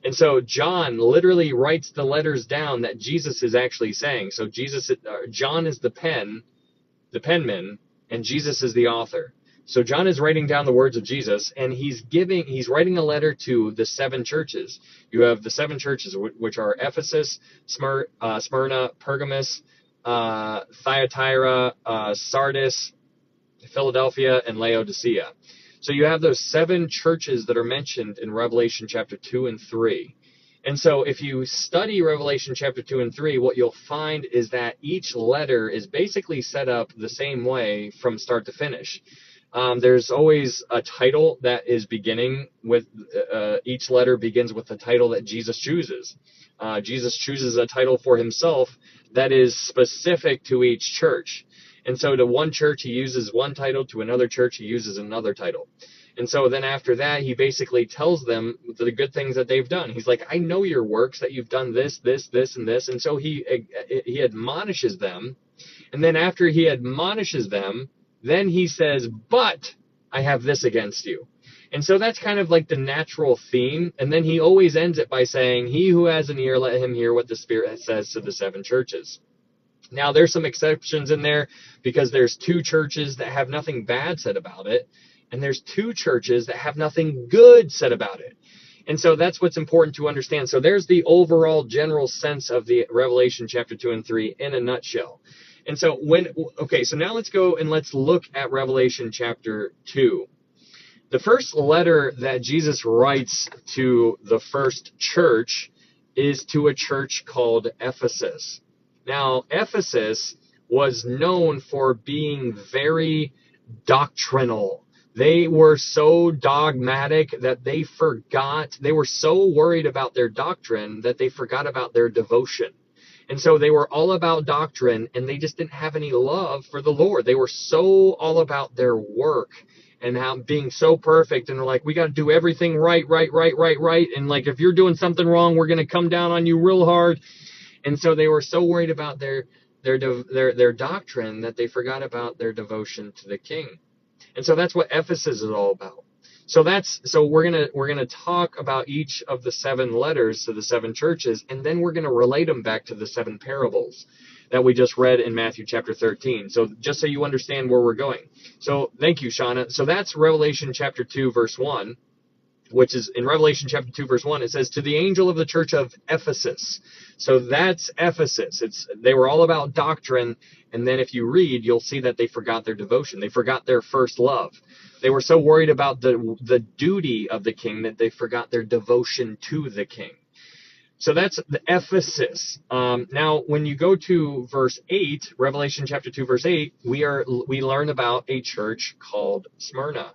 And so John literally writes the letters down that Jesus is actually saying. So John is the penman, and Jesus is the author. So John is writing down the words of Jesus, and he's writing a letter to the 7 churches. You have the 7 churches, which are Ephesus, Smyrna, Pergamos, Thyatira, Sardis, Philadelphia, and Laodicea. So you have those 7 churches that are mentioned in Revelation chapter 2 and 3. And so if you study Revelation chapter 2 and 3, what you'll find is that each letter is basically set up the same way from start to finish. There's always a title that is beginning with, each letter begins with the title that Jesus chooses. Jesus chooses a title for himself that is specific to each church. And so to one church, he uses one title. To another church, he uses another title. And so then after that, he basically tells them the good things that they've done. He's like, I know your works, that you've done this, this, this, and this. And so he admonishes them. And then after he admonishes them, then he says, but I have this against you. And so that's kind of like the natural theme. And then he always ends it by saying, he who has an ear, let him hear what the Spirit says to the 7 churches. Now, there's some exceptions in there, because there's 2 churches that have nothing bad said about it, and there's 2 churches that have nothing good said about it. And so that's what's important to understand. So there's the overall general sense of the Revelation chapter 2 and 3 in a nutshell. And so so now let's go and let's look at Revelation chapter 2. The first letter that Jesus writes to the first church is to a church called Ephesus. Now, Ephesus was known for being very doctrinal. They were so dogmatic that they were so worried about their doctrine that they forgot about their devotion. And so they were all about doctrine, and they just didn't have any love for the Lord. They were so all about their work and how being so perfect, and they're like, we got to do everything right. And like, if you're doing something wrong, we're going to come down on you real hard. And so they were so worried about their doctrine that they forgot about their devotion to the King. And so that's what Ephesus is all about. So we're gonna talk about each of the 7 letters to the 7 churches, and then we're gonna relate them back to the 7 parables that we just read in Matthew chapter 13. So just so you understand where we're going. So thank you, Shauna. So that's Revelation chapter 2 verse 1. Which is in Revelation chapter 2, verse 1, it says, to the angel of the church of Ephesus. So that's Ephesus. They were all about doctrine. And then if you read, you'll see that they forgot their devotion. They forgot their first love. They were so worried about the duty of the king that they forgot their devotion to the king. So that's the Ephesus. Now, when you go to verse 8, Revelation chapter 2, verse 8, we learn about a church called Smyrna.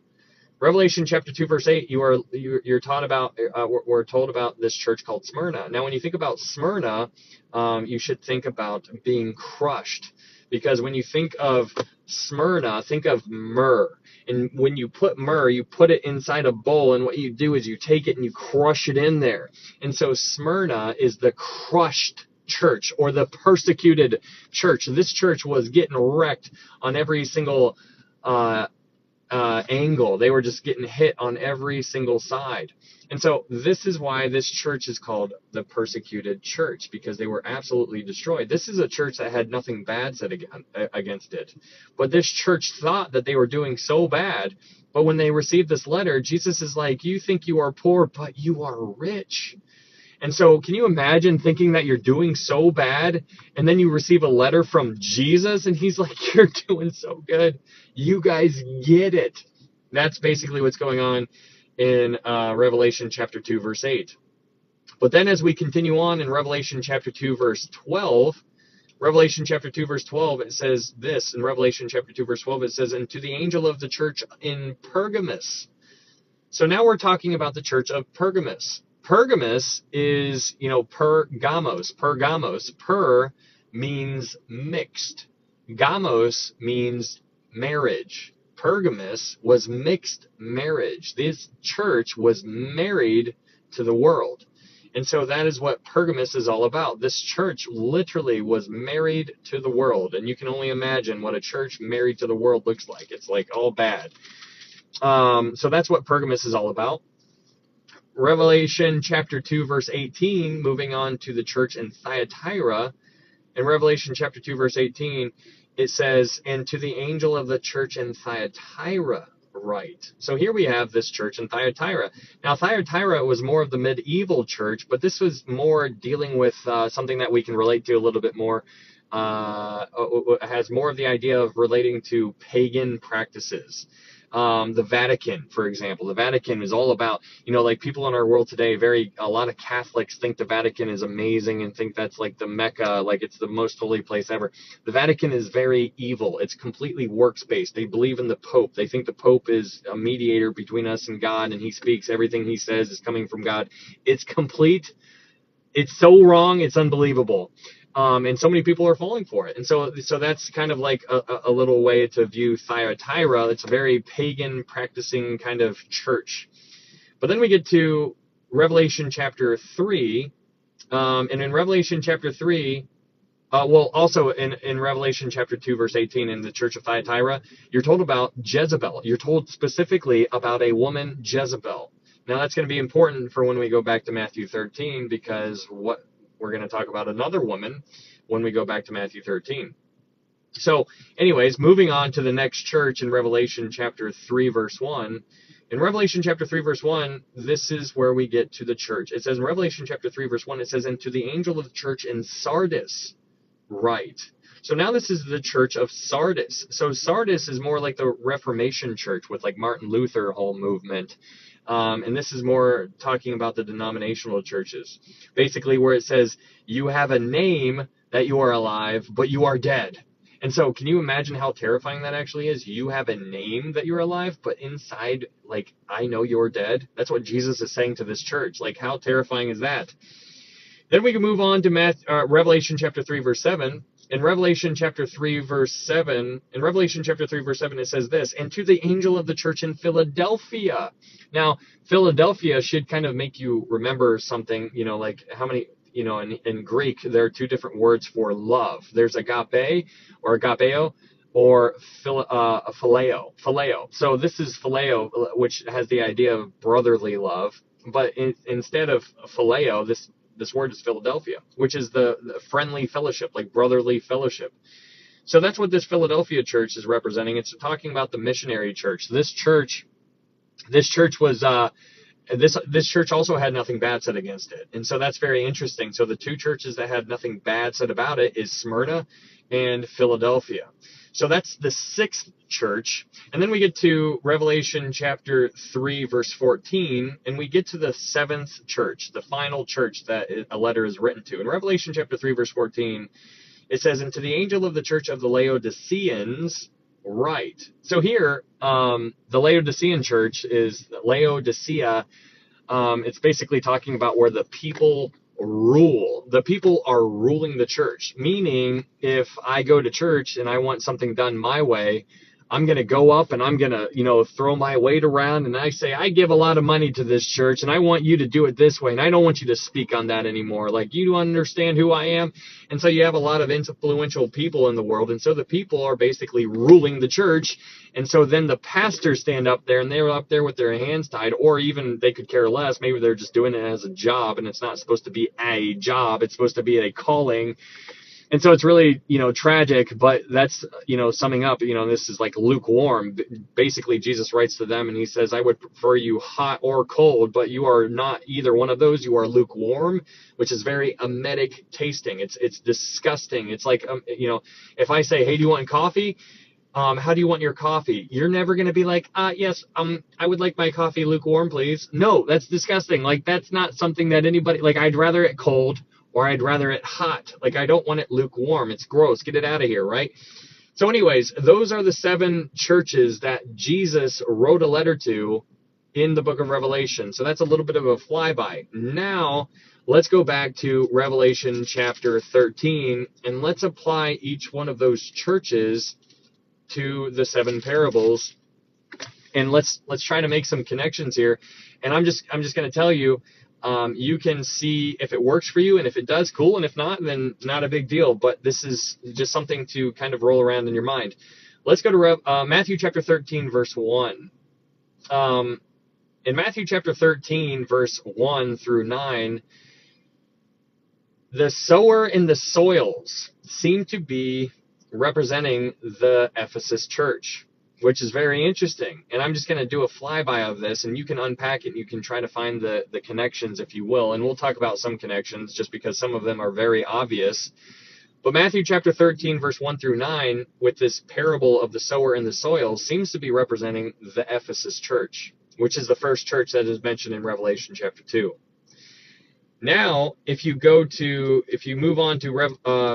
Revelation chapter 2, verse 8, we're told about this church called Smyrna. Now, when you think about Smyrna, you should think about being crushed. Because when you think of Smyrna, think of myrrh. And when you put myrrh, you put it inside a bowl, and what you do is you take it and you crush it in there. And so Smyrna is the crushed church, or the persecuted church. This church was getting wrecked on every single angle. They were just getting hit on every single side. And so this is why this church is called the persecuted church, because they were absolutely destroyed. This is a church that had nothing bad said against it. But this church thought that they were doing so bad. But when they received this letter, Jesus is like, you think you are poor, but you are rich. And so can you imagine thinking that you're doing so bad, and then you receive a letter from Jesus, and he's like, you're doing so good. You guys get it. That's basically what's going on in Revelation chapter 2, verse 8. But then as we continue on in Revelation chapter 2, verse 12, Revelation chapter 2, verse 12, it says this. In Revelation chapter 2, verse 12, it says, and to the angel of the church in Pergamos. So now we're talking about the church of Pergamos. Pergamos is, Pergamos. Per means mixed. Gamos means marriage. Pergamos was mixed marriage. This church was married to the world. And so that is what Pergamos is all about. This church literally was married to the world. And you can only imagine what a church married to the world looks like. It's like all bad. So that's what Pergamos is all about. Revelation chapter 2, verse 18, moving on to the church in Thyatira. In Revelation chapter 2, verse 18, it says, and to the angel of the church in Thyatira write. So here we have this church in Thyatira. Now, Thyatira was more of the medieval church, but this was more dealing with something that we can relate to a little bit more. Has more of the idea of relating to pagan practices. The Vatican, for example. The Vatican is all about, like people in our world today, a lot of Catholics think the Vatican is amazing and think that's like the Mecca, like it's the most holy place ever. The Vatican is very evil. It's completely works-based. They believe in the Pope. They think the Pope is a mediator between us and God, and he speaks. Everything he says is coming from God. It's complete. It's so wrong. It's unbelievable. And so many people are falling for it. And so that's kind of like a little way to view Thyatira. It's a very pagan practicing kind of church. But then we get to Revelation chapter 3. And in Revelation chapter 3, also in Revelation chapter 2, verse 18, in the church of Thyatira, you're told about Jezebel. You're told specifically about a woman, Jezebel. Now, that's going to be important for when we go back to Matthew 13, because we're going to talk about another woman when we go back to Matthew 13. So, anyways, moving on to the next church in Revelation chapter 3, verse 1. In Revelation chapter 3, verse 1, this is where we get to the church. It says in Revelation chapter 3, verse 1, it says, and to the angel of the church in Sardis write. So now this is the church of Sardis. So Sardis is more like the Reformation church with like Martin Luther whole movement. And this is more talking about the denominational churches. Basically where it says, you have a name that you are alive, but you are dead. And so can you imagine how terrifying that actually is? You have a name that you're alive, but inside, like, I know you're dead. That's what Jesus is saying to this church. Like, how terrifying is that? Then we can move on to Revelation chapter 3, verse 7. In Revelation chapter 3, verse 7, it says this, and to the angel of the church in Philadelphia. Now, Philadelphia should kind of make you remember something, like how many, in Greek, there are two different words for love. There's agape or agapeo, or phileo. So this is phileo, which has the idea of brotherly love. But instead of phileo, this word is Philadelphia, which is the friendly fellowship, like brotherly fellowship. So that's what this Philadelphia church is representing. It's talking about the missionary church. This church was this church also had nothing bad said against it, and so that's very interesting. So the two churches that had nothing bad said about it is Smyrna and Philadelphia. So that's the sixth church. And then we get to Revelation chapter 3, verse 14, and we get to the seventh church, the final church that a letter is written to. In Revelation chapter 3, verse 14, it says, and to the angel of the church of the Laodiceans write. So here, the Laodicean church is Laodicea. It's basically talking about where the people rule. The people are ruling the church, meaning if I go to church and I want something done my way, I'm going to go up and I'm going to, throw my weight around and I say, I give a lot of money to this church and I want you to do it this way. And I don't want you to speak on that anymore. Like, you understand who I am. And so you have a lot of influential people in the world. And so the people are basically ruling the church. And so then the pastors stand up there and they're up there with their hands tied, or even they could care less. Maybe they're just doing it as a job and it's not supposed to be a job. It's supposed to be a calling. And so it's really, tragic, but that's, summing up, this is like lukewarm. Basically, Jesus writes to them and he says, I would prefer you hot or cold, but you are not either one of those. You are lukewarm, which is very emetic tasting. It's disgusting. It's like, if I say, hey, do you want coffee? How do you want your coffee? You're never going to be like, yes, I would like my coffee lukewarm, please. No, that's disgusting. Like, that's not something that anybody, like, I'd rather it cold. Or I'd rather it hot. Like, I don't want it lukewarm. It's gross. Get it out of here, right? So anyways, those are the seven churches that Jesus wrote a letter to in the book of Revelation. So that's a little bit of a flyby. Now, let's go back to Revelation chapter 13, and let's apply each one of those churches to the 7 parables. And let's try to make some connections here. And I'm just going to tell you, you can see if it works for you, and if it does, cool. And if not, then not a big deal. But this is just something to kind of roll around in your mind. Let's go to Matthew chapter 13, verse 1. In Matthew chapter 13, verse 1 through 9, the sower and the soils seem to be representing the Ephesus church, which is very interesting. And I'm just going to do a flyby of this, and you can unpack it. You can try to find the connections, if you will. And we'll talk about some connections just because some of them are very obvious. But Matthew chapter 13, verse 1 through 9, with this parable of the sower and the soils, seems to be representing the Ephesus church, which is the first church that is mentioned in Revelation chapter 2. Now, if you move on to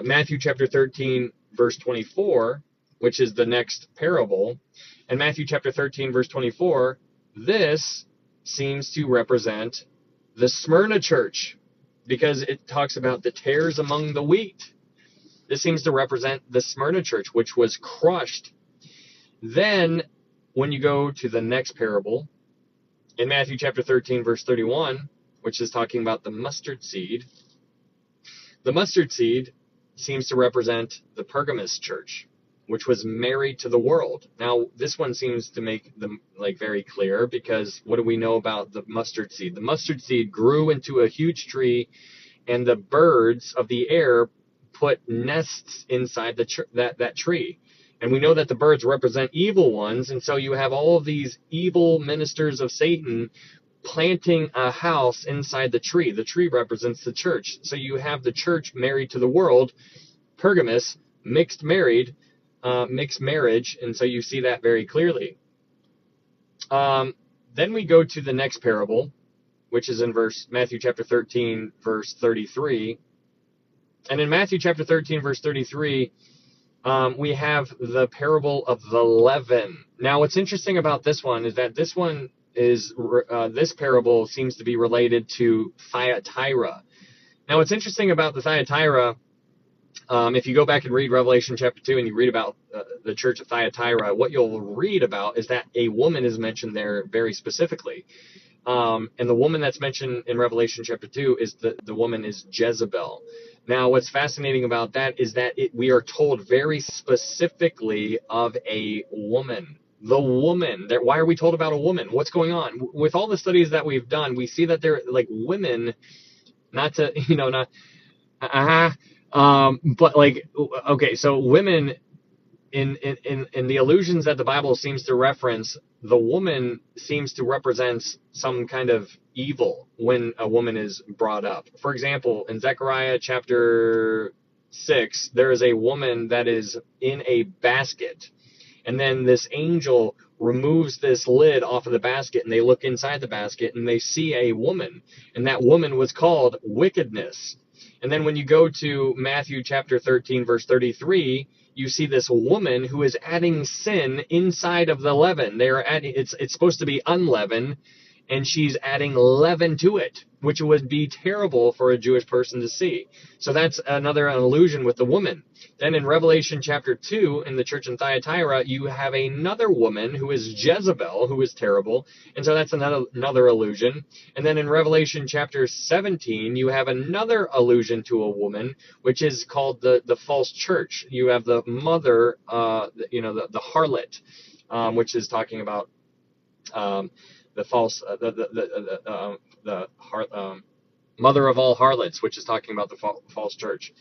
Matthew chapter 13, verse 24, which is the next parable, and Matthew chapter 13, verse 24, this seems to represent the Smyrna church, because it talks about the tares among the wheat. This seems to represent the Smyrna church, which was crushed. Then, when you go to the next parable, in Matthew chapter 13, verse 31, which is talking about the mustard seed seems to represent the Pergamos church, which was married to the world. Now, this one seems to make them very clear, because what do we know about the mustard seed? The mustard seed grew into a huge tree, and the birds of the air put nests inside that tree. And we know that the birds represent evil ones, and so you have all of these evil ministers of Satan planting a house inside the tree. The tree represents the church. So you have the church married to the world, Pergamos, mixed marriage, and so you see that very clearly. Then we go to the next parable, which is in Matthew chapter 13, verse 33. And in Matthew chapter 13, verse 33, we have the parable of the leaven. Now, what's interesting about this one is that this parable seems to be related to Thyatira. Now, what's interesting about the Thyatira, if you go back and read Revelation chapter 2 and you read about the church of Thyatira, what you'll read about is that a woman is mentioned there very specifically. And the woman that's mentioned in Revelation chapter 2 is the woman is Jezebel. Now, what's fascinating about that is that we are told very specifically of a woman. The woman. Why are we told about a woman? What's going on? With all the studies that we've done, we see that they're women, but okay, so women in the allusions that the Bible seems to reference, the woman seems to represent some kind of evil when a woman is brought up. For example, in Zechariah chapter 6, there is a woman that is in a basket. And then this angel removes this lid off of the basket, and they look inside the basket, and they see a woman. And that woman was called wickedness. And then when you go to Matthew chapter 13, verse 33, you see this woman who is adding sin inside of the leaven. They are adding, it's supposed to be unleavened, and she's adding leaven to it, which would be terrible for a Jewish person to see. So that's another allusion with the woman. Then in Revelation chapter 2, in the church in Thyatira, you have another woman who is Jezebel, who is terrible, and so that's another allusion. And then in Revelation chapter 17, you have another allusion to a woman, which is called the false church. You have the mother, the harlot, which is talking about the false, mother of all harlots, which is talking about the false church.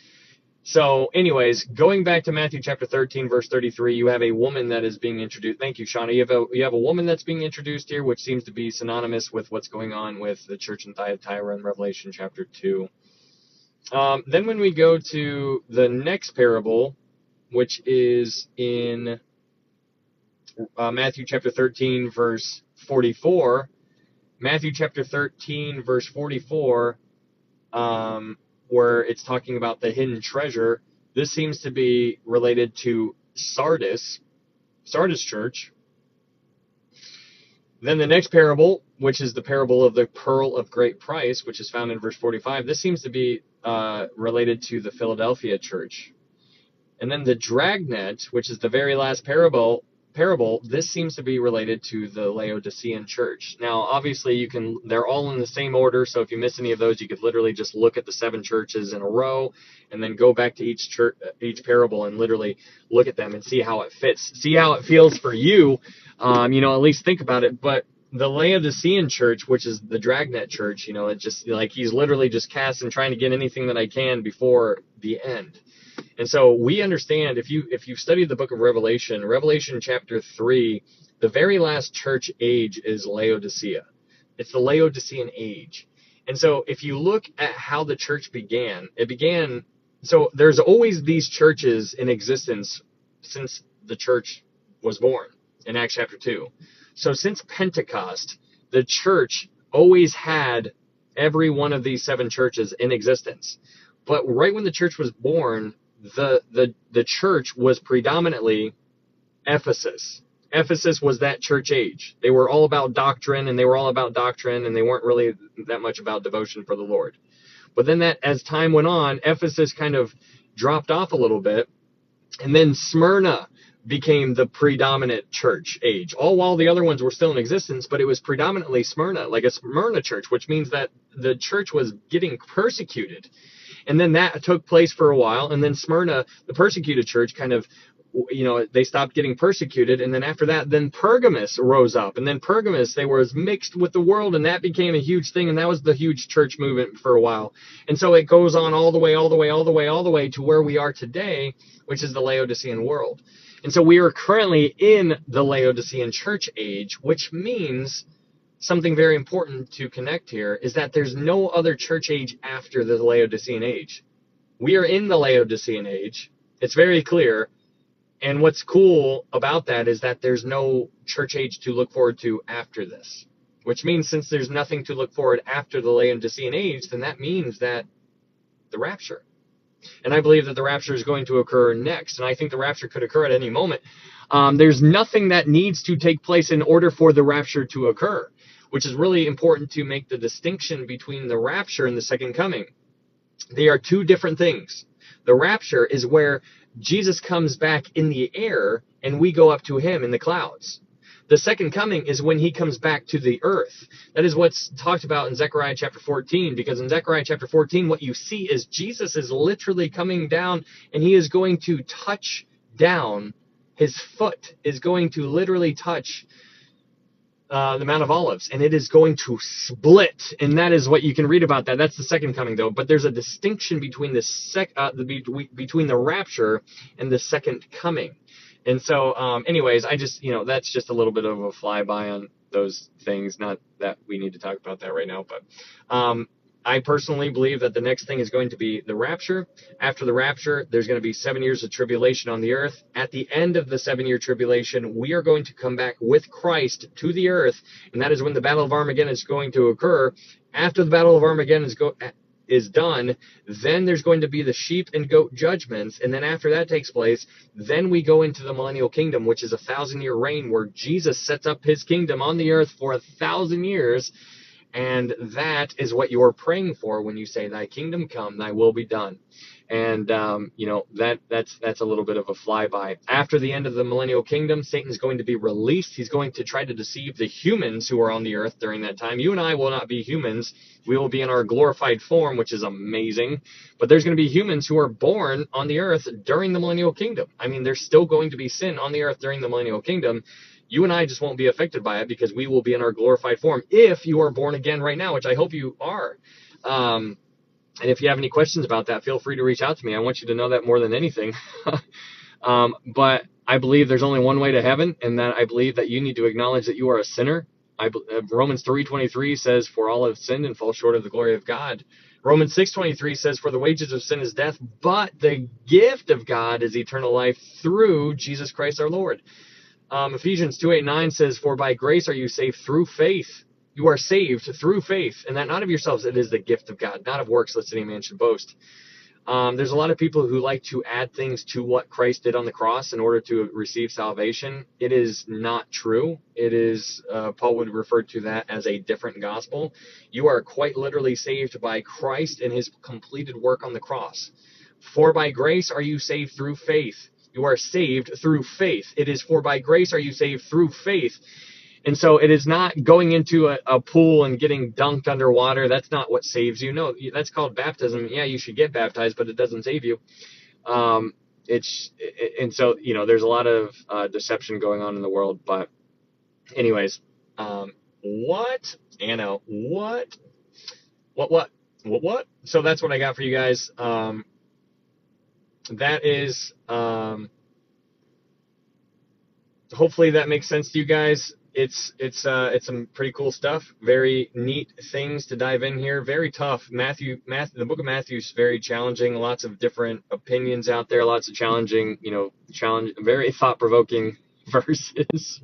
So anyways, going back to Matthew chapter 13, verse 33, you have a woman that is being introduced. Thank you, Shauna. You have a woman that's being introduced here, which seems to be synonymous with what's going on with the church in Thyatira in Revelation chapter 2. Then when we go to the next parable, which is in Matthew chapter 13, verse 44, Matthew chapter 13, verse 44, where it's talking about the hidden treasure, this seems to be related to Sardis church. Then the next parable, which is the parable of the pearl of great price, which is found in verse 45, this seems to be related to the Philadelphia church. And then the dragnet, which is the very last parable, this seems to be related to the Laodicean church. Now, obviously, they're all in the same order, so if you miss any of those, you could literally just look at the 7 churches in a row and then go back to each parable and literally look at them and see how it fits. See how it feels for you, at least think about it. But the Laodicean church, which is the dragnet church, it's just like he's literally just casting, trying to get anything that I can before the end. And so we understand, if you've studied the book of Revelation chapter 3, the very last church age is Laodicea. It's the Laodicean age. And so if you look at how the church began, so there's always these churches in existence since the church was born in Acts chapter 2. So since Pentecost, the church always had every one of these 7 churches in existence. But right when the church was born, the church was predominantly Ephesus. Ephesus was that church age. They were all about doctrine, and they weren't really that much about devotion for the Lord. But then as time went on, Ephesus kind of dropped off a little bit, and then Smyrna became the predominant church age, all while the other ones were still in existence, but it was predominantly Smyrna, like a Smyrna church, which means that the church was getting persecuted. And then that took place for a while, and then Smyrna, the persecuted church, kind of, they stopped getting persecuted, and then after that, then Pergamos rose up, and then Pergamos, they were mixed with the world, and that became a huge thing, and that was the huge church movement for a while. And so it goes on all the way to where we are today, which is the Laodicean world. And so we are currently in the Laodicean church age, which means something very important to connect here is that there's no other church age after the Laodicean age. We are in the Laodicean age. It's very clear. And what's cool about that is that there's no church age to look forward to after this, which means since there's nothing to look forward after the Laodicean age, then that means that the rapture. And I believe that the rapture is going to occur next. And I think the rapture could occur at any moment. There's nothing that needs to take place in order for the rapture to occur, which is really important to make the distinction between the rapture and the second coming. They are 2 different things. The rapture is where Jesus comes back in the air and we go up to him in the clouds. The second coming is when he comes back to the earth. That is what's talked about in Zechariah chapter 14, because in Zechariah chapter 14, what you see is Jesus is literally coming down, and he is going to touch down. His foot is going to literally touch the Mount of Olives, and it is going to split, and that is what you can read about that. That's the second coming, though. But there's a distinction between between the rapture and the second coming. And so, anyways, I just, that's just a little bit of a flyby on those things. Not that we need to talk about that right now, but I personally believe that the next thing is going to be the rapture. After the rapture, there's going to be 7 years of tribulation on the earth. At the end of the 7-year tribulation, we are going to come back with Christ to the earth, and that is when the Battle of Armageddon is going to occur. After the Battle of Armageddon is done, then there's going to be the sheep and goat judgments, and then after that takes place, then we go into the millennial kingdom, which is a 1,000-year reign where Jesus sets up his kingdom on the earth for 1,000 years. And that is what you're praying for when you say, thy kingdom come, thy will be done. And, that's a little bit of a flyby. After the end of the millennial kingdom, Satan's going to be released. He's going to try to deceive the humans who are on the earth during that time. You and I will not be humans. We will be in our glorified form, which is amazing. But there's going to be humans who are born on the earth during the millennial kingdom. I mean, there's still going to be sin on the earth during the millennial kingdom. You and I just won't be affected by it because we will be in our glorified form if you are born again right now, which I hope you are. And if you have any questions about that, feel free to reach out to me. I want you to know that more than anything. But I believe there's only one way to heaven, and that I believe that you need to acknowledge that you are a sinner. Romans 3:23 says, for all have sinned and fall short of the glory of God. Romans 6:23 says, for the wages of sin is death, but the gift of God is eternal life through Jesus Christ our Lord. Ephesians 2:8-9 says, for by grace are you saved through faith. You are saved through faith, and that not of yourselves, it is the gift of God, not of works, lest any man should boast. There's a lot of people who like to add things to what Christ did on the cross in order to receive salvation. It is not true. It is, Paul would refer to that as a different gospel. You are quite literally saved by Christ and his completed work on the cross. For by grace are you saved through faith. You are saved through faith. It is for by grace are you saved through faith. And so it is not going into a pool and getting dunked underwater. That's not what saves you. No, that's called baptism. Yeah, you should get baptized, but it doesn't save you. And so, there's a lot of deception going on in the world. But anyways, what? Anna, what? What? So that's what I got for you guys. That is, hopefully that makes sense to you guys. It's some pretty cool stuff. Very neat things to dive in here. Very tough. Matthew, the book of Matthew is very challenging. Lots of different opinions out there. Lots of challenging, very thought-provoking verses.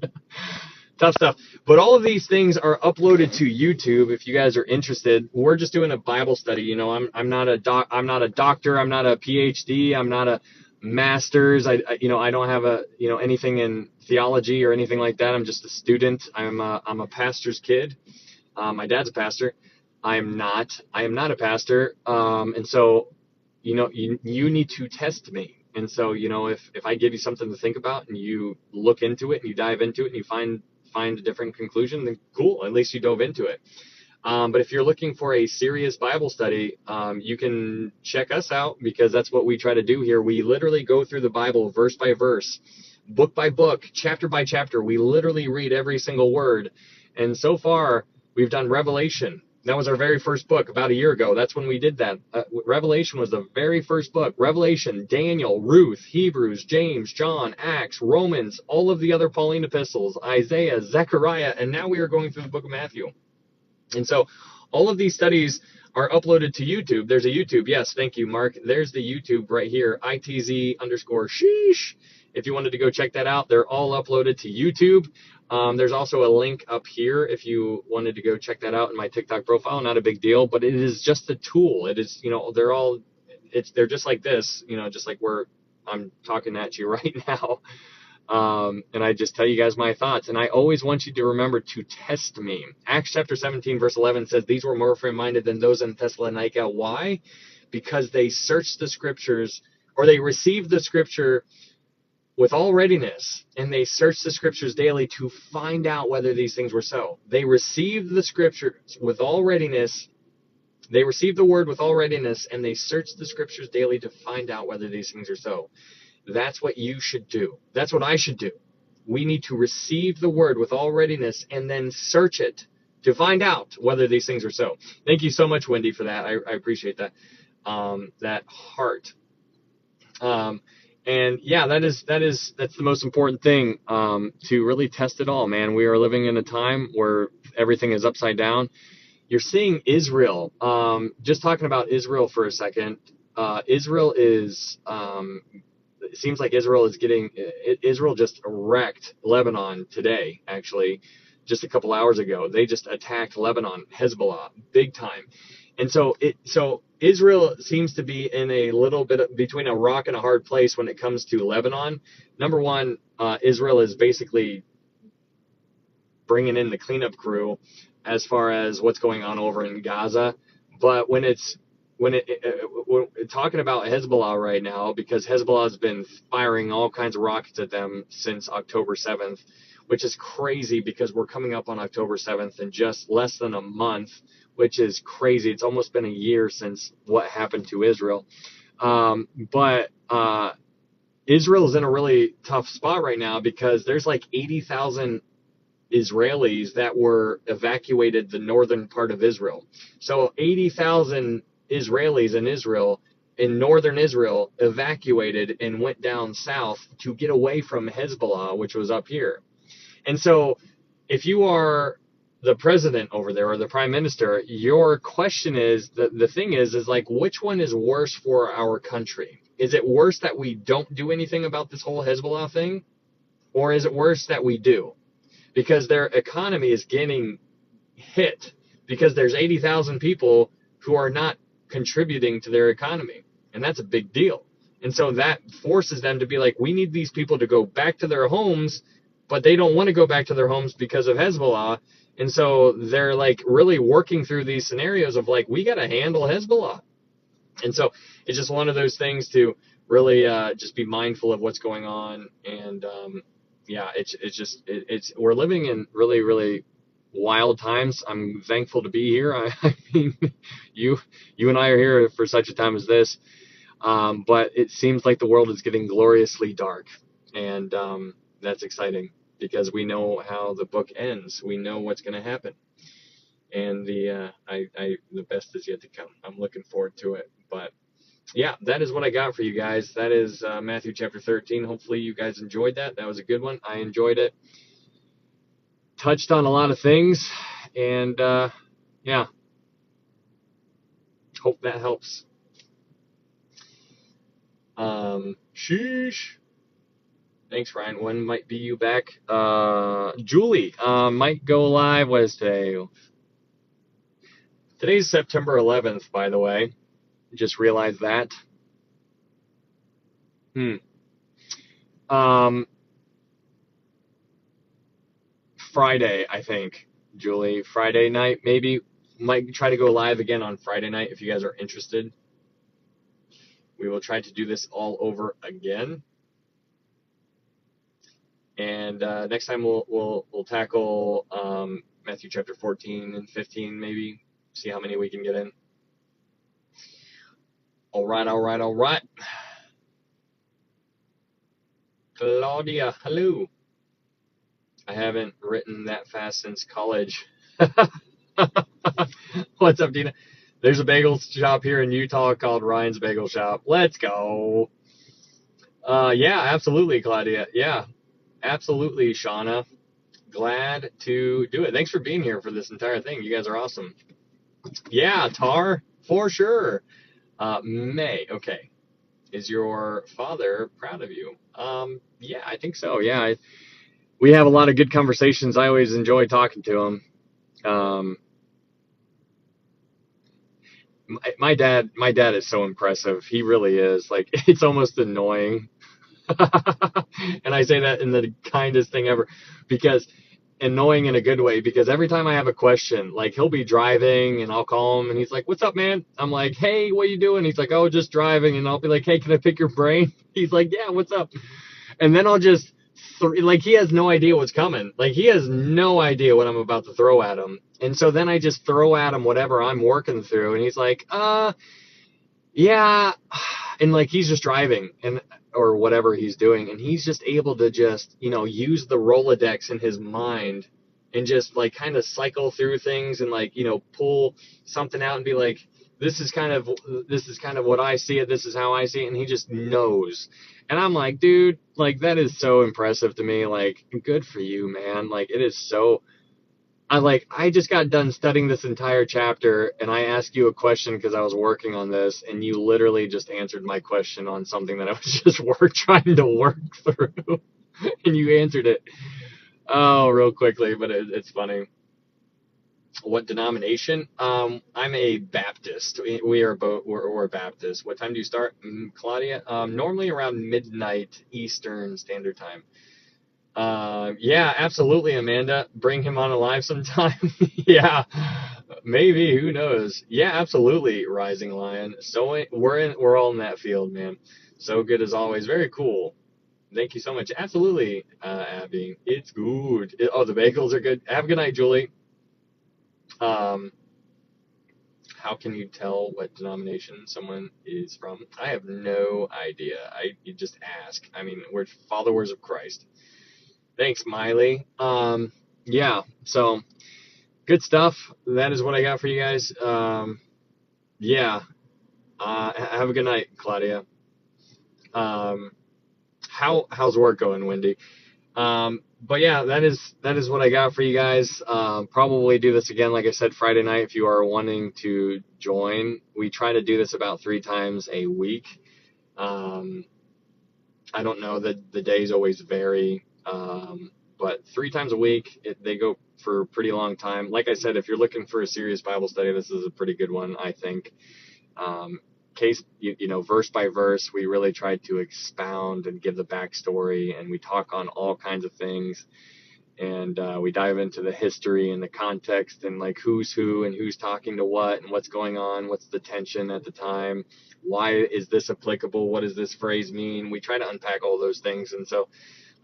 Tough stuff. But all of these things are uploaded to YouTube. If you guys are interested, we're just doing a Bible study. I'm not a doctor. I'm not a PhD. I'm not a master's. I don't have anything in theology or anything like that. I'm just a student. I'm a pastor's kid. My dad's a pastor. I am not a pastor. And so, you need to test me. And so, if I give you something to think about and you look into it and you dive into it and you find a different conclusion, then cool. At least you dove into it. But if you're looking for a serious Bible study, you can check us out, because that's what we try to do here. We literally go through the Bible verse by verse, book by book, chapter by chapter. We literally read every single word. And so far, we've done Revelation. That was our very first book about a year ago. That's when we did that. Revelation was the very first book. Revelation, Daniel, Ruth, Hebrews, James, John, Acts, Romans, all of the other Pauline epistles, Isaiah, Zechariah, and now we are going through the book of Matthew. And so all of these studies are uploaded to YouTube. There's a YouTube. Yes, thank you, Mark. There's the YouTube right here, ITZ_sheesh. If you wanted to go check that out, they're all uploaded to YouTube. There's also a link up here if you wanted to go check that out in my TikTok profile. Not a big deal, but it is just a tool. It is, they're just like this, just like I'm talking at you right now. And I just tell you guys my thoughts. And I always want you to remember to test me. Acts chapter 17, verse 11 says, these were more free-minded than those in Thessalonica. Why? Because they searched the scriptures, or they received the scripture with all readiness, and they searched the scriptures daily to find out whether these things were so. They received the scriptures with all readiness. They received the word with all readiness, and they searched the scriptures daily to find out whether these things are so. That's what you should do. That's what I should do. We need to receive the word with all readiness and then search it to find out whether these things are so. Thank you so much, Wendy, for that. I appreciate that. That heart. And yeah, that's the most important thing, to really test it all, man. We are living in a time where everything is upside down. You're seeing Israel. Just talking about Israel for a second. Israel is, it seems like Israel just wrecked Lebanon today, actually, just a couple hours ago. They just attacked Lebanon, Hezbollah, big time. And so Israel seems to be in a little bit between a rock and a hard place when it comes to Lebanon. Number one, Israel is basically bringing in the cleanup crew as far as what's going on over in Gaza. But when talking about Hezbollah right now, because Hezbollah has been firing all kinds of rockets at them since October 7th, which is crazy because we're coming up on October 7th in just less than a month, which is crazy. It's almost been a year since what happened to Israel. But Israel is in a really tough spot right now because there's like 80,000 Israelis that were evacuated the northern part of Israel. So 80,000 Israelis in northern Israel evacuated and went down south to get away from Hezbollah, which was up here. And so if you are the president over there or the prime minister, your question is, the thing is like, which one is worse for our country? Is it worse that we don't do anything about this whole Hezbollah thing? Or is it worse that we do? Because their economy is getting hit because there's 80,000 people who are not contributing to their economy. And that's a big deal. And so that forces them to be like, we need these people to go back to their homes, but they don't want to go back to their homes because of Hezbollah. And so they're like really working through these scenarios of like, we got to handle Hezbollah. And so it's just one of those things to really just be mindful of what's going on. And yeah, it's we're living in really, really wild times. I'm thankful to be here. I mean, you and I are here for such a time as this. But it seems like the world is getting gloriously dark, and that's exciting because we know how the book ends. We know what's going to happen, and the best is yet to come. I'm looking forward to it. But yeah, that is what I got for you guys. That is Matthew chapter 13. Hopefully you guys enjoyed that. That was a good one. I enjoyed it. Touched on a lot of things, and yeah, hope that helps. Sheesh. Thanks, Ryan. When might be you back? Julie, might go live. What is today? Today's September 11th, by the way. Just realized that. Um, Friday, I think, Julie. Friday night, maybe. Might try to go live again on Friday night if you guys are interested. We will try to do this all over again. And next time we'll tackle Matthew chapter 14 and 15, maybe. See how many we can get in. All right. Claudia, hello. I haven't written that fast since college. What's up, Dina? There's a bagel shop here in Utah called Ryan's Bagel Shop. Let's go. Yeah, absolutely, Claudia. Yeah, absolutely, Shauna. Glad to do it. Thanks for being here for this entire thing. You guys are awesome. Yeah, Tar, for sure. May, okay. Is your father proud of you? Yeah, I think so. Yeah, we have a lot of good conversations. I always enjoy talking to him. My dad is so impressive. He really is. Like, it's almost annoying. And I say that in the kindest thing ever, because annoying in a good way, because every time I have a question, like, he'll be driving and I'll call him and he's like, "What's up, man?" I'm like, "Hey, what you doing?" He's like, "Oh, just driving." And I'll be like, "Hey, can I pick your brain?" He's like, "Yeah, what's up?" And then I'll just like, he has no idea what's coming. Like, he has no idea what I'm about to throw at him. And so then I just throw at him whatever I'm working through, and he's like, yeah. And like, he's just driving and or whatever he's doing, and he's just able to just, use the Rolodex in his mind and just like kind of cycle through things and like, pull something out and be like, this is kind of what I see it, this is how I see it, and he just knows. And I'm like, dude, like, that is so impressive to me. Like, good for you, man. Like, it is so, I just got done studying this entire chapter, and I asked you a question because I was working on this, and you literally just answered my question on something that I was just trying to work through, and you answered it, real quickly. But it's funny. What denomination? I'm a Baptist. We are both. We're Baptist. What time do you start, Claudia? Normally around midnight Eastern Standard Time. Yeah, absolutely, Amanda. Bring him on alive sometime. Yeah, maybe. Who knows? Yeah, absolutely, Rising Lion. So we're all in that field, man. So good as always. Very cool. Thank you so much. Absolutely, Abby. It's good. Oh, the bagels are good. Have a good night, Julie. Um, how can you tell what denomination someone is from? I have no idea. You just ask. I mean, we're followers of Christ. Thanks, Miley. Yeah, so good stuff. That is what I got for you guys. Yeah. Have a good night, Claudia. How's work going, Wendy? But yeah, that is what I got for you guys. Probably do this again, like I said, Friday night if you are wanting to join. We try to do this about 3 times a week. I don't know, the days always vary. But 3 times a week, they go for a pretty long time. Like I said, if you're looking for a serious Bible study, this is a pretty good one, I think. verse by verse. We really try to expound and give the backstory, and we talk on all kinds of things. And we dive into the history and the context and like who's who and who's talking to what and what's going on, what's the tension at the time, why is this applicable, what does this phrase mean. We try to unpack all those things. And so,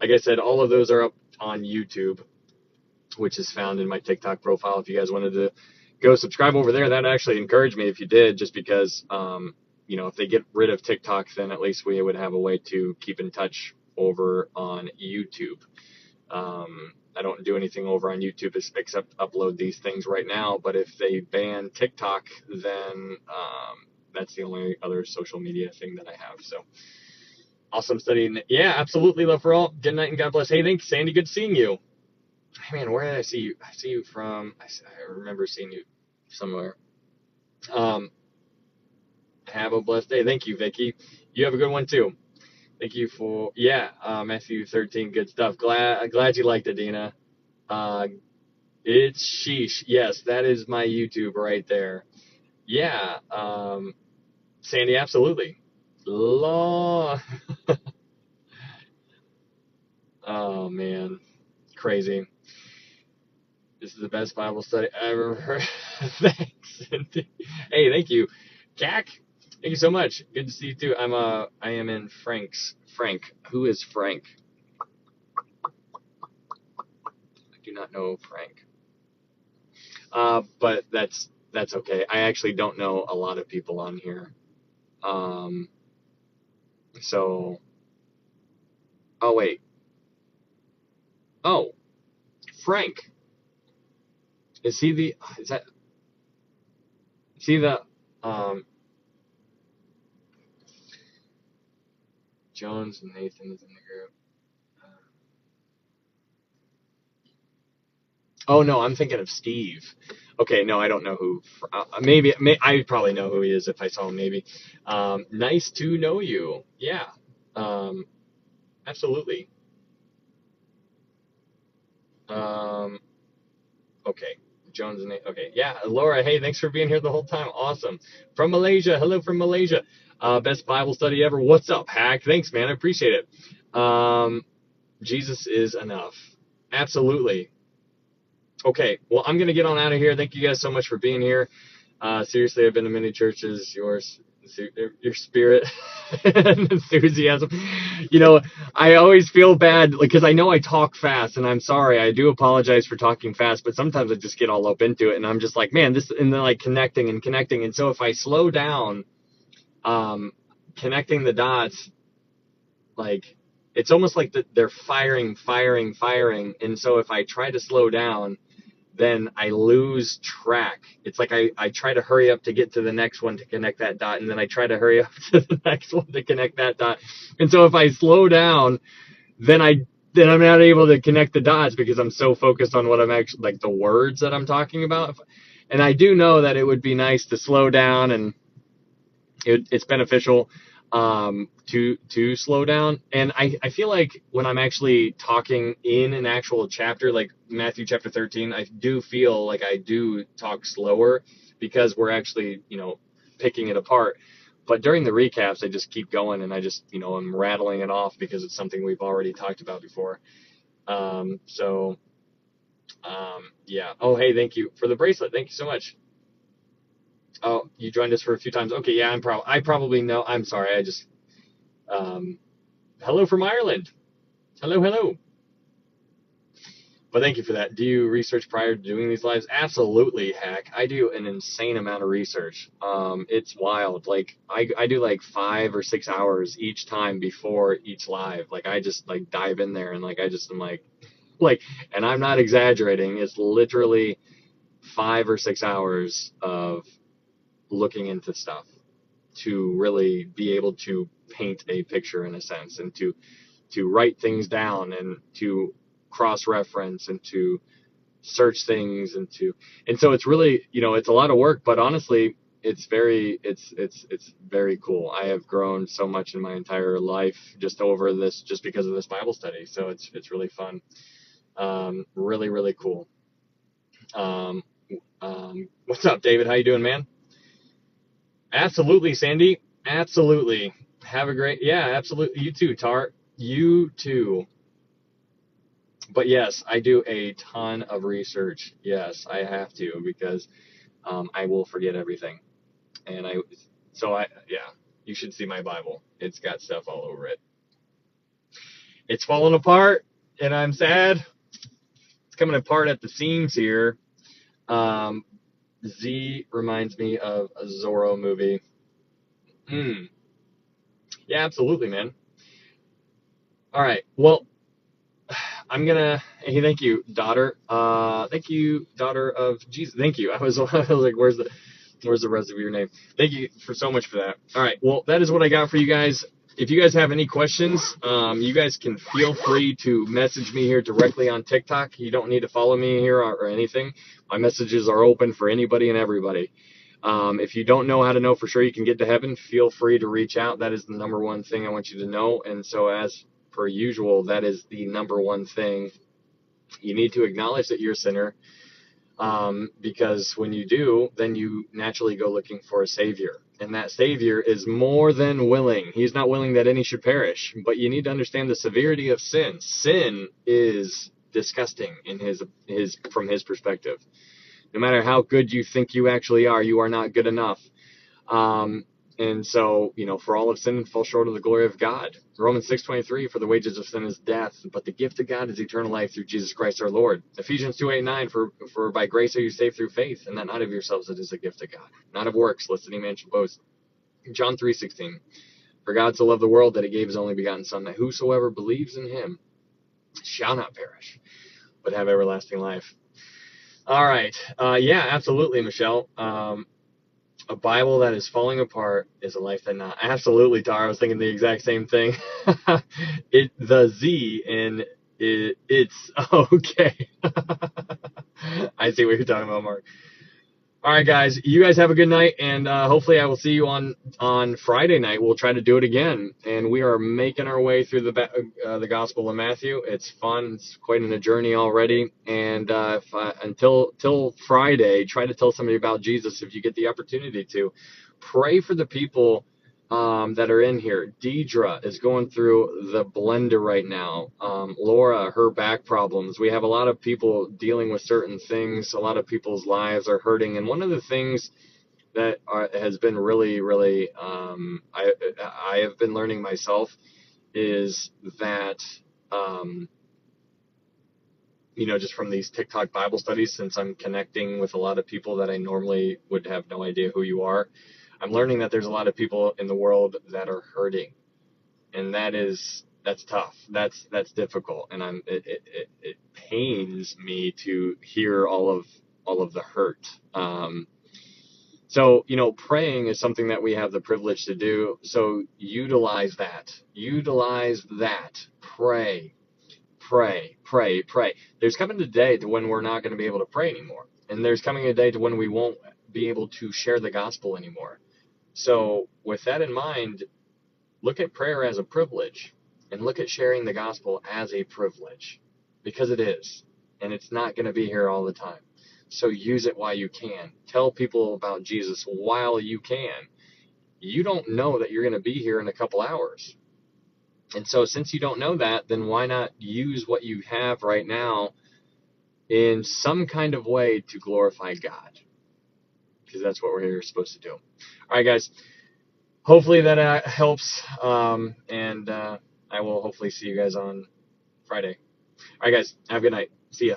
like I said, all of those are up on YouTube, which is found in my TikTok profile. If you guys wanted to go subscribe over there, that actually encouraged me if you did, just because if they get rid of TikTok, then at least we would have a way to keep in touch over on YouTube. I don't do anything over on YouTube except upload these things right now. But if they ban TikTok, then that's the only other social media thing that I have. So awesome studying. Yeah, absolutely. Love for all. Good night and God bless. Hey, thanks, Sandy. Good seeing you. Hey, man, where did I see you? I see you from. I remember seeing you somewhere. Have a blessed day. Thank you, Vicky. You have a good one too. Thank you for Matthew 13, good stuff. Glad you liked it, Dina. It's sheesh. Yes, that is my YouTube right there. Yeah, Sandy, absolutely. Law. Oh man, crazy. This is the best Bible study I ever heard. Thanks, Cindy. Hey, thank you, Jack. Thank you so much. Good to see you too. I am in Frank. Who is Frank? I do not know Frank. But that's okay. I actually don't know a lot of people on here. So, oh wait. Oh, Frank. Is he the? Is he the? Jones and Nathan is in the group. Oh no, I'm thinking of Steve. Okay, no, I don't know who. I probably know who he is if I saw him. Maybe. Nice to know you. Yeah. Absolutely. Okay. Jones and Nathan. Okay. Yeah. Laura. Hey, thanks for being here the whole time. Awesome. From Malaysia. Hello from Malaysia. Best Bible study ever. What's up, Hack? Thanks, man. I appreciate it. Jesus is enough. Absolutely. Okay, well, I'm going to get on out of here. Thank you guys so much for being here. Seriously, I've been to many churches. Your spirit and enthusiasm. I always feel bad because I know I talk fast, and I'm sorry. I do apologize for talking fast, but sometimes I just get all up into it, and I'm just like, man, this, and then like connecting. And so if I slow down, connecting the dots, like it's almost like they're firing. And so if I try to slow down, then I lose track. It's like I try to hurry up to get to the next one to connect that dot, and then I try to hurry up to the next one to connect that dot. And so if I slow down, then I'm not able to connect the dots because I'm so focused on what I'm actually, like the words that I'm talking about. And I do know that it would be nice to slow down, and it's beneficial to slow down. And I feel like when I'm actually talking in an actual chapter, like Matthew chapter 13, I do feel like I do talk slower because we're actually, picking it apart. But during the recaps, I just keep going, and I just, I'm rattling it off because it's something we've already talked about before. Yeah. Oh, hey, thank you for the bracelet. Thank you so much. Oh, you joined us for a few times. Okay, yeah, I probably know. I'm sorry. I just hello from Ireland. Hello. But thank you for that. Do you research prior to doing these lives? Absolutely, Hack. I do an insane amount of research. It's wild. Like I do like 5 or 6 hours each time before each live. Like I just like dive in there and like I just am like, and I'm not exaggerating. It's literally 5 or 6 hours of looking into stuff to really be able to paint a picture in a sense, and to write things down, and to cross-reference, and to search things, and so it's really, it's a lot of work, but honestly it's very cool. I have grown so much in my entire life just because of this Bible study, so it's really fun. Really cool. What's up, David? How you doing, man? Absolutely, Sandy. Absolutely. Have a great, yeah, absolutely. You too, Tar. You too. But yes, I do a ton of research. Yes, I have to because I will forget everything. And yeah, you should see my Bible. It's got stuff all over it. It's falling apart, and I'm sad. It's coming apart at the seams here. Um, Z reminds me of a Zorro movie. Hmm. Yeah, absolutely, man. All right. Well, I'm gonna. Hey, thank you, daughter. Thank you, daughter of Jesus. Thank you. I was like, where's the rest of your name? Thank you for so much for that. All right. Well, that is what I got for you guys. If you guys have any questions, you guys can feel free to message me here directly on TikTok. You don't need to follow me here or anything. My messages are open for anybody and everybody. If you don't know how to know for sure you can get to heaven, feel free to reach out. That is the number one thing I want you to know. And so, as per usual, that is the number one thing. You need to acknowledge that you're a sinner, because when you do, then you naturally go looking for a Savior. And that Savior is more than willing. He's not willing that any should perish. But you need to understand the severity of sin. Sin is disgusting in his from his perspective. No matter how good you think you actually are, you are not good enough. Um, and so, for all of sin and fall short of the glory of God. Romans 6:23, for the wages of sin is death, but the gift of God is eternal life through Jesus Christ our Lord. Ephesians 2:8-9, for by grace are you saved through faith, and that not of yourselves, it is a gift of God, not of works, lest any man should boast. John 3:16, for God so loved the world that he gave his only begotten Son, that whosoever believes in him shall not perish, but have everlasting life. All right. Yeah, absolutely, Michelle. A Bible that is falling apart is a life that not. Absolutely, Tara. I was thinking the exact same thing. The Z in it's okay. I see what you're talking about, Mark. All right, guys. You guys have a good night, and hopefully, I will see you on Friday night. We'll try to do it again, and we are making our way through the Gospel of Matthew. It's fun. It's quite a journey already, and until Friday, try to tell somebody about Jesus if you get the opportunity to. Pray for the people that are in here. Deidre is going through the blender right now. Laura, her back problems. We have a lot of people dealing with certain things. A lot of people's lives are hurting. And one of the things that has been really, really, I have been learning myself is that, just from these TikTok Bible studies, since I'm connecting with a lot of people that I normally would have no idea who you are, I'm learning that there's a lot of people in the world that are hurting, and that's tough. That's difficult, and it pains me to hear all of the hurt. So praying is something that we have the privilege to do. So utilize that. Utilize that. Pray, pray, pray, pray. There's coming a day to when we're not going to be able to pray anymore, and there's coming a day to when we won't be able to share the gospel anymore. So with that in mind, look at prayer as a privilege and look at sharing the gospel as a privilege, because it is, and it's not going to be here all the time. So use it while you can. Tell people about Jesus while you can. You don't know that you're going to be here in a couple hours. And so since you don't know that, then why not use what you have right now in some kind of way to glorify God? Because that's what we're here supposed to do. All right, guys. Hopefully that helps. And I will hopefully see you guys on Friday. All right, guys. Have a good night. See ya.